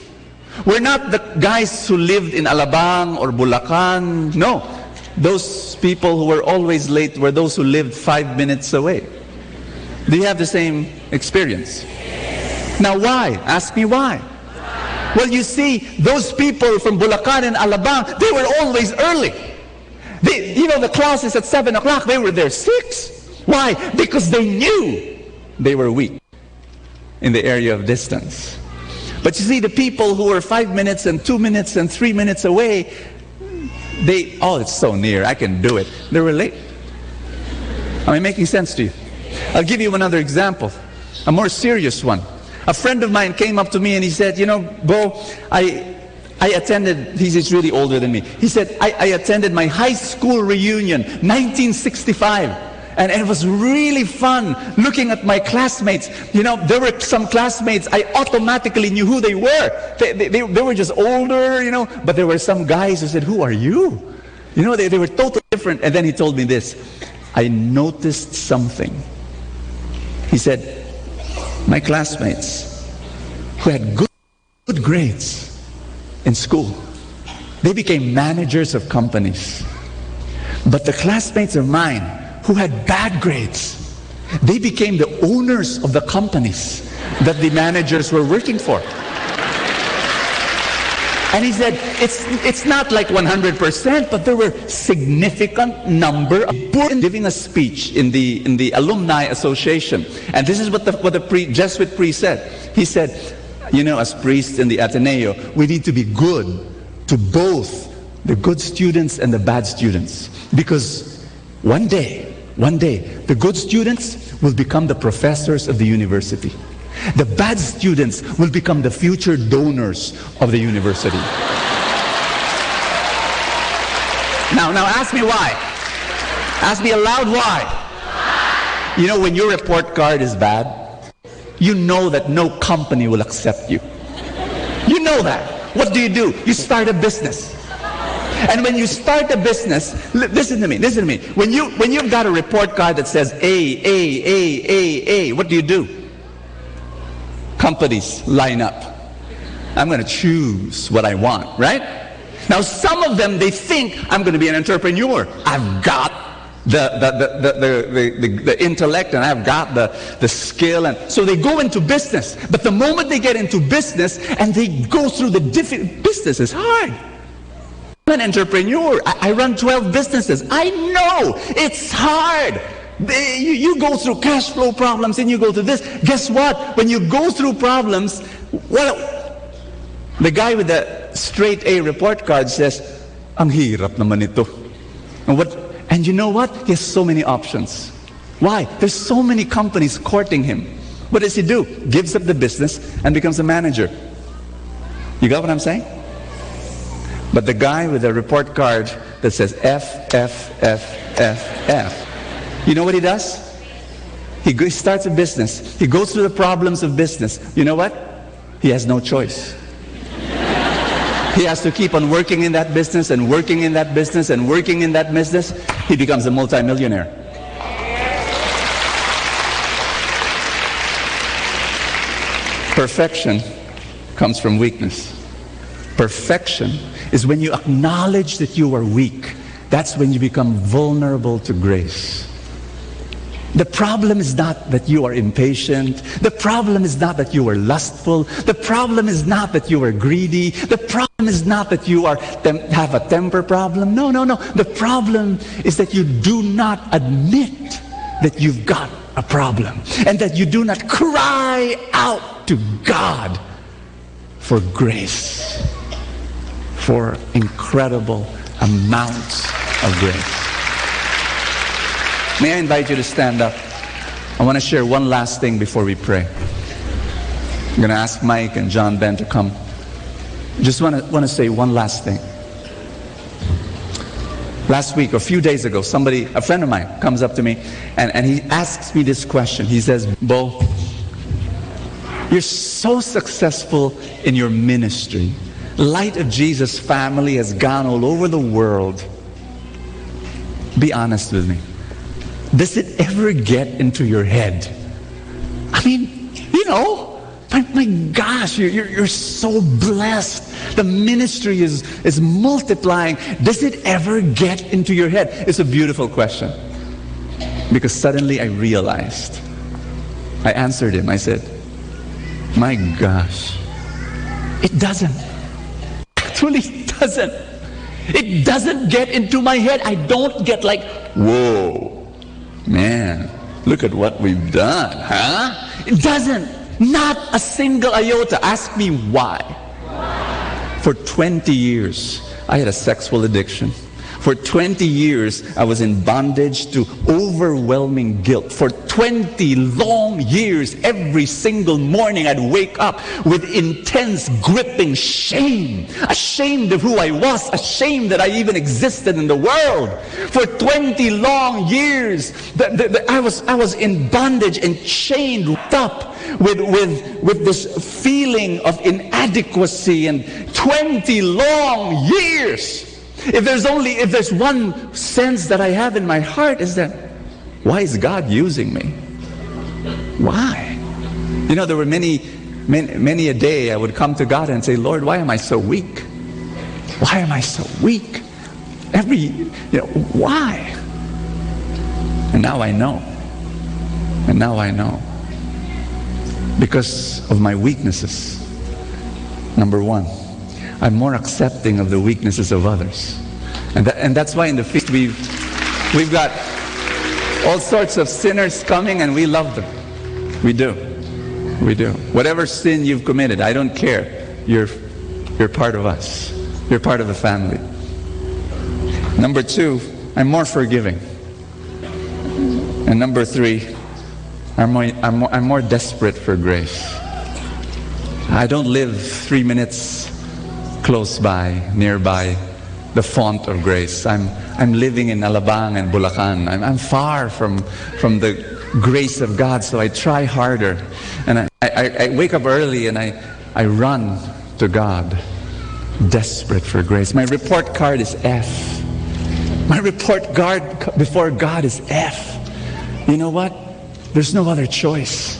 were not the guys who lived in Alabang or Bulacan. No. Those people who were always late were those who lived 5 minutes away. Do you have the same experience? Now why? Ask me why. Well, you see, those people from Bulacan and Alabang, they were always early. The class is at 7 o'clock. They were there 6. Why? Because they knew they were weak in the area of distance. But you see, the people who were 5 minutes and 2 minutes and 3 minutes away, it's so near, I can do it. They were late. Am I making sense to you? I'll give you another example, a more serious one. A friend of mine came up to me and he said, you know, Bo, I attended, he's really older than me. He said, I attended my high school reunion, 1965. And it was really fun looking at my classmates. You know, there were some classmates, I automatically knew who they were. They were just older, you know. But there were some guys who said, who are you? You know, they were totally different. And then he told me this. I noticed something. He said, my classmates who had good grades in school, they became managers of companies. But the classmates of mine who had bad grades, they became the owners of the companies that the managers were working for. And he said, it's not like 100%, but there were significant number of giving a speech in the alumni association. And this is what the Jesuit priest said. He said, you know, as priests in the Ateneo, we need to be good to both the good students and the bad students. Because one day, the good students will become the professors of the university. The bad students will become the future donors of the university. Now ask me why. Ask me aloud why. You know, when your report card is bad, you know that no company will accept you. You know that. What do? You start a business. And when you start a business, listen to me. When you've got a report card that says A, what do? Companies line up. I'm going to choose what I want, right? Now some of them, they think I'm going to be an entrepreneur. I've got the intellect, and I've got the skill, and so they go into business. But the moment they get into business and they go through the business is hard. I'm an entrepreneur. I run 12 businesses. I know it's hard. You go through cash flow problems, and you go to this. Guess what? When you go through problems, the guy with the straight A report card says, "Ang hirap naman ito." And you know what? He has so many options. Why? There's so many companies courting him. What does he do? Gives up the business and becomes a manager. You got what I'm saying? But the guy with a report card that says F, you know what he does? He starts a business. He goes through the problems of business. You know what? He has no choice. He has to keep on working in that business and working in that business and working in that business. He becomes a multimillionaire. Perfection comes from weakness. Perfection is when you acknowledge that you are weak. That's when you become vulnerable to grace. The problem is not that you are impatient. The problem is not that you are lustful. The problem is not that you are greedy. The problem is not that you have a temper problem. No. The problem is that you do not admit that you've got a problem, and that you do not cry out to God for grace, for incredible amounts of grace. May I invite you to stand up? I want to share one last thing before we pray. I'm going to ask Mike and John Ben to come. Just want to say one last thing. Last week, or a few days ago, a friend of mine, comes up to me and he asks me this question. He says, "Bo, you're so successful in your ministry. Light of Jesus family has gone all over the world. Be honest with me. Does it ever get into your head? I mean, my gosh, you're so blessed. The ministry is multiplying. Does it ever get into your head?" It's a beautiful question. Because suddenly I realized. I answered him. I said, "My gosh, it doesn't. Actually, it doesn't. It doesn't get into my head. I don't get like, whoa. Man, look at what we've done, huh?" It doesn't. Not a single iota. Ask me why. For 20 years, I had a sexual addiction. For 20 years, I was in bondage to overwhelming guilt. For 20 long years, every single morning I'd wake up with intense, gripping shame. Ashamed of who I was. Ashamed that I even existed in the world. For 20 long years, I was in bondage and chained up with this feeling of inadequacy. And 20 long years. If there's one sense that I have in my heart, is that, why is God using me? Why? There were many a day I would come to God and say, "Lord, why am I so weak? Why am I so weak? Why?" And now I know. Because of my weaknesses. Number one, I'm more accepting of the weaknesses of others. And that's why in the feast we've got all sorts of sinners coming, and we love them. We do. Whatever sin you've committed, I don't care. You're part of us. You're part of the family. Number two, I'm more forgiving. And number three, I'm more desperate for grace. I don't live 3 minutes close by, nearby, the font of grace. I'm living in Alabang and Bulacan. I'm far from the grace of God, so I try harder. And I wake up early and I run to God, desperate for grace. My report card is F. My report card before God is F. You know what? There's no other choice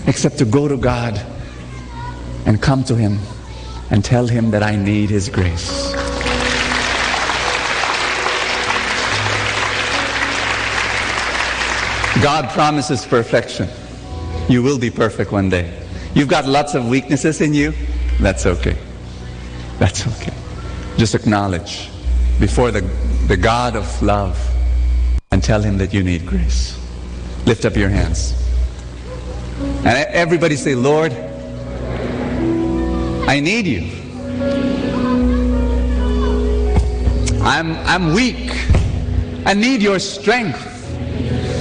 except to go to God and come to Him and tell Him that I need His grace. God promises perfection. You will be perfect one day. You've got lots of weaknesses in you. That's okay. That's okay. Just acknowledge before the God of love and tell Him that you need grace. Lift up your hands. And everybody say, Lord, I need you. I'm weak. I need your strength.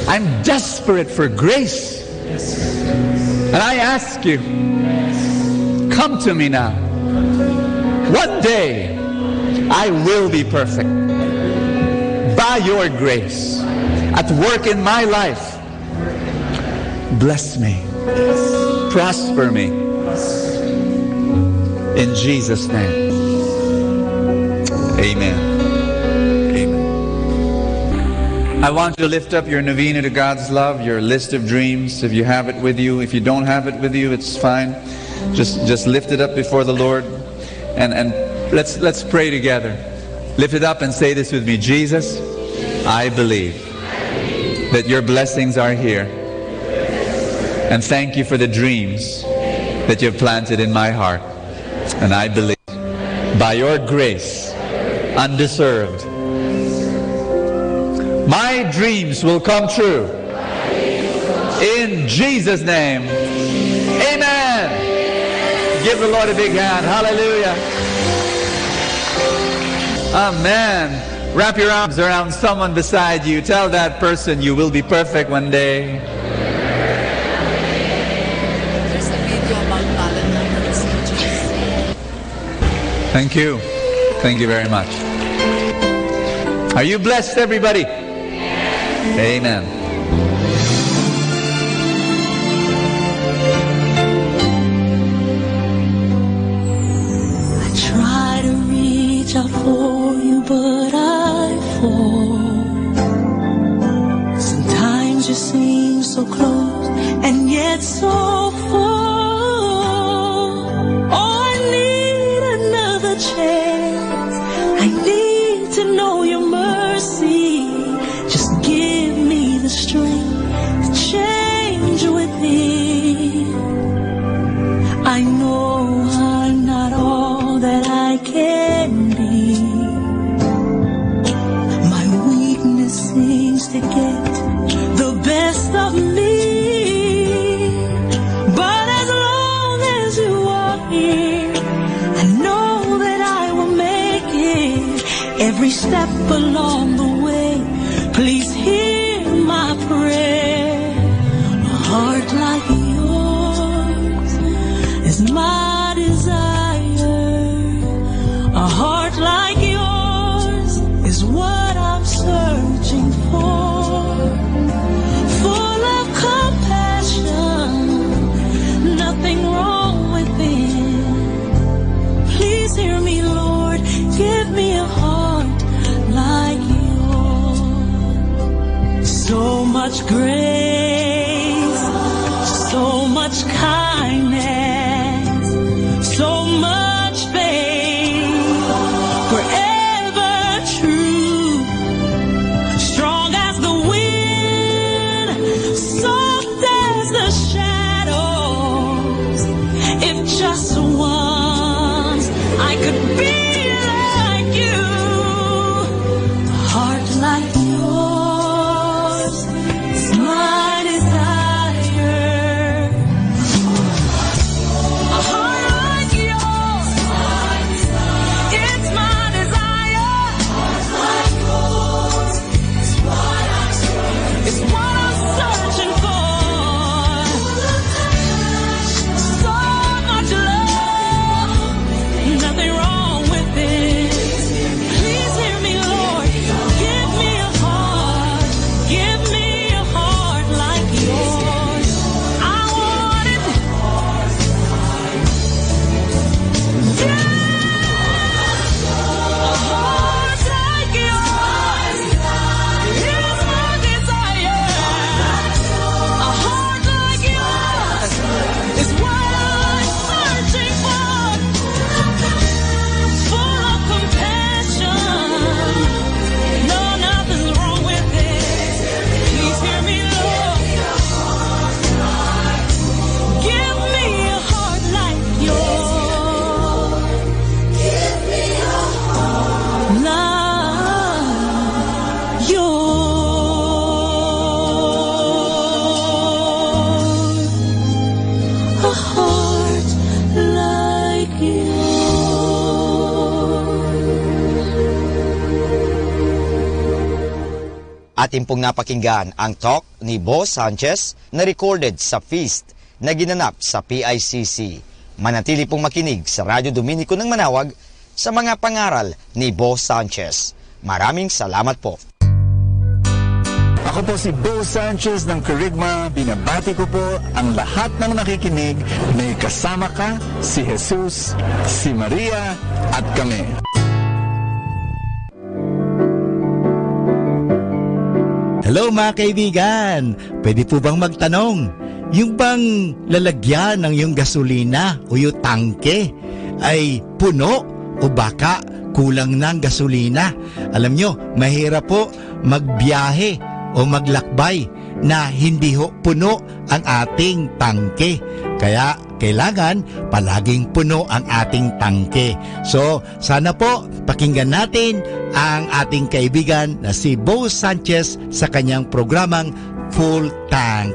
I'm desperate for grace. And I ask you, come to me now. One day I will be perfect. By your grace, at work in my life, bless me, prosper me, in Jesus' name. Amen. I want you to lift up your novena to God's love, your list of dreams, if you have it with you. If you don't have it with you, it's fine. Just lift it up before the Lord, and let's pray together. Lift it up and say this with me. Jesus, I believe that your blessings are here. And thank you for the dreams that you've planted in my heart. And I believe by your grace, undeserved, my dreams will come true. In Jesus' name. Amen. Give the Lord a big hand. Hallelujah. Amen. Wrap your arms around someone beside you. Tell that person you will be perfect one day. There's a video about ballot numbers. Thank you. Thank you very much. Are you blessed, everybody? Amen. I try to reach out for you, but I fall. Sometimes you seem so close and yet so far. Oh, I need another chance. I need to know your mercy. Just give me the strength to change within. I know I'm not all that I can be. My weakness seems to get the best of me. But as long as you are here, I know that I will make it. Every step along the way, please hear my prayer. A heart like yours is my desire. A heart like yours is what I'm searching for. Full of compassion, nothing wrong within. Please hear me, Lord. Give me a heart like yours. So much grace, so much kindness, so much faith, forever true, strong as the wind, soft as the shadows. If just once I could be like you, a heart like yours is my desire. Atin pong napakinggan ang talk ni Bo Sanchez na recorded sa feast na ginanap sa PICC. Manatili pong makinig sa Radyo Dominico ng Manawag sa mga pangaral ni Bo Sanchez. Maraming salamat po. Ako po si Bo Sanchez ng Kerygma. Binabati ko po ang lahat ng nakikinig. May kasama ka, si Jesus, si Maria, at kami. Hello mga kaibigan! Pwede po bang magtanong? Yung bang lalagyan ng yung gasolina o yung tangke ay puno o baka kulang ng gasolina? Alam nyo, mahirap po magbiyahe o maglakbay na hindi ho puno ang ating tangke. Kaya kailangan palaging puno ang ating tangke. So, sana po pakinggan natin ang ating kaibigan na si Bo Sanchez sa kanyang programang Full Tank.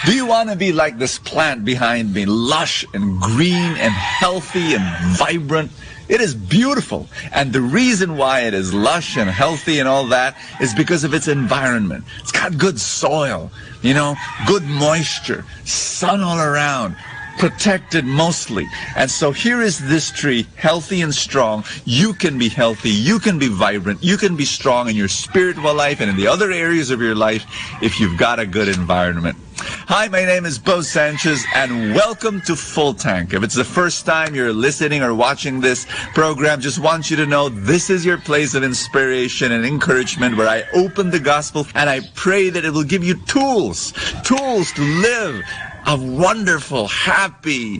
Do you want to be like this plant behind me, lush and green and healthy and vibrant? It is beautiful. And the reason why it is lush and healthy and all that is because of its environment. It's got good soil, good moisture, sun all around, protected mostly. And so here is this tree, healthy and strong. You can be healthy, you can be vibrant, you can be strong in your spiritual life and in the other areas of your life if you've got a good environment. Hi, my name is Bo Sanchez, and welcome to Full Tank. If it's the first time you're listening or watching this program, just want you to know this is your place of inspiration and encouragement where I open the gospel and I pray that it will give you tools to live a wonderful, happy,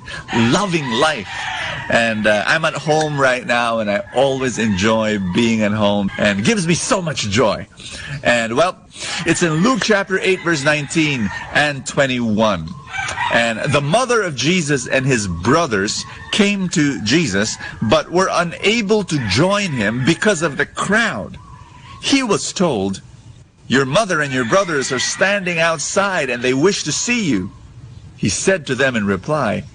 loving life. And I'm at home right now, and I always enjoy being at home, and it gives me so much joy. And well, it's in Luke chapter 8, verse 19 and 21. And the mother of Jesus and his brothers came to Jesus, but were unable to join him because of the crowd. He was told, "Your mother and your brothers are standing outside, and they wish to see you." He said to them in reply,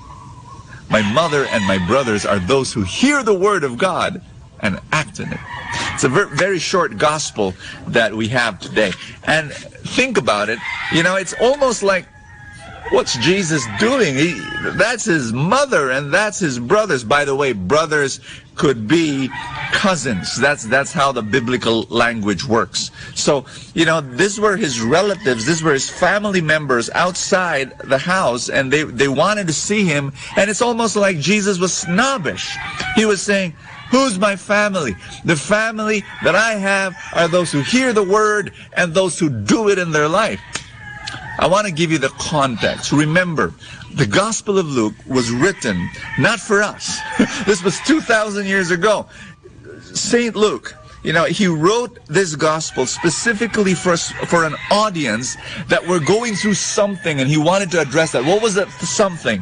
"My mother and my brothers are those who hear the word of God and act in it." It's a very short gospel that we have today. And think about it, it's almost like, what's Jesus doing? That's his mother and that's his brothers. By the way, brothers could be cousins. That's how the biblical language works. So, these were his relatives, these were his family members outside the house, and they wanted to see him, and it's almost like Jesus was snobbish. He was saying, "Who's my family? The family that I have are those who hear the word and those who do it in their life." I want to give you the context. Remember, the Gospel of Luke was written not for us. This was 2,000 years ago. St. Luke, he wrote this gospel specifically for an audience that were going through something, and he wanted to address that. What was that something?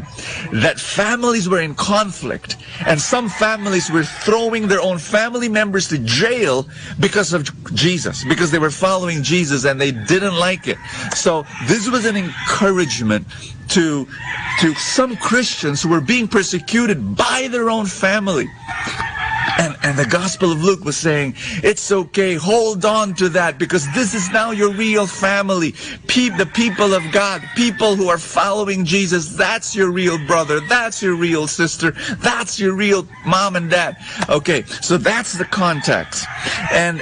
That families were in conflict, and some families were throwing their own family members to jail because of Jesus, because they were following Jesus and they didn't like it. So this was an encouragement to some Christians who were being persecuted by their own family. And the Gospel of Luke was saying, it's okay, hold on to that, because this is now your real family. The people of God, people who are following Jesus, that's your real brother, that's your real sister, that's your real mom and dad. Okay, so that's the context. And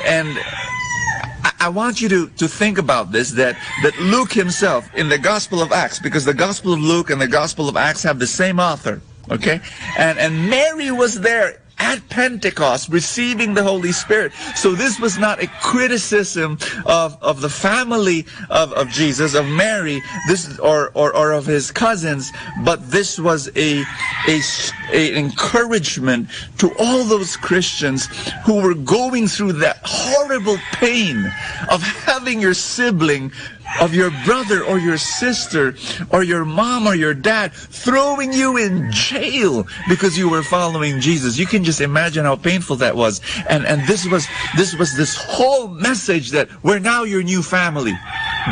I want you to think about this, that Luke himself, in the Gospel of Acts, because the Gospel of Luke and the Gospel of Acts have the same author, okay? And Mary was there at Pentecost receiving the Holy Spirit. So this was not a criticism of the family of Jesus, of Mary, or of his cousins, but this was a encouragement to all those Christians who were going through that horrible pain of having your sibling, of your brother or your sister or your mom or your dad throwing you in jail because you were following Jesus. You can just imagine how painful that was. And this was this whole message that we're now your new family.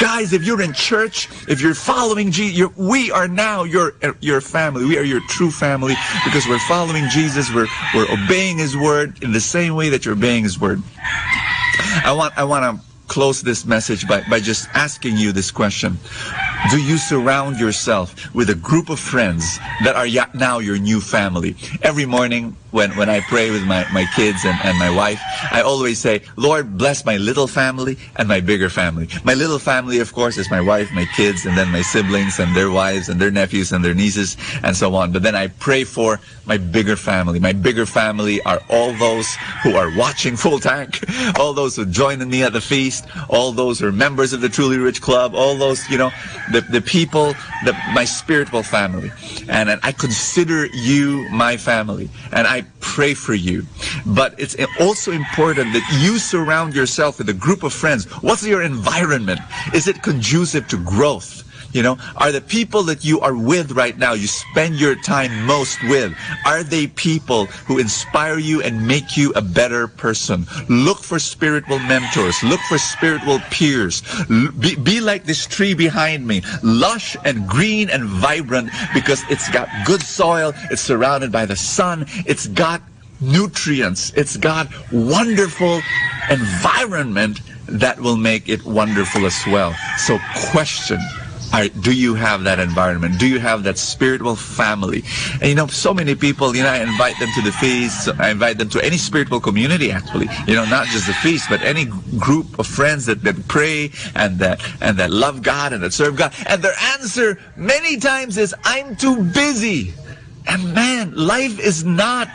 Guys, if you're in church, if you're following Jesus, we are now your family. We are your true family because we're following Jesus. We're obeying His word in the same way that you're obeying His word. I want to close this message by just asking you this question. Do you surround yourself with a group of friends that are now your new family? Every morning when I pray with my kids and my wife, I always say, Lord, bless my little family and my bigger family. My little family, of course, is my wife, my kids, and then my siblings and their wives and their nephews and their nieces and so on. But then I pray for my bigger family. My bigger family are all those who are watching Full Tank, all those who join me at the feast, all those who are members of the Truly Rich Club, all those, the people, my spiritual family. And I consider you my family. And I pray for you. But it's also important that you surround yourself with a group of friends. What's your environment? Is it conducive to growth? Are the people that you are with right now, you spend your time most with, are they people who inspire you and make you a better person? Look for spiritual mentors. Look for spiritual peers. Be like this tree behind me, lush and green and vibrant because it's got good soil, it's surrounded by the sun, it's got nutrients, it's got wonderful environment that will make it wonderful as well. So question. Do you have that environment? Do you have that spiritual family? And so many people, I invite them to the feast. I invite them to any spiritual community, actually. Not just the feast, but any group of friends that pray and that love God and that serve God. And their answer many times is, I'm too busy. And man, life is not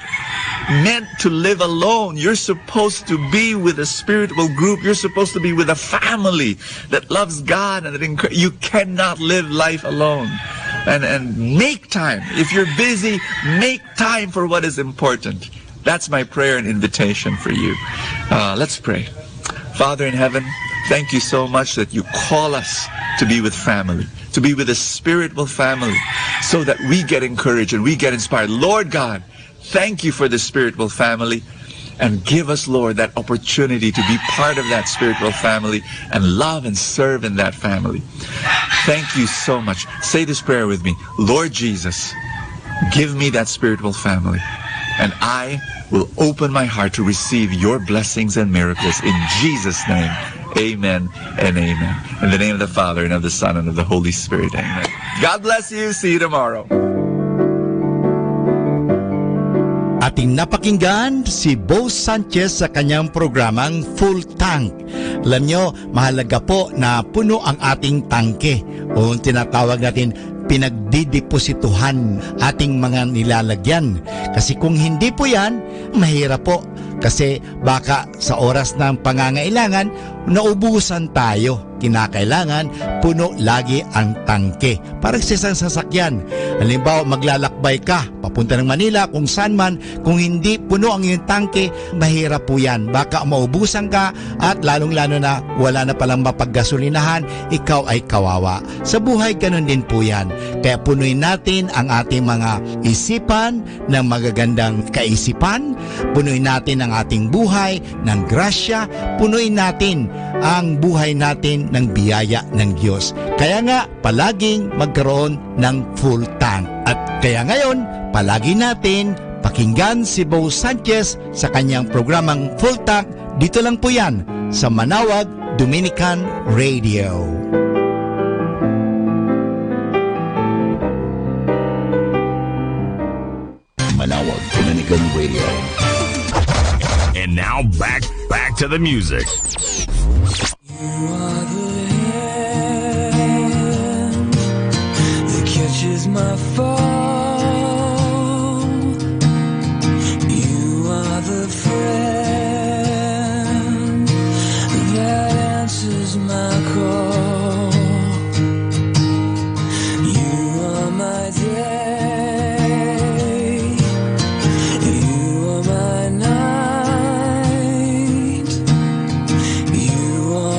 meant to live alone. You're supposed to be with a spiritual group. You're supposed to be with a family that loves God and that you cannot live life alone. And make time. If you're busy, make time for what is important. That's my prayer and invitation for you. Let's pray. Father in heaven, thank you so much that you call us to be with family, to be with a spiritual family, so that we get encouraged and we get inspired. Lord God, thank you for the spiritual family, and give us, Lord, that opportunity to be part of that spiritual family and love and serve in that family. Thank you so much. Say this prayer with me. Lord Jesus, give me that spiritual family, and I will open my heart to receive your blessings and miracles. In Jesus' name, amen and amen. In the name of the Father, and of the Son, and of the Holy Spirit, amen. God bless you. See you tomorrow. Ating napakinggan si Bo Sanchez sa kanyang programang Full Tank. Alam nyo, mahalaga po na puno ang ating tangke o tinatawag natin pinagdideposituhan ating mga nilalagyan. Kasi kung hindi po yan, mahirap po. Kasi baka sa oras ng pangangailangan, naubusan tayo. Kinakailangan, puno lagi ang tangke. Parang sa isang sasakyan. Halimbawa, maglalakbay ka, papunta ng Manila, kung saan man, kung hindi puno ang iyong tangke, mahirap po yan. Baka maubusan ka at lalong-lalo na wala na palang mapaggasolinahan, ikaw ay kawawa. Sa buhay, ganun din po yan. Kaya punuin natin ang ating mga isipan ng magagandang kaisipan, punuin natin ang ating buhay ng grasya, punuin natin ang buhay natin ng biyaya ng Diyos. Kaya nga, palaging magkaroon ng full tank. At kaya ngayon, palagi natin pakinggan si Bo Sanchez sa kanyang programang Full Tank. Dito lang po yan sa Manawag Dominican Radio. Manawag Dominican Radio. And now back to the music. You are the hand that catches my fall. You are the friend that answers my call. You are my day. You are my night. You are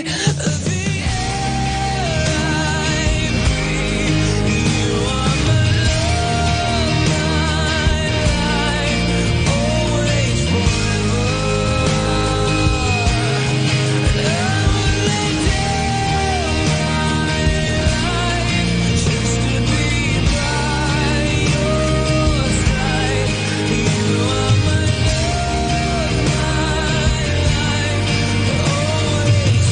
breathe the air I breathe. You are my love, my life, always forever. And I would lay down my life just to be by your side. You are my love, my life, always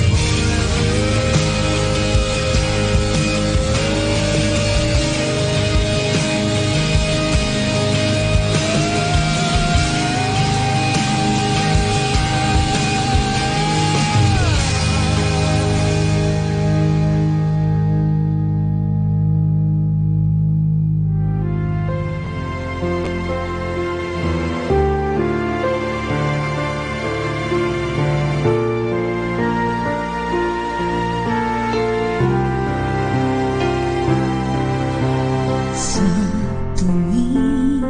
Sa tuwing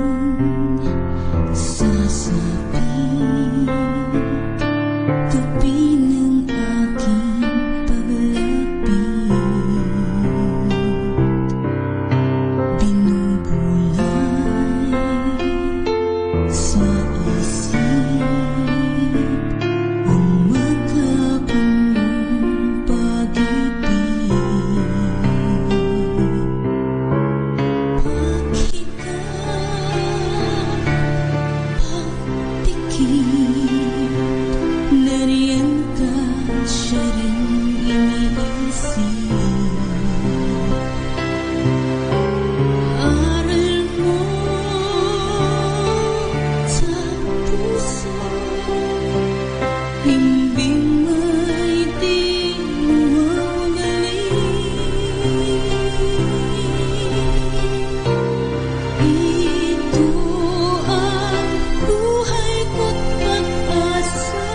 sasapit tabi ng aking paglapit, binubulay sa isip ang magkabulong pag-ibig. Nariyan ka, siya rin iniisip. Aral mo sa puso, himbing may di Ito ang buhay ko't pag-asa.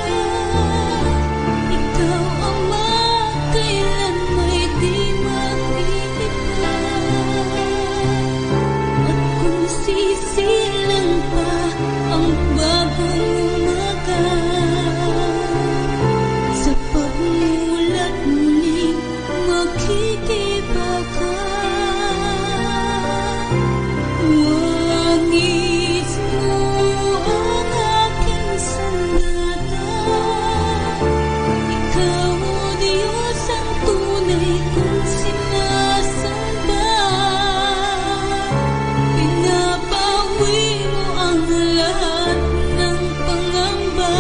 Ikaw ang magkailan may di mag-iiba. At kung sisilang pa ang bagong umaga, sa pagmulat muling magkikiba ka. Wangis mo ang aking sandata. Ikaw, O Diyos, ang tunay kong sinasamba. Pinapawi mo ang lahat ng pangamba.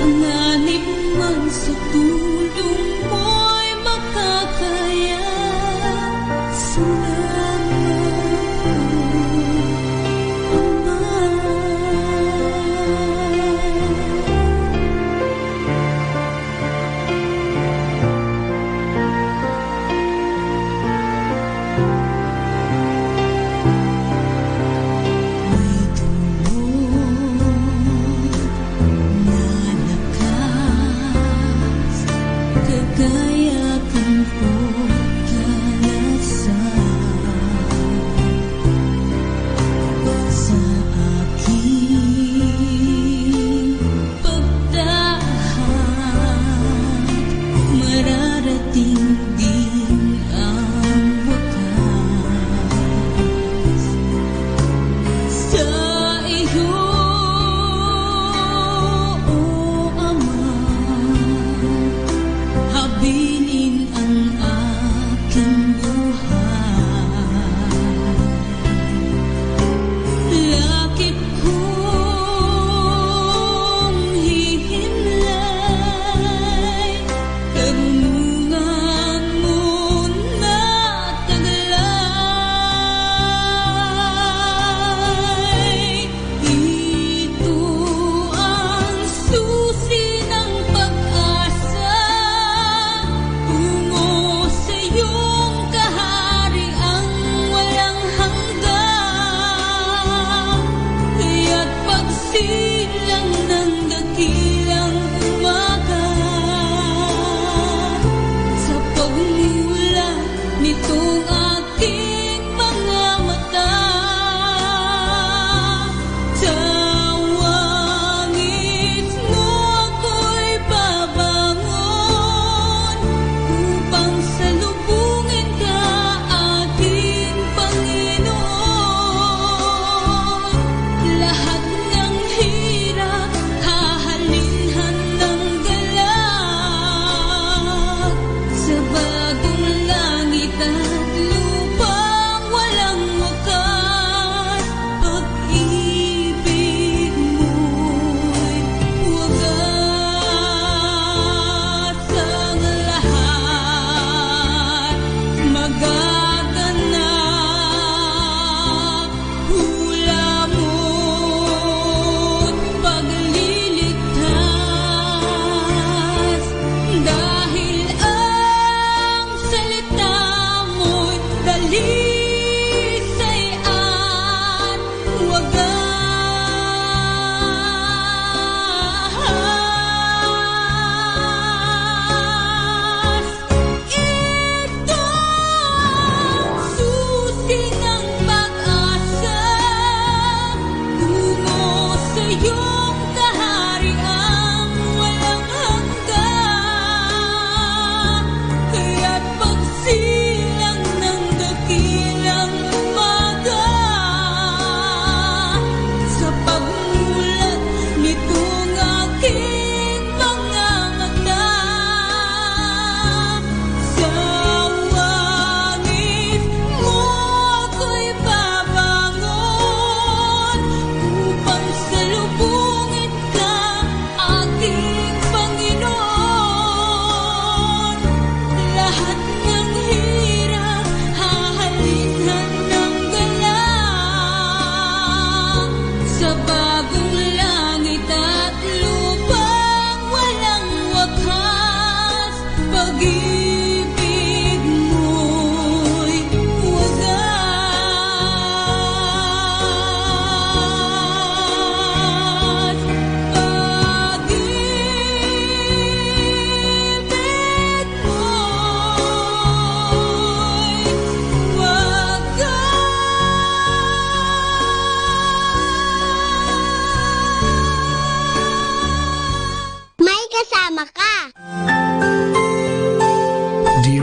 Panganib man sa tulong mo'y makakaya. Kagaya kang sa aking pagdahan, mararating din ang wakas. Sa iyo, O Ama, habi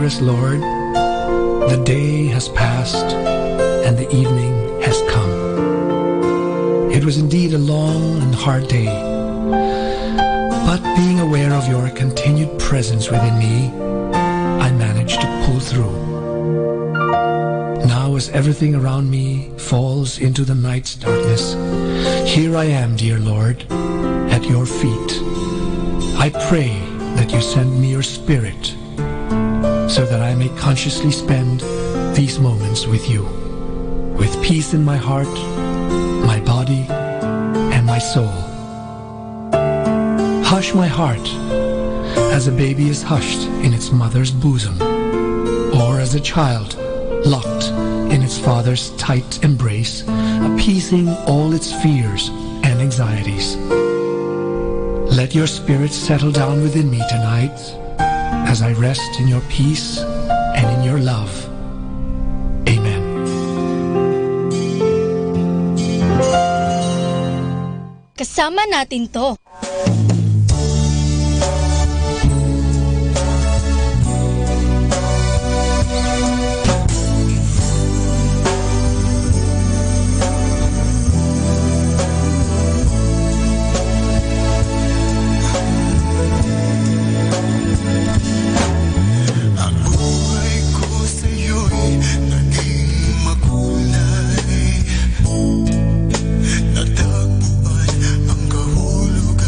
us, Lord. The day has passed and the evening has come. It was indeed a long and hard day, but being aware of your continued presence within me, I managed to pull through. Now as everything around me falls into the night's darkness, here I am, dear Lord, at your feet. I pray that you send me your Spirit so that I may consciously spend these moments with you, with peace in my heart, my body, and my soul. Hush my heart as a baby is hushed in its mother's bosom, or as a child locked in its father's tight embrace, appeasing all its fears and anxieties. Let your Spirit settle down within me tonight as I rest in your peace and in your love. Amen. Kasama natin to. Natagpuan ang kahulugan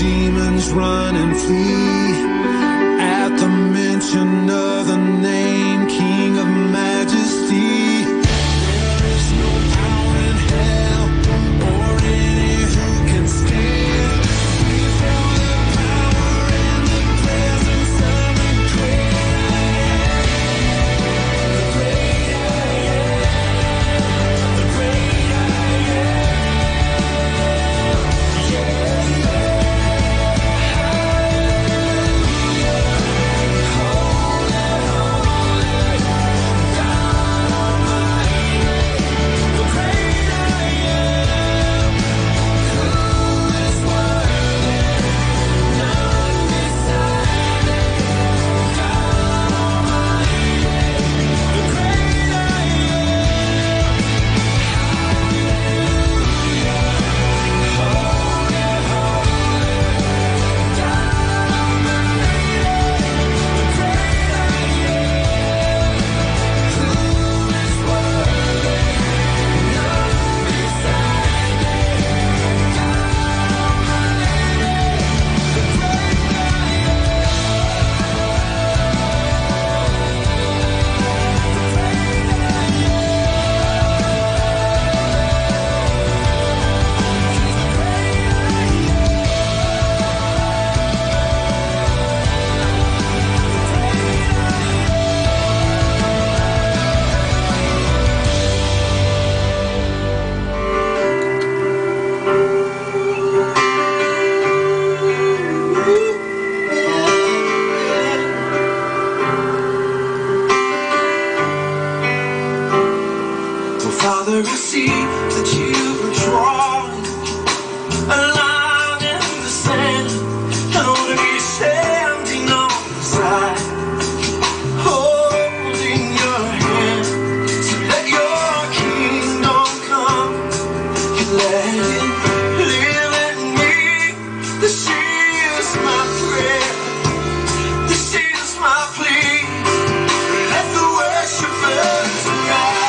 demons run and flee at the mention of the name King of Majesty. There is no power in hell or any who can stand before the power and the presence of the great I am. The great I am. The great I am. Father, I see that you were drawing a line in the sand. I want to be standing on the side, holding your hand, to let your kingdom come and let it live in me. This is my prayer. This is my plea. Let the worshipers rise.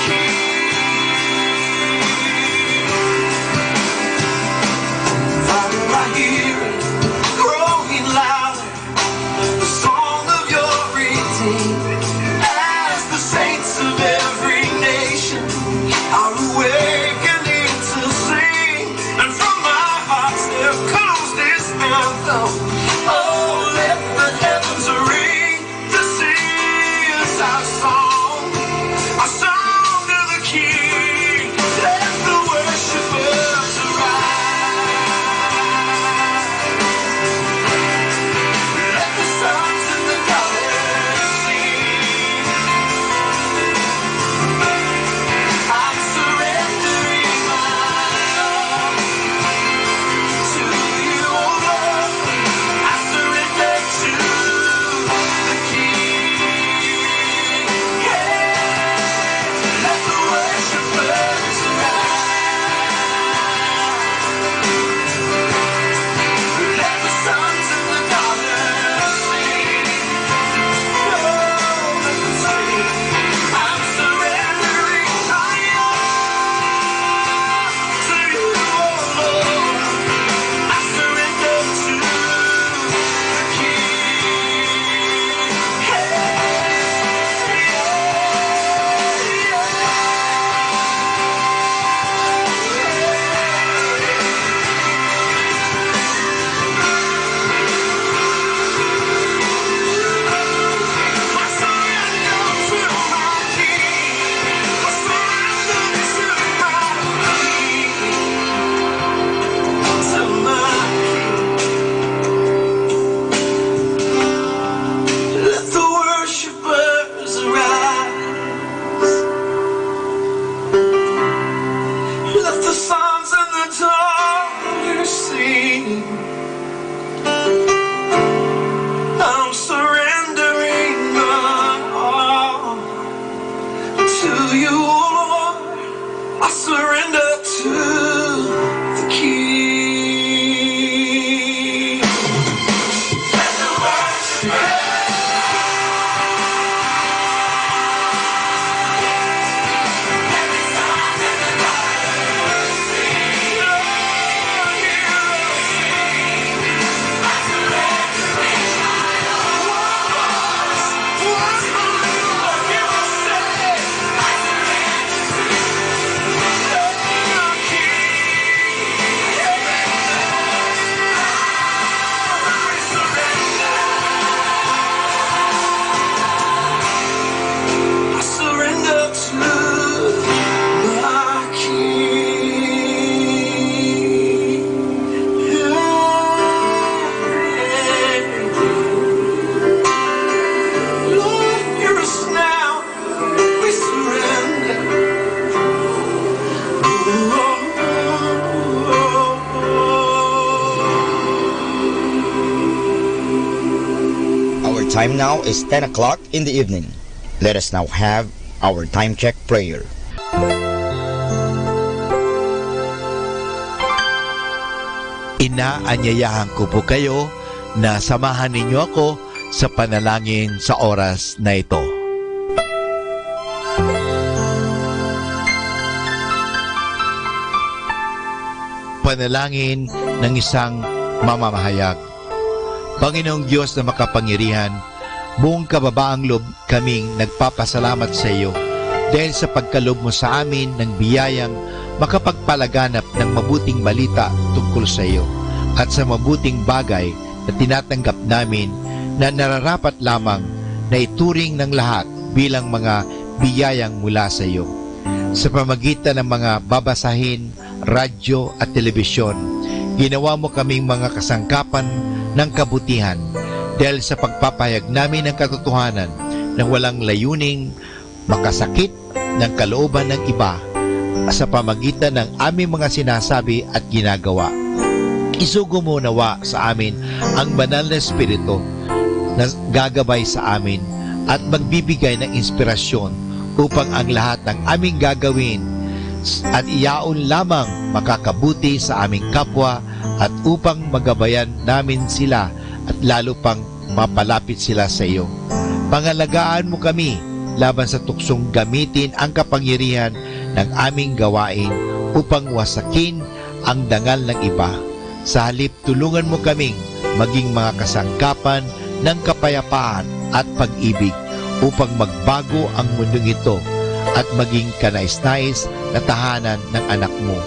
King. I surrender to the King. Let the worship I surrender to my King. Lord, hear us now. We surrender. Our time now is 10 o'clock in the evening. Let us now have our time check prayer. Inaanyayahan ko po kayo na samahan ninyo ako sa panalangin sa oras na ito. Panalangin ng isang mamamahayag. Panginoong Diyos na makapangyarihan, buong kababaang loob kaming nagpapasalamat sa iyo dahil sa pagkalob mo sa amin ng biyayang makapagpalaganap ng mabuting balita tungkol sa iyo at sa mabuting bagay na tinatanggap namin na nararapat lamang na ituring ng lahat bilang mga biyayang mula sa iyo. Sa pamagitan ng mga babasahin, radyo at telebisyon, ginawa mo kaming mga kasangkapan ng kabutihan dahil sa pagpapahayag namin ng katotohanan na walang layuning makasakit ng kalooban ng iba sa pamagitan ng aming mga sinasabi at ginagawa. Isugo mo nawa sa amin ang banal na Espiritu na gagabay sa amin at magbibigay ng inspirasyon upang ang lahat ng aming gagawin at iyaon lamang makakabuti sa aming kapwa at upang magabayan namin sila at lalo pang mapalapit sila sa iyo. Pangalagaan mo kami laban sa tuksong gamitin ang kapangyarihan ng aming gawain upang wasakin ang dangal ng iba. Sa halip, tulungan mo kaming maging mga kasangkapan ng kapayapaan at pag-ibig upang magbago ang mundong ito at maging kanais-nais na tahanan ng anak mo.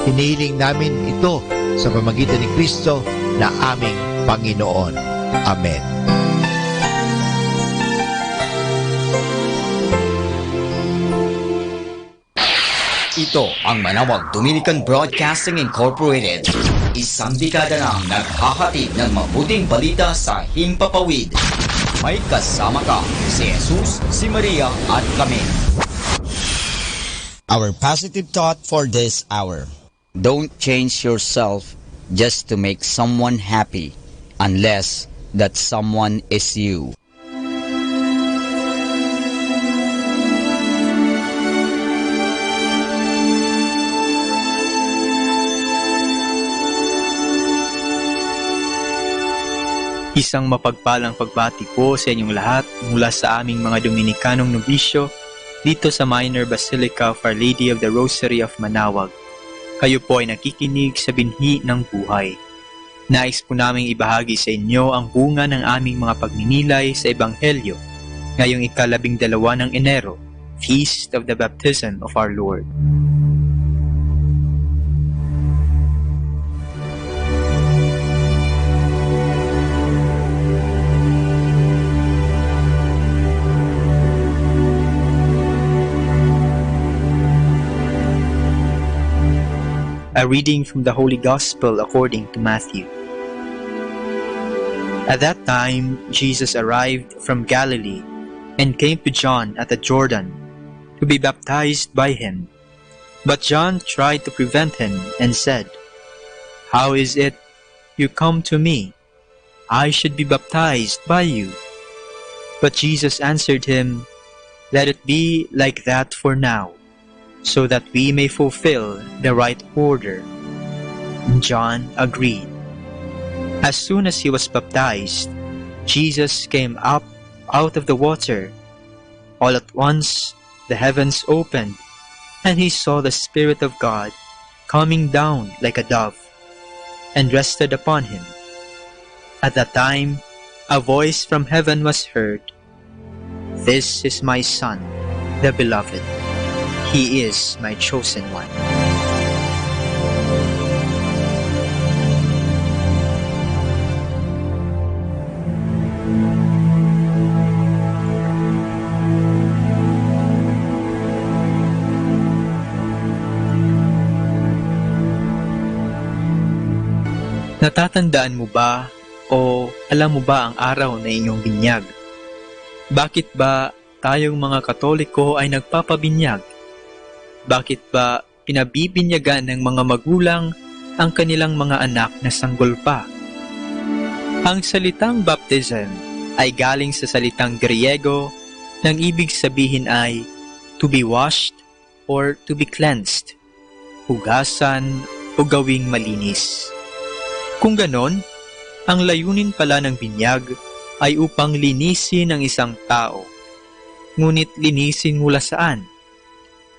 Hinihiling namin ito sa pamamagitan ni Kristo na aming Panginoon. Amen. Ito ang Manawag Dominican Broadcasting Incorporated. Isang dekada nang naghahatid ng mabuting balita sa himpapawid. May kasama ka, si Jesus, si Maria at kami. Our positive thought for this hour. Don't change yourself just to make someone happy unless that someone is you. Isang mapagpalang pagbati po sa inyong lahat mula sa aming mga Dominikanong nobisyo dito sa Minor Basilica of Our Lady of the Rosary of Manawag. Kayo po ay nakikinig sa binhi ng buhay. Nais po naming ibahagi sa inyo ang bunga ng aming mga pagninilay sa Ebanghelyo ngayong 12 ng Enero, Feast of the Baptism of our Lord. A reading from the Holy Gospel according to Matthew. At that time, Jesus arrived from Galilee and came to John at the Jordan to be baptized by him. But John tried to prevent him and said, "How is it you come to me? I should be baptized by you." But Jesus answered him, "Let it be like that for now. so that we may fulfill the right order." John agreed. As soon as he was baptized, Jesus came up out of the water. All at once, the heavens opened, and he saw the Spirit of God coming down like a dove, and rested upon him. At that time, a voice from heaven was heard, "This is my Son, the Beloved. He is my chosen one." Natatandaan mo ba o alam mo ba ang araw na inyong binyag? Bakit ba tayong mga Katoliko ay nagpapabinyag? Bakit ba pinabibinyagan ng mga magulang ang kanilang mga anak na sanggol pa? Ang salitang baptism ay galing sa salitang Griego nang ibig sabihin ay to be washed or to be cleansed, hugasan o gawing malinis. Kung ganon, ang layunin pala ng binyag ay upang linisin ang isang tao. Ngunit linisin mula saan?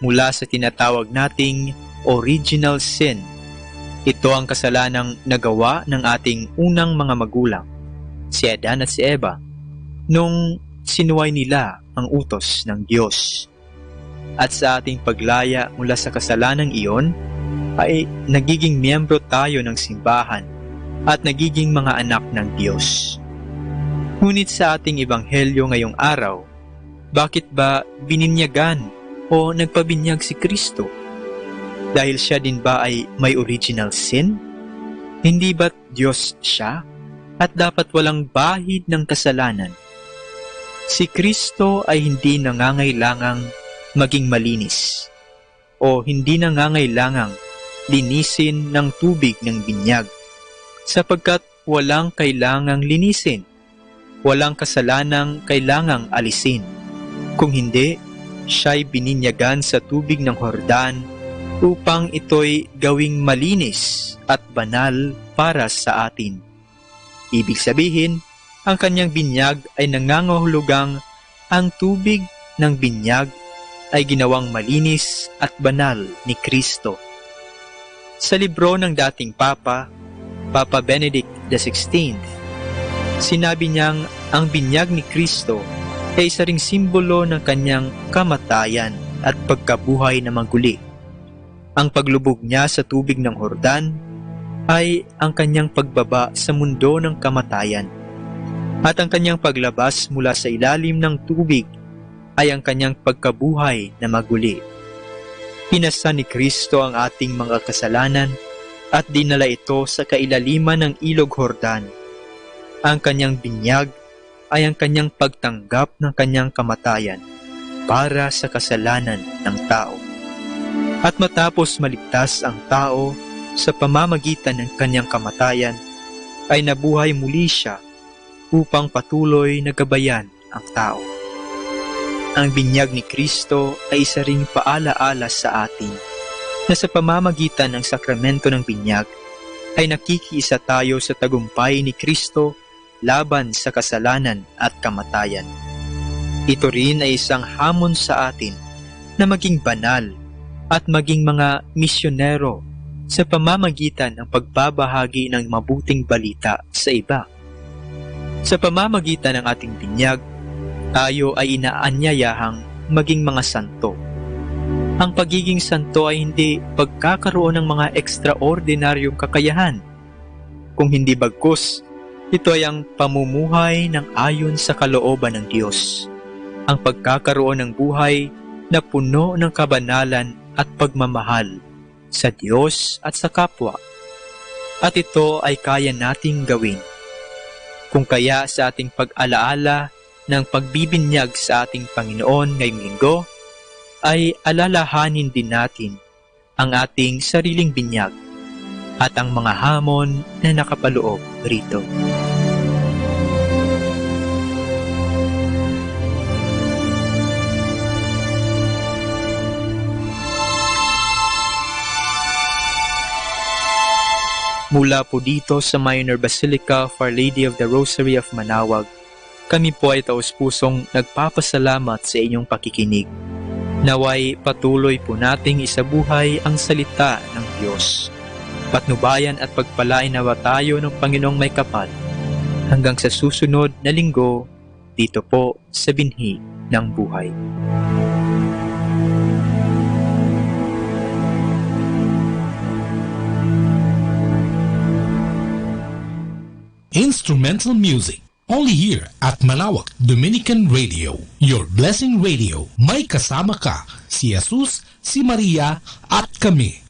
Mula sa tinatawag nating original sin. Ito ang kasalanang nagawa ng ating unang mga magulang, si Adan at si Eva, nung sinuway nila ang utos ng Diyos. At sa ating paglaya mula sa kasalanang iyon, ay nagiging miyembro tayo ng simbahan at nagiging mga anak ng Diyos. Ngunit sa ating ebanghelyo ngayong araw, bakit ba bininyagan o nagpabinyag si Kristo? Dahil siya din ba ay may original sin? Hindi ba't Diyos siya at dapat walang bahid ng kasalanan? Si Kristo ay hindi nangangailangang maging malinis o hindi nangangailangang linisin ng tubig ng binyag, sapagkat walang kailangang linisin, walang kasalanang kailangang alisin. Kung hindi, siya'y bininyagan sa tubig ng Jordan upang ito'y gawing malinis at banal para sa atin. Ibig sabihin, ang kanyang binyag ay nangangahulugang ang tubig ng binyag ay ginawang malinis at banal ni Kristo. Sa libro ng dating Papa Benedict XVI, sinabi niyang ang binyag ni Kristo ay isa ring simbolo ng kanyang kamatayan at pagkabuhay na maguli. Ang paglubog niya sa tubig ng Jordan ay ang kanyang pagbaba sa mundo ng kamatayan, at ang kanyang paglabas mula sa ilalim ng tubig ay ang kanyang pagkabuhay na maguli. Pinasa ni Kristo ang ating mga kasalanan at dinala ito sa kailaliman ng ilog Jordan. Ang kanyang binyag ay ang kanyang pagtanggap ng kanyang kamatayan para sa kasalanan ng tao. At matapos maligtas ang tao sa pamamagitan ng kanyang kamatayan, ay nabuhay muli siya upang patuloy na gabayan ang tao. Ang binyag ni Kristo ay isa ring paalaala sa atin na sa pamamagitan ng sakramento ng binyag ay nakikiisa tayo sa tagumpay ni Kristo laban sa kasalanan at kamatayan. Ito rin ay isang hamon sa atin na maging banal at maging mga misyonero sa pamamagitan ng pagbabahagi ng mabuting balita sa iba. Sa pamamagitan ng ating binyag, tayo ay inaanyayahang maging mga santo. Ang pagiging santo ay hindi pagkakaroon ng mga ekstraordinaryong kakayahan. Kung hindi bagkus, ito ay ang pamumuhay ng ayon sa kalooban ng Diyos. Ang pagkakaroon ng buhay na puno ng kabanalan at pagmamahal sa Diyos at sa kapwa. At ito ay kaya nating gawin. Kung kaya sa ating pag-alaala ng pagbibinyag sa ating Panginoon ngayong linggo, ay alalahanin din natin ang ating sariling binyag at ang mga hamon na nakapaloob rito. Mula po dito sa Minor Basilica of Our Lady of the Rosary of Manawag, kami po ay taus-pusong nagpapasalamat sa inyong pakikinig. Naway patuloy po nating isabuhay ang salita ng Diyos. Patnubayan at pagpalain nawa tayo ng Panginoong may kapal. Hanggang sa susunod na linggo, dito po sa Binhi ng Buhay. Instrumental music, only here at Manawag Dominican Radio, your blessing radio. May kasama ka, si Jesus, si Maria, at kami.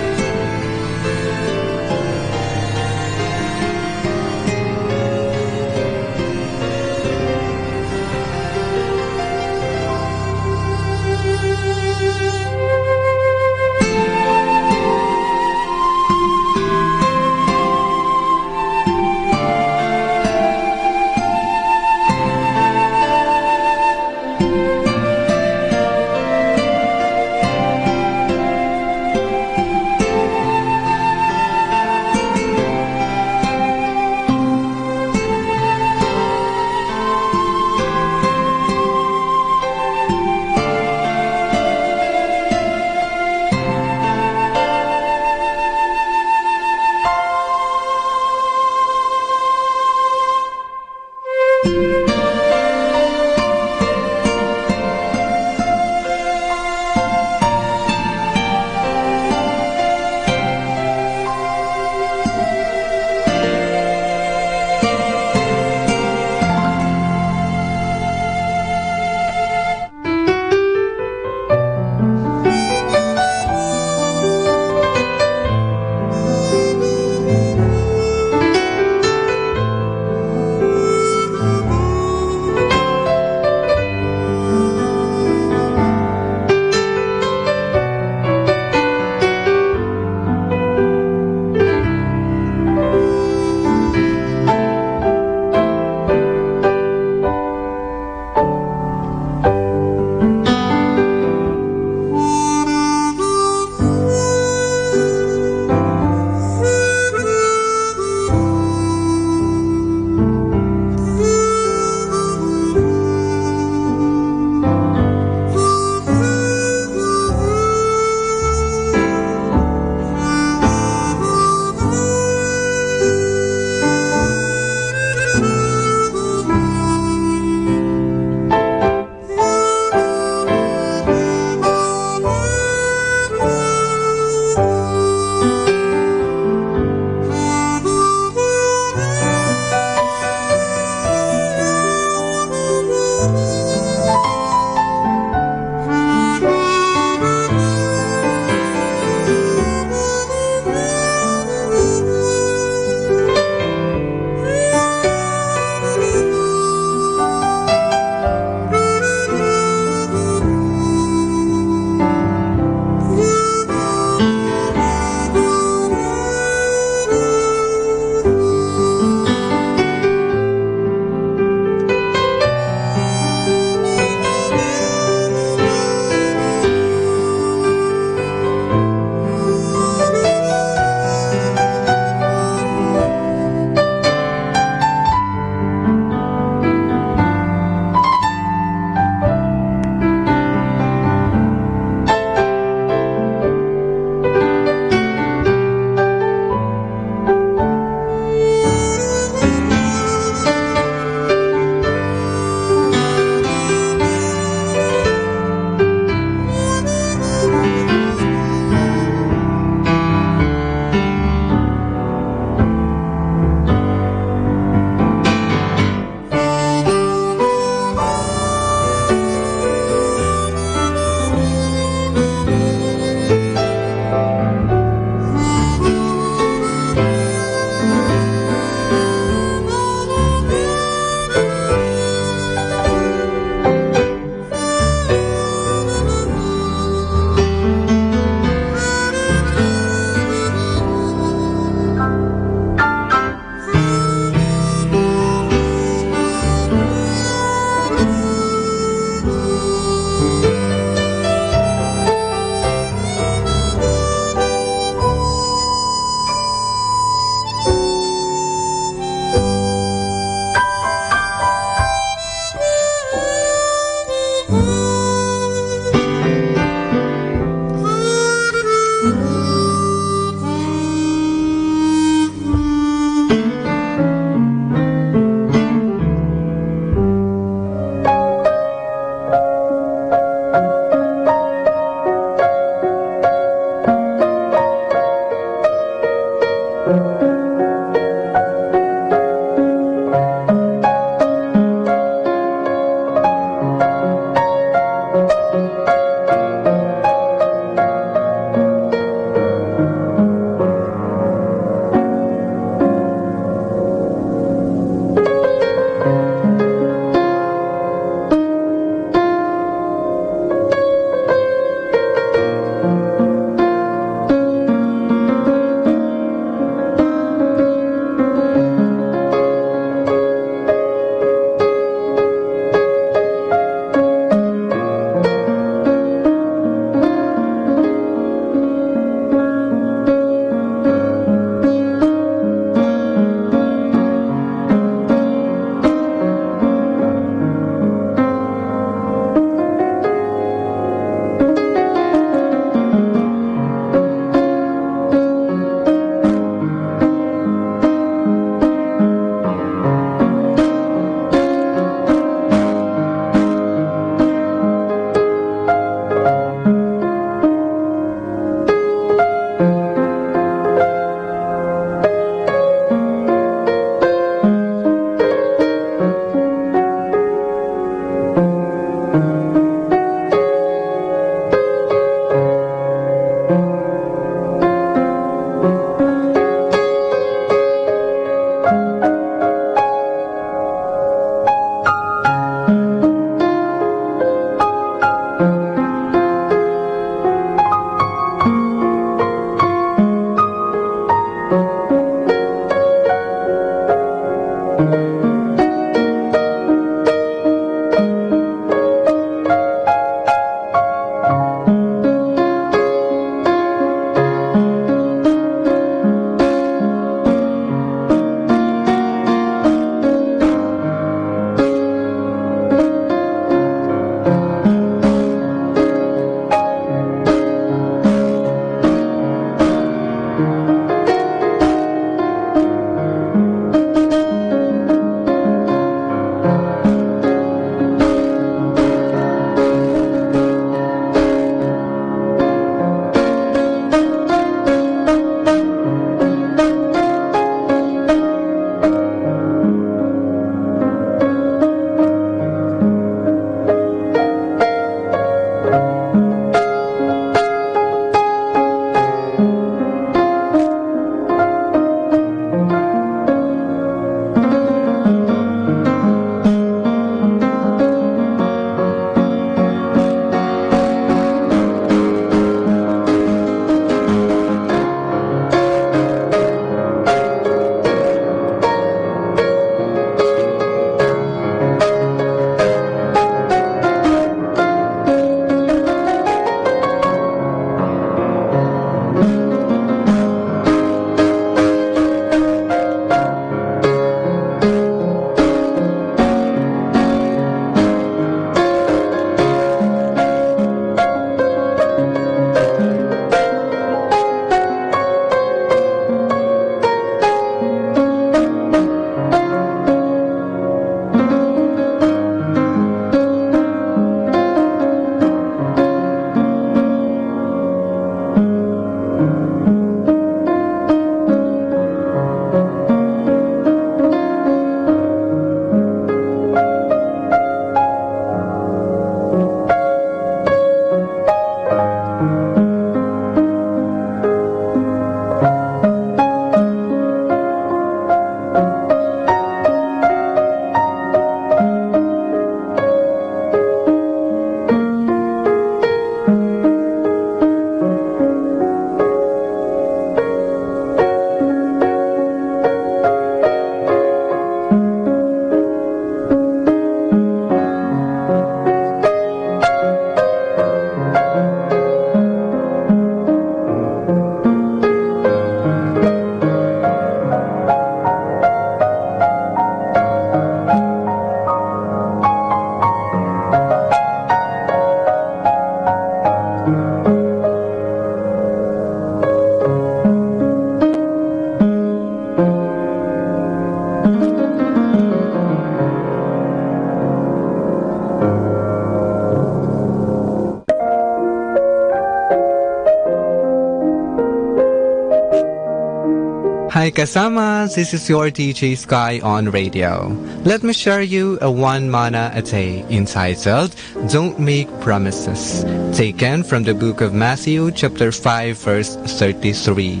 Hi kasama, this is your DJ Sky on radio. Let me share you a one mana a day entitled Don't Make Promises, taken from the book of Matthew chapter 5 verse 33.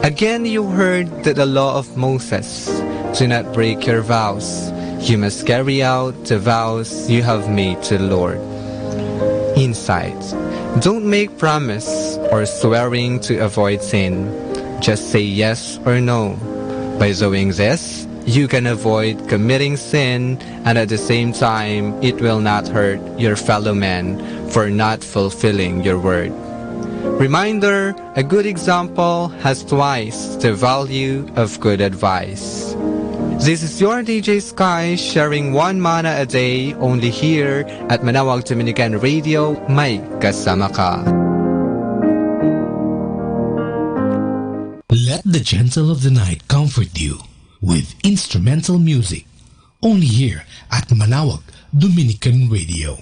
Again you heard that the law of Moses, do not break your vows. You must carry out the vows you have made to the Lord. Insight. Don't make promise or swearing to avoid sin. Just say yes or no. By doing this, you can avoid committing sin, and at the same time, it will not hurt your fellow man for not fulfilling your word. Reminder, a good example has twice the value of good advice. This is your DJ Sky sharing one mana a day only here at Manawag Dominican Radio. May kasama ka. Let the gentle of the night comfort you with instrumental music. Only here at Manawag Dominican Radio.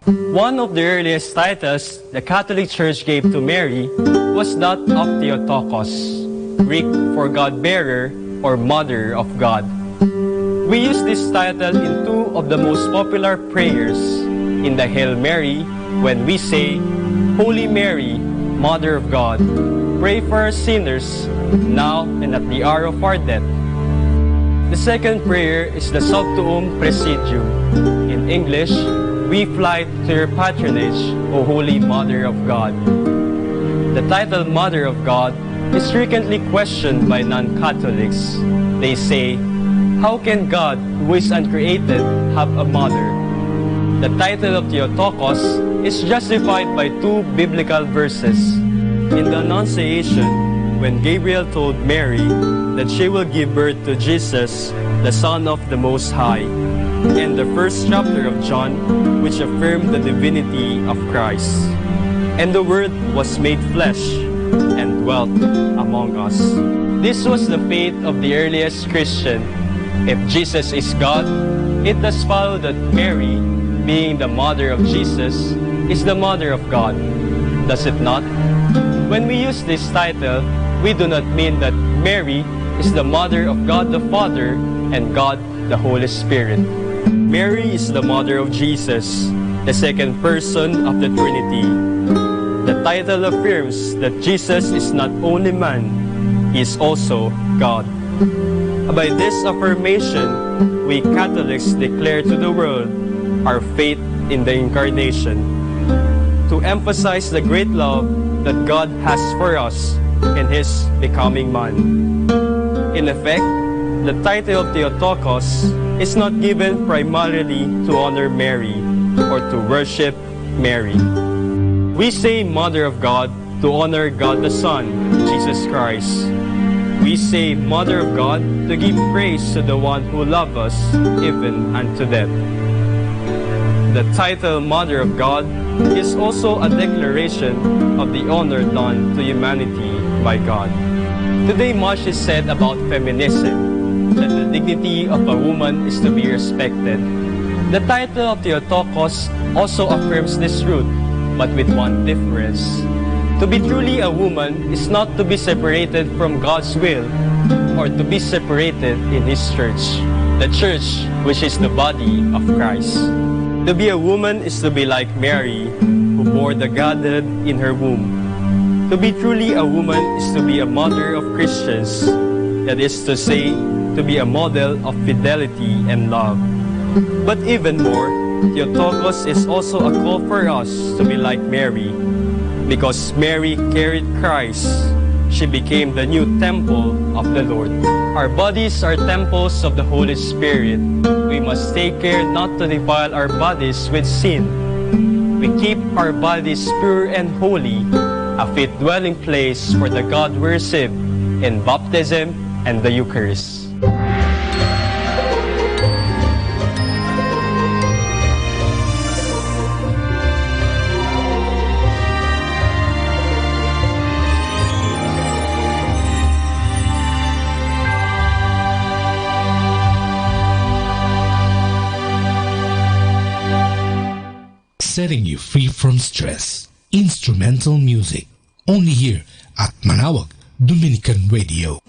One of the earliest titles the Catholic Church gave to Mary was that of Theotokos, Greek for God-bearer or Mother of God. We use this title in two of the most popular prayers in the Hail Mary when we say, Holy Mary, Mother of God, pray for us sinners, now and at the hour of our death. The second prayer is the Sub Tuum Presidium. In English, we fly to your patronage, O Holy Mother of God. The title Mother of God is frequently questioned by non-Catholics. They say, how can God, who is uncreated, have a mother? The title of Theotokos is justified by two biblical verses. In the Annunciation, when Gabriel told Mary that she will give birth to Jesus, the Son of the Most High, and the first chapter of John, which affirmed the divinity of Christ. And the Word was made flesh and dwelt among us. This was the faith of the earliest Christian. If Jesus is God, it does follow that Mary, being the mother of Jesus, is the mother of God. Does it not? When we use this title, we do not mean that Mary is the mother of God the Father and God the Holy Spirit. Mary is the mother of Jesus, the second person of the Trinity. The title affirms that Jesus is not only man, he is also God. By this affirmation, we Catholics declare to the world our faith in the Incarnation, to emphasize the great love that God has for us in His becoming man. In effect, the title of Theotokos is not given primarily to honor Mary or to worship Mary. We say Mother of God to honor God the Son, Jesus Christ. We say Mother of God to give praise to the one who loved us even unto death. The title Mother of God is also a declaration of the honor done to humanity by God. Today much is said about feminism, that the dignity of a woman is to be respected. The title of Theotokos also affirms this truth, but with one difference. To be truly a woman is not to be separated from God's will or to be separated in His church, the church which is the body of Christ. To be a woman is to be like Mary, who bore the Godhead in her womb. To be truly a woman is to be a mother of Christians, that is to say, to be a model of fidelity and love. But even more, Theotokos is also a call for us to be like Mary. Because Mary carried Christ, she became the new temple of the Lord. Our bodies are temples of the Holy Spirit. We must take care not to defile our bodies with sin. We keep our bodies pure and holy, a fit dwelling place for the God we receive in baptism and the Eucharist. Setting you free from stress. Instrumental music. Only here at Manawag Dominican Radio.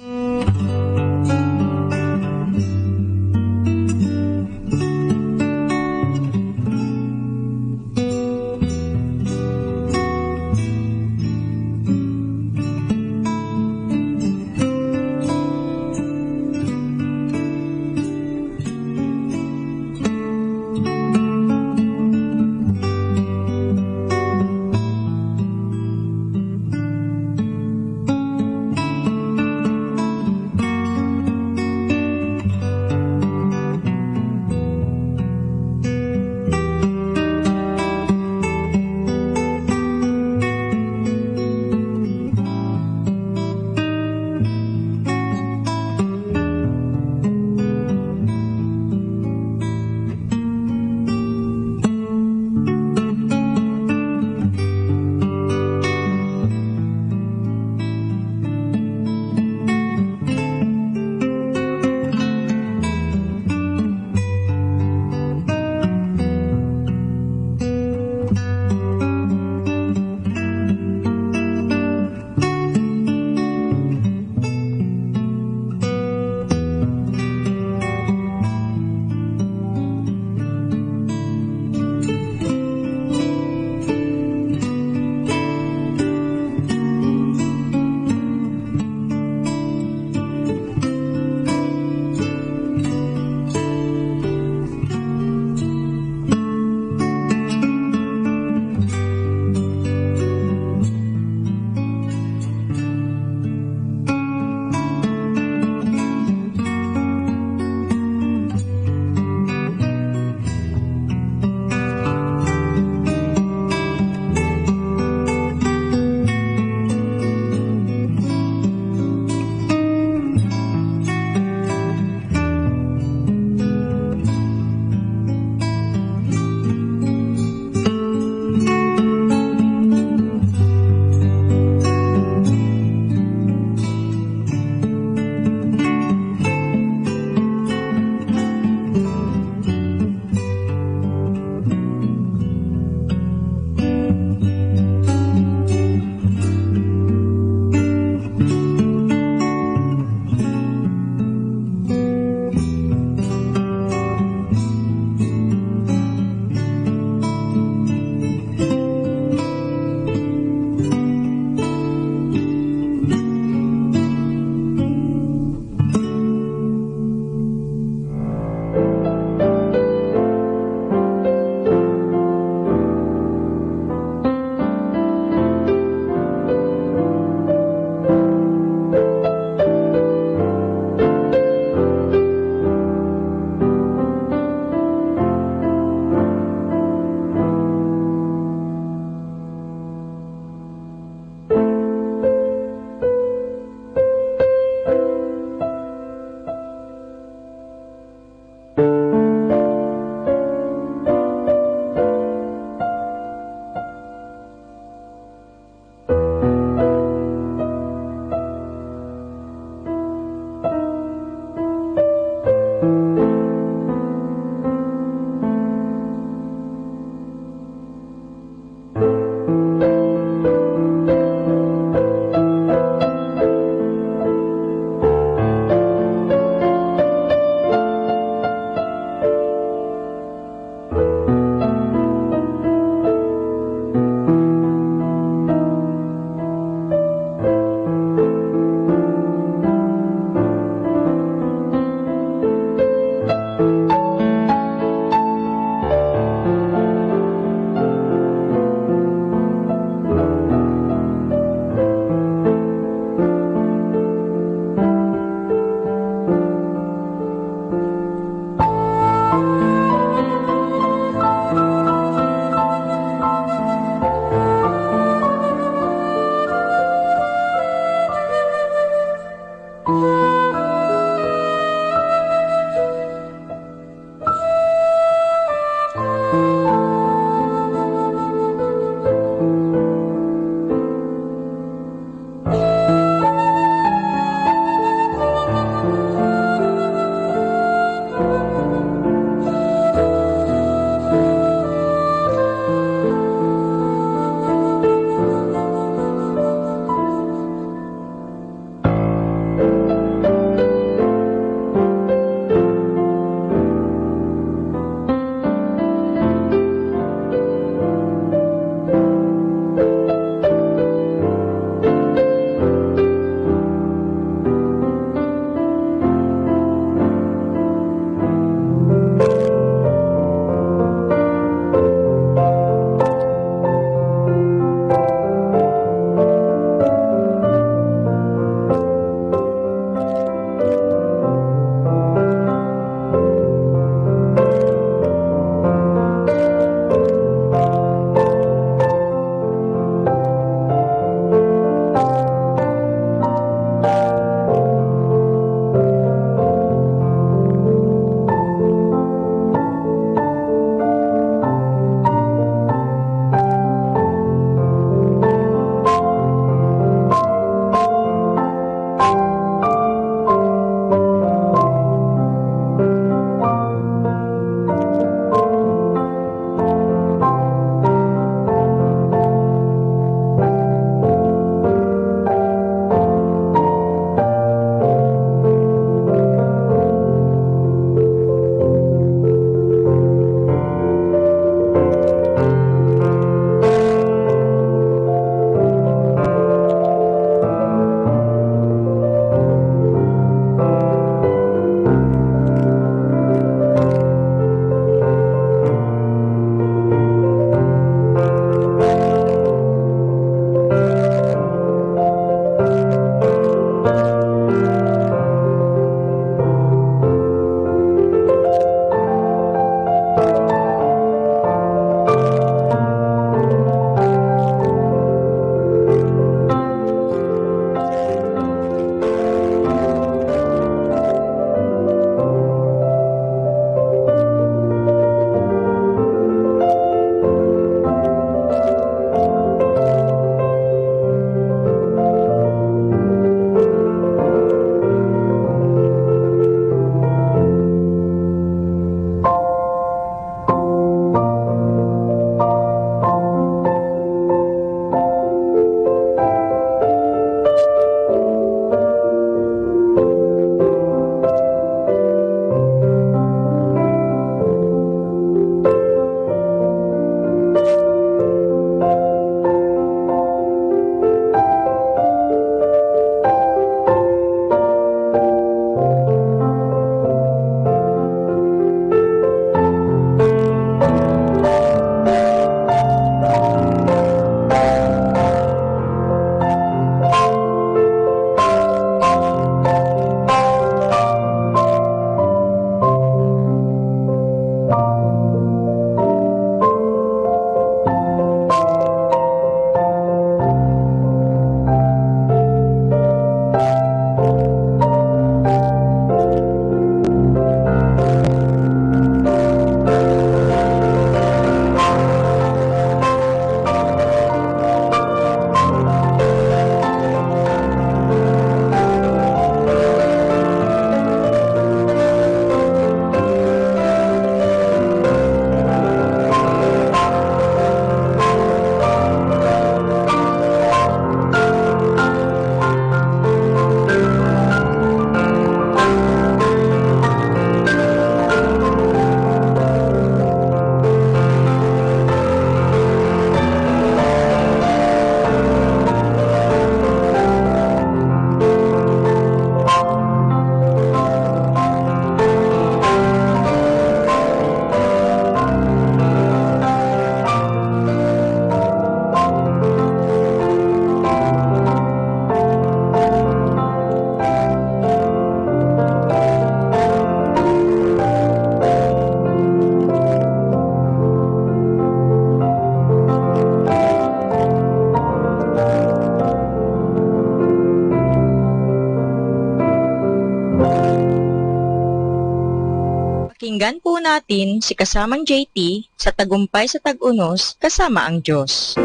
Pakinggan po natin si kasamang JT sa Tagumpay sa Tag-Unos kasama ang Diyos.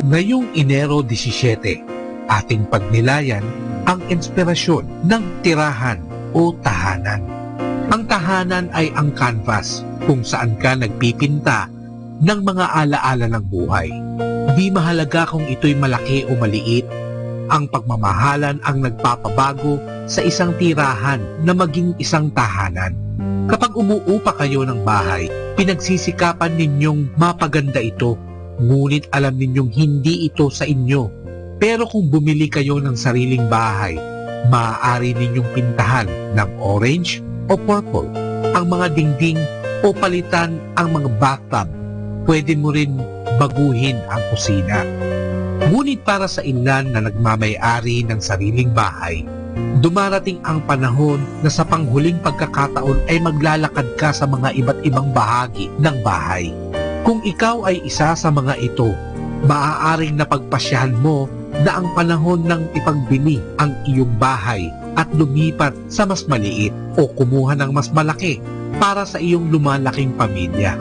Ngayong Enero 17, ating pagnilayan ang inspirasyon ng tirahan o tahanan. Ang tahanan ay ang canvas kung saan ka nagpipinta ng mga alaala ng buhay. Di mahalaga kung ito'y malaki o maliit, ang pagmamahalan ang nagpapabago sa isang tirahan na maging isang tahanan. Kapag umuupa kayo ng bahay, pinagsisikapan ninyong mapaganda ito, ngunit alam ninyong hindi ito sa inyo. Pero kung bumili kayo ng sariling bahay, maaari ninyong pintahan ng orange o purple ang mga dingding o palitan ang mga bathtub. Pwede mo rin baguhin ang kusina. Ngunit para sa ilan na nagmamay-ari ng sariling bahay, dumarating ang panahon na sa panghuling pagkakataon ay maglalakad ka sa mga iba't ibang bahagi ng bahay. Kung ikaw ay isa sa mga ito, maaaring napagpasyahan mo na ang panahon ng ipagbili ang iyong bahay at lumipat sa mas maliit o kumuha ng mas malaki para sa iyong lumalaking pamilya.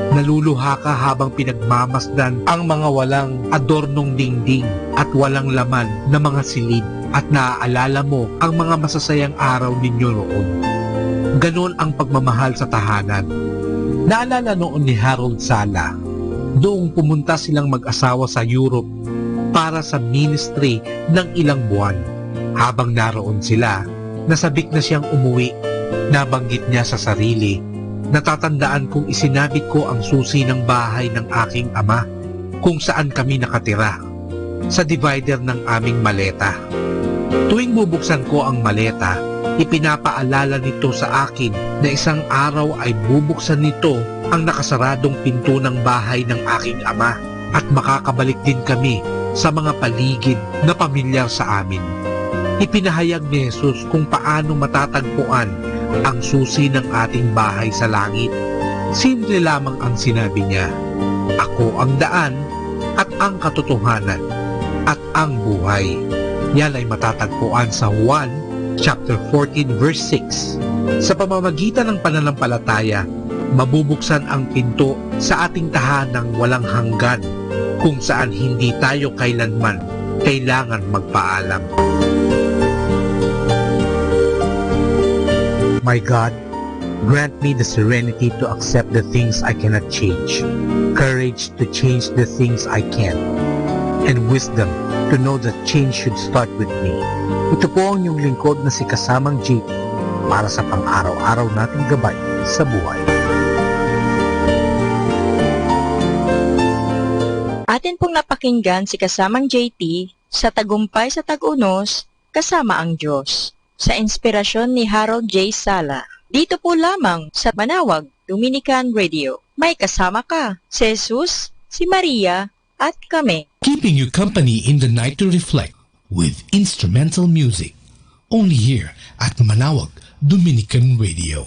Naluluha ka habang pinagmamasdan ang mga walang adornong dingding at walang laman na mga silid at naaalala mo ang mga masasayang araw ninyo noon. Ganon ang pagmamahal sa tahanan. Naalala noon ni Harold Sala, doong pumunta silang mag-asawa sa Europe para sa ministry ng ilang buwan. Habang naroon sila, nasabik na siyang umuwi. Nabanggit niya sa sarili, natatandaan kong isinabit ko ang susi ng bahay ng aking ama kung saan kami nakatira, sa divider ng aming maleta. Tuwing bubuksan ko ang maleta, ipinapaalala nito sa akin na isang araw ay bubuksan nito ang nakasaradong pinto ng bahay ng aking ama at makakabalik din kami sa mga paligid na pamilyar sa amin. Ipinahayag ni Jesus kung paano matatagpuan ang susi ng ating bahay sa langit. Simple lamang ang sinabi niya, "Ako ang daan at ang katotohanan at ang buhay." Yan ay matatagpuan sa Juan chapter 14 verse 6. Sa pamamagitan ng pananampalataya, mabubuksan ang pinto sa ating tahanang walang hanggan, kung saan hindi tayo kailanman kailangan magpaalam. My God, grant me the serenity to accept the things I cannot change, courage to change the things I can, and wisdom to know that change should start with me. Ito po ang inyong lingkod na si Kasamang JT para sa pang-araw-araw nating gabay sa buhay. Atin pong napakinggan si kasamang JT sa Tagumpay sa Tag-Unos kasama ang Diyos, sa inspirasyon ni Harold J. Sala. Dito po lamang sa Manawag Dominican Radio. May kasama ka, si Jesus, si Maria, at kami. Keeping you company in the night to reflect with instrumental music. Only here at Manawag Dominican Radio.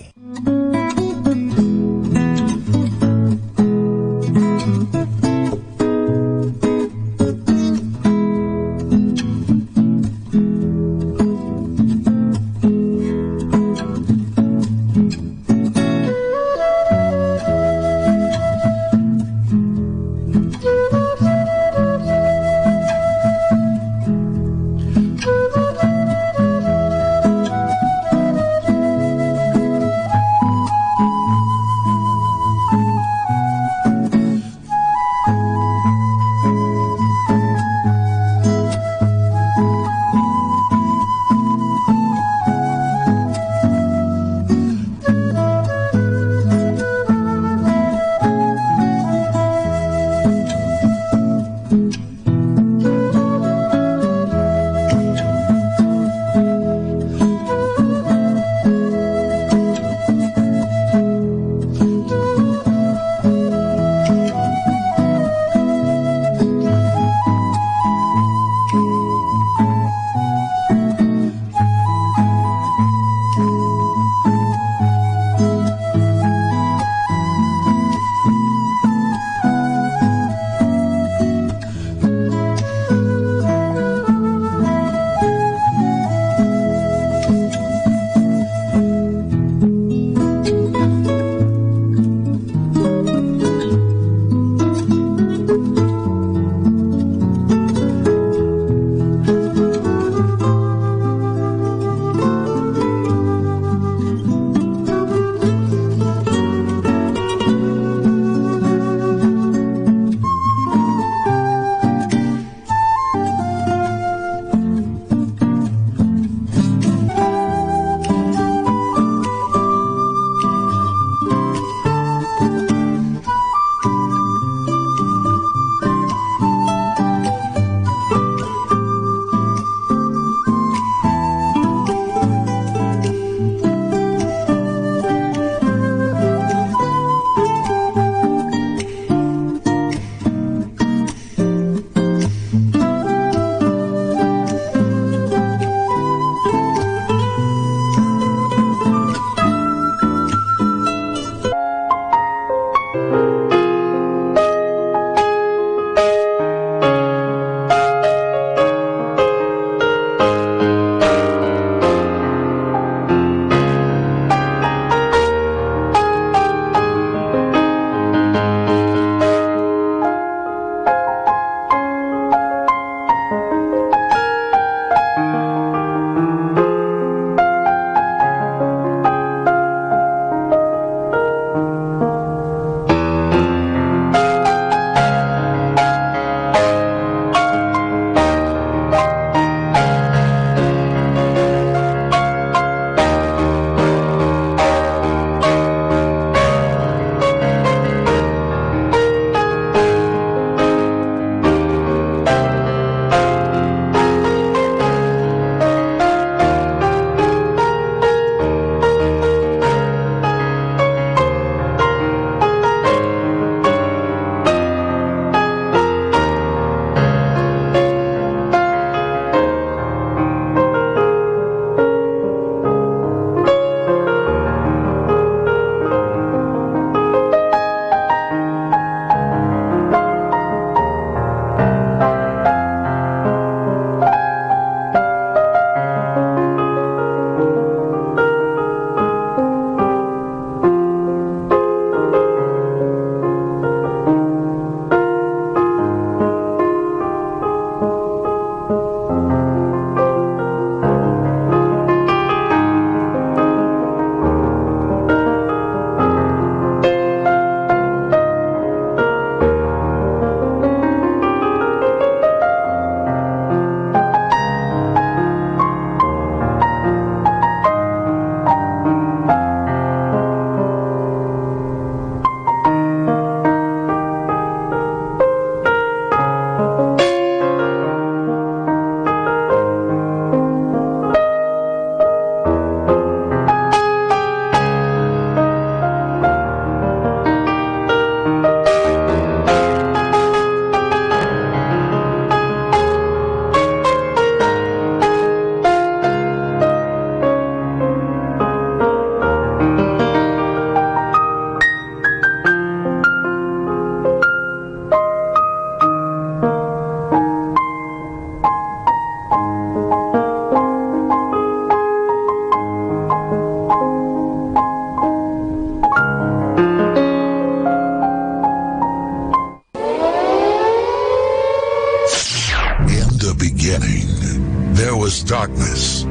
there was darkness.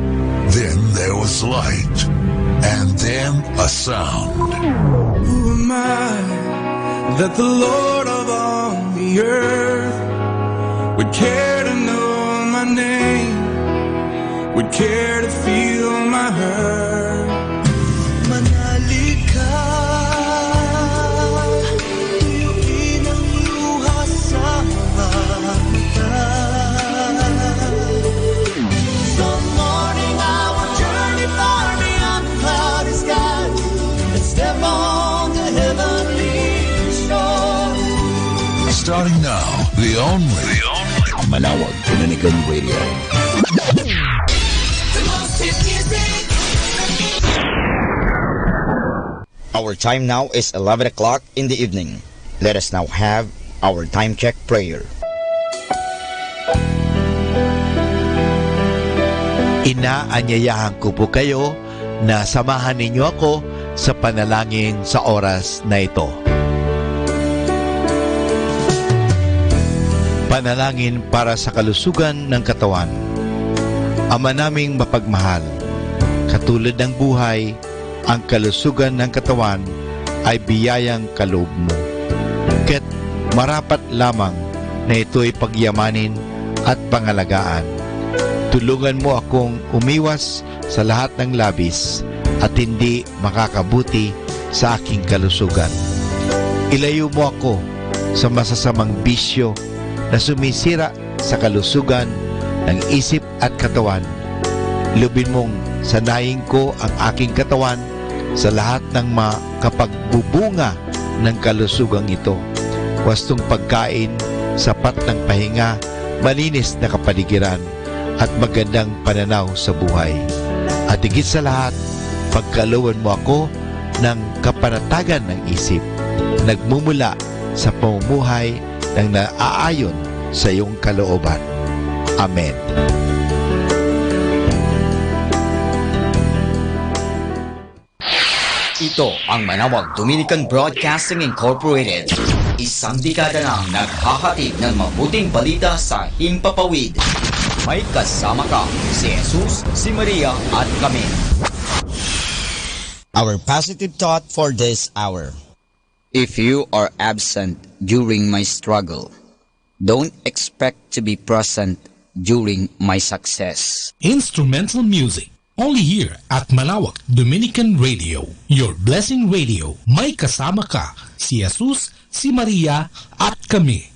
Then there was light. And then a sound. Who am I that the Lord of all the earth would care to know my name, would care to feel my hurt? Manali ka, tuyuin ang luha sa mga mata. Some morning I will journey far beyond the cloudy sky and step on the heavenly shore. Starting now, the only Manawag Dominican Radio. The most hit music. Our time now is 11 o'clock in the evening. Let us now have our time check prayer. Inaanyayahan ko po kayo na samahan ninyo ako sa panalangin sa oras na ito. Panalangin para sa kalusugan ng katawan. Ama naming mapagmahal, katulad ng buhay, ang kalusugan ng katawan ay biyayang kaloob mo. Kaya't marapat lamang na ito'y pagyamanin at pangalagaan. Tulungan mo akong umiwas sa lahat ng labis at hindi makakabuti sa aking kalusugan. Ilayo mo ako sa masasamang bisyo na sumisira sa kalusugan ng isip at katawan. Lubin mong sanayin ko ang aking katawan sa lahat ng makapagbubunga ng kalusugang ito. Wastong pagkain, sapat ng pahinga, malinis na kapaligiran, at magandang pananaw sa buhay. At higit sa lahat, pagkalooban mo ako ng kapanatagan ng isip, nagmumula sa pamumuhay ng naaayon sa iyong kalooban. Amen. Ito ang Manawag Dominican Broadcasting Incorporated. Isang dekada nang naghahatid ng mabuting balita sa himpapawid. May kasama ka, si Jesus, si Maria at kami. Our positive thought for this hour. If you are absent during my struggle, don't expect to be present during my success. Instrumental music. Only here at Manawag Dominican Radio. Your blessing radio. May kasama ka, si Jesus, si Maria at kami.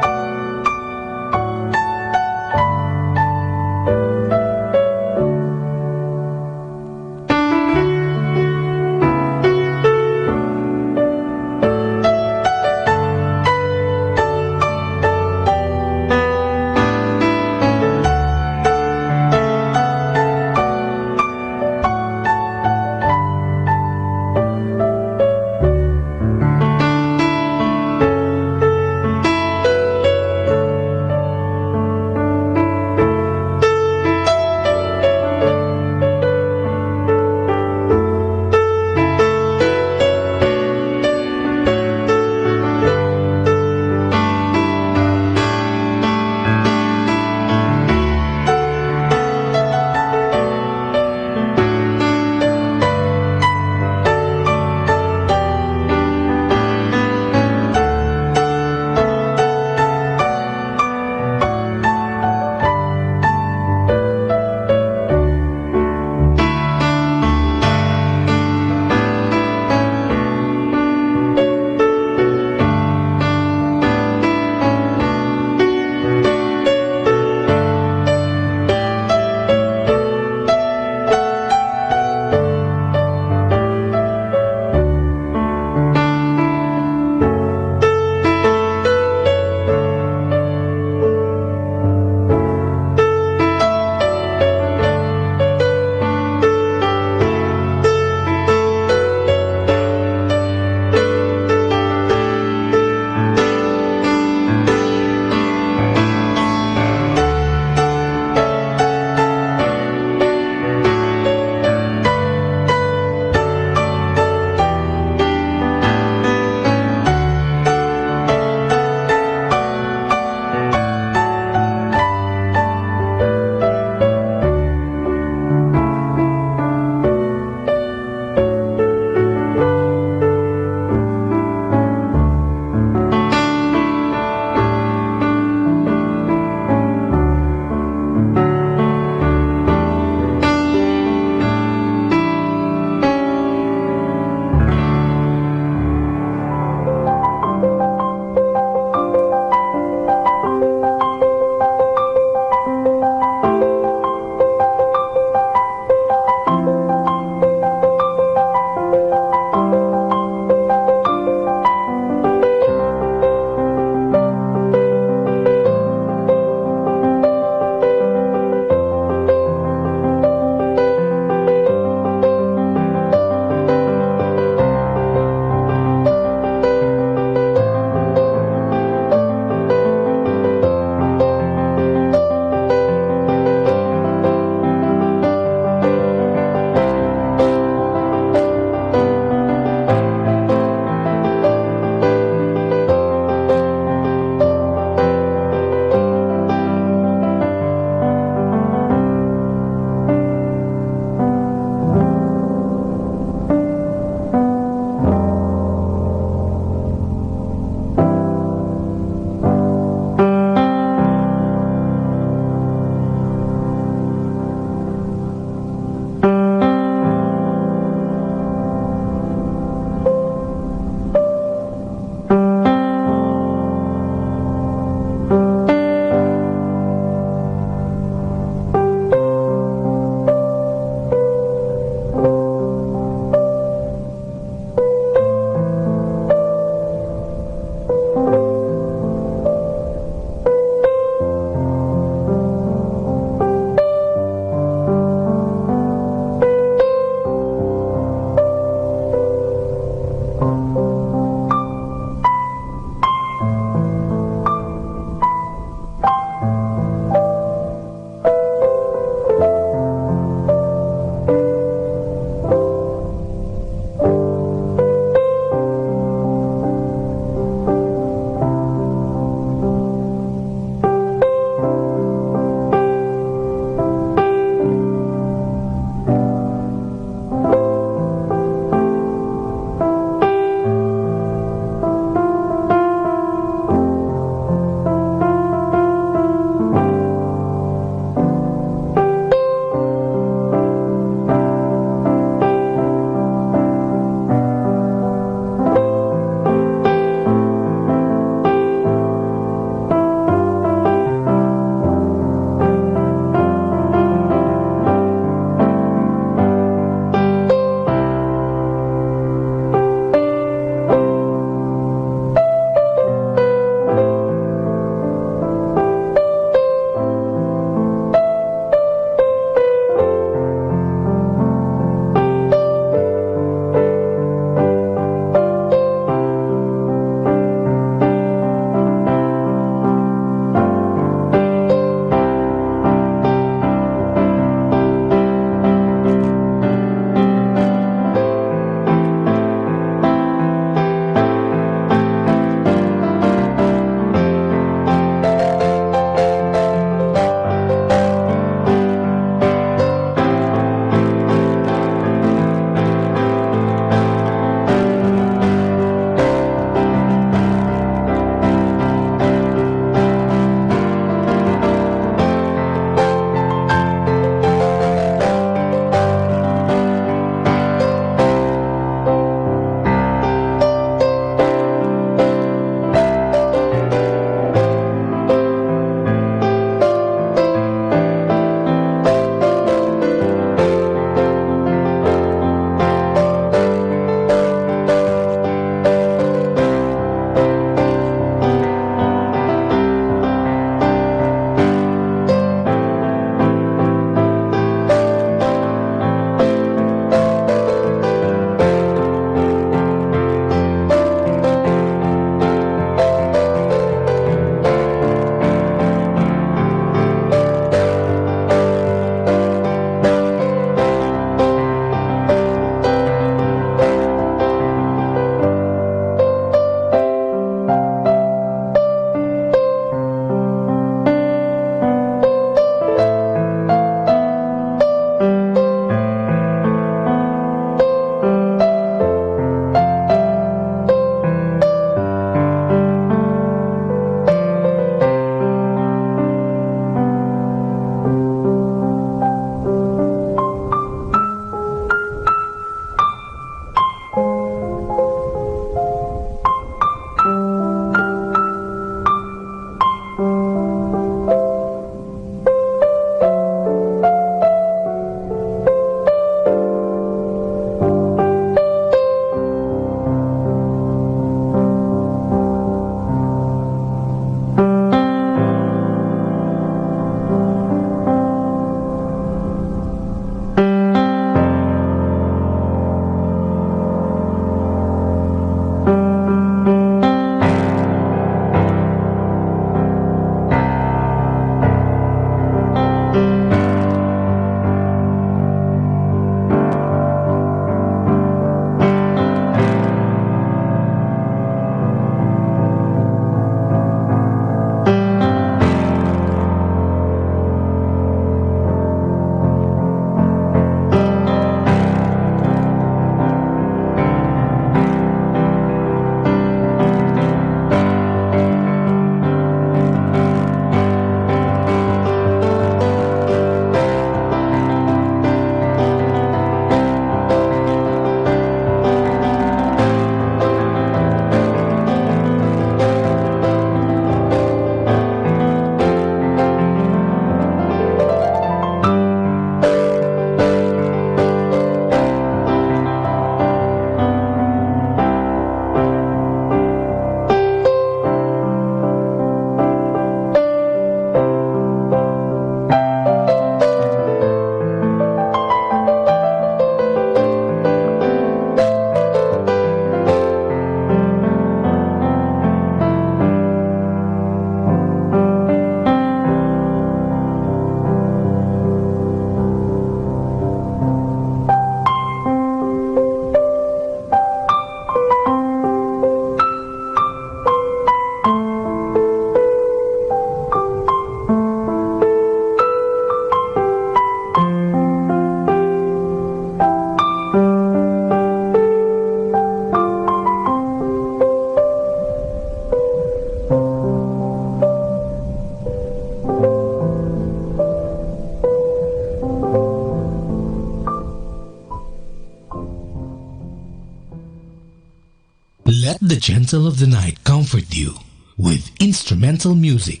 Let the gentle of the night comfort you with instrumental music.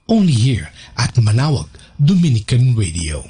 Only here at Manawag Dominican Radio.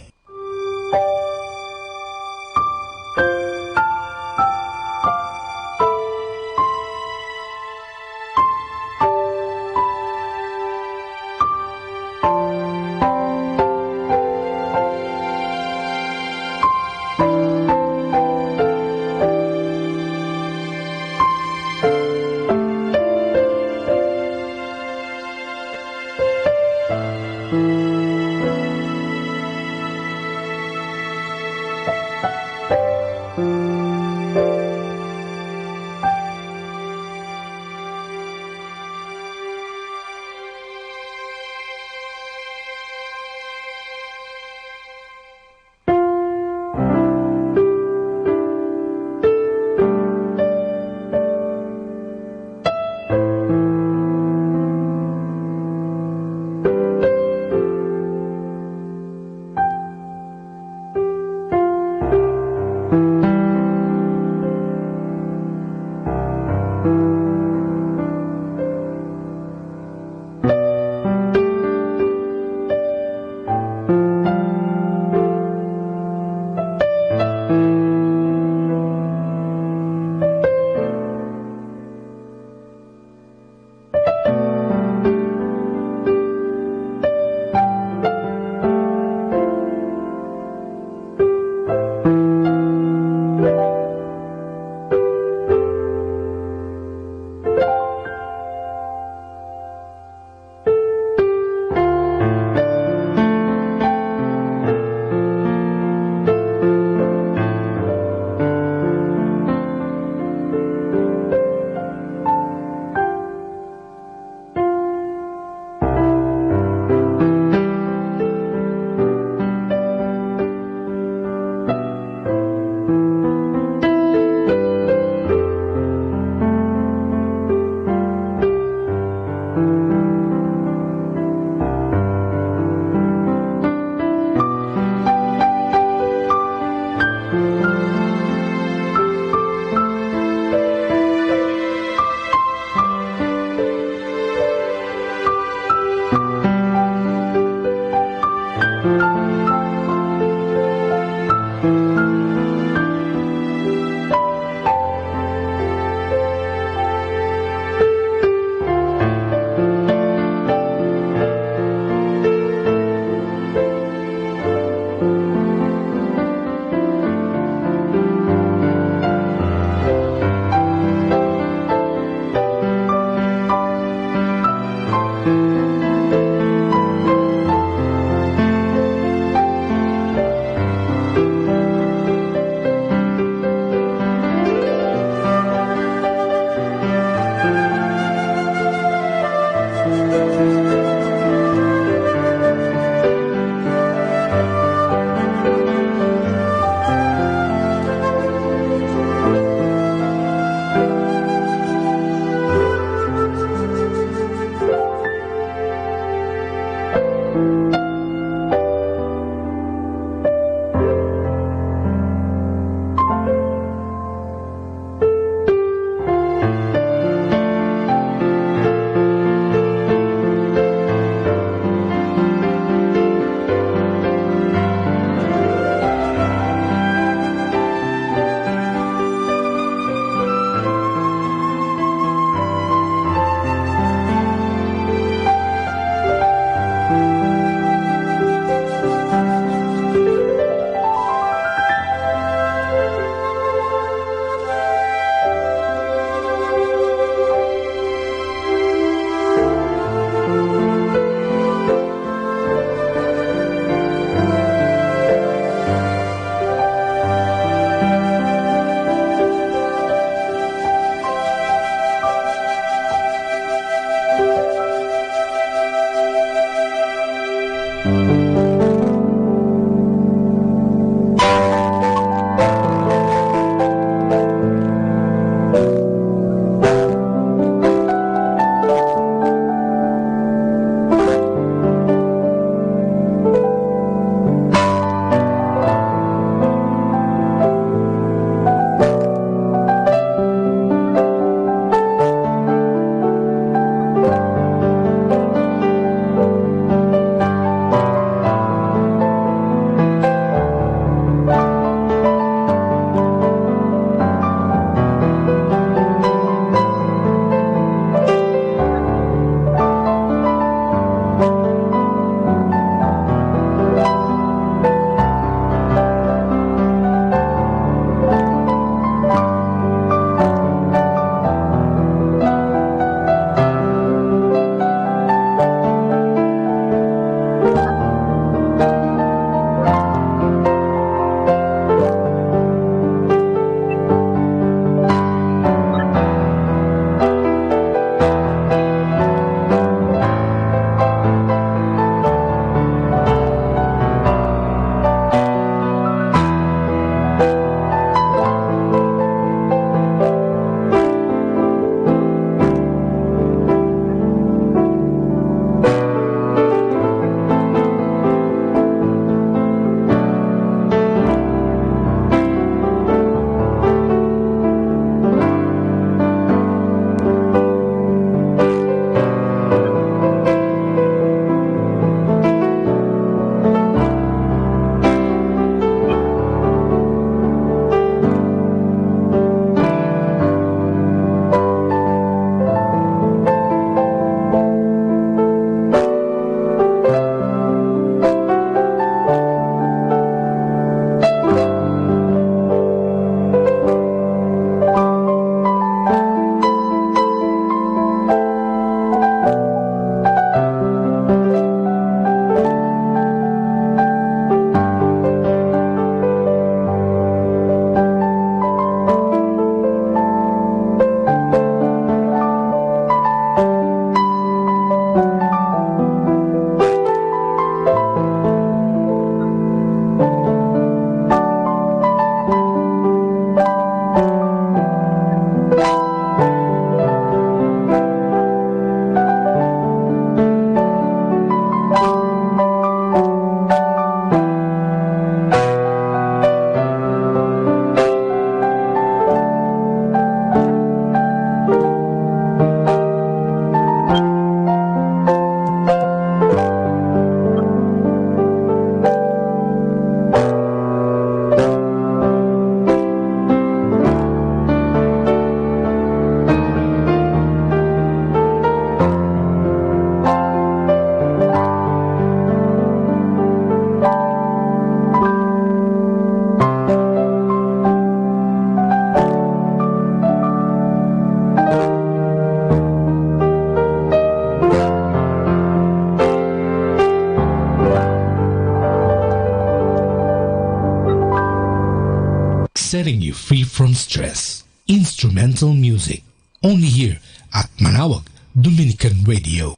setting you free from stress. Instrumental music, only here at Manawag Dominican Radio.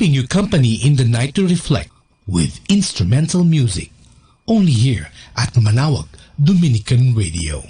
keeping you company in the night to reflect with instrumental music. Only here at Manawag Dominican Radio.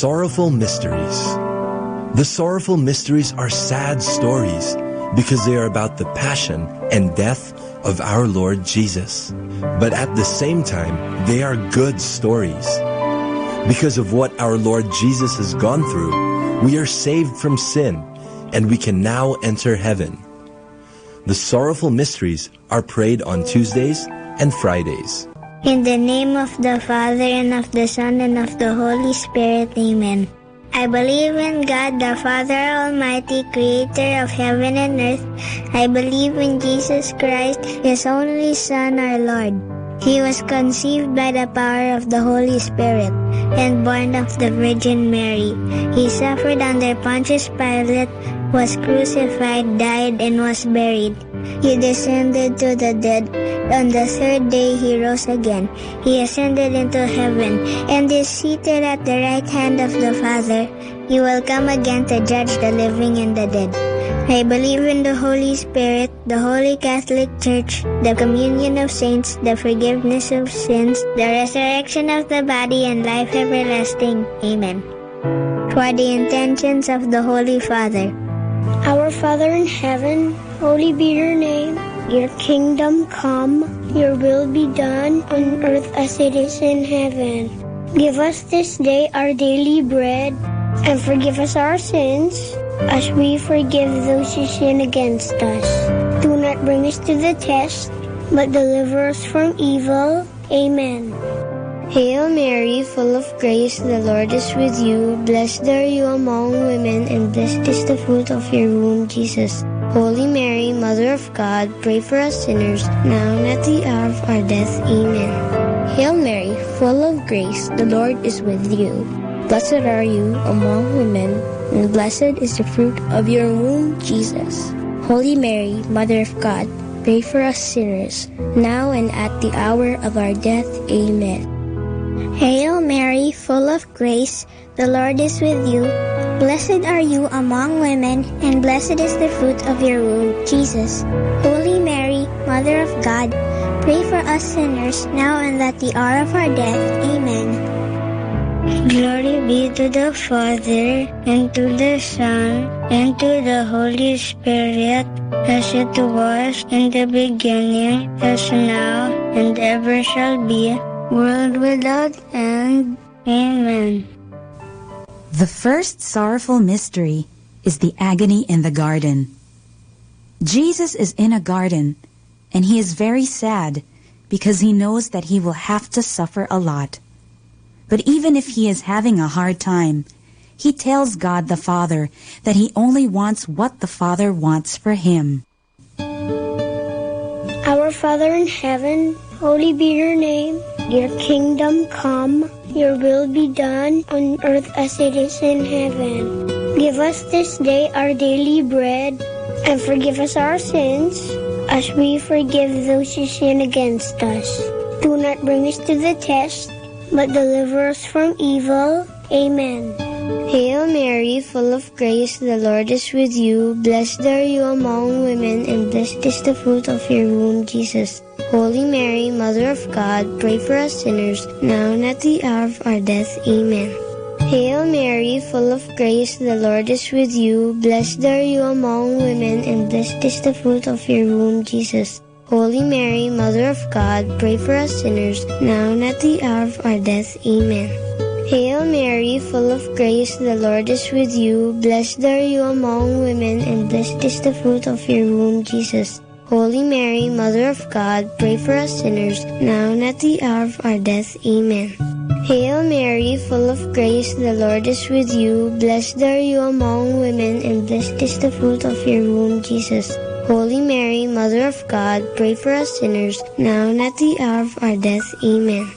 sorrowful mysteries. The sorrowful mysteries are sad stories because they are about the passion and death of our Lord Jesus. But at the same time, they are good stories. Because of what our Lord Jesus has gone through, we are saved from sin and we can now enter heaven. The sorrowful mysteries are prayed on Tuesdays and Fridays. In the name of the Father, and of the Son, and of the Holy Spirit, Amen. I believe in God, the Father Almighty, creator of heaven and earth. I believe in Jesus Christ, His only Son, our Lord. He was conceived by the power of the Holy Spirit and born of the Virgin Mary. He suffered under Pontius Pilate, was crucified, died, and was buried. He descended to the dead. On the third day he rose again. He ascended into heaven and is seated at the right hand of the Father. He will come again to judge the living and the dead. I believe in the Holy Spirit, the Holy Catholic Church, the communion of saints, the forgiveness of sins, the resurrection of the body, and life everlasting. Amen. For the intentions of the Holy Father. Our Father in heaven, holy be your name. Your kingdom come, your will be done on earth as it is in heaven. Give us this day our daily bread, and forgive us our sins, as we forgive those who sin against us. Do not bring us to the test, but deliver us from evil. Amen. Hail Mary, full of grace, the Lord is with you. Blessed are you among women, and blessed is the fruit of your womb, Jesus. Holy Mary, Mother of God, pray for us sinners, now and at the hour of our death. Amen. Hail Mary, full of grace, the Lord is with you. Blessed are you among women, and blessed is the fruit of your womb, Jesus. Holy Mary, Mother of God, pray for us sinners, now and at the hour of our death. Amen. Hail Mary, full of grace, the Lord is with you. Blessed are you among women, and blessed is the fruit of your womb, Jesus. Holy Mary, Mother of God, pray for us sinners, now and at the hour of our death. Amen. Glory be to the Father, and to the Son, and to the Holy Spirit, as it was in the beginning, as now, and ever shall be, world without end. Amen. The first sorrowful mystery is the agony in the garden. Jesus is in a garden, and he is very sad because he knows that he will have to suffer a lot. But even if he is having a hard time, he tells God the Father that he only wants what the Father wants for him. Our Father in heaven, holy be your name. Your kingdom come, your will be done on earth as it is in heaven. Give us this day our daily bread, and forgive us our sins, as we forgive those who sin against us. Do not bring us to the test, but deliver us from evil. Amen. Hail Mary, full of grace, the Lord is with you. Blessed are you among women, and blessed is the fruit of your womb, Jesus. Holy Mary, Mother of God, pray for us sinners, now and at the hour of our death. Amen. Hail Mary, full of grace, the Lord is with you. Blessed are you among women, and blessed is the fruit of your womb, Jesus. Holy Mary, Mother of God, pray for us sinners, now and at the hour of our death. Amen. Hail Mary, full of grace, the Lord is with you. Blessed are you among women, and blessed is the fruit of your womb, Jesus. Holy Mary, Mother of God, pray for us sinners, now and at the hour of our death. Amen. Hail Mary, full of grace, the Lord is with you. Blessed are you among women, and blessed is the fruit of your womb, Jesus. Holy Mary, Mother of God, pray for us sinners, now and at the hour of our death. Amen.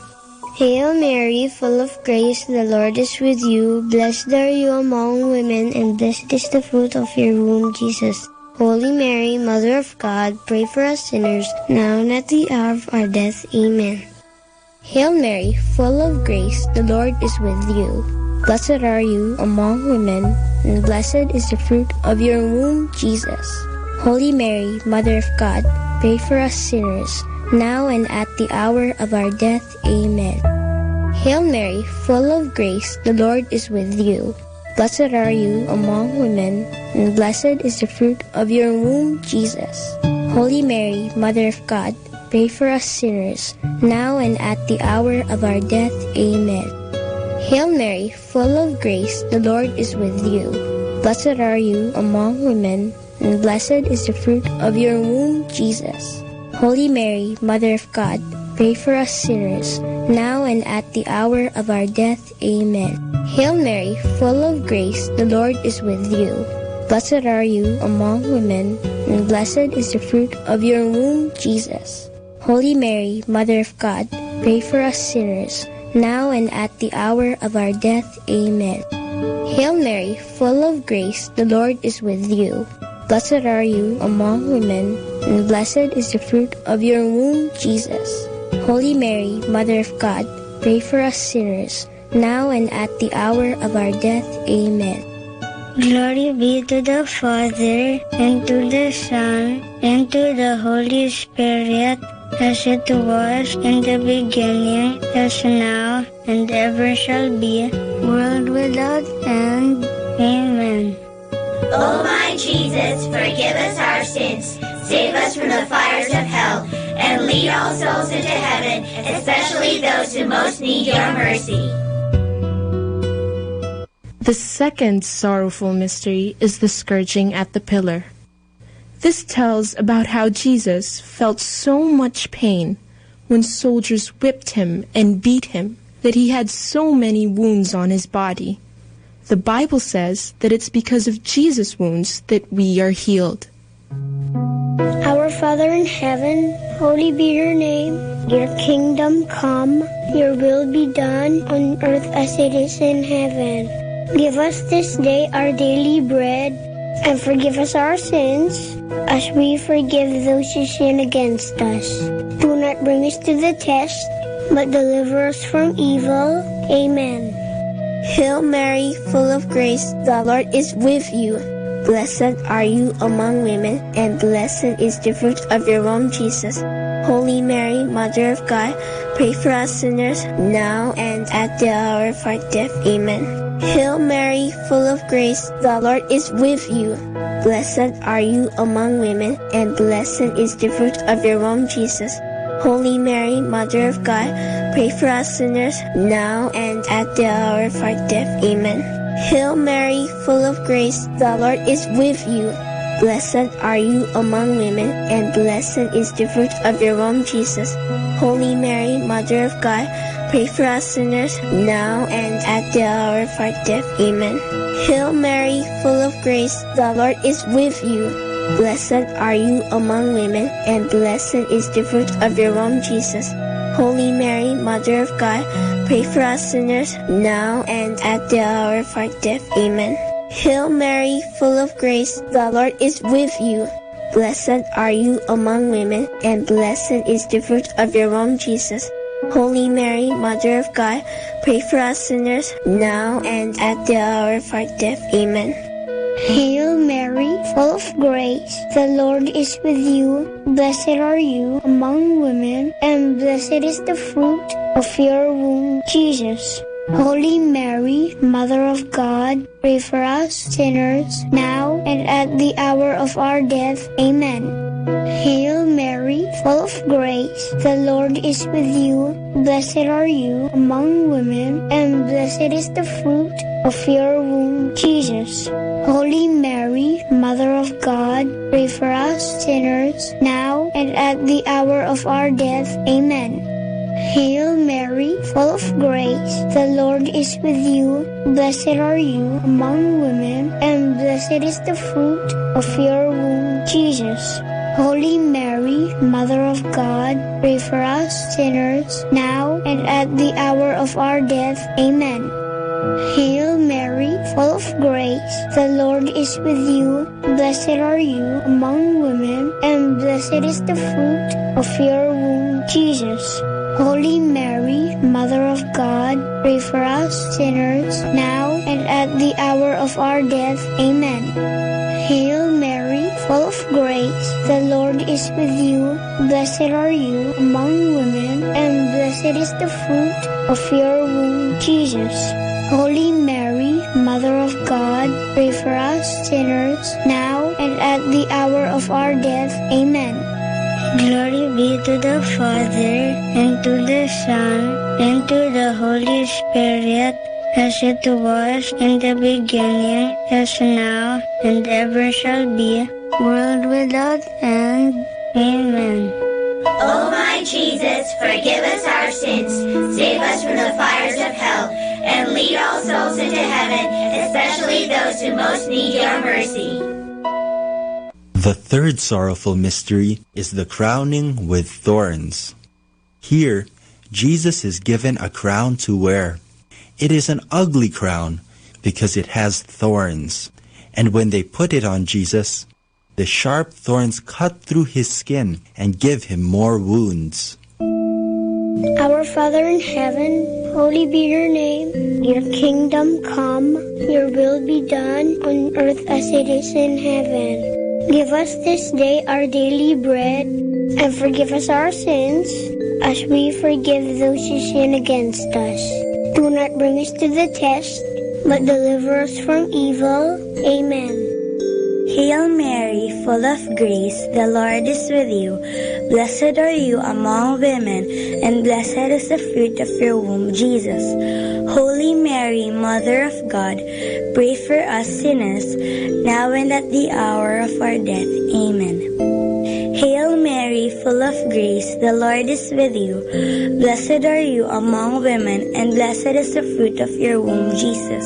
Hail Mary, full of grace, the Lord is with you. Blessed are you among women, and blessed is the fruit of your womb, Jesus. Holy Mary, Mother of God, pray for us sinners, now and at the hour of our death. Amen. Hail Mary, full of grace, the Lord is with you. Blessed are you among women, and blessed is the fruit of your womb, Jesus. Holy Mary, Mother of God, pray for us sinners, now and at the hour of our death. Amen. Hail Mary, full of grace, the Lord is with you. Blessed are you among women, and blessed is the fruit of your womb, Jesus. Holy Mary, Mother of God, pray for us sinners, now and at the hour of our death. Amen. Hail Mary, full of grace, the Lord is with you. Blessed are you among women, and blessed is the fruit of your womb, Jesus. Holy Mary, Mother of God, pray for us sinners, now and at the hour of our death. Amen. Hail Mary, full of grace, the Lord is with you. Blessed are you among women, and blessed is the fruit of your womb, Jesus. Holy Mary, Mother of God, pray for us sinners, now and at the hour of our death. Amen. Hail Mary, full of grace, the Lord is with you. Blessed are you among women, and blessed is the fruit of your womb, Jesus. Holy Mary, Mother of God, pray for us sinners, now and at the hour of our death. Amen. Glory be to the Father, and to the Son, and to the Holy Spirit, as it was in the beginning, as now, and ever shall be, world without end. Amen. O my Jesus, forgive us our sins, save us from the fires of hell, and lead all souls into heaven, especially those who most need your mercy. The second sorrowful mystery is the scourging at the pillar. This tells about how Jesus felt so much pain when soldiers whipped him and beat him that he had so many wounds on his body. The Bible says that it's because of Jesus' wounds that we are healed. Our Father in heaven, holy be your name. Your kingdom come, your will be done on earth as it is in heaven. Give us this day our daily bread, and forgive us our sins, as we forgive those who sin against us. Do not bring us to the test, but deliver us from evil. Amen. Hail Mary, full of grace, the Lord is with you. Blessed are you among women, and blessed is the fruit of your womb, Jesus. Holy Mary, Mother of God, pray for us sinners, now and at the hour of our death. Amen. Hail Mary, full of grace, the Lord is with you. Blessed are you among women, and blessed is the fruit of your womb, Jesus. Holy Mary, Mother of God, pray for us sinners, now and at the hour of our death. Amen. Hail Mary, full of grace, the Lord is with you. Blessed are you among women, and blessed is the fruit of your womb, Jesus. Holy Mary, Mother of God, pray for us sinners, now and at the hour of our death. Amen. Hail Mary, full of grace, the Lord is with you. Blessed are you among women, and blessed is the fruit of your womb, Jesus. Holy Mary, Mother of God, pray for us sinners, now and at the hour of our death. Amen. Hail Mary, full of grace, the Lord is with you. Blessed are you among women, and blessed is the fruit of your womb, Jesus. Holy Mary, Mother of God, pray for us sinners, now and at the hour of our death. Amen. Hail Mary, full of grace, the Lord is with you. Blessed are you among women, and blessed is the fruit of your womb, Jesus. Holy Mary, Mother of God, pray for us sinners, now and at the hour of our death. Amen. Hail Mary, full of grace, the Lord is with you. Blessed are you among women, and blessed is the fruit of your womb, Jesus. Holy Mary, Mother of God, pray for us sinners, now and at the hour of our death. Amen. Hail Mary, full of grace, the Lord is with you. Blessed are you among women, and blessed is the fruit of your womb, Jesus. Holy Mary, Mother of God, pray for us sinners, now and at the hour of our death. Amen. Hail Mary, full of grace, the Lord is with you. Blessed are you among women, and blessed is the fruit of your womb, Jesus. Holy Mary, Mother of God, pray for us sinners, now and at the hour of our death. Amen. Hail Mary, full of grace, the Lord is with you. Blessed are you among women, and blessed is the fruit of your womb, Jesus. Holy Mary, Mother of God, pray for us sinners, now and at the hour of our death. Amen. Glory be to the Father, and to the Son, and to the Holy Spirit, as it was in the beginning, as now, and ever shall be, world without end. Amen. O my Jesus, forgive us our sins, save us from the fires of hell, and lead all souls into heaven, especially those who most need your mercy. The third sorrowful mystery is the crowning with thorns. Here, Jesus is given a crown to wear. It is an ugly crown because it has thorns. And when they put it on Jesus, the sharp thorns cut through his skin and give him more wounds. Our Father in heaven, holy be your name. Your kingdom come, your will be done on earth as it is in heaven. Give us this day our daily bread, and forgive us our sins, as we forgive those who sin against us. Do not bring us to the test, but deliver us from evil. Amen. Hail Mary, full of grace, the Lord is with you. Blessed are you among women, and blessed is the fruit of your womb, Jesus. Holy Mary, Mother of God, pray for us sinners, now and at the hour of our death. Amen. Hail Mary, full of grace, the Lord is with you. Blessed are you among women, and blessed is the fruit of your womb, Jesus.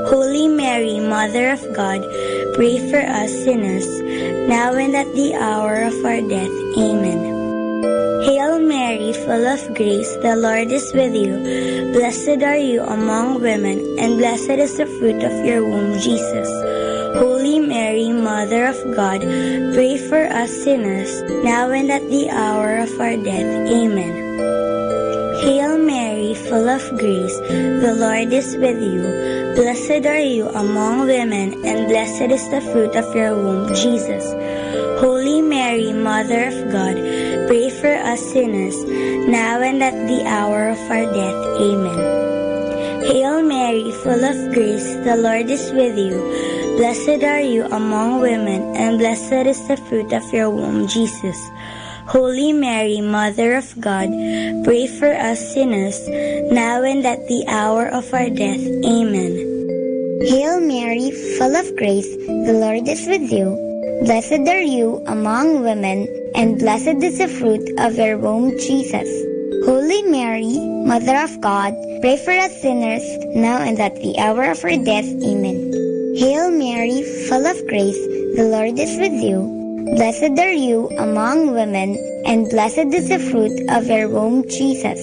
Holy Mary, Mother of God, pray for us sinners, now and at the hour of our death. Amen. Hail Mary, full of grace, the Lord is with you. Blessed are you among women, and blessed is the fruit of your womb, Jesus. Holy Mary, Mother of God, pray for us sinners, now and at the hour of our death. Amen. Hail Mary, full of grace, the Lord is with you. Blessed are you among women, and blessed is the fruit of your womb, Jesus. Holy Mary, Mother of God, pray for us sinners, now and at the hour of our death. Amen. Hail Mary, full of grace, the Lord is with you. Blessed are you among women, and blessed is the fruit of your womb, Jesus. Holy Mary, Mother of God, pray for us sinners, now and at the hour of our death. Amen. Hail Mary, full of grace, the Lord is with you. Blessed are you among women, and blessed is the fruit of your womb, Jesus. Holy Mary, Mother of God, pray for us sinners, now and at the hour of our death. Amen. Hail Mary, full of grace, the Lord is with you. Blessed are you among women, and blessed is the fruit of your womb, Jesus.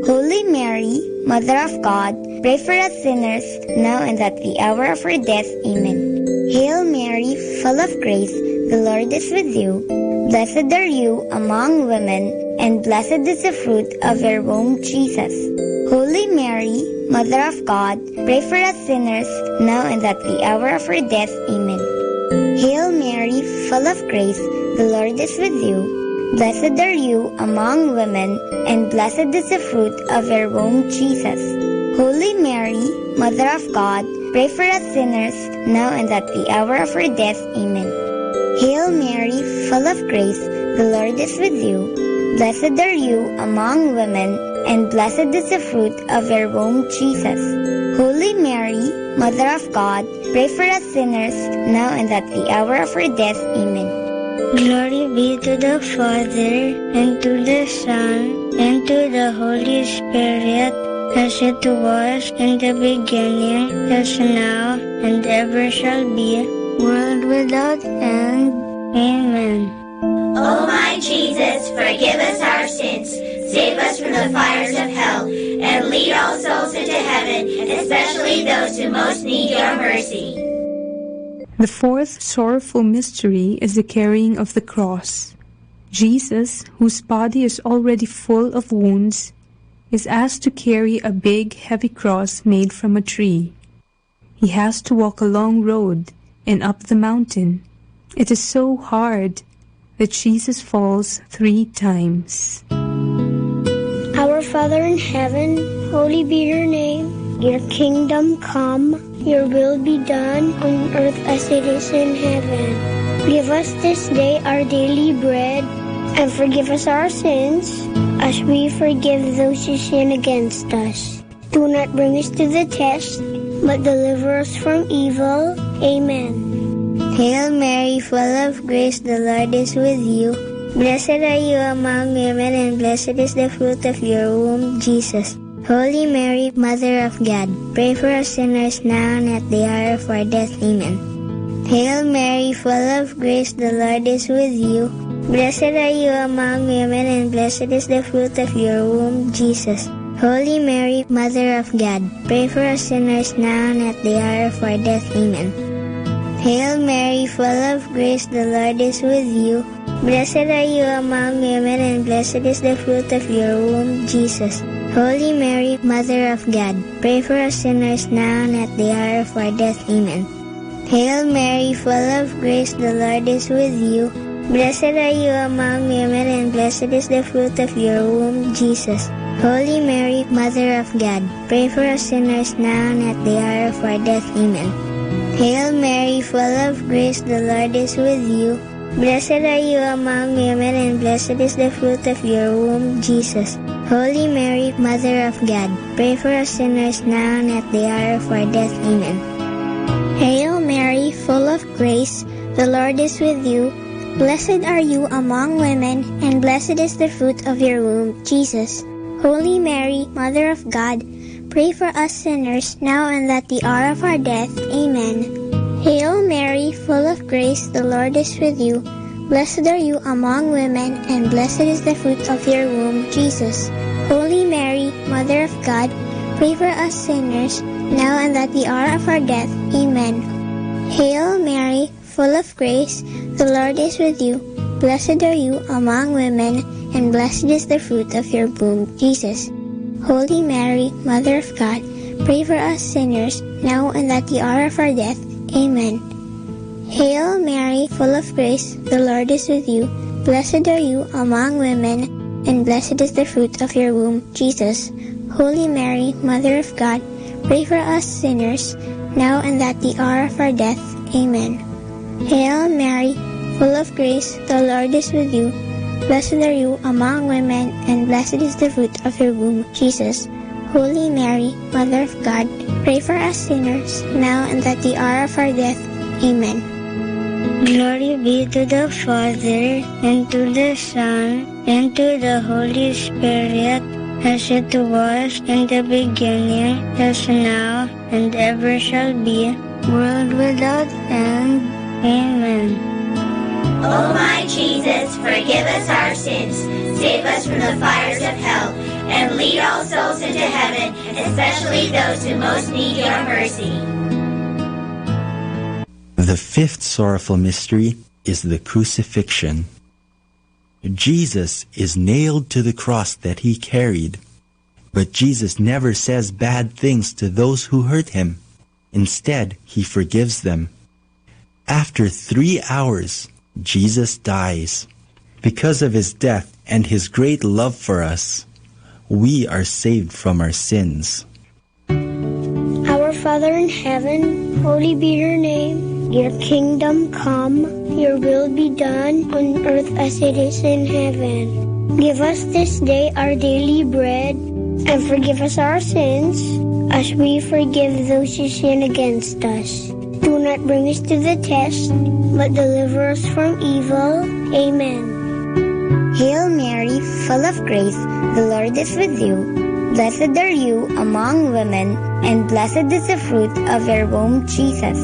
Holy Mary, Mother of God, pray for us sinners, now and at the hour of our death. Amen. Hail Mary, full of grace, the Lord is with you. Blessed are you among women, and blessed is the fruit of your womb, Jesus. Holy Mary, Mother of God, pray for us sinners, now and at the hour of our death. Amen. Hail Mary, full of grace, the Lord is with you. Blessed are you among women, and blessed is the fruit of your womb, Jesus. Holy Mary, Mother of God, pray for us sinners, now and at the hour of our death. Amen. Hail Mary, full of grace, the Lord is with you. Blessed are you among women, and blessed is the fruit of your womb, Jesus. Holy Mary, Mother of God, pray for us sinners, now and at the hour of our death. Amen. Glory be to the Father, and to the Son, and to the Holy Spirit, as it was in the beginning, as now, and ever shall be, world without end. Amen. O my Jesus, forgive us our sins, save us from the fires of hell, and lead all souls into heaven, especially those who most need your mercy. The fourth sorrowful mystery is the carrying of the cross. Jesus, whose body is already full of wounds, is asked to carry a big, heavy cross made from a tree. He has to walk a long road and up the mountain, It is so hard that Jesus falls 3 times. Our Father in heaven, holy be your name. Your kingdom come, your will be done on earth as it is in heaven. Give us this day our daily bread, and forgive us our sins, as we forgive those who sin against us. Do not bring us to the test, but deliver us from evil. Amen. Hail Mary, full of grace, the Lord is with you. Blessed are you among women, and blessed is the fruit of your womb, Jesus. Holy Mary, Mother of God, pray for us sinners now and at the hour of our death. Amen. Hail Mary, full of grace, the Lord is with you. Blessed are you among women, and blessed is the fruit of your womb, Jesus. Holy Mary, Mother of God, pray for us sinners now and at the hour of our death. Amen. Hail Mary, full of grace, the Lord is with you. Blessed are you among women, and blessed is the fruit of your womb, Jesus. Holy Mary, Mother of God, pray for us sinners now and at the hour of our death. Amen. Hail Mary, full of grace, the Lord is with you. Blessed are you among women, and blessed is the fruit of your womb, Jesus. Holy Mary, Mother of God, pray for us sinners now and at the hour of our death. Amen. Hail Mary, full of grace, the Lord is with you. Blessed are you among women, and blessed is the fruit of your womb, Jesus. Holy Mary, Mother of God, pray for us sinners now and at the hour of our death. Amen. Hail Mary, full of grace, the Lord is with you. Blessed are you among women, and blessed is the fruit of your womb, Jesus. Holy Mary, Mother of God, pray for us sinners now and at the hour of our death. Amen. Hail Mary, full of grace, the Lord is with you. Blessed are you among women, and blessed is the fruit of your womb, Jesus. Holy Mary, Mother of God, pray for us sinners, now and at the hour of our death. Amen. Hail Mary, full of grace, the Lord is with you. Blessed are you among women, and blessed is the fruit of your womb, Jesus. Holy Mary, Mother of God, pray for us sinners, now and at the hour of our death. Amen. Hail Mary, full of grace, the Lord is with you. Blessed are you among women, and blessed is the fruit of your womb, Jesus. Holy Mary, Mother of God, pray for us sinners, now and at the hour of our death. Amen. Hail Mary, full of grace, the Lord is with you. Blessed are you among women, and blessed is the fruit of your womb, Jesus. Holy Mary, Mother of God, pray for us sinners, now and at the hour of our death. Amen. Glory be to the Father, and to the Son, and to the Holy Spirit, as it was in the beginning, as now, and ever shall be, world without end. Amen. O my Jesus, forgive us our sins, save us from the fires of hell, and lead all souls into heaven, especially those who most need your mercy. The 5th sorrowful mystery is the crucifixion. Jesus is nailed to the cross that he carried, but Jesus never says bad things to those who hurt him. Instead, he forgives them. After 3 hours, Jesus dies. Because of his death and his great love for us, we are saved from our sins. Our Father in heaven, holy be your name. Your kingdom come, your will be done on earth as it is in heaven. Give us this day our daily bread, and forgive us our sins, as we forgive those who sin against us. Do not bring us to the test, but deliver us from evil. Amen. Hail Mary, full of grace, the Lord is with you. Blessed are you among women, and blessed is the fruit of your womb, Jesus.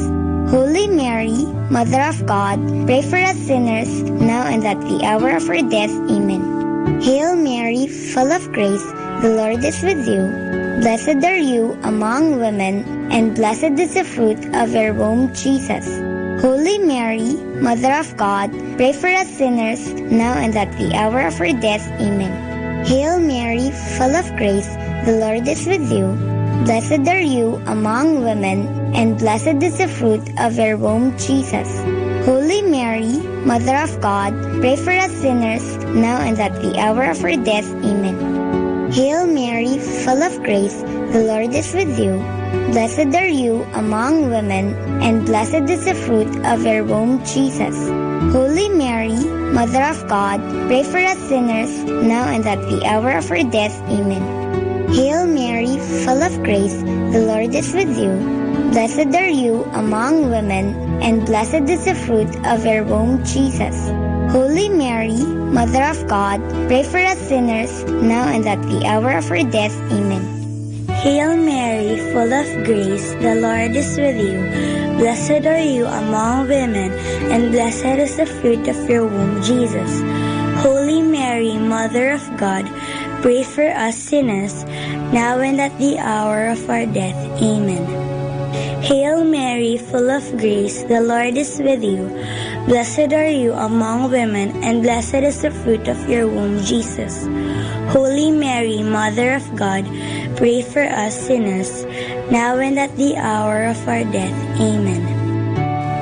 Holy Mary, Mother of God, pray for us sinners, now and at the hour of our death. Amen. Hail Mary, full of grace, the Lord is with you. Blessed are you among women, and blessed is the fruit of your womb, Jesus. Holy Mary, Mother of God, pray for us sinners, now and at the hour of our death. Amen. Hail Mary, full of grace, the Lord is with you. Blessed are you among women, and blessed is the fruit of your womb, Jesus. Holy Mary, Mother of God, pray for us sinners, now and at the hour of our death. Amen. Hail Mary, full of grace, the Lord is with you. Blessed are you among women, and blessed is the fruit of your womb, Jesus. Holy Mary, Mother of God, pray for us sinners, now and at the hour of our death. Amen. Hail Mary, full of grace, the Lord is with you. Blessed are you among women, and blessed is the fruit of your womb, Jesus. Holy Mary, Mother of God, pray for us sinners, now and at the hour of our death. Amen. Hail Mary, full of grace, the Lord is with you. Blessed are you among women, and blessed is the fruit of your womb, Jesus. Holy Mary, Mother of God, pray for us sinners, now and at the hour of our death. Amen. Hail Mary, full of grace, the Lord is with you. Blessed are you among women, and blessed is the fruit of your womb, Jesus. Holy Mary, Mother of God, pray for us sinners, now and at the hour of our death. Amen.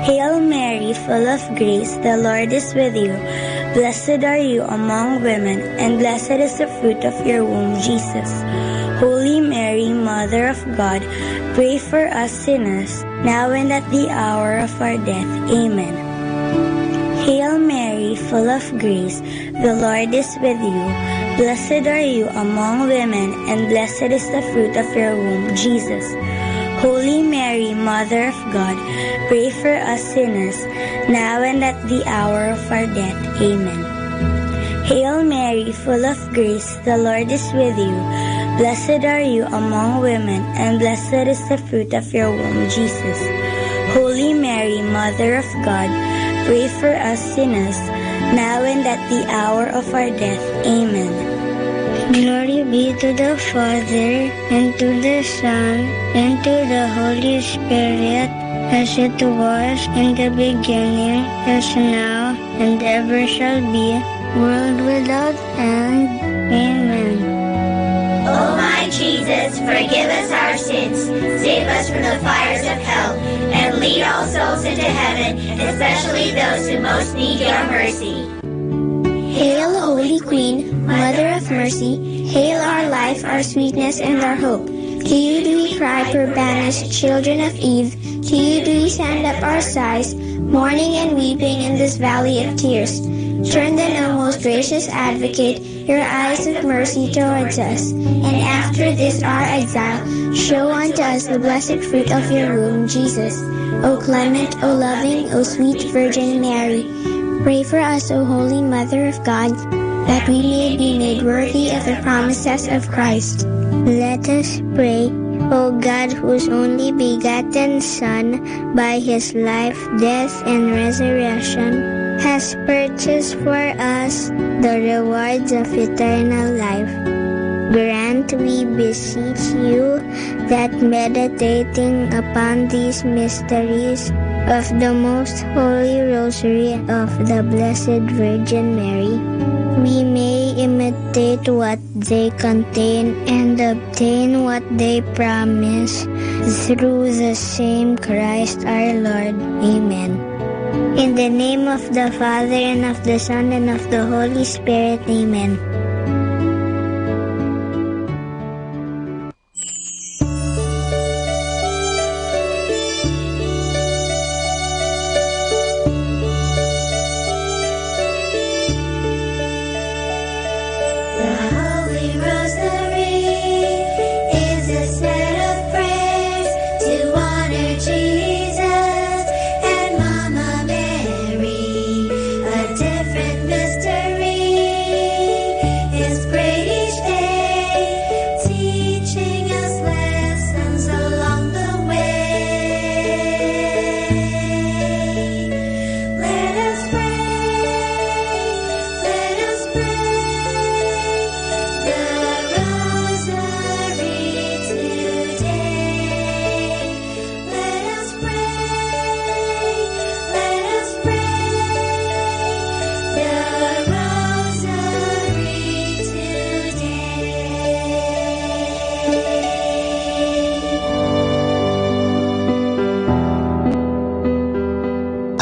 Hail Mary, full of grace, the Lord is with you. Blessed are you among women, and blessed is the fruit of your womb, Jesus. Holy Mary, Mother of God, pray for us sinners, now and at the hour of our death. Amen. Hail Mary, full of grace, the Lord is with you. Blessed are you among women, and blessed is the fruit of your womb, Jesus. Holy Mary, Mother of God, pray for us sinners, now and at the hour of our death. Amen. Hail Mary, full of grace, the Lord is with you. Blessed are you among women, and blessed is the fruit of your womb, Jesus. Holy Mary, Mother of God, pray for us sinners, now and at the hour of our death. Amen. Glory be to the Father, and to the Son, and to the Holy Spirit, as it was in the beginning, as now, and ever shall be, world without end. Amen. O my Jesus, forgive us our sins, save us from the fires of hell, and lead all souls into heaven, especially those who most need your mercy. Hail, Holy Queen, Mother of Mercy, hail our life, our sweetness, and our hope. To you do we cry, poor banished children of Eve. To you do we send up our sighs, mourning and weeping in this valley of tears. Turn then, O most gracious Advocate, your eyes of mercy towards us, and after this our exile, show unto us the blessed fruit of your womb, Jesus. O clement, O loving, O sweet Virgin Mary, pray for us, O Holy Mother of God, that we may be made worthy of the promises of Christ. Let us pray. O God, whose only begotten Son, by his life, death, and resurrection, has purchased for us the rewards of eternal life, grant, we beseech you, that meditating upon these mysteries of the most holy rosary of the Blessed Virgin Mary, we may imitate what they contain and obtain what they promise, through the same Christ our Lord. Amen. In the name of the Father, and of the Son, and of the Holy Spirit. Amen.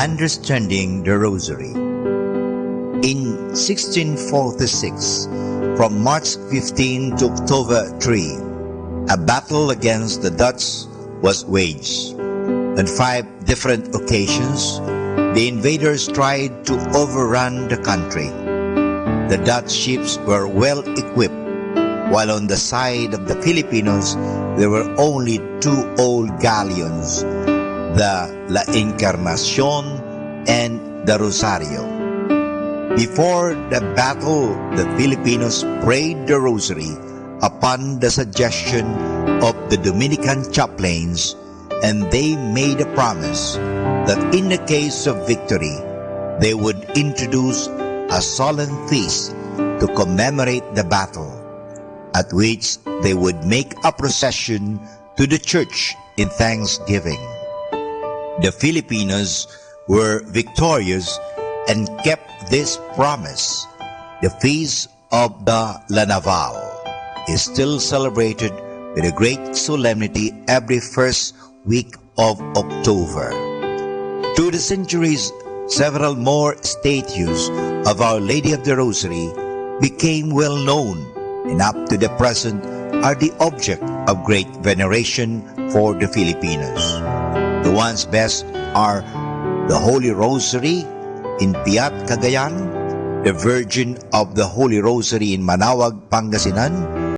Understanding the Rosary. In 1646, from March 15 to October 3, a battle against the Dutch was waged. On 5 different occasions, the invaders tried to overrun the country. The Dutch ships were well equipped, while on the side of the Filipinos, there were only 2 old galleons, the La Encarnacion and the Rosario. Before the battle, the Filipinos prayed the Rosary upon the suggestion of the Dominican chaplains, and they made a promise that in the case of victory, they would introduce a solemn feast to commemorate the battle, at which they would make a procession to the church in thanksgiving. The Filipinos were victorious and kept this promise. The feast of the La Naval is still celebrated with a great solemnity every first week of October. Through the centuries, several more statues of Our Lady of the Rosary became well known, and up to the present are the object of great veneration for the Filipinos. The ones best are the Holy Rosary in Piat, Cagayan, the Virgin of the Holy Rosary in Manaoag, Pangasinan,